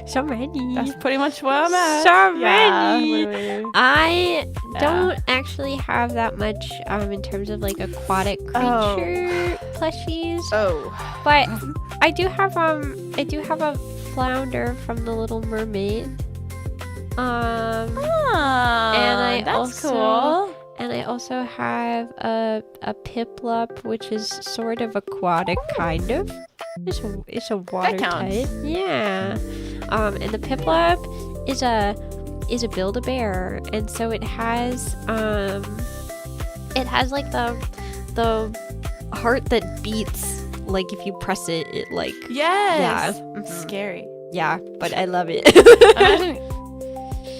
So many.
That's pretty much what I'm at.
So
Yeah,
many. I don't actually have that much in terms of like aquatic creature plushies. But I do have a flounder from The Little Mermaid. And
that's cool.
And I also have a piplup, which is sort of aquatic, kind of. It's a water type. Yeah. And the piplup is a Build-A-Bear, and so it has like the heart that beats, like if you press it, it like
Yes.
yeah.
It's scary.
Yeah, but I love it.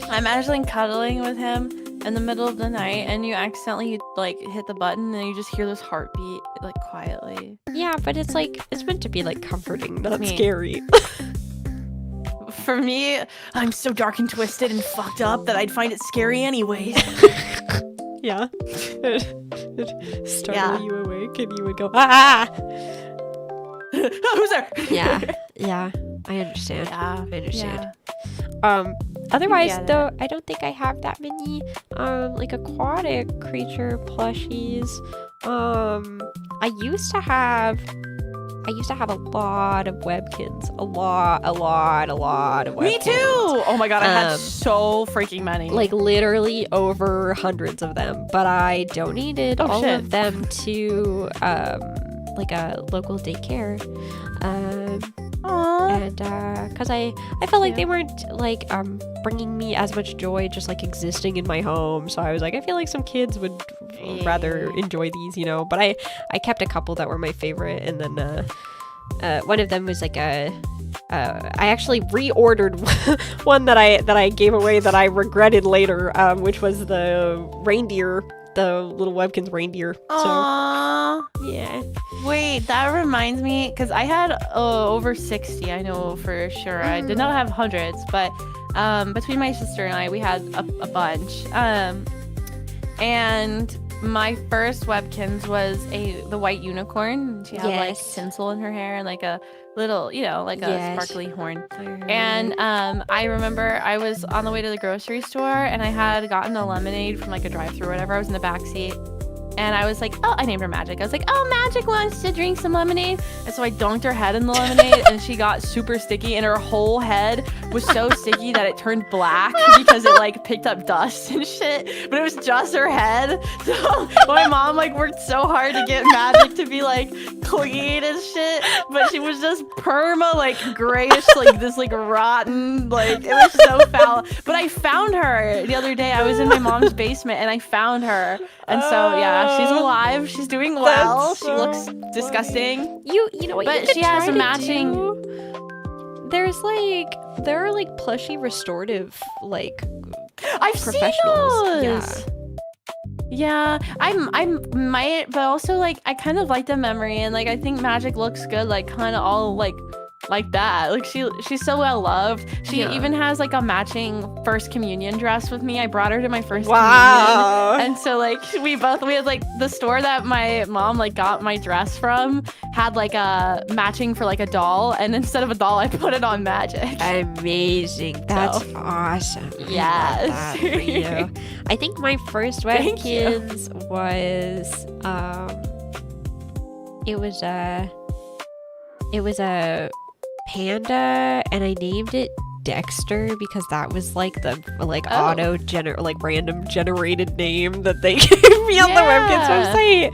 I'm imagining cuddling with him in the middle of the night, and you accidentally like hit the button, and you just hear this heartbeat like quietly.
Yeah, but it's like it's meant to be like comforting, not
Me.
scary.
For me, I'm so dark and twisted and fucked up that I'd find it scary anyways.
Yeah. It'd startle
Yeah.
you awake, and you would go ah.
Who's there?
Yeah. I understand.
Yeah.
I understand.
Yeah.
Otherwise
get
though, I don't think I have that many like aquatic creature plushies. I used to have a lot of Webkins. A lot of Webkins.
Me too! Oh my god, I had so freaking many.
Like literally over hundreds of them, but I donated all
shit.
of them to like a local daycare.
Aww.
And because I felt like they weren't like bringing me as much joy just like existing in my home, so I was like, I feel like some kids would rather enjoy these, you know. But I kept a couple that were my favorite, and then one of them was like I actually reordered one that I gave away that I regretted later, which was the reindeer, the little Webkins reindeer.
Aww.
So yeah.
Wait, that reminds me, because I had over 60, I know for sure. I did not have hundreds, but between my sister and I, we had a bunch. And my first Webkins was the white unicorn. She had like tinsel in her hair and like a little, like a sparkly horn. And I remember I was on the way to the grocery store, and I had gotten a lemonade from like a drive-thru or whatever. I was in the back seat. And I was like, I named her Magic. I was like, Magic wants to drink some lemonade. And so I dunked her head in the lemonade, and she got super sticky, and her whole head was so sticky that it turned black because it like picked up dust and shit. But it was just her head. So my mom like worked so hard to get Magic to be like clean and shit, but she was just perma like grayish, like this like rotten, like it was so foul. But I found her the other day. I was in my mom's basement, and I found her. And so yeah, she's alive. She's doing well. She looks disgusting.
You know what?
But
you could
she has
try
a
to
matching.
do? There are like plushy restorative like
I've
professionals.
seen those. Yeah, I might, but also like I kind of like the memory, and like I think Magic looks good, like kind of all like like that. Like she's so well loved. She even has like a matching first communion dress with me. I brought her to my first communion. And so like we had like the store that my mom like got my dress from had like a matching for like a doll, and instead of a doll I put it on Magic.
Amazing. That's awesome.
Yes.
I love that for you. I think my first Webkins was it was a panda, and I named it Dexter because that was like the random generated name that they gave me on the Webkins website.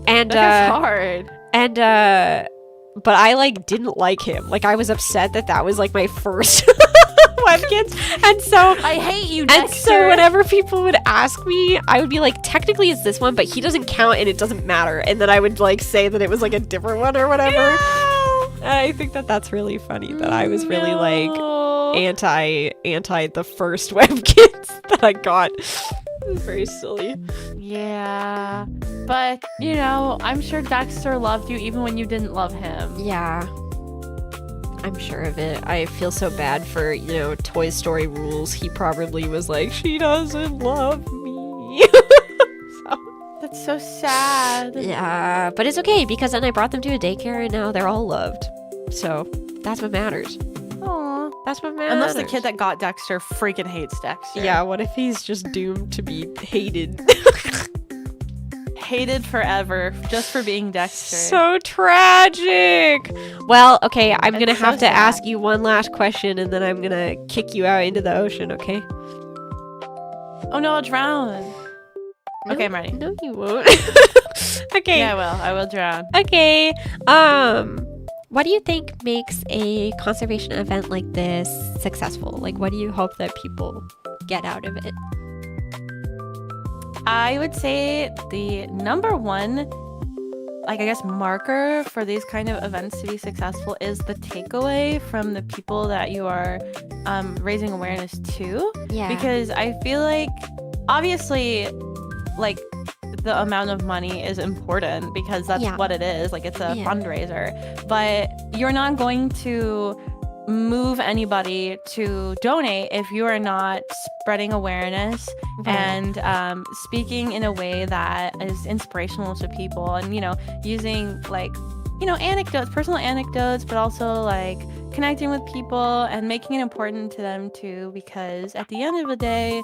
And
that's hard.
And but I like didn't like him. Like I was upset that was like my first Webkins, and so
I hate you, Dexter.
And so whenever people would ask me, I would be like, technically it's this one, but he doesn't count and it doesn't matter. And then I would like say that it was like a different one or whatever. No! I think that's really funny that I was really like anti the first Webkins that I got. It was very silly.
Yeah, but you know, I'm sure Dexter loved you even when you didn't love him.
Yeah. I'm sure of it. I feel so bad for, Toy Story rules. He probably was like, she doesn't love me.
That's so sad.
Yeah, but it's okay because then I brought them to a daycare and now they're all loved. So that's what matters.
Aww.
That's what matters.
Unless the kid that got Dexter freaking hates Dexter.
Yeah, what if he's just doomed to be hated?
Hated forever just for being Dexter.
So tragic. Well, okay, I'm gonna
so
have to
sad.
ask you one last question and then I'm gonna kick you out into the ocean, okay?
Oh no, I'll drown.
No,
okay, I'm ready.
No, you won't. Okay.
Yeah, I will drown.
Okay. What do you think makes a conservation event like this successful? Like, what do you hope that people get out of it?
I would say the number one, like I guess, marker for these kind of events to be successful is the takeaway from the people that you are raising awareness to.
Yeah.
Because I feel like, obviously, like, the amount of money is important because that's what it is. Like, it's a fundraiser. But you're not going to move anybody to donate if you are not spreading awareness and speaking in a way that is inspirational to people, and using like anecdotes, personal anecdotes, but also like connecting with people and making it important to them too, because at the end of the day,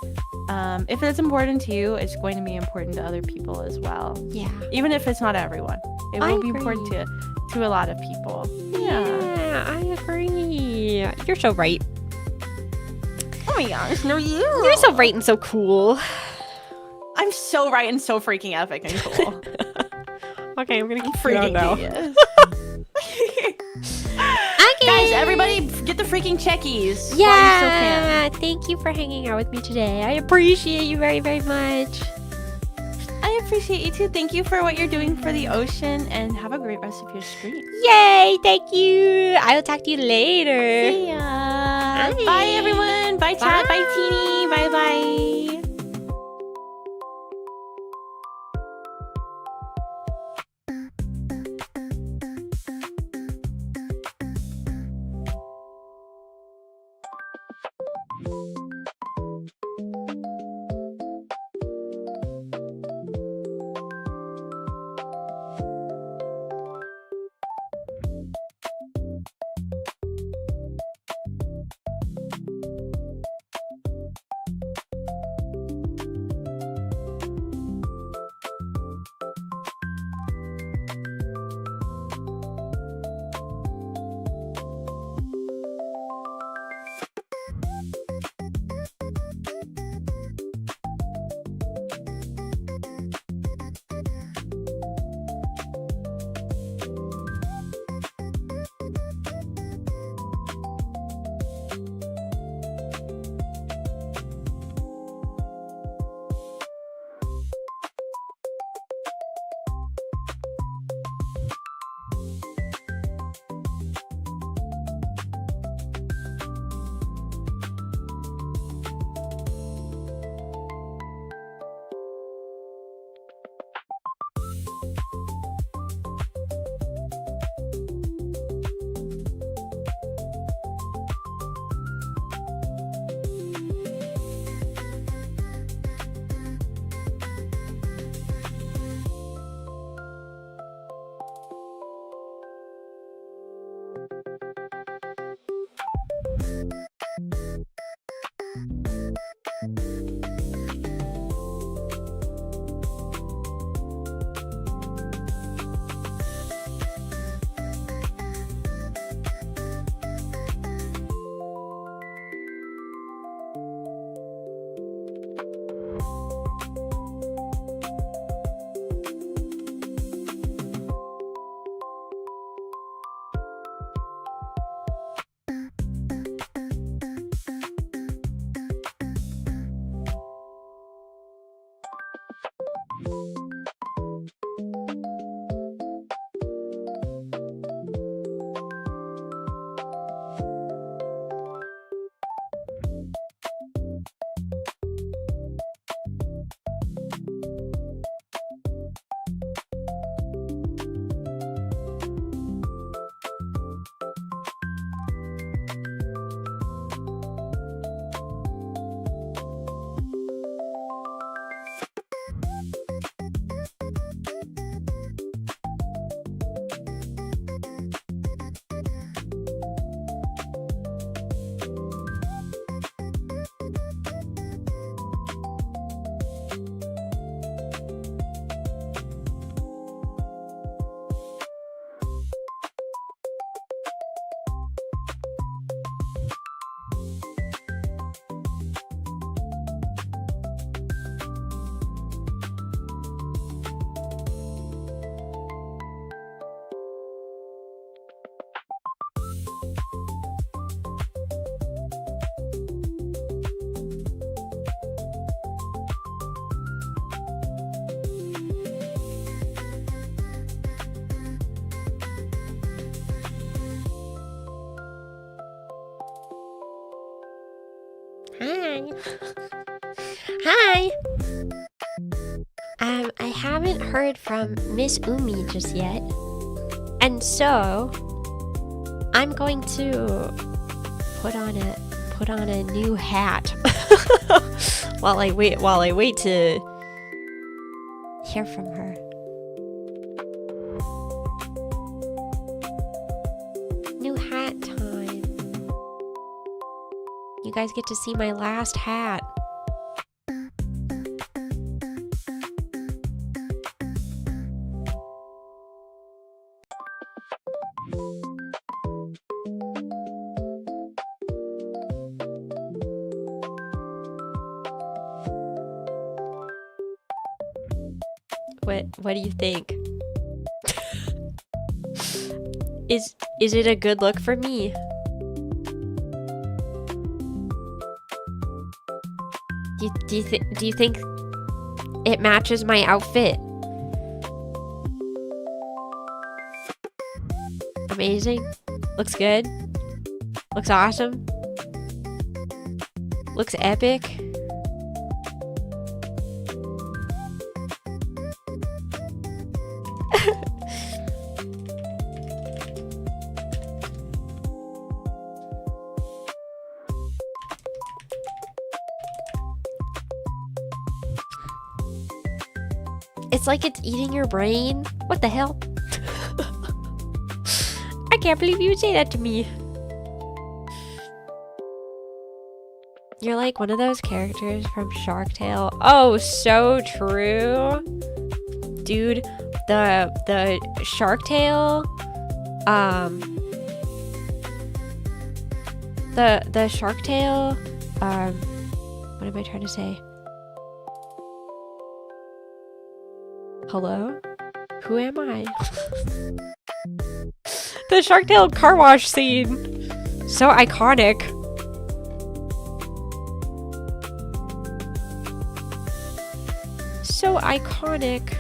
if it's important to you, it's going to be important to other people as well.
Yeah.
Even if it's not everyone, it will be important to a lot of people.
Yeah, I agree. You're so right.
Oh my gosh, no,
You're so right and so cool.
I'm so right and so freaking epic and cool.
Okay, I'm gonna keep
freaking
now.
genius.
Okay.
Guys, everybody get the freaking checkies.
Yeah.
While you still can.
Thank you for hanging out with me today. I appreciate you very, very much.
I appreciate you too. Thank you for what you're doing for the ocean, and have a great rest of your stream.
Yay! Thank you. I will talk to you later.
See ya.
Bye.
Bye everyone. Bye chat. Bye Teeny. Bye bye.
Hi. Hi. I haven't heard from Miss Umi just yet. And so I'm going to put on a new hat while I wait to hear from her. New hat time. You guys get to see my last hat. What do you think? Is it a good look for me? Do you think it matches my outfit? Amazing. Looks good. Looks awesome. Looks epic. It's like it's eating your brain. What the hell? I can't believe you would say that to me. You're like one of those characters from Shark Tale. Oh, so true. Dude, the Shark Tale, the Shark Tale, what am I trying to say? Hello? Who am I? The Shark Tale car wash scene. So iconic. So iconic.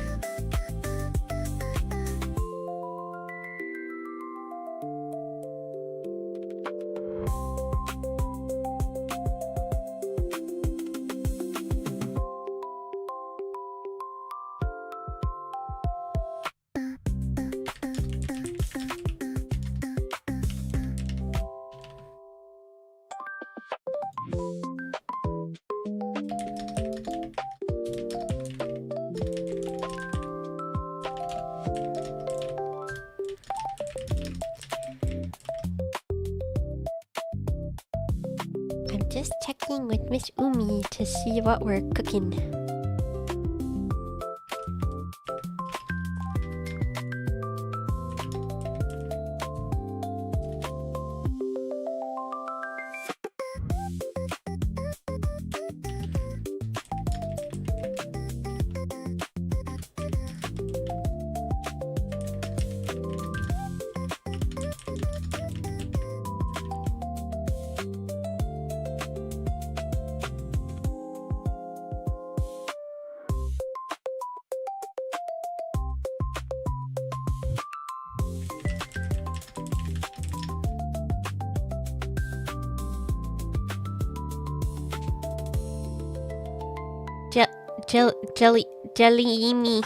Just checking with Miss Umi to see what we're cooking. Jelly-me.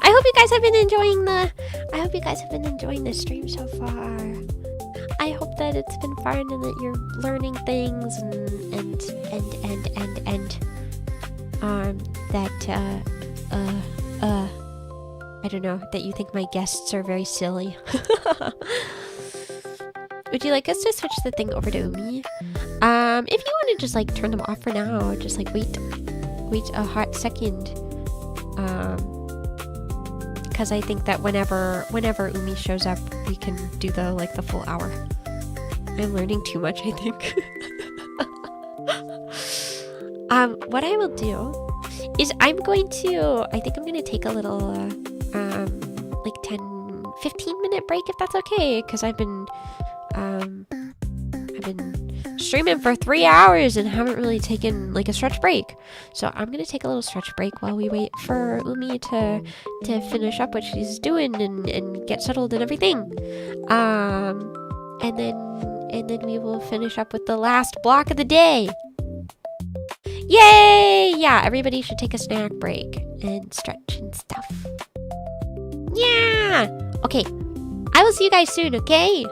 I hope you guys have been enjoying the stream so far. I hope that it's been fun and that you're learning things and that I don't know, that you think my guests are very silly. Would you like us to switch the thing over to Umi? If you want to just like turn them off for now, just like wait a hot second. Because I think that whenever Umi shows up, we can do the full hour. I'm learning too much, I think. What I will do is I think I'm going to take a little, 10-15 minute break if that's okay, because I've been streaming for 3 hours and haven't really taken like a stretch break. So I'm gonna take a little stretch break while we wait for Umi to finish up what she's doing and get settled and everything. And then we will finish up with the last block of the day. Yay! Yeah, everybody should take a snack break and stretch and stuff. Yeah! Okay, I will see you guys soon, okay?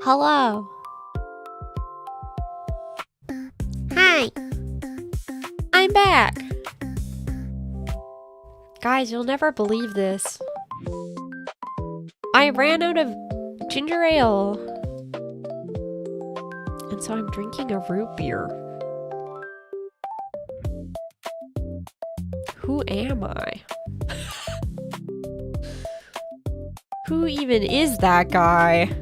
Hello. Hi. I'm back. Guys, you'll never believe this. I ran out of ginger ale. And so I'm drinking a root beer. Who am I? Who even is that guy?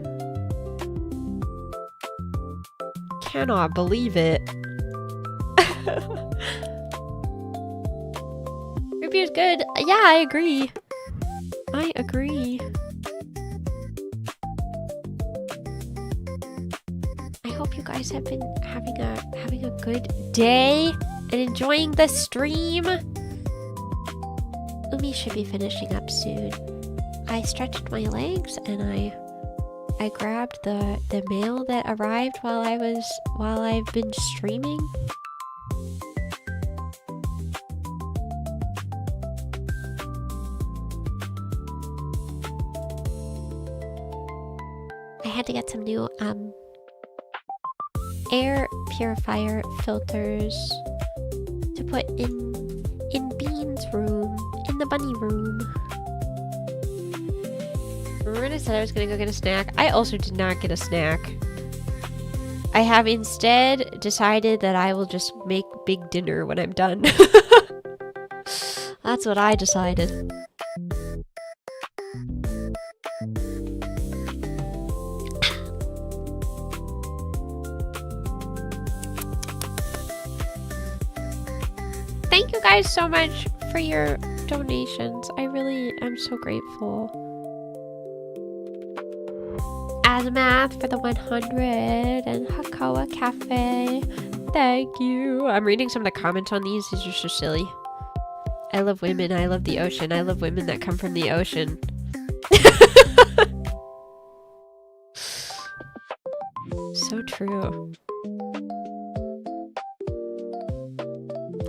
Cannot believe it. Root beer's good. Yeah, I agree. I agree. I hope you guys have been having a good day and enjoying the stream. Umi should be finishing up soon. I stretched my legs and I grabbed the mail that arrived while I've been streaming. I had to get some new air purifier filters to put in Bean's room, in the bunny room. Remember when I said I was gonna go get a snack? I also did not get a snack. I have instead decided that I will just make big dinner when I'm done. That's what I decided. Thank you guys so much for your donations. I really am so grateful. Azimath for the 100 and Hakoa Cafe. Thank you. I'm reading some of the comments on these. These are so silly. I love women. I love the ocean. I love women that come from the ocean. So true.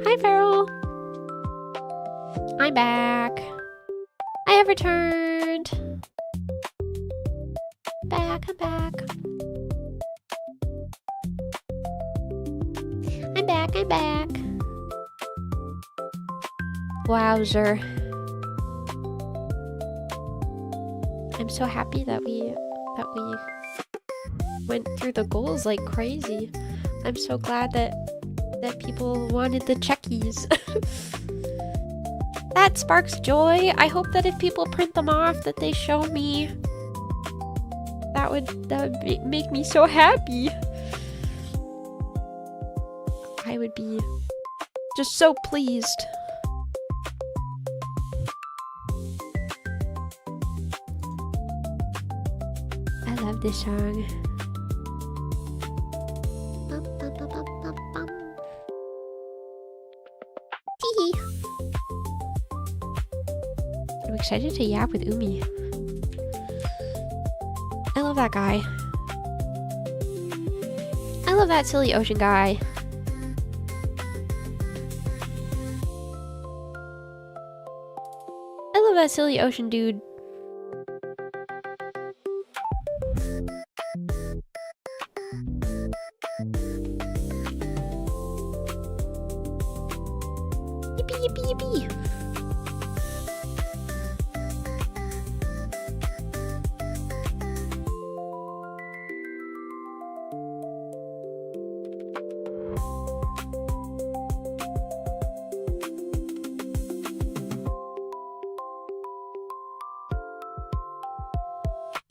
Hi, Farrell. I'm back. I have returned. I'm back. I'm back. Wowzer. I'm so happy that we went through the goals like crazy. I'm so glad that people wanted the checkies. That sparks joy. I hope that if people print them off that they show me. That would make me so happy. I would be Just so pleased. I love this song. Tee. I'm excited to yap with Umi. I love that guy. I love that silly ocean guy. I love that silly ocean dude. Yippee, yippee, yippee.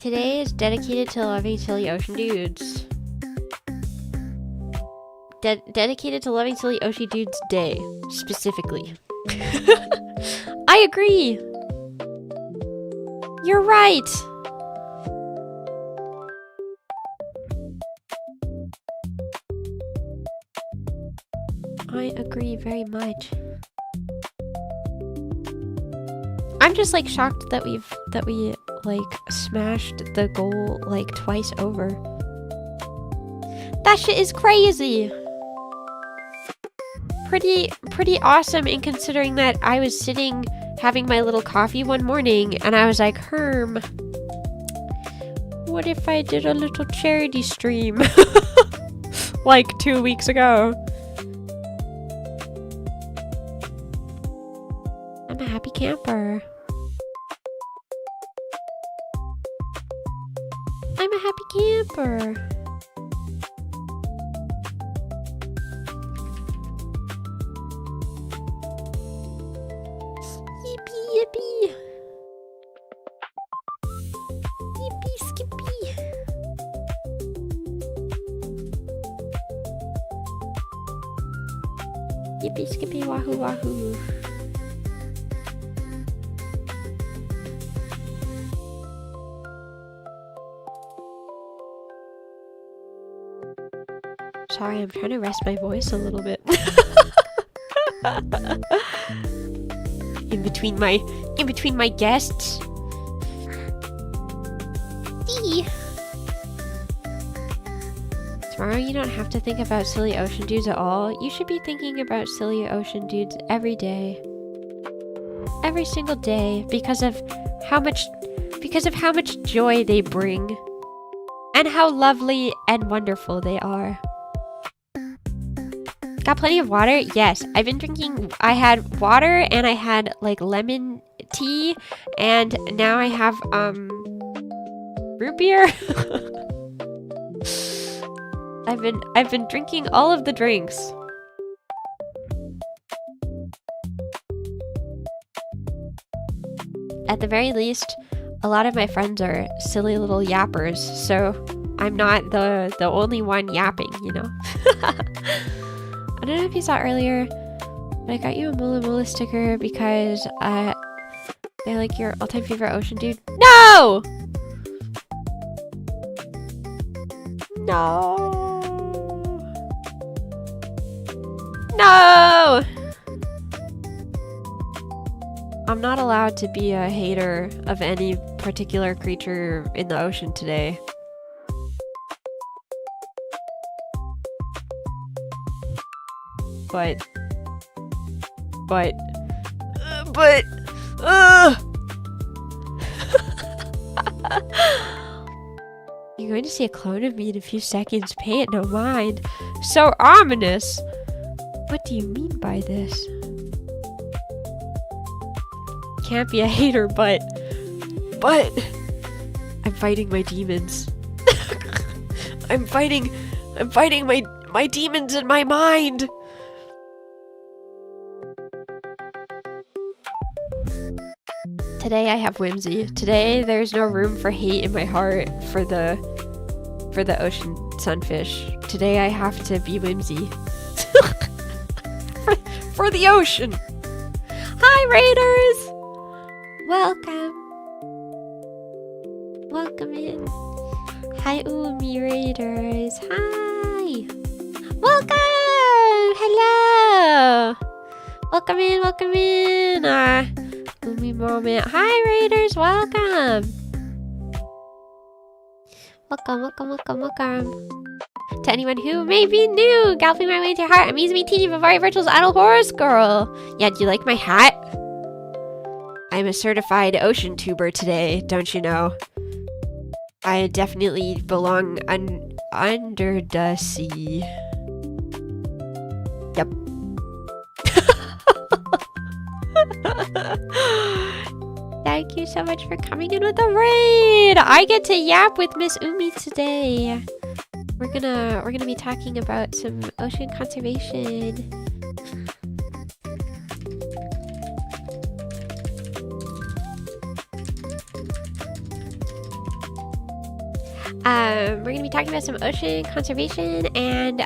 Today is dedicated to loving silly ocean dudes. Dedicated to loving silly ocean dudes day, specifically. I agree! You're right! I agree very much. I'm just like shocked that we like smashed the goal like twice over. That shit is crazy. Pretty awesome in considering that I was sitting having my little coffee one morning and I was like, Herm, what if I did a little charity stream like 2 weeks ago? I'm a happy camper. I'm a happy camper. Yippee, yippee. Yippee, skippy. Yippee, skippy, wahoo, wahoo. Sorry, I'm trying to rest my voice a little bit. in between my guests. Dee. Tomorrow you don't have to think about silly ocean dudes at all. You should be thinking about silly ocean dudes every day. Every single day because of how much joy they bring and how lovely and wonderful they are. Got plenty of water? Yes. I've been drinking, I had water and I had like lemon tea and now I have root beer. I've been drinking all of the drinks. At the very least, a lot of my friends are silly little yappers, so I'm not the only one yapping, you know? I don't know if you saw earlier, but I got you a Mula Mula sticker because they're like your all-time favorite ocean dude. No! No! No! I'm not allowed to be a hater of any particular creature in the ocean today. But you're going to see a clone of me in a few seconds. Pay it no mind. So ominous. What do you mean by this? Can't be a hater, but I'm fighting my demons. I'm fighting my demons in my mind. Today I have whimsy. Today there's no room for hate in my heart for the ocean sunfish. Today I have to be whimsy. for the ocean. Hi, Raiders! Welcome. Welcome in. Hi, Umi Raiders. Hi. Welcome! Hello! Welcome in, welcome in. Umi moment. Hi, Raiders. Welcome. Welcome, welcome, welcome, welcome. To anyone who may be new, galloping my way into your heart, I'm Izumi, Teeny Bavari Virtual's Idol Horse Girl. Yeah, do you like my hat? I'm a certified ocean tuber today, don't you know? I definitely belong under the sea. Yep. Thank you so much for coming in with the raid. I get to yap with Miss Umi today. We're gonna be talking about some ocean conservation. We're gonna be talking about some ocean conservation, and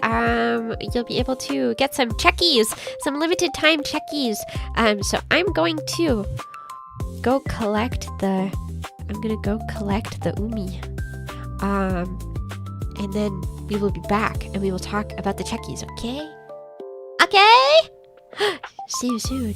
you'll be able to get some checkies, some limited time checkies. So I'm going to go collect the. I'm gonna go collect the umi. And then we will be back, and we will talk about the checkies. Okay? Okay. See you soon.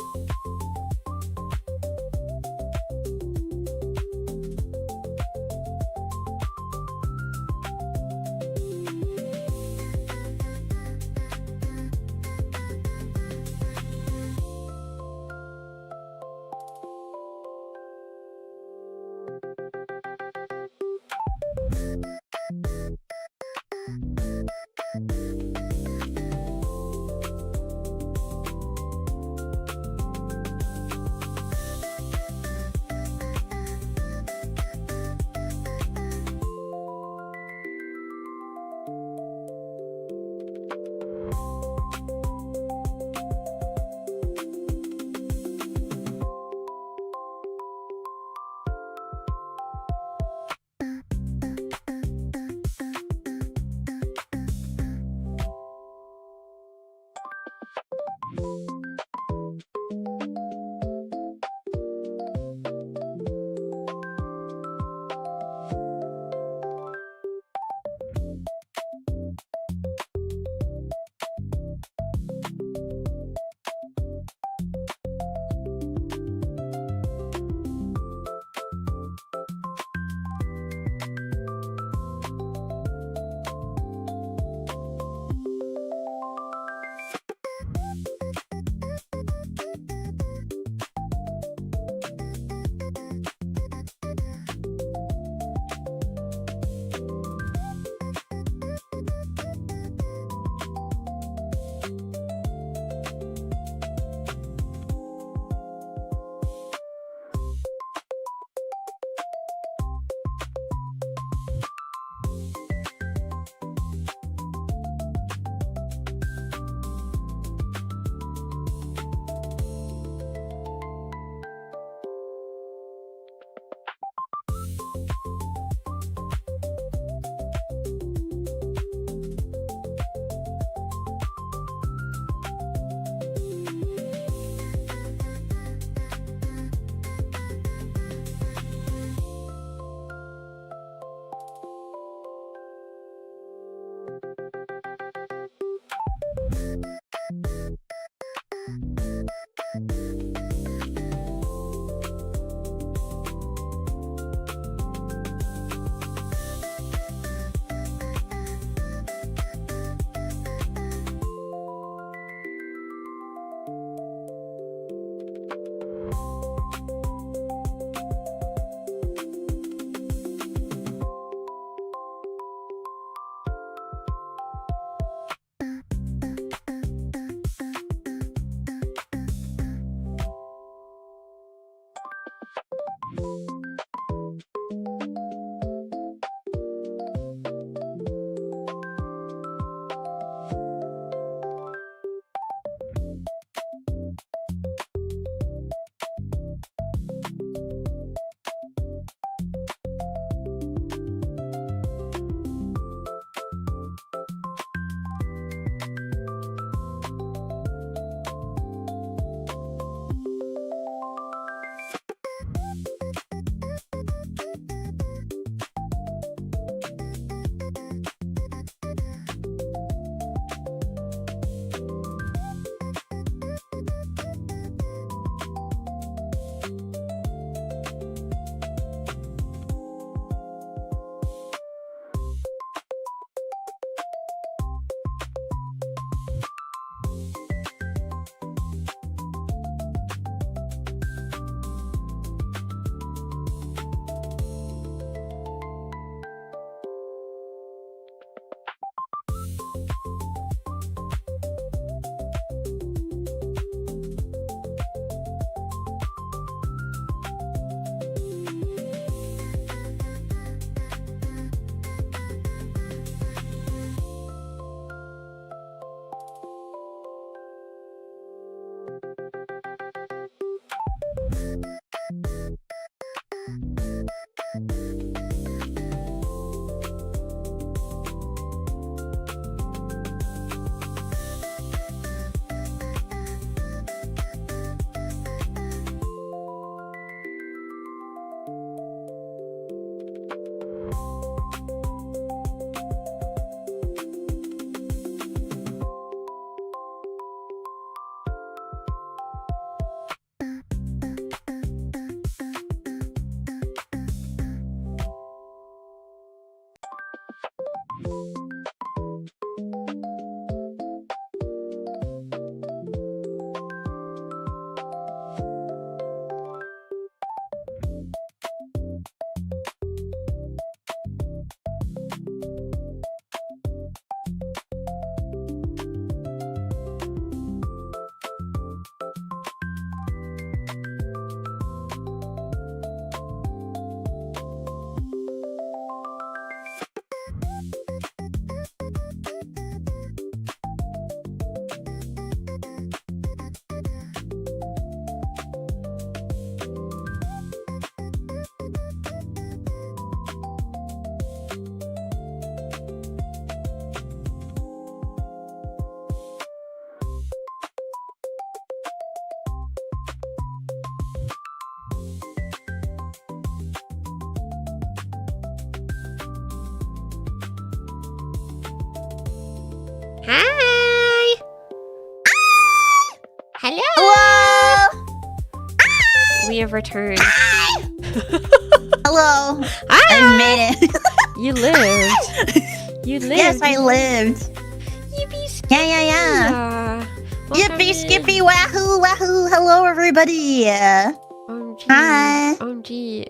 Hi. Hello.
Hello.
We have returned.
Hello.
Hi.
I made it.
You lived. You lived.
Yes, I lived.
Yippee
Yeah.
Welcome
Yippee
in.
skippy wahoo wahoo. Hello everybody.
OMG.
Hi.
OMG.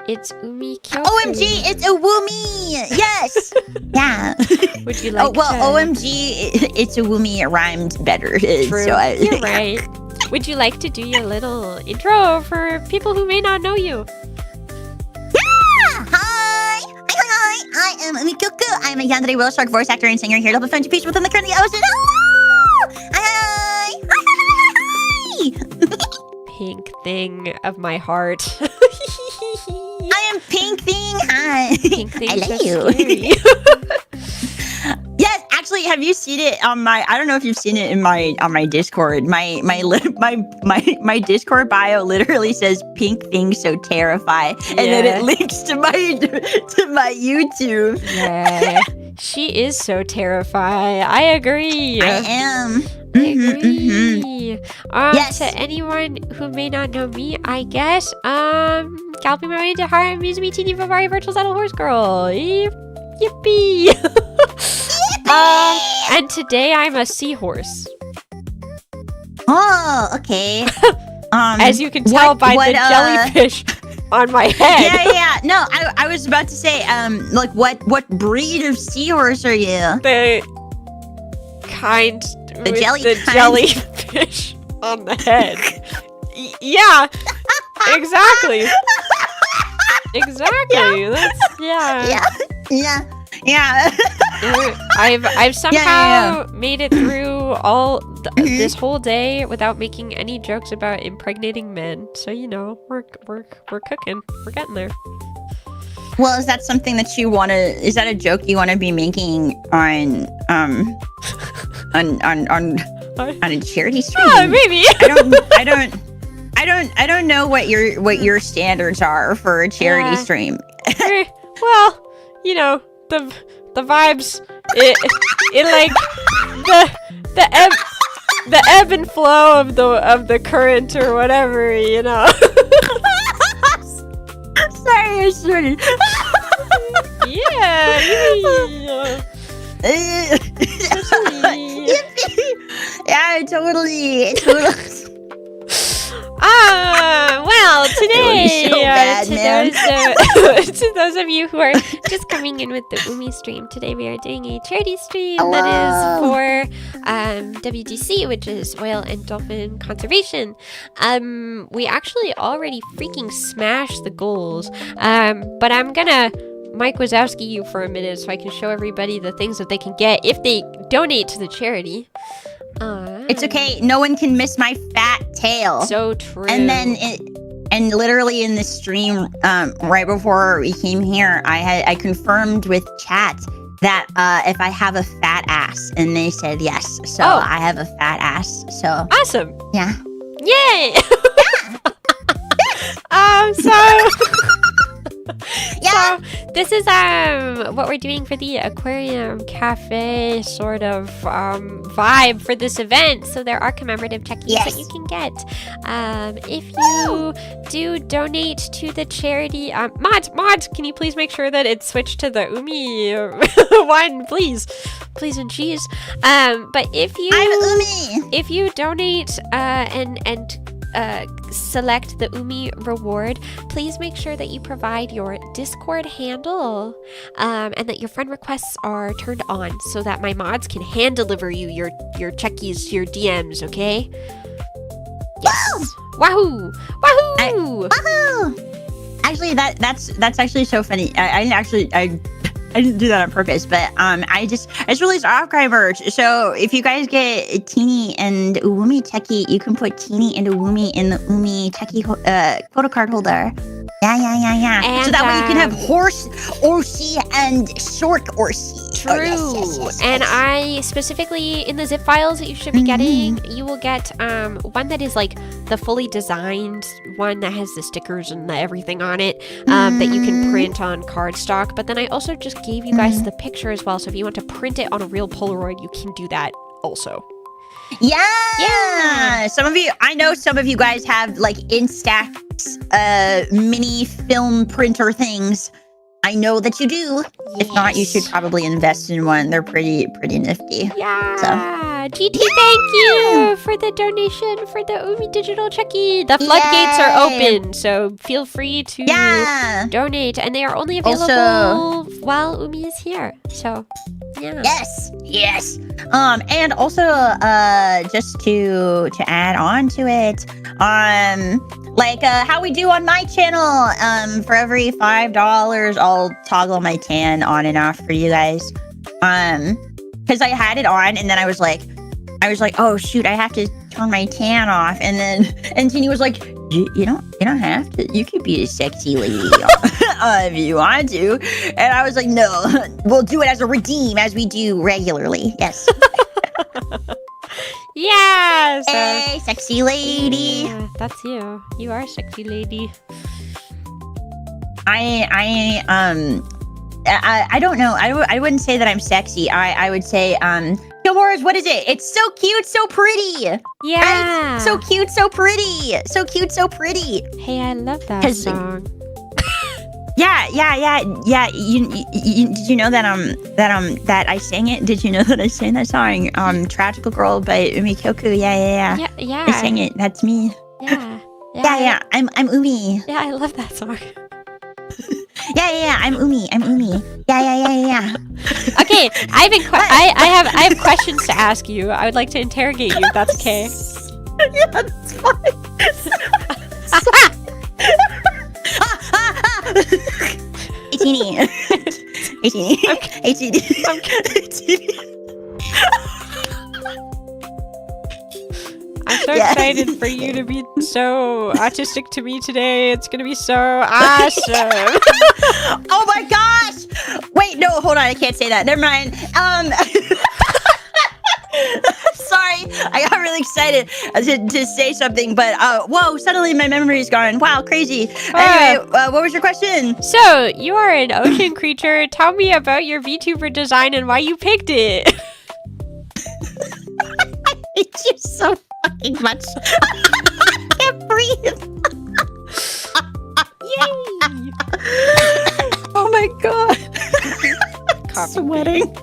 It's Umi Kyoku.
OMG, it's a woomy. Yes. Yeah.
Would you like
Oh well,
to...
OMG, it's a woomy. It rhymed better.
True.
So
You're right. Would you like to do your little intro for people who may not know you?
Yeah. Hi. I am Umikoku. I'm a yandere whale shark voice actor and singer here to help a friendship peace within the current ocean. Hello. Hi.
Pink thing of my heart.
I am Pink Thing. Hi.
Pink thing
I love
so
you.
scary.
Yes, actually, have you seen it on my? I don't know if you've seen it in my Discord. My Discord bio literally says "Pink Thing so terrify," and then
Yeah.
it links to my YouTube.
Yeah. She is so terrifying. I agree.
I am.
I agree.
Yes.
To anyone who may not know me, I guess, galloping my way into heart, I'm Izumi Teeny Bavari Virtual Saddle Horse Girl. Yippee! And today I'm a seahorse.
Oh, okay.
As you can tell by the jellyfish on my head.
Yeah. No, I was about to say, like, what breed of seahorse are you?
The kind
The
with
jelly
the
kind.
jellyfish on the head. Yeah, exactly. Exactly. That's
Yeah.
I've somehow
Yeah.
made it through this whole day without making any jokes about impregnating men. So you know, we're cooking. We're getting there.
Well, is that something that you want to? Is that a joke you want to be making on a charity stream?
Oh, maybe.
I don't know what your standards are for a charity
Yeah.
stream.
Well, you know, the vibes. It like the ebb and flow of the current or whatever, you know.
Sorry, I started.
Yeah.
Yeah, totally.
Well, today,
so bad, man.
to those of you who are just coming in with the Umi stream, today we are doing a charity stream
Hello.
that is for WDC, which is Whale and Dolphin Conservation. We actually already freaking smashed the goals, but I'm gonna Mike Wazowski you for a minute so I can show everybody the things that they can get if they donate to the charity.
It's okay. No one can miss my fat tail.
So true.
And then literally in the stream, right before we came here, I confirmed with chat that if I have a fat ass, and they said yes. So I have a fat ass. So
awesome.
yeah.
Yay! So
Yeah.
So this is what we're doing for the Aquarium Cafe sort of vibe for this event. So there are commemorative checkies that you can get if you do donate to the charity. Mod, can you please make sure that it's switched to the Umi one, please and cheese. But if you
I'm Umi.
if you donate and select the Umi reward, please make sure that you provide your Discord handle and that your friend requests are turned on so that my mods can hand deliver you your checkies, your DMs, okay? Yes. Wahoo! Wahoo!
Woohoo! Actually, that's actually so funny. I didn't do that on purpose, but I just released Archive merch. So if you guys get Teeny and Meemytanuki, you can put Teeny and Izumi in the Meemytanuki photo card holder.
Yeah.
And,
So that way you can have horse Orsi and short Orsi.
True.
Yes.
And I specifically in the zip files that you should be getting, you will get one that is like the fully designed one that has the stickers and the everything on it that you can print on cardstock. But then I also just gave you guys the picture as well. So if you want to print it on a real Polaroid, you can do that also.
Yeah. I know some of you guys have like Instax mini film printer things. I know that you do. If not, you should probably invest in one. They're pretty nifty.
Yeah.
So.
GT, thank you for the donation for the Umi Digital Checky. The floodgates are open, so feel free to donate. And they are only available while Umi is here. So, yeah.
Yes. And also, just to add on to it, like how we do on my channel, for every $5, I'll toggle my tan on and off for you guys. Because I had it on, and then I was like, oh shoot, I have to turn my tan off, and Teeny was like, you don't have to. You could be a sexy lady if you want to. And I was like, no, we'll do it as a redeem, as we do regularly. Yes.
Yeah. So,
hey, sexy lady.
Yeah, that's you. You are a sexy lady.
I don't know. I wouldn't say that I'm sexy. I would say, Gilmore's, what is it? It's so cute, so pretty.
Yeah.
Right? So cute, so pretty. So cute, so pretty.
Hey, I love that song.
Yeah. You did you know that I sang it? Did you know that I sang that song? Tragical Girl by Umi Kyoku. Yeah.
Yeah.
I sang it. That's me.
Yeah.
I'm Umi.
Yeah, I love that song.
Yeah. I'm Umi. Yeah.
Okay, I have questions to ask you. I would like to interrogate you. If that's okay.
Yeah, that's fine. Hey, Teeny. Hey, Teeny. Hey, Teeny.
I'm so excited for you to be so autistic to me today. It's gonna be so awesome.
Oh my gosh! Wait, no, hold on. I can't say that. Never mind. Sorry, I got really excited to say something, but whoa! Suddenly my memory is gone. Wow, crazy. Anyway, what was your question?
So you are an ocean creature. Tell me about your VTuber design and why you picked it.
I hate you so fucking much. I can't breathe.
Yay!
Oh my god.
Coffee
Sweating.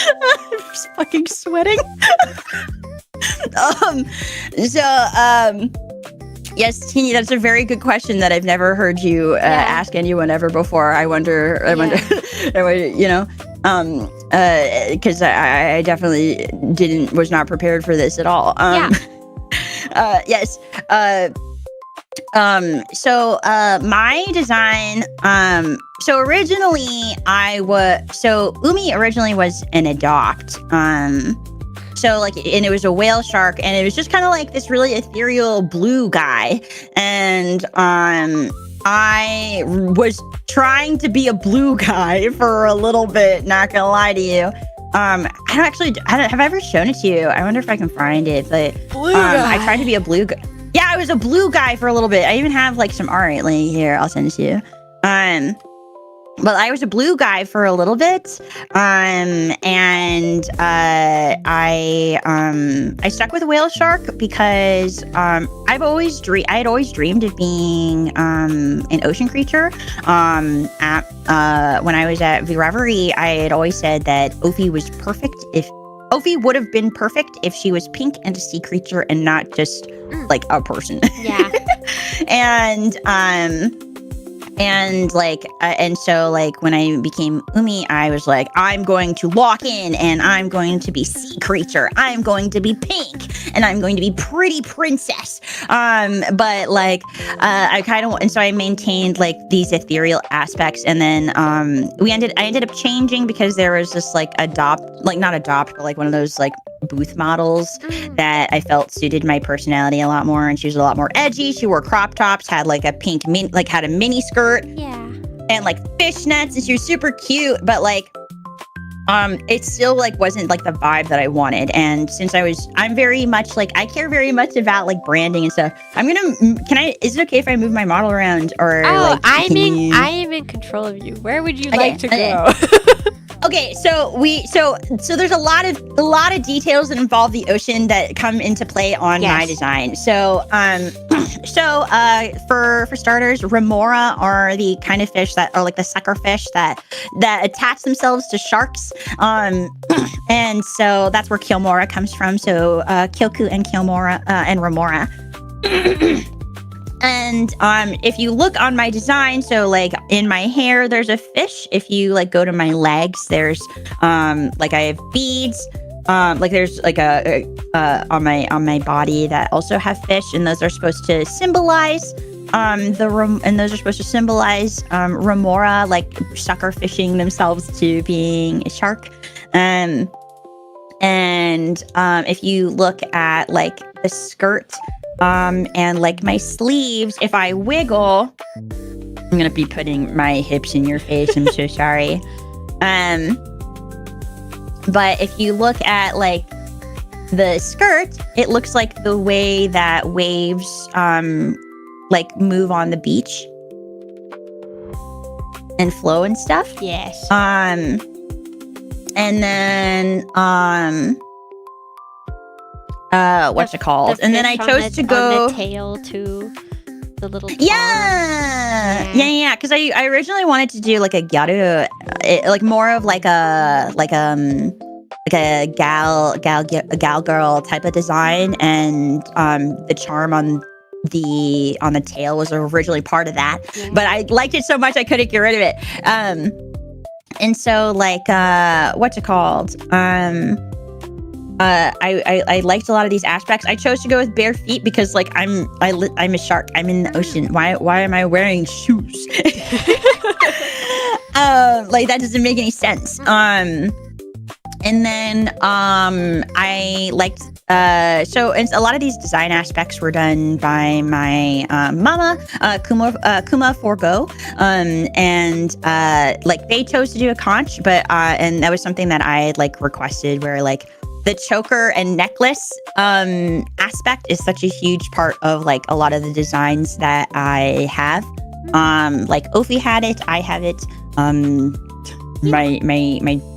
I'm just fucking sweating. Yes, Teeny, that's a very good question that I've never heard you ask anyone ever before. I wonder, you know, because I definitely was not prepared for this at all. Yes. So my design, so originally Umi originally was an adopt, so like, and it was a whale shark, and it was just kind of like this really ethereal blue guy, and I was trying to be a blue guy for a little bit, not gonna lie to you. Have I ever shown it to you? I wonder if I can find it, but
Blue guy.
I tried to be a blue guy. Yeah, I was a blue guy for a little bit. I even have like some art here. I'll send it to you. But I was a blue guy for a little bit. I stuck with whale shark because I had always dreamed of being an ocean creature. When I was at V Reverie, I had always said that Ophi would have been perfect if she was pink and a sea creature and not just like a person.
Yeah.
And so like when I became Umi, I was like, I'm going to lock in and I'm going to be sea creature. I'm going to be pink and I'm going to be pretty princess. But like, I kind of, and so I maintained like these ethereal aspects, and then I ended up changing because there was this like not adopt, but like one of those like booth models that I felt suited my personality a lot more, and she was a lot more edgy. She wore crop tops, had like a pink had a mini skirt, and like fishnets, and she was super cute, but like it still like wasn't like the vibe that I wanted. And since I'm very much like, I care very much about like branding and stuff. Is it okay if I move my model around, or like,
I am in control of you. Where would you like to go?
Okay, so there's a lot of details that involve the ocean that come into play on my design. So for starters, remora are the kind of fish that are like the sucker fish that attach themselves to sharks. And so that's where Kilmora comes from. So Kyoku and Kilmora and remora. And if you look on my design, so like in my hair, there's a fish. If you like go to my legs, there's like I have beads. Like there's like a on my body that also have fish, and those are supposed to symbolize remora, like sucker fishing themselves to being a shark. And if you look at like the skirt, and like my sleeves, if I wiggle, I'm gonna be putting my hips in your face. I'm so sorry. But if you look at like the skirt, it looks like the way that waves like move on the beach and flow and stuff.
Yes.
And then what's it called? And then I chose to go
on the tail to the little
yeah. Because I originally wanted to do like a gyaru, like more of like a gal girl type of design, and the charm on the tail was originally part of that. But I liked it so much I couldn't get rid of it. And so like what's it called? I liked a lot of these aspects. I chose to go with bare feet because like I'm a shark. I'm in the ocean. Why am I wearing shoes? Like that doesn't make any sense. And then I liked so and a lot of these design aspects were done by my mama Kuma Forgo, and like they chose to do a conch, but and that was something that I had like requested, where like the choker and necklace aspect is such a huge part of like a lot of the designs that I have. Like Ophi had it, I have it,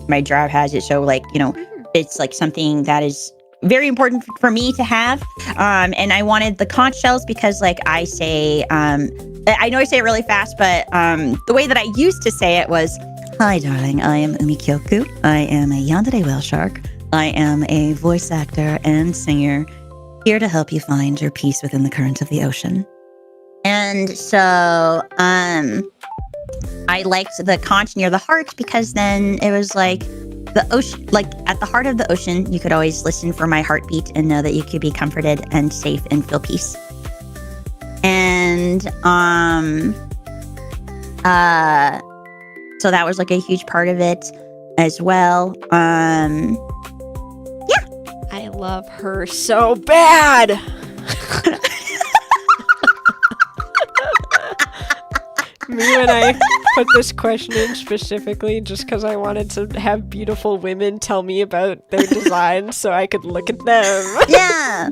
my drab has it, so like, you know, it's like something that is very important for me to have. And I wanted the conch shells because like I say, I know I say it really fast, but the way that I used to say it was, "Hi darling, I am Umi Kyoku. I am a yandere whale shark. I am a voice actor and singer, here to help you find your peace within the current of the ocean." And so I liked the conch near the heart because then it was like the ocean, like at the heart of the ocean, you could always listen for my heartbeat and know that you could be comforted and safe and feel peace. And so that was like a huge part of it as well.
I love her so bad. Me, when I put this question in specifically just because I wanted to have beautiful women tell me about their designs so I could look at them.
Yeah.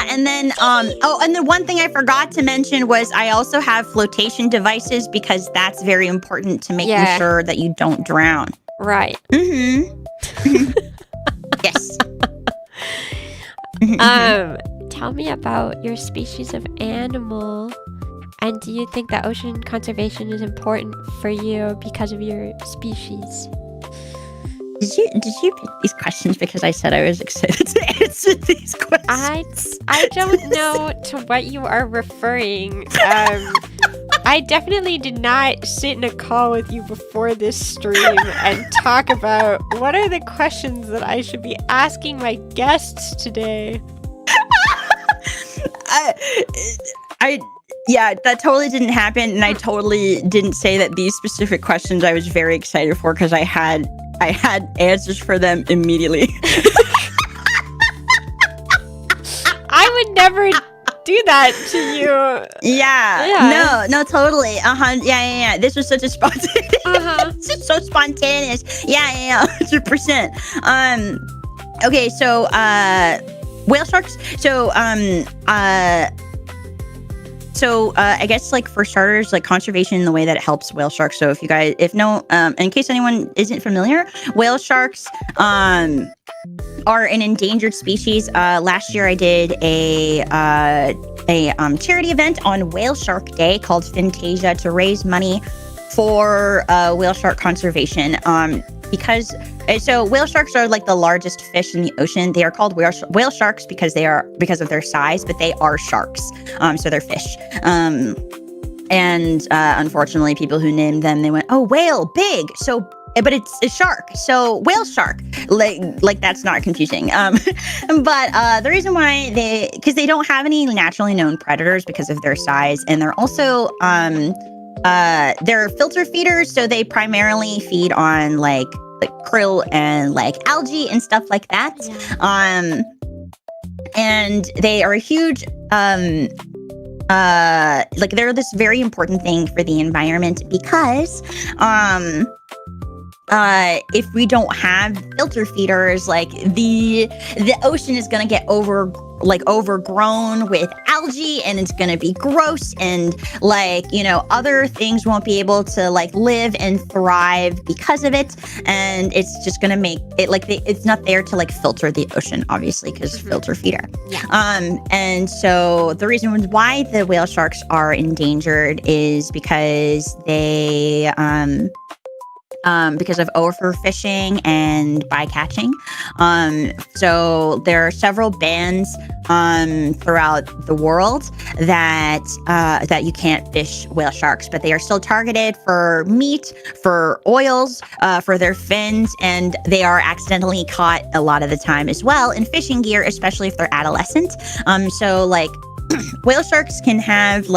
And then, and the one thing I forgot to mention was I also have flotation devices because that's very important to making sure that you don't drown.
Right.
Mm-hmm. Yes.
Tell me about your species of animal, and do you think that ocean conservation is important for you because of your species?
Did you pick these questions because I said I was excited to answer these questions?
I don't know to what you are referring. I definitely did not sit in a call with you before this stream and talk about what are the questions that I should be asking my guests today.
Yeah, that totally didn't happen, and I totally didn't say that these specific questions I was very excited for because I had answers for them immediately.
I would never do that to you.
Yeah. No, totally. Yeah. This was such a spontaneous. This is so spontaneous. Yeah. 100%. Okay, so whale sharks. So I guess like for starters, like conservation in the way that it helps whale sharks. So in case anyone isn't familiar, whale sharks are an endangered species. Last year I did a charity event on Whale Shark Day called Fantasia to raise money for whale shark conservation. So whale sharks are like the largest fish in the ocean. They are called whale sharks because of their size, but they are sharks. So they're fish. And unfortunately, people who named them, they went, "Oh, whale, big." So, but it's a shark. So whale shark, like that's not confusing. But the reason why because they don't have any naturally known predators because of their size, and they're also they're filter feeders. So they primarily feed on like krill and like algae and stuff like that. Yeah. And they are a huge they're this very important thing for the environment because if we don't have filter feeders, like the ocean is gonna get overgrown with algae, and it's gonna be gross, and other things won't be able to live and thrive because of it, and it's just gonna make it it's not there to filter the ocean, obviously, because filter feeder. Yeah. And so the reason why the whale sharks are endangered is because they because of overfishing and bycatching. So there are several bans throughout the world that you can't fish whale sharks, but they are still targeted for meat, for oils, for their fins, and they are accidentally caught a lot of the time as well in fishing gear, especially if they're adolescent. So whale sharks can have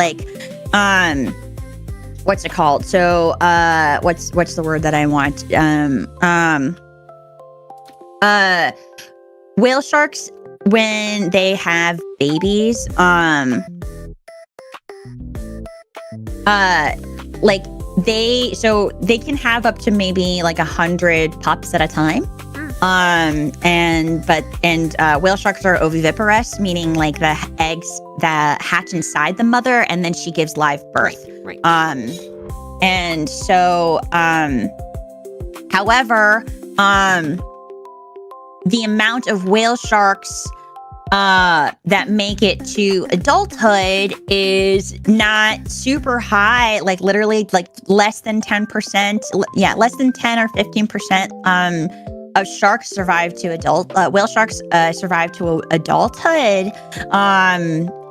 what's it called? So, what's the word that I want? Whale sharks, when they have babies, they can have up to maybe 100 pups at a time. Whale sharks are oviviparous, meaning the eggs that hatch inside the mother, and then she gives live birth. Right. And so, however, the amount of whale sharks that make it to adulthood is not super high, literally less than 10%. Yeah, less than 10 or 15% of sharks survive to whale sharks survive to adulthood.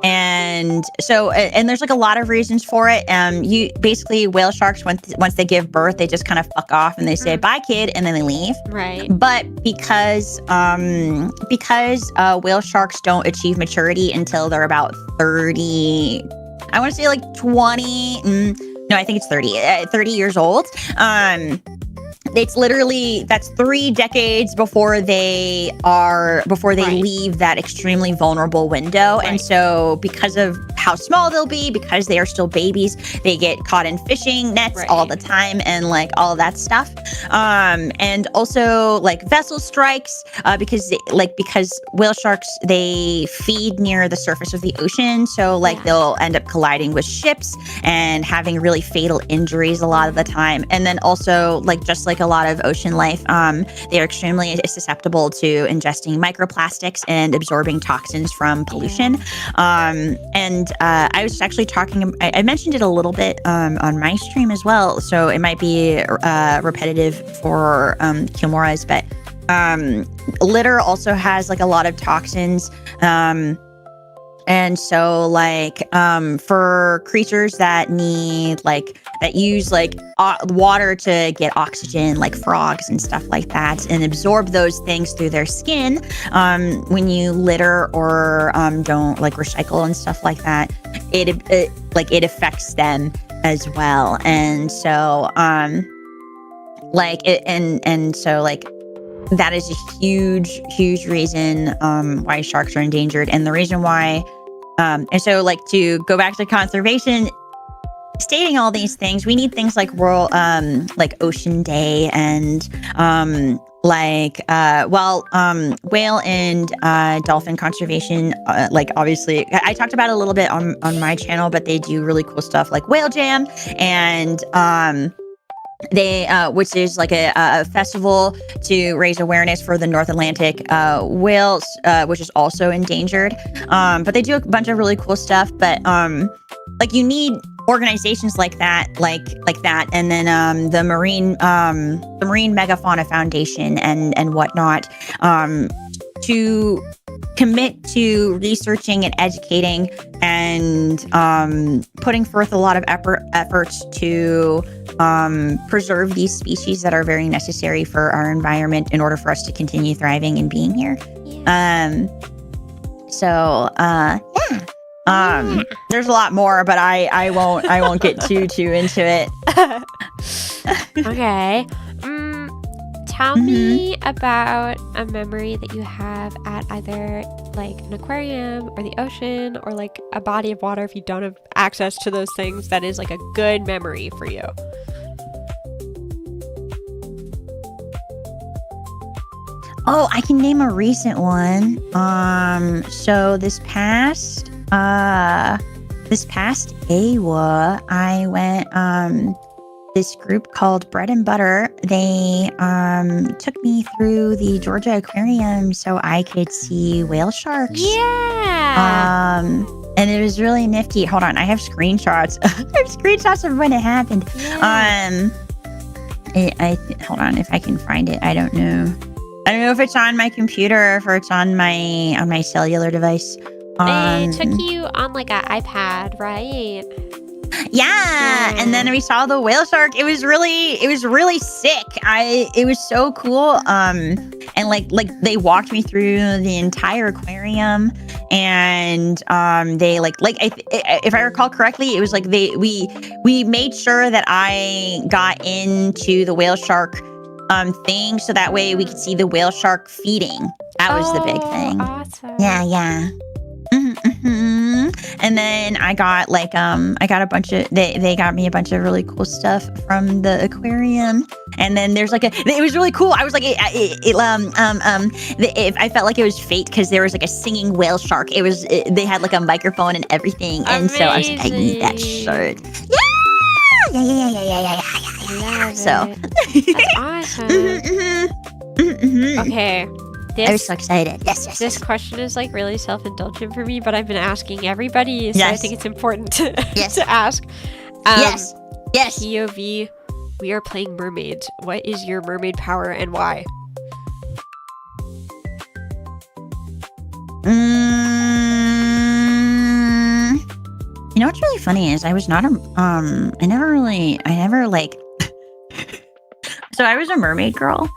And so, and there's a lot of reasons for it. Whale sharks, once they give birth, they just kind of fuck off and they say, "Bye, kid," and then they leave. Right. But because whale sharks don't achieve maturity until they're about 30, I want to say 20, no, I think it's 30 years old. It's literally, that's 3 decades before they leave that extremely vulnerable window. Right. And so because of how small they'll be, because they are still babies, they get caught in fishing nets all the time and all of that stuff. And also vessel strikes, because whale sharks, they feed near the surface of the ocean. So they'll end up colliding with ships and having really fatal injuries a lot of the time. And then also just a lot of ocean life, they are extremely susceptible to ingesting microplastics and absorbing toxins from pollution. And I was actually I mentioned it a little bit on my stream as well, so it might be repetitive for Kilmora's, but litter also has a lot of toxins. And so like for creatures that need like that use like water to get oxygen, like frogs and stuff like that, and absorb those things through their skin, when you litter or don't like recycle and stuff like that, it affects them as well. And so like it, and so like that is a huge reason why sharks are endangered. And the reason why and so like to go back to conservation, stating all these things, we need things like world like Ocean Day and whale and dolphin conservation, like obviously I talked about it a little bit on my channel, but they do really cool stuff like Whale Jam, and they which is like a festival to raise awareness for the North Atlantic whales, which is also endangered, but they do a bunch of really cool stuff. But like you need organizations like that, and then the Marine Megafauna Foundation and whatnot, to commit to researching and educating and putting forth a lot of efforts to preserve these species that are very necessary for our environment in order for us to continue thriving and being here. Yeah. There's a lot more, but I won't get too into it.
Okay. Tell me about a memory that you have at either like an aquarium or the ocean or like a body of water if you don't have access to those things, that is like a good memory for you.
Oh, I can name a recent one. So this past AWA, I went this group called Bread and Butter. They took me through the Georgia Aquarium so I could see whale sharks.
Yeah.
And it was really nifty. Hold on, I have screenshots. I have screenshots of when it happened.
Yeah.
Hold on, if I can find it. I don't know if it's on my computer or if it's on my cellular device.
They took you on like an iPad, right?
Yeah, and then we saw the whale shark. It was really sick. It was so cool. And like they walked me through the entire aquarium, and they if I recall correctly, it was like we made sure that I got into the whale shark thing so that way we could see the whale shark feeding. That was the big thing.
Awesome.
Yeah. And then I got a bunch of they got me a bunch of really cool stuff from the aquarium. And then there's like it was really cool. I was like I felt like it was fate because there was like a singing whale shark. They had like a microphone and everything. And so I was like, I need that shirt. Yeah. So
that's awesome. Okay.
I was so excited. Yes.
This question is like really self-indulgent for me, but I've been asking everybody, so I think it's important to ask.
Yes.
POV, we are playing mermaids. What is your mermaid power and why?
You know what's really funny is I was not I never like so I was a mermaid girl.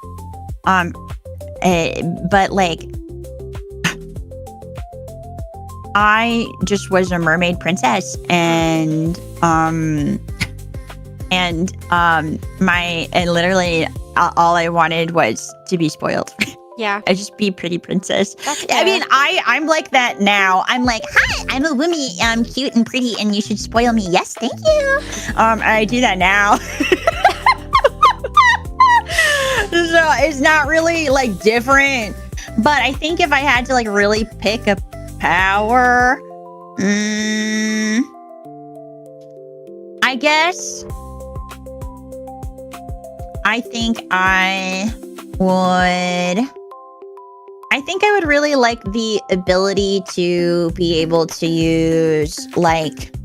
But like I just was a mermaid princess, and literally all I wanted was to be spoiled.
Yeah.
I just be a pretty princess.
That's
I mean, I'm like that now. I'm like, hi, I'm a woman. I'm cute and pretty, and you should spoil me. Yes, thank you. I do that now. So it's not really like different, but I think if I had to like really pick a power, I guess I think I would really like the ability to be able to use like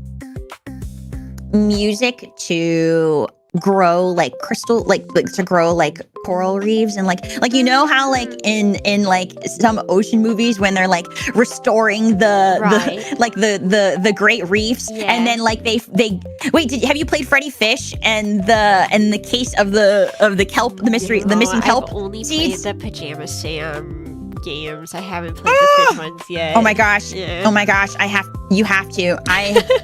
music to grow like crystal, like to grow like coral reefs, and like you know how like in like some ocean movies when they're like restoring the great reefs, and then like they wait. Have you played Freddy Fish and the case of the kelp, the mystery, the missing kelp?
I've only
seeds?
played the Pajama Sam games. I haven't played the fish ones yet.
Oh my gosh.
Yeah.
Oh my gosh. You have to.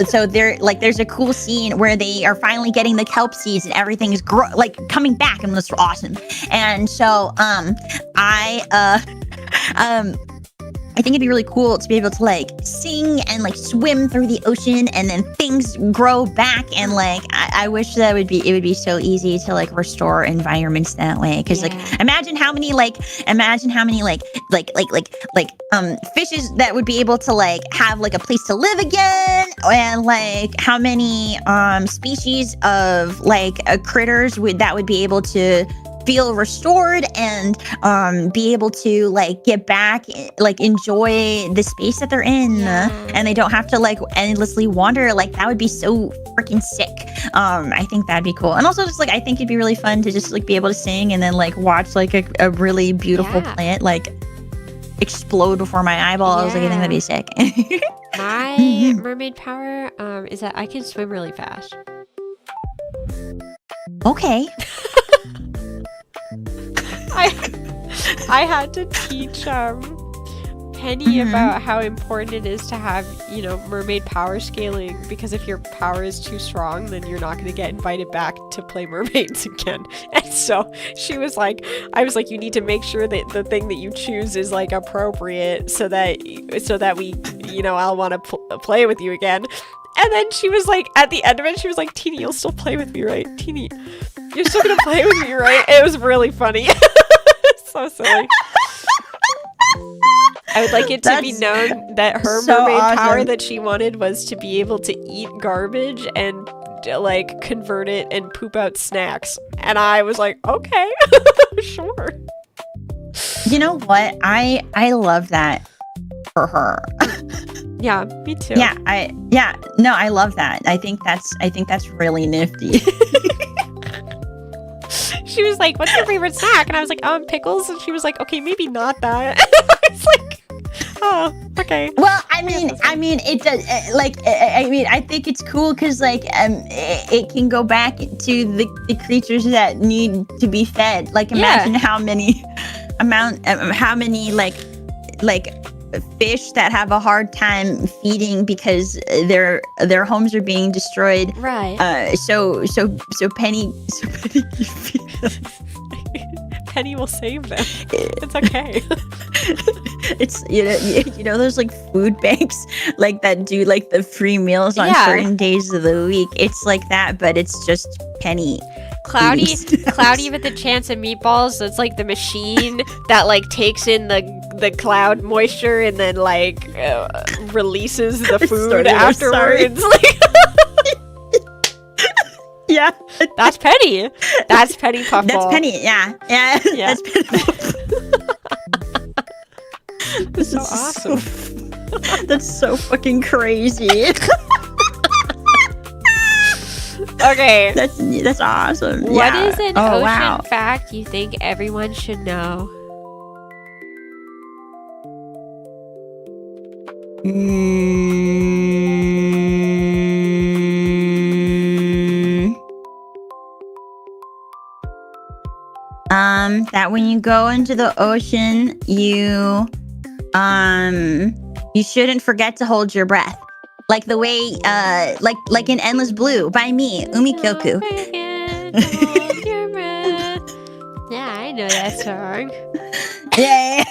So there's a cool scene where they are finally getting the kelp seeds and everything is coming back, and it's awesome. And so I think it'd be really cool to be able to like sing and like swim through the ocean, and then things grow back. And like I wish that it would be so easy to like restore environments that way. Because like imagine how many fishes that would be able to like have like a place to live again, and like how many species of like critters would be able to feel restored and be able to like get back, like enjoy the space that they're in, and they don't have to like endlessly wander. Like that would be so freaking sick. I think that'd be cool. And also just like I think it'd be really fun to just like be able to sing and then like watch like a really beautiful plant like explode before my eyeballs. Like I think that'd be sick.
My mermaid power is that I can swim really fast.
Okay.
I had to teach Penny about how important it is to have, mermaid power scaling, because if your power is too strong, then you're not going to get invited back to play mermaids again. And so she was like, I was like, you need to make sure that the thing that you choose is like appropriate so that we, I'll want to play with you again. And then she was like, at the end of it, she was like, Teeny, you'll still play with me, right? Teeny, you're still going to play with me, right? It was really funny. So silly. I would like it to be known that her mermaid power that she wanted was to be able to eat garbage and like convert it and poop out snacks. And I was like, okay, sure.
You know what? I love that for her.
Yeah, me too.
No, I love that. I think that's really nifty.
She was like, what's your favorite snack? And I was like, pickles. And she was like, okay, maybe not that. I was like, oh, okay.
Well, I mean, it does. I think it's cool because like it can go back to the creatures that need to be fed. Like imagine how many like fish that have a hard time feeding because their homes are being destroyed.
Right.
So Penny
Penny will save them. It's okay.
It's you know those like food banks like that do like the free meals on certain days of the week. It's like that, but it's just Penny.
Cloudy with the chance of meatballs. So it's like the machine that like takes in the cloud moisture and then like releases the food afterwards.
Yeah,
that's Penny. That's Penny Puffball.
That's Penny. Yeah. That's Penny.
This is so awesome.
That's so fucking crazy.
Okay.
That's awesome.
What is an ocean fact you think everyone should know?
That when you go into the ocean, you shouldn't forget to hold your breath. Like the way, like in Endless Blue by me, Umikyoku.
Yeah, I know that song.
Yeah,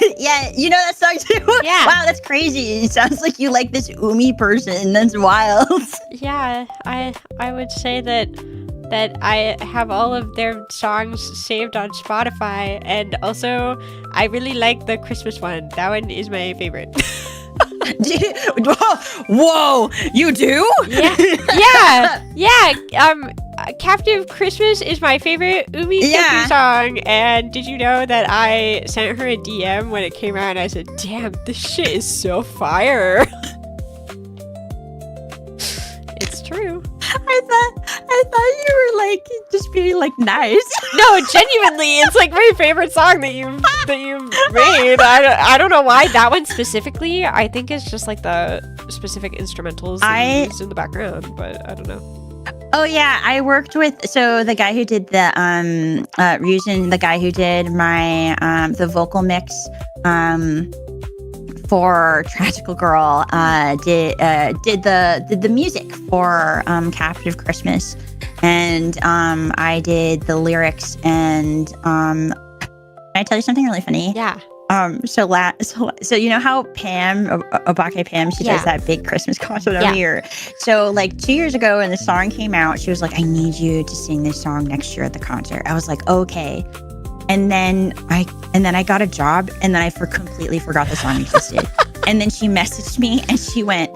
you know that song too?
Yeah.
Wow, that's crazy. It sounds like you like this Umi person. That's wild.
Yeah, I would say that I have all of their songs saved on Spotify, and also I really like the Christmas one. That one is my favorite.
Whoa, you do?
Yeah. Captive Christmas is my favorite Umikyoku song, and did you know that I sent her a DM when it came out and I said, damn, this shit is so fire. It's true.
I I thought you were like just being like nice.
No, genuinely, it's like my favorite song that you've made. I don't know why that one specifically. I think it's just like the specific instrumentals that you used in the background, but I don't know.
Oh yeah, I worked with the guy who did the Ryujin, the guy who did my the vocal mix for Tragical Girl, did the music for Captive Christmas, and I did the lyrics. And can I tell you something really funny?
Yeah.
So you know how Pam, Obake Pam, she does that big Christmas concert every year. So like 2 years ago when the song came out, she was like, I need you to sing this song next year at the concert. I was like, okay. And then I got a job, and then I completely forgot the song existed. And then she messaged me and she went,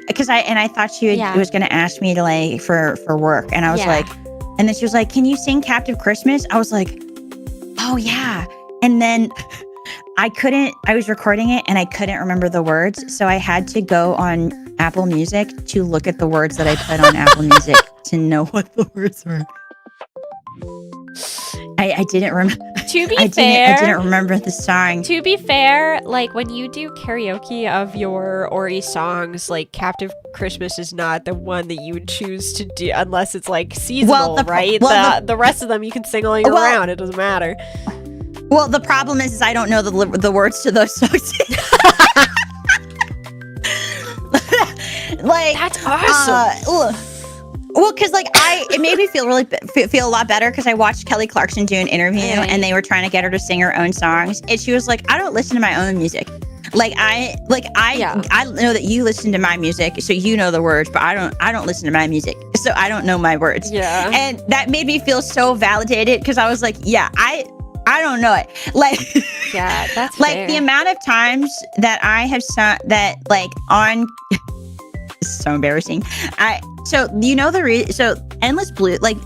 I thought she was going to ask me to like for work. And I was like, and then she was like, can you sing Captive Christmas? I was like, oh yeah. And then I was recording it and I couldn't remember the words. So I had to go on Apple Music to look at the words that I put on Apple Music to know what the words were. I didn't remember.
To be fair,
I didn't remember the song.
To be fair, like when you do karaoke of your Ori songs, like Captive Christmas is not the one that you would choose to do unless it's like seasonal, right? The rest of them you can sing all year round. It doesn't matter.
Well, the problem is I don't know the words to those songs. Like
that's awesome.
Well, because like it made me feel a lot better because I watched Kelly Clarkson do an interview and they were trying to get her to sing her own songs, and she was like, I don't listen to my own music. I know that you listen to my music, so you know the words, but I don't listen to my music, so I don't know my words. Yeah. And that made me feel so validated because I was like, yeah, I don't know it. Like,
yeah, that's
like
fair.
the amount of times that I have sung that like on. This is so embarrassing. So Endless Blue, like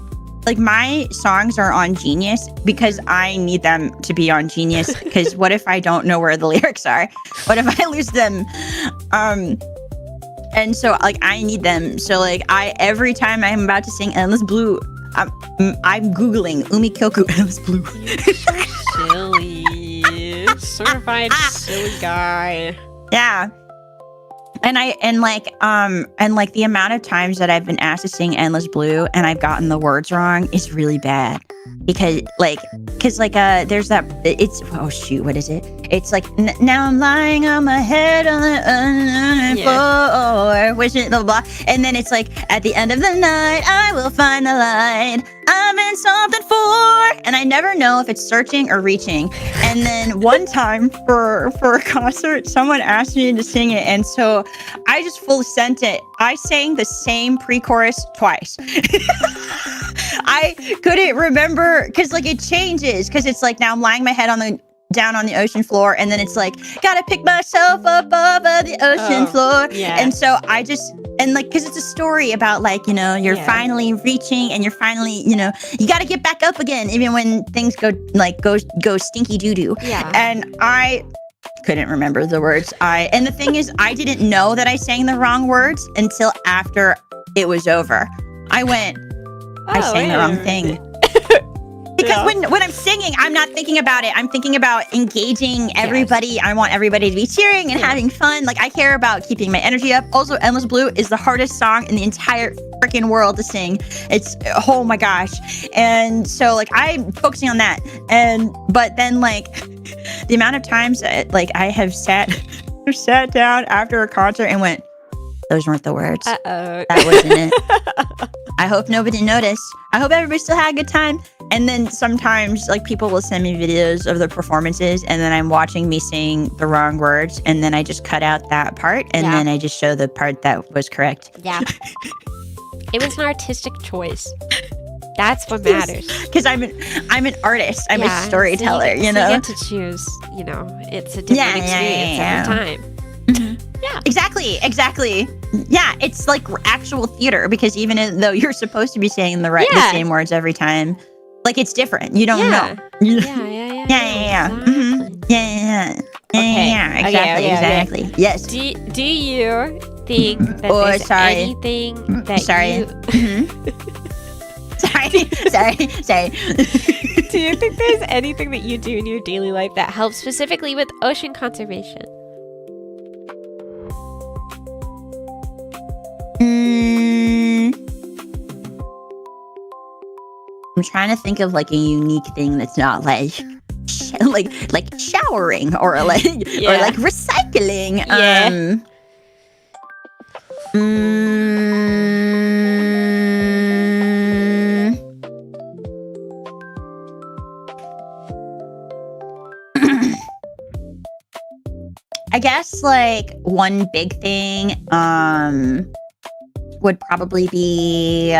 my songs are on Genius because I need them to be on Genius. Because what if I don't know where the lyrics are? What if I lose them? And so like I need them. So like every time I'm about to sing Endless Blue, I'm googling Umi Kyoku Endless Blue.
Silly, certified silly guy.
Yeah. And the amount of times that I've been asked to sing Endless Blue and I've gotten the words wrong is really bad because there's that what is it? It's like now I'm lying on my head on the floor, wishing blah blah, and then it's like at the end of the night I will find the light. I'm in something for, and I never know if it's searching or reaching. And then one time for a concert, someone asked me to sing it, and so I just full sent it. I sang the same pre-chorus twice. I couldn't remember because like it changes because it's like now I'm lying my head down on the ocean floor, and then it's like gotta pick myself up above the ocean floor. Yeah. And so I just because it's a story about like, you know, you're finally reaching and you're finally, you know, you got to get back up again even when things go stinky doo-doo. Yeah. And I couldn't remember the words. And the thing is, I didn't know that I sang the wrong words until after it was over. I went, I sang the wrong thing. Because when I'm singing, I'm not thinking about it. I'm thinking about engaging everybody. Yes. I want everybody to be cheering and having fun. Like, I care about keeping my energy up. Also, Endless Blue is the hardest song in the entire freaking world to sing. It's, oh my gosh. And so, like, I'm focusing on that. But then, like, the amount of times that, like, I have sat down after a concert and went, those weren't the words.
Uh-oh.
That wasn't it. I hope nobody noticed. I hope everybody still had a good time. And then sometimes, like, people will send me videos of the performances, and then I'm watching me sing the wrong words, and then I just cut out that part, and then I just show the part that was correct.
Yeah. It was an artistic choice. That's what matters.
Because I'm an artist. I'm a storyteller, you know?
So you get to choose, you know, it's a different experience every time.
Mm-hmm. Yeah. Exactly. Yeah, it's like actual theater, because even though you're supposed to be saying the same words every time, like, it's different. You don't know. Yeah. Mm-hmm. Yeah.
Okay.
Exactly. Yes.
Do you think that there's anything that
Sorry.
you...
Sorry.
Do you think there's anything that you do in your daily life that helps specifically with ocean conservation?
I'm trying to think of like a unique thing that's not like like showering or like recycling.
Yeah.
I guess like one big thing would probably be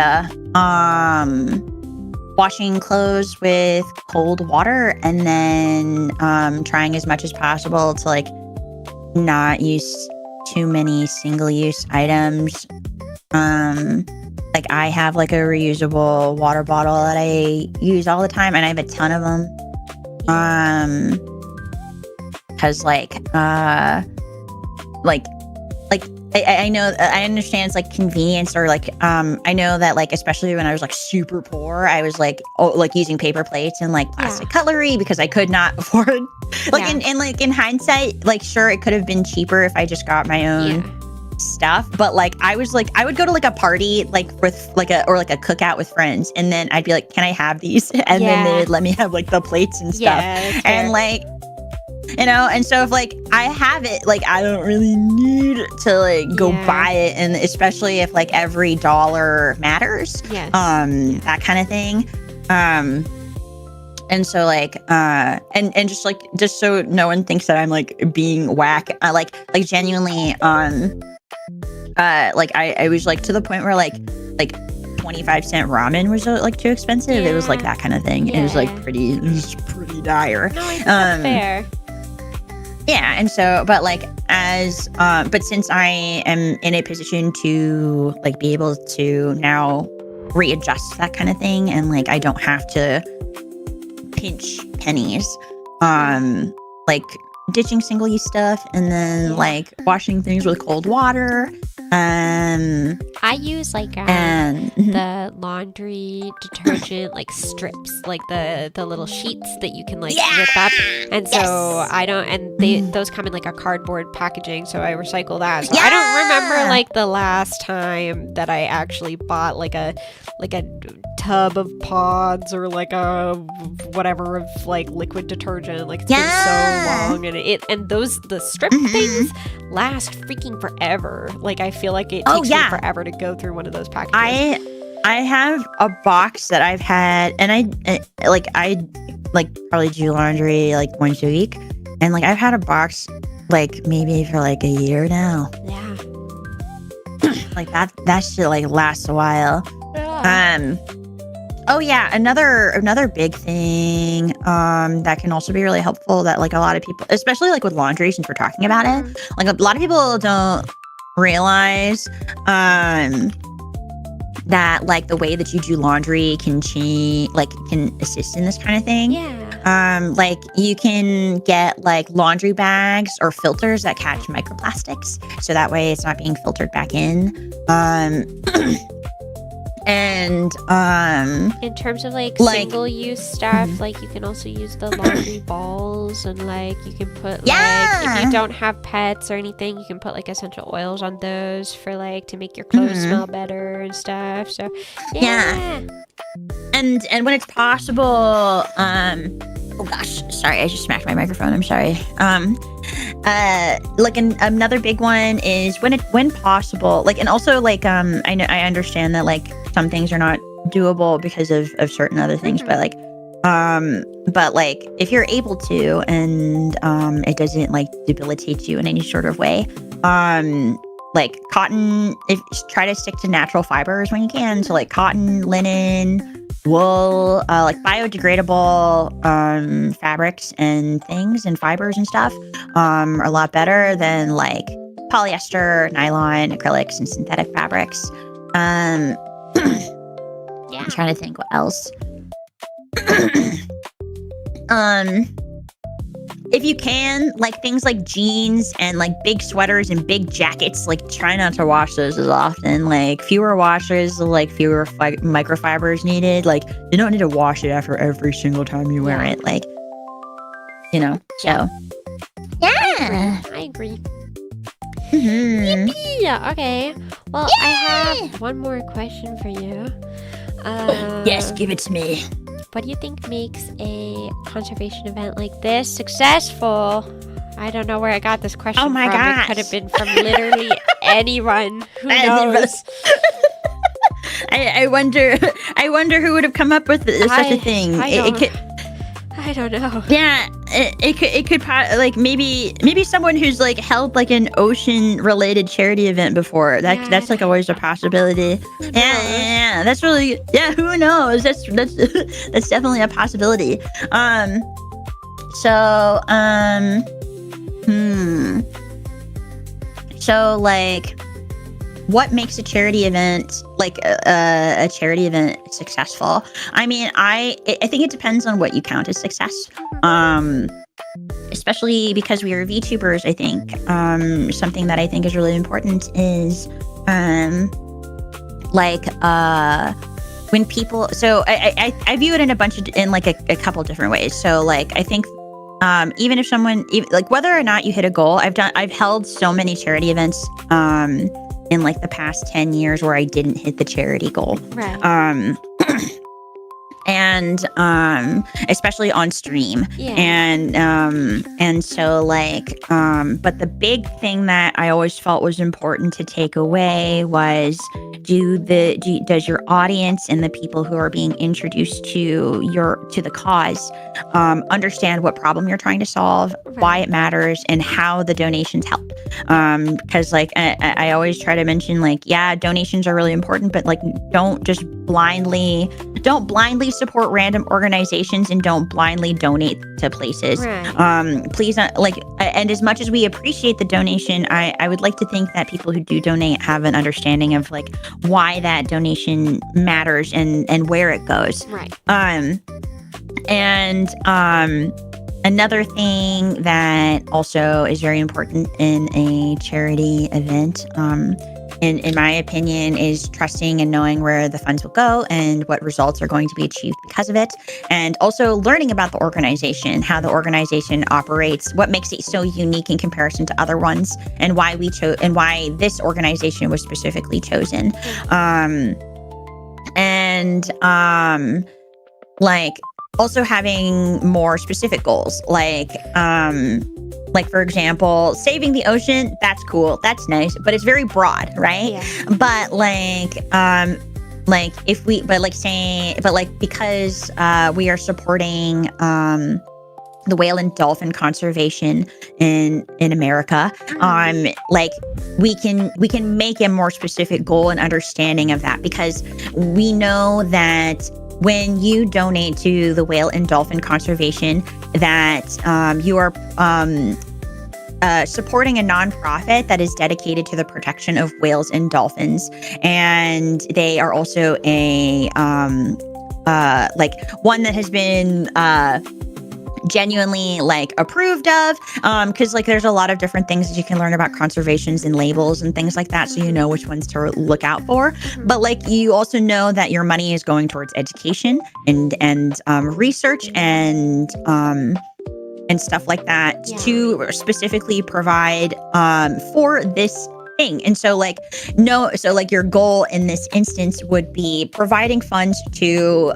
washing clothes with cold water and then trying as much as possible to like not use too many single-use items. Like I have like a reusable water bottle that I use all the time, and I have a ton of them. Because I know, I understand it's like convenience, or like I know that like especially when I was like super poor, I was like using paper plates and like plastic cutlery because I could not afford in hindsight, like sure it could have been cheaper if I just got my own stuff, but like I would go to like a party like with like a cookout with friends, and then I'd be like, can I have these? And then they would let me have like the plates and stuff, and like, you know, and so if like I have it, like I don't really need to like go buy it, and especially if like every dollar matters, that kind of thing. And so like and just so no one thinks that I'm like being whack, like genuinely like I was like to the point where like 25-cent ramen was like too expensive. It was like that kind of thing. It was like pretty dire.
No, I think that's fair.
Yeah, and so, but like but since I am in a position to like be able to now readjust that kind of thing, and like I don't have to pinch pennies, like ditching single-use stuff, and then like washing things with cold water.
I use like the laundry detergent like strips, like the little sheets that you can like rip up, and so I don't, and those come in like a cardboard packaging, so I recycle that. So I don't remember like the last time that I actually bought like a tub of pods or like a whatever of like liquid detergent. Like it's been so long, and the strip things last freaking forever. Like I feel like it takes me forever to go through one of those packages.
I have a box that I've had, and I probably do laundry like once a week, and like I've had a box like maybe for like a year now.
Yeah.
Like that shit like lasts a while.
Yeah.
Oh yeah, another big thing that can also be really helpful that like a lot of people, especially like with laundry, since we're talking about it, like a lot of people don't realize that like the way that you do laundry can change, like can assist in this kind of thing. Like you can get like laundry bags or filters that catch microplastics, so that way it's not being filtered back in. And
in terms of like single-use stuff, like you can also use the laundry balls, and like you can put like, if you don't have pets or anything, you can put like essential oils on those for like to make your clothes smell better and stuff. So and when it's possible, oh gosh, sorry, I just smacked my microphone, I'm sorry. Like another big one is when possible, like, and also like I understand that like some things are not doable because of certain other things, but like if you're able to, and it doesn't like debilitate you in any sort of way, like cotton, try to stick to natural fibers when you can, so like cotton, linen, wool, like biodegradable fabrics and things and fibers and stuff are a lot better than like polyester, nylon, acrylics, and synthetic fabrics. I'm trying to think what else.
if you can, like things like jeans and like big sweaters and big jackets, like try not to wash those as often. Like fewer washes, like fewer microfibers needed. Like you don't need to wash it after every single time you wear it. Like, you know, so yeah.
I agree.
Mhm.
Yeah, okay. Well, I have one more question for you.
Yes, give it to me.
What do you think makes a conservation event like this successful? I don't know where I got this question
Oh my
from.
gosh.
It could have been from literally anyone. Who
Any of
knows?
us. I wonder who would have come up with such a thing.
I don't know.
Yeah, it could like maybe someone who's like held like an ocean related charity event before. That's like always a possibility. Yeah, that's really who knows? That's that's definitely a possibility. So like, what makes a charity event like a charity event successful? I mean, I think it depends on what you count as success. Especially because we are VTubers, I think something that I think is really important is when people. So I view it in a couple different ways. So like I think. Even if someone like whether or not you hit a goal, I've held so many charity events in like the past 10 years where I didn't hit the charity goal.
Right.
And especially on stream.
Yeah.
And so like but the big thing that I always felt was important to take away was does your audience and the people who are being introduced to the cause understand what problem you're trying to solve, why it matters, and how the donations help? Because like I always try to mention like, yeah, donations are really important, but like don't blindly support random organizations and don't blindly donate to places.
Right.
Please and as much as we appreciate the donation, I would like to think that people who do donate have an understanding of like why that donation matters and where it goes.
Right.
And another thing that also is very important in a charity event, in my opinion, is trusting and knowing where the funds will go and what results are going to be achieved because of it. And also learning about the organization, how the organization operates, what makes it so unique in comparison to other ones, and why why this organization was specifically chosen. Like also having more specific goals, like for example, saving the ocean, that's cool, that's nice, but it's very broad, right?
Yeah.
But because we are supporting the whale and dolphin conservation in America, like we can make a more specific goal and understanding of that, because we know that when you donate to the whale and dolphin conservation, that you are supporting a nonprofit that is dedicated to the protection of whales and dolphins, and they are also a like one that has been genuinely like approved of, because like there's a lot of different things that you can learn about conservations and labels and things like that, so you know which ones to look out for. But like you also know that your money is going towards education and research and stuff like that, to specifically provide for this thing. And so like your goal in this instance would be providing funds to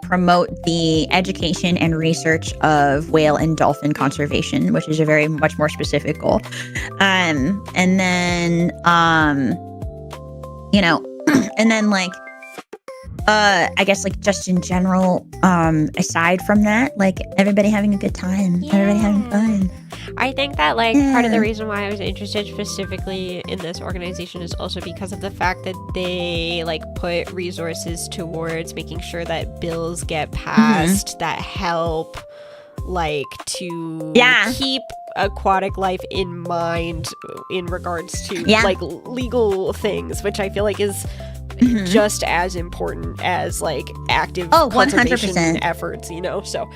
promote the education and research of whale and dolphin conservation, which is a very much more specific goal. And then and then like I guess like just in general, aside from that, like everybody having a good time, everybody having fun.
I think that like part of the reason why I was interested specifically in this organization is also because of the fact that they like put resources towards making sure that bills get passed that help like to keep aquatic life in mind in regards to like legal things, which I feel like is just as important as like active conservation
100%.
efforts, you know. So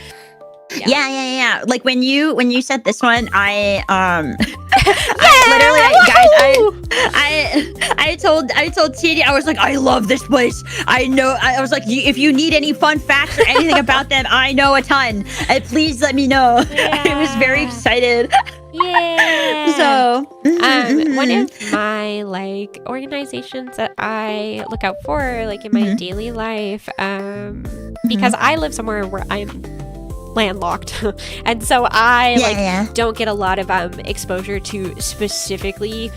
Yeah. Like when you said this one, I I told Teeny, I was like, I love this place. I know. I was like, if you need any fun facts or anything about them, I know a ton. Please let me know. I was very excited.
Yeah.
So,
one of my like organizations that I look out for, like in my daily life, because I live somewhere where I'm landlocked, and so I don't get a lot of exposure to specifically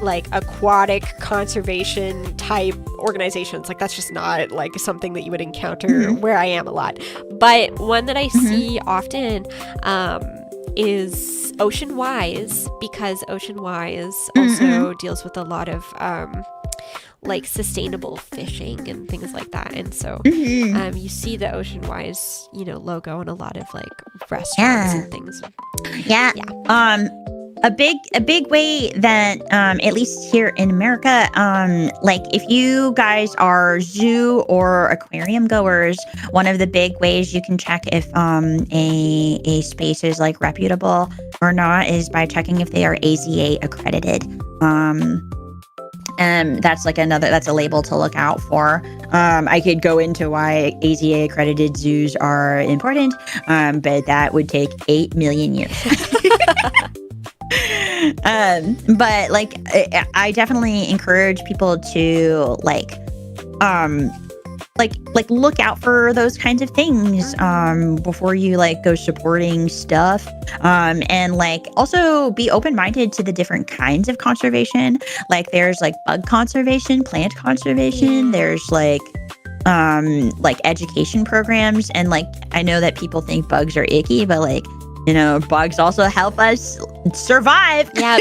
like aquatic conservation type organizations. Like that's just not like something that you would encounter where I am a lot. But one that I see often is Ocean Wise, because Ocean Wise also deals with a lot of like sustainable fishing and things like that. And so you see the Ocean Wise, logo in a lot of like restaurants and things.
A big way that at least here in America, like if you guys are zoo or aquarium goers, one of the big ways you can check if a space is like reputable or not is by checking if they are AZA accredited. That's like that's a label to look out for. I could go into why AZA accredited zoos are important, but that would take 8 million years. But like I definitely encourage people to like look out for those kinds of things before you like go supporting stuff, and like also be open-minded to the different kinds of conservation. Like there's like bug conservation, plant conservation, there's like education programs, and like I know that people think bugs are icky, but like bugs also help us survive.
Yeah,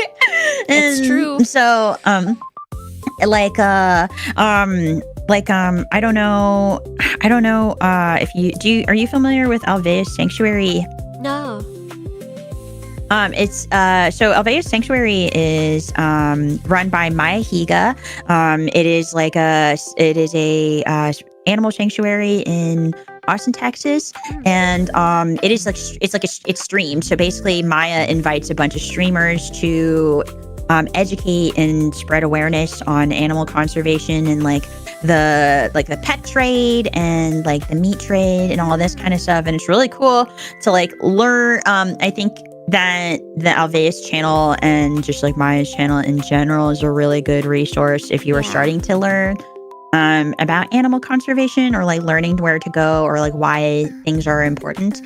it's true.
So I don't know if are you familiar with Alveus Sanctuary?
No.
It's so Alveus Sanctuary is run by Maya Higa. It is a animal sanctuary in Austin, Texas, and it's streamed. So basically, Maya invites a bunch of streamers to educate and spread awareness on animal conservation and like the pet trade and like the meat trade and all this kind of stuff. And it's really cool to like learn. I think that the Alveus channel and just like Maya's channel in general is a really good resource if you are starting to learn about animal conservation, or like learning where to go, or like why things are important.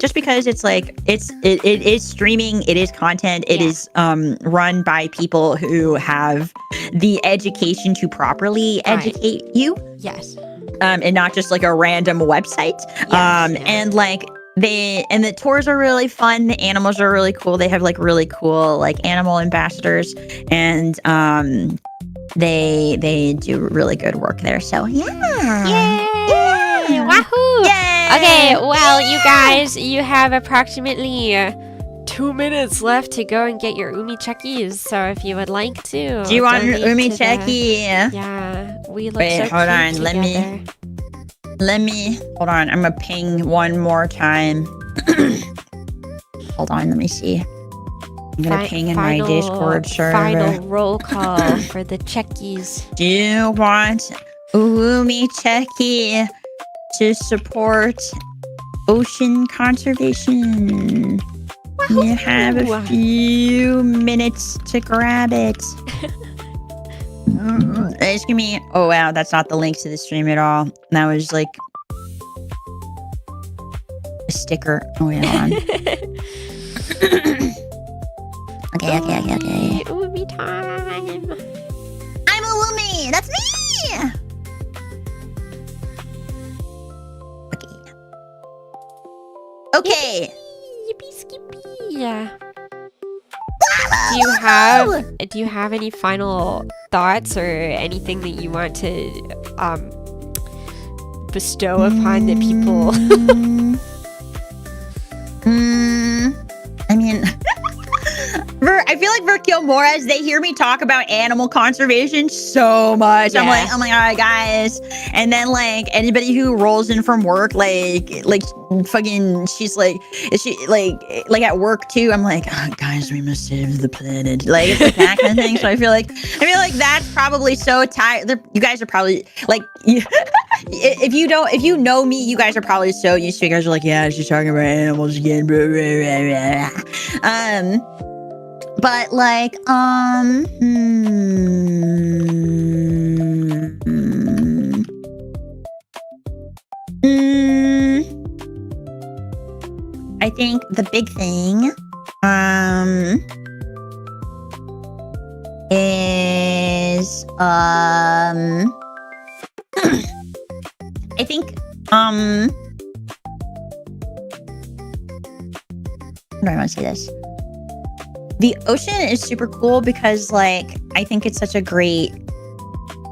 Just because it's like it is streaming, it is content, it is run by people who have the education to properly educate you.
Yes.
And not just like a random website. And like the tours are really fun. The animals are really cool. They have like really cool like animal ambassadors, and they do really good work there. So
Yay! Wahoo!
Yay!
Okay, well, you guys, you have approximately 2 minutes left to go and get your meemytanuki. So if you would like to,
do you want an meemytanuki?
Yeah, we look
Wait,
so
hold on.
cute
Let me hold on. I'm gonna ping one more time. Hold on. Let me see. I'm gonna ping in my Discord server.
Final roll call for the checkies.
Do you want meemytanuki to support ocean conservation?
Wahoo!
You have a few minutes to grab it. It's gonna be. Oh wow, that's not the link to the stream at all. That was like a sticker. Oh yeah, hold on. Okay.
Umi time.
I'm a Woomy. That's me. Okay.
Yippee skippy. Yeah. Do you have any final thoughts or anything that you want to bestow upon the people?
I mean, for for Kilmoras, they hear me talk about animal conservation so much.
Yeah.
I'm like, oh my god, guys. And then like anybody who rolls in from work, like fucking, she's like, is she like at work too? I'm like, oh, guys, we must save the planet. Like it's like that kind of thing. So I feel like that's probably so tired. You guys are probably like, if you know me, you guys are probably so used to it. You guys are like, yeah, she's talking about animals again. Blah, blah, blah, blah. But like, I think the big thing, is, I think, how do I want to say this? The ocean is super cool because, like, I think it's such a great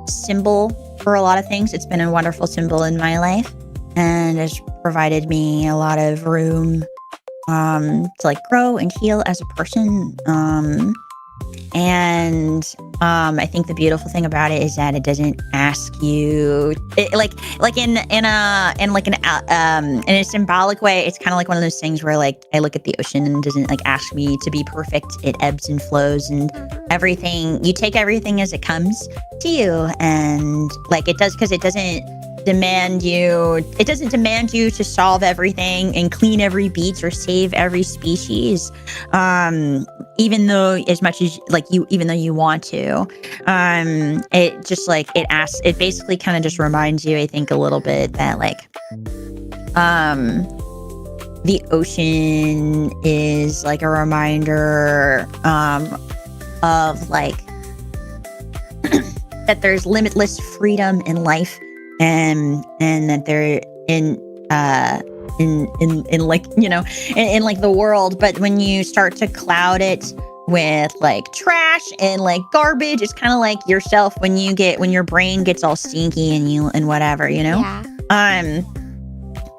symbol for a lot of things. It's been a wonderful symbol in my life and has provided me a lot of room to, like, grow and heal as a person. And I think the beautiful thing about it is that it doesn't ask you, in a symbolic way. It's kind of like one of those things where like I look at the ocean and it doesn't like ask me to be perfect. It ebbs and flows, and everything, you take everything as it comes to you, and like it does, because it doesn't demand you to solve everything and clean every beach or save every species, even though you want to. It just like it basically kind of just reminds you, I think, a little bit that like the ocean is like a reminder of like that there's limitless freedom in life, and that they're in like, you know, in like the world. But when you start to cloud it with like trash and like garbage, it's kind of like yourself when your brain gets all stinky and whatever, you know?
Yeah.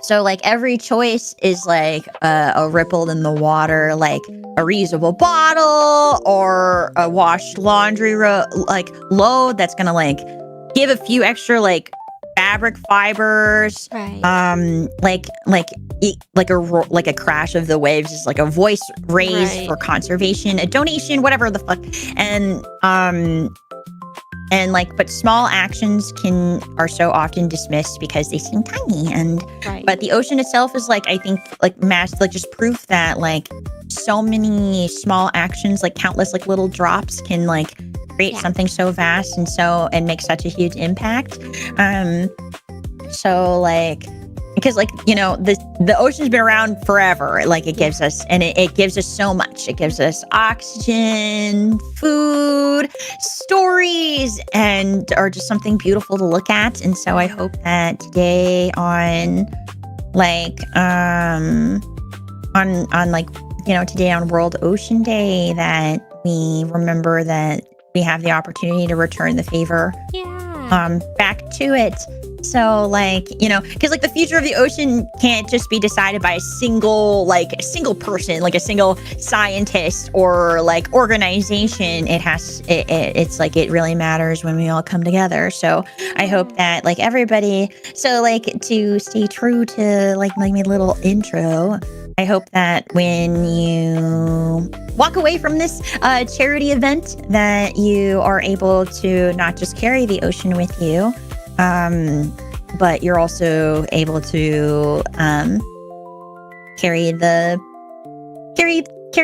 So like every choice is like a ripple in the water, like a reusable bottle or a washed laundry load that's gonna like give a few extra like fabric fibers,
Right.
like a crash of the waves is like a voice raised for conservation, a donation, whatever the fuck. And like, but small actions are so often dismissed because they seem tiny. But the ocean itself is like, I think, like just proof that like so many small actions, like countless like little drops, can like create something so vast and make such a huge impact. So like, because like, you know, the ocean's been around forever. Like it gives us, and it gives us so much. It gives us oxygen, food, stories, and are just something beautiful to look at. And so I hope that today on today on World Ocean Day, that we remember that we have the opportunity to return the favor back to it. So like, you know, because like the future of the ocean can't just be decided by a single person, like a single scientist or like organization. It's like, it really matters when we all come together. So I hope that like everybody, so like to stay true to like my little intro, I hope that when you walk away from this charity event, that you are able to not just carry the ocean with you, but you're also able to carry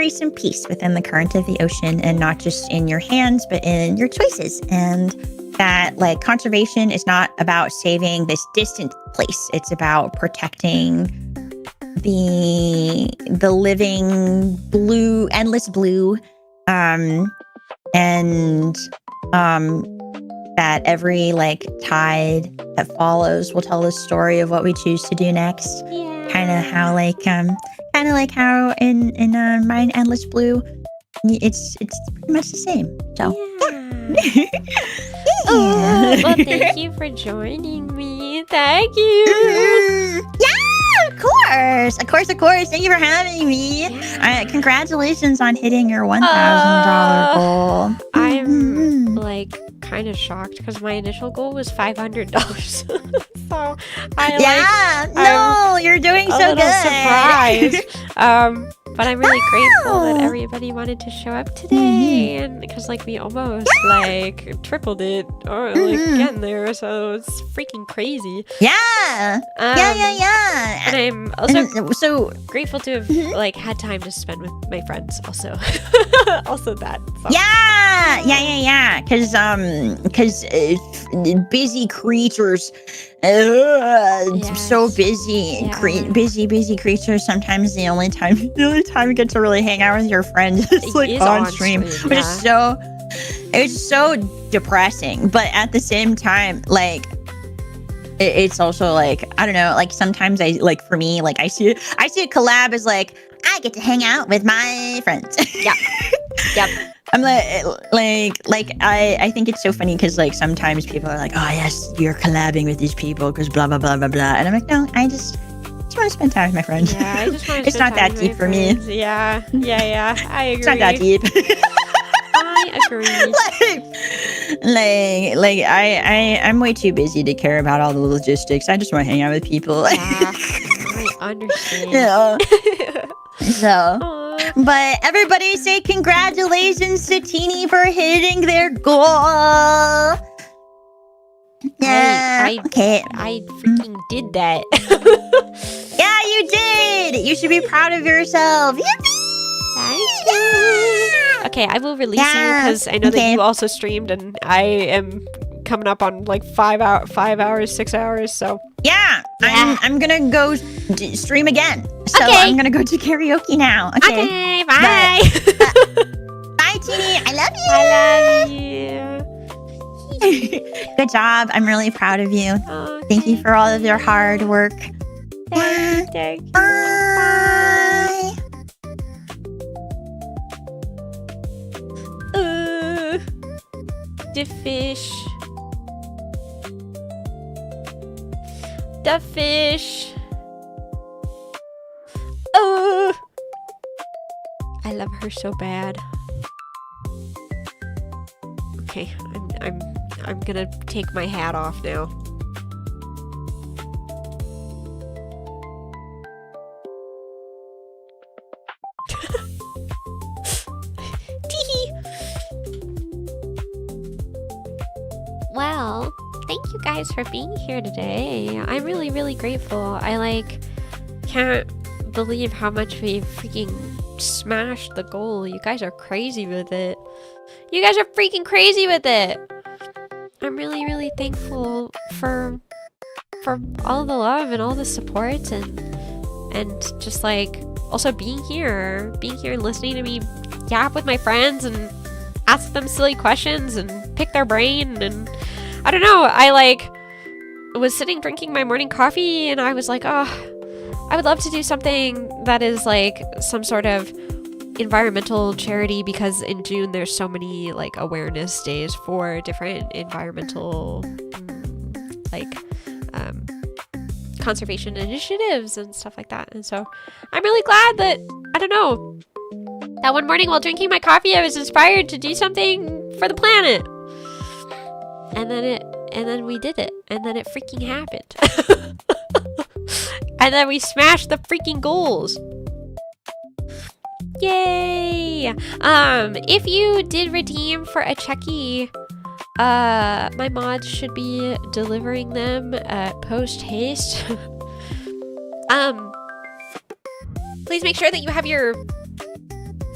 some peace within the current of the ocean, and not just in your hands, but in your choices. And that like conservation is not about saving this distant place. It's about protecting the living blue, endless blue, and that every like tide that follows will tell the story of what we choose to do next. Kind of how how in mine, endless blue, it's pretty much the same. So
Oh, well, thank you for joining me. Thank you.
Yeah, of Of course. Thank you for having me. Congratulations on hitting your $1,000 goal.
I'm like kind of shocked because my initial goal was $500. So
you're doing
a
so
little
good.
surprised. But I'm really grateful that everybody wanted to show up today, and because like we almost like tripled it or like getting there, so it's freaking crazy.
Yeah.
And I'm also
So
grateful to have like had time to spend with my friends also. Also that. So.
Because busy creatures, so busy, busy creatures. Sometimes the only time you get to really hang out with your friends is like on stream, which is it's so depressing. But at the same time, like it's also like, I don't know, like sometimes I like, for me, like I see a collab as like I get to hang out with my friends. Yep. I'm like I think it's so funny because like sometimes people are like, oh yes, you're collabing with these people because blah blah blah blah blah, and I'm like, no, I just want to spend time with my friends.
Yeah, I just want to
it's not that deep for me.
Yeah, I agree.
It's not that deep.
I agree.
I'm way too busy to care about all the logistics. I just want to hang out with people.
Yeah, I understand.
Yeah. So,
Aww.
but everybody say congratulations to Teeny for hitting their goal. Yeah. Okay.
I freaking did that.
Yeah, you did. You should be proud of yourself.
Thank you. Okay, I will release you because I know that you also streamed, and I am coming up on like 6 hours. So
yeah. I'm gonna go stream again. So I'm gonna go do karaoke now. Okay,
bye.
Bye, Teeny. I love you. Good job. I'm really proud of you.
Oh,
Thank you for all of your hard work.
Thank you.
Bye.
The fish. The fish. Oh, I love her so bad. Okay, I'm gonna take my hat off now. Well, thank you guys for being here today. I'm really, really grateful. I can't believe how much we freaking smashed the goal. You guys are crazy with it. You guys are freaking crazy with it. I'm really, really thankful for all the love and all the support and just like also being here and listening to me yap with my friends and ask them silly questions and pick their brain. And I don't know, I was sitting drinking my morning coffee and I was like, oh, I would love to do something that is like some sort of environmental charity, because in June there's so many like awareness days for different environmental conservation initiatives and stuff like that. And so I'm really glad that, I don't know, that one morning while drinking my coffee I was inspired to do something for the planet. And then we did it, and then it freaking happened. And then we smashed the freaking goals. Yay! If you did redeem for a Checkie, my mods should be delivering them post haste. Please make sure that you have your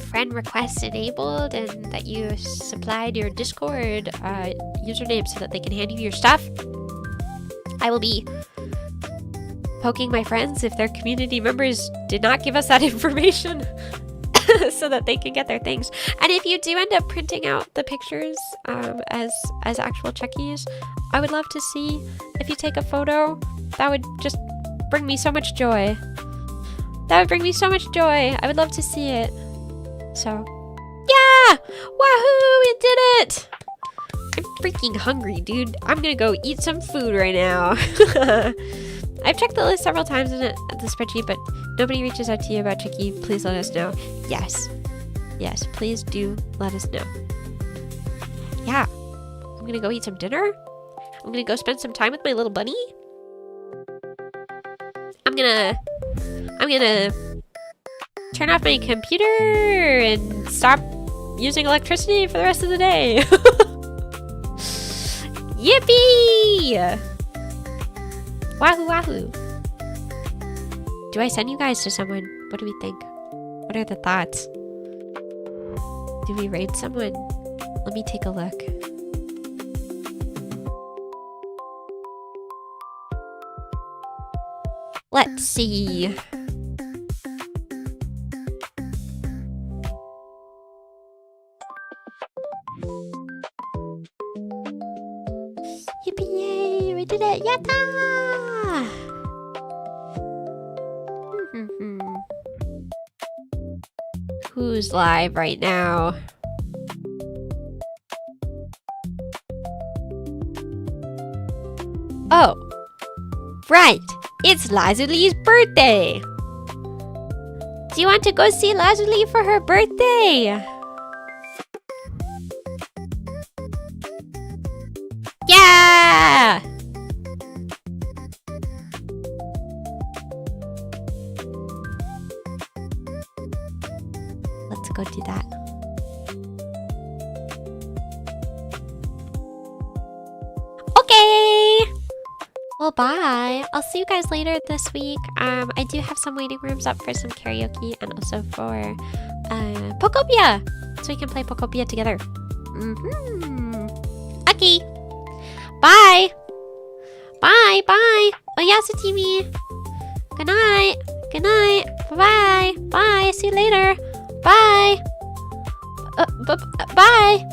friend requests enabled and that you supplied your Discord username so that they can hand you your stuff. I will be poking my friends if their community members did not give us that information so that they can get their things. And if you do end up printing out the pictures as actual Checkies, I would love to see if you take a photo. That would just bring me so much joy. That would bring me so much joy. I would love to see it. So, yeah! Wahoo! We did it! I'm freaking hungry, dude. I'm gonna go eat some food right now. I've checked the list several times in the spreadsheet, but nobody reaches out to you about Chicky. Please let us know. Yes. Yes, please do let us know. Yeah. I'm gonna go eat some dinner. I'm gonna go spend some time with my little bunny. I'm gonna turn off my computer and stop using electricity for the rest of the day. Yippee! Wahoo wahoo. Do I send you guys to someone? What do we think? What are the thoughts? Do we raid someone? Let me take a look. Let's see. Yippee yay! We did it! Yatta! Who's live right now? Oh, right! It's Lazuli's birthday! Do you want to go see Lazuli for her birthday? Yeah! Let's go do that. Okay! Well, bye. I'll see you guys later this week. I do have some waiting rooms up for some karaoke and also for Pokopia! So we can play Pokopia together. Okay. Bye! Bye, bye! Oyasu TV! Good night! Good night! Bye-bye! Bye! See you later! Bye! Bye!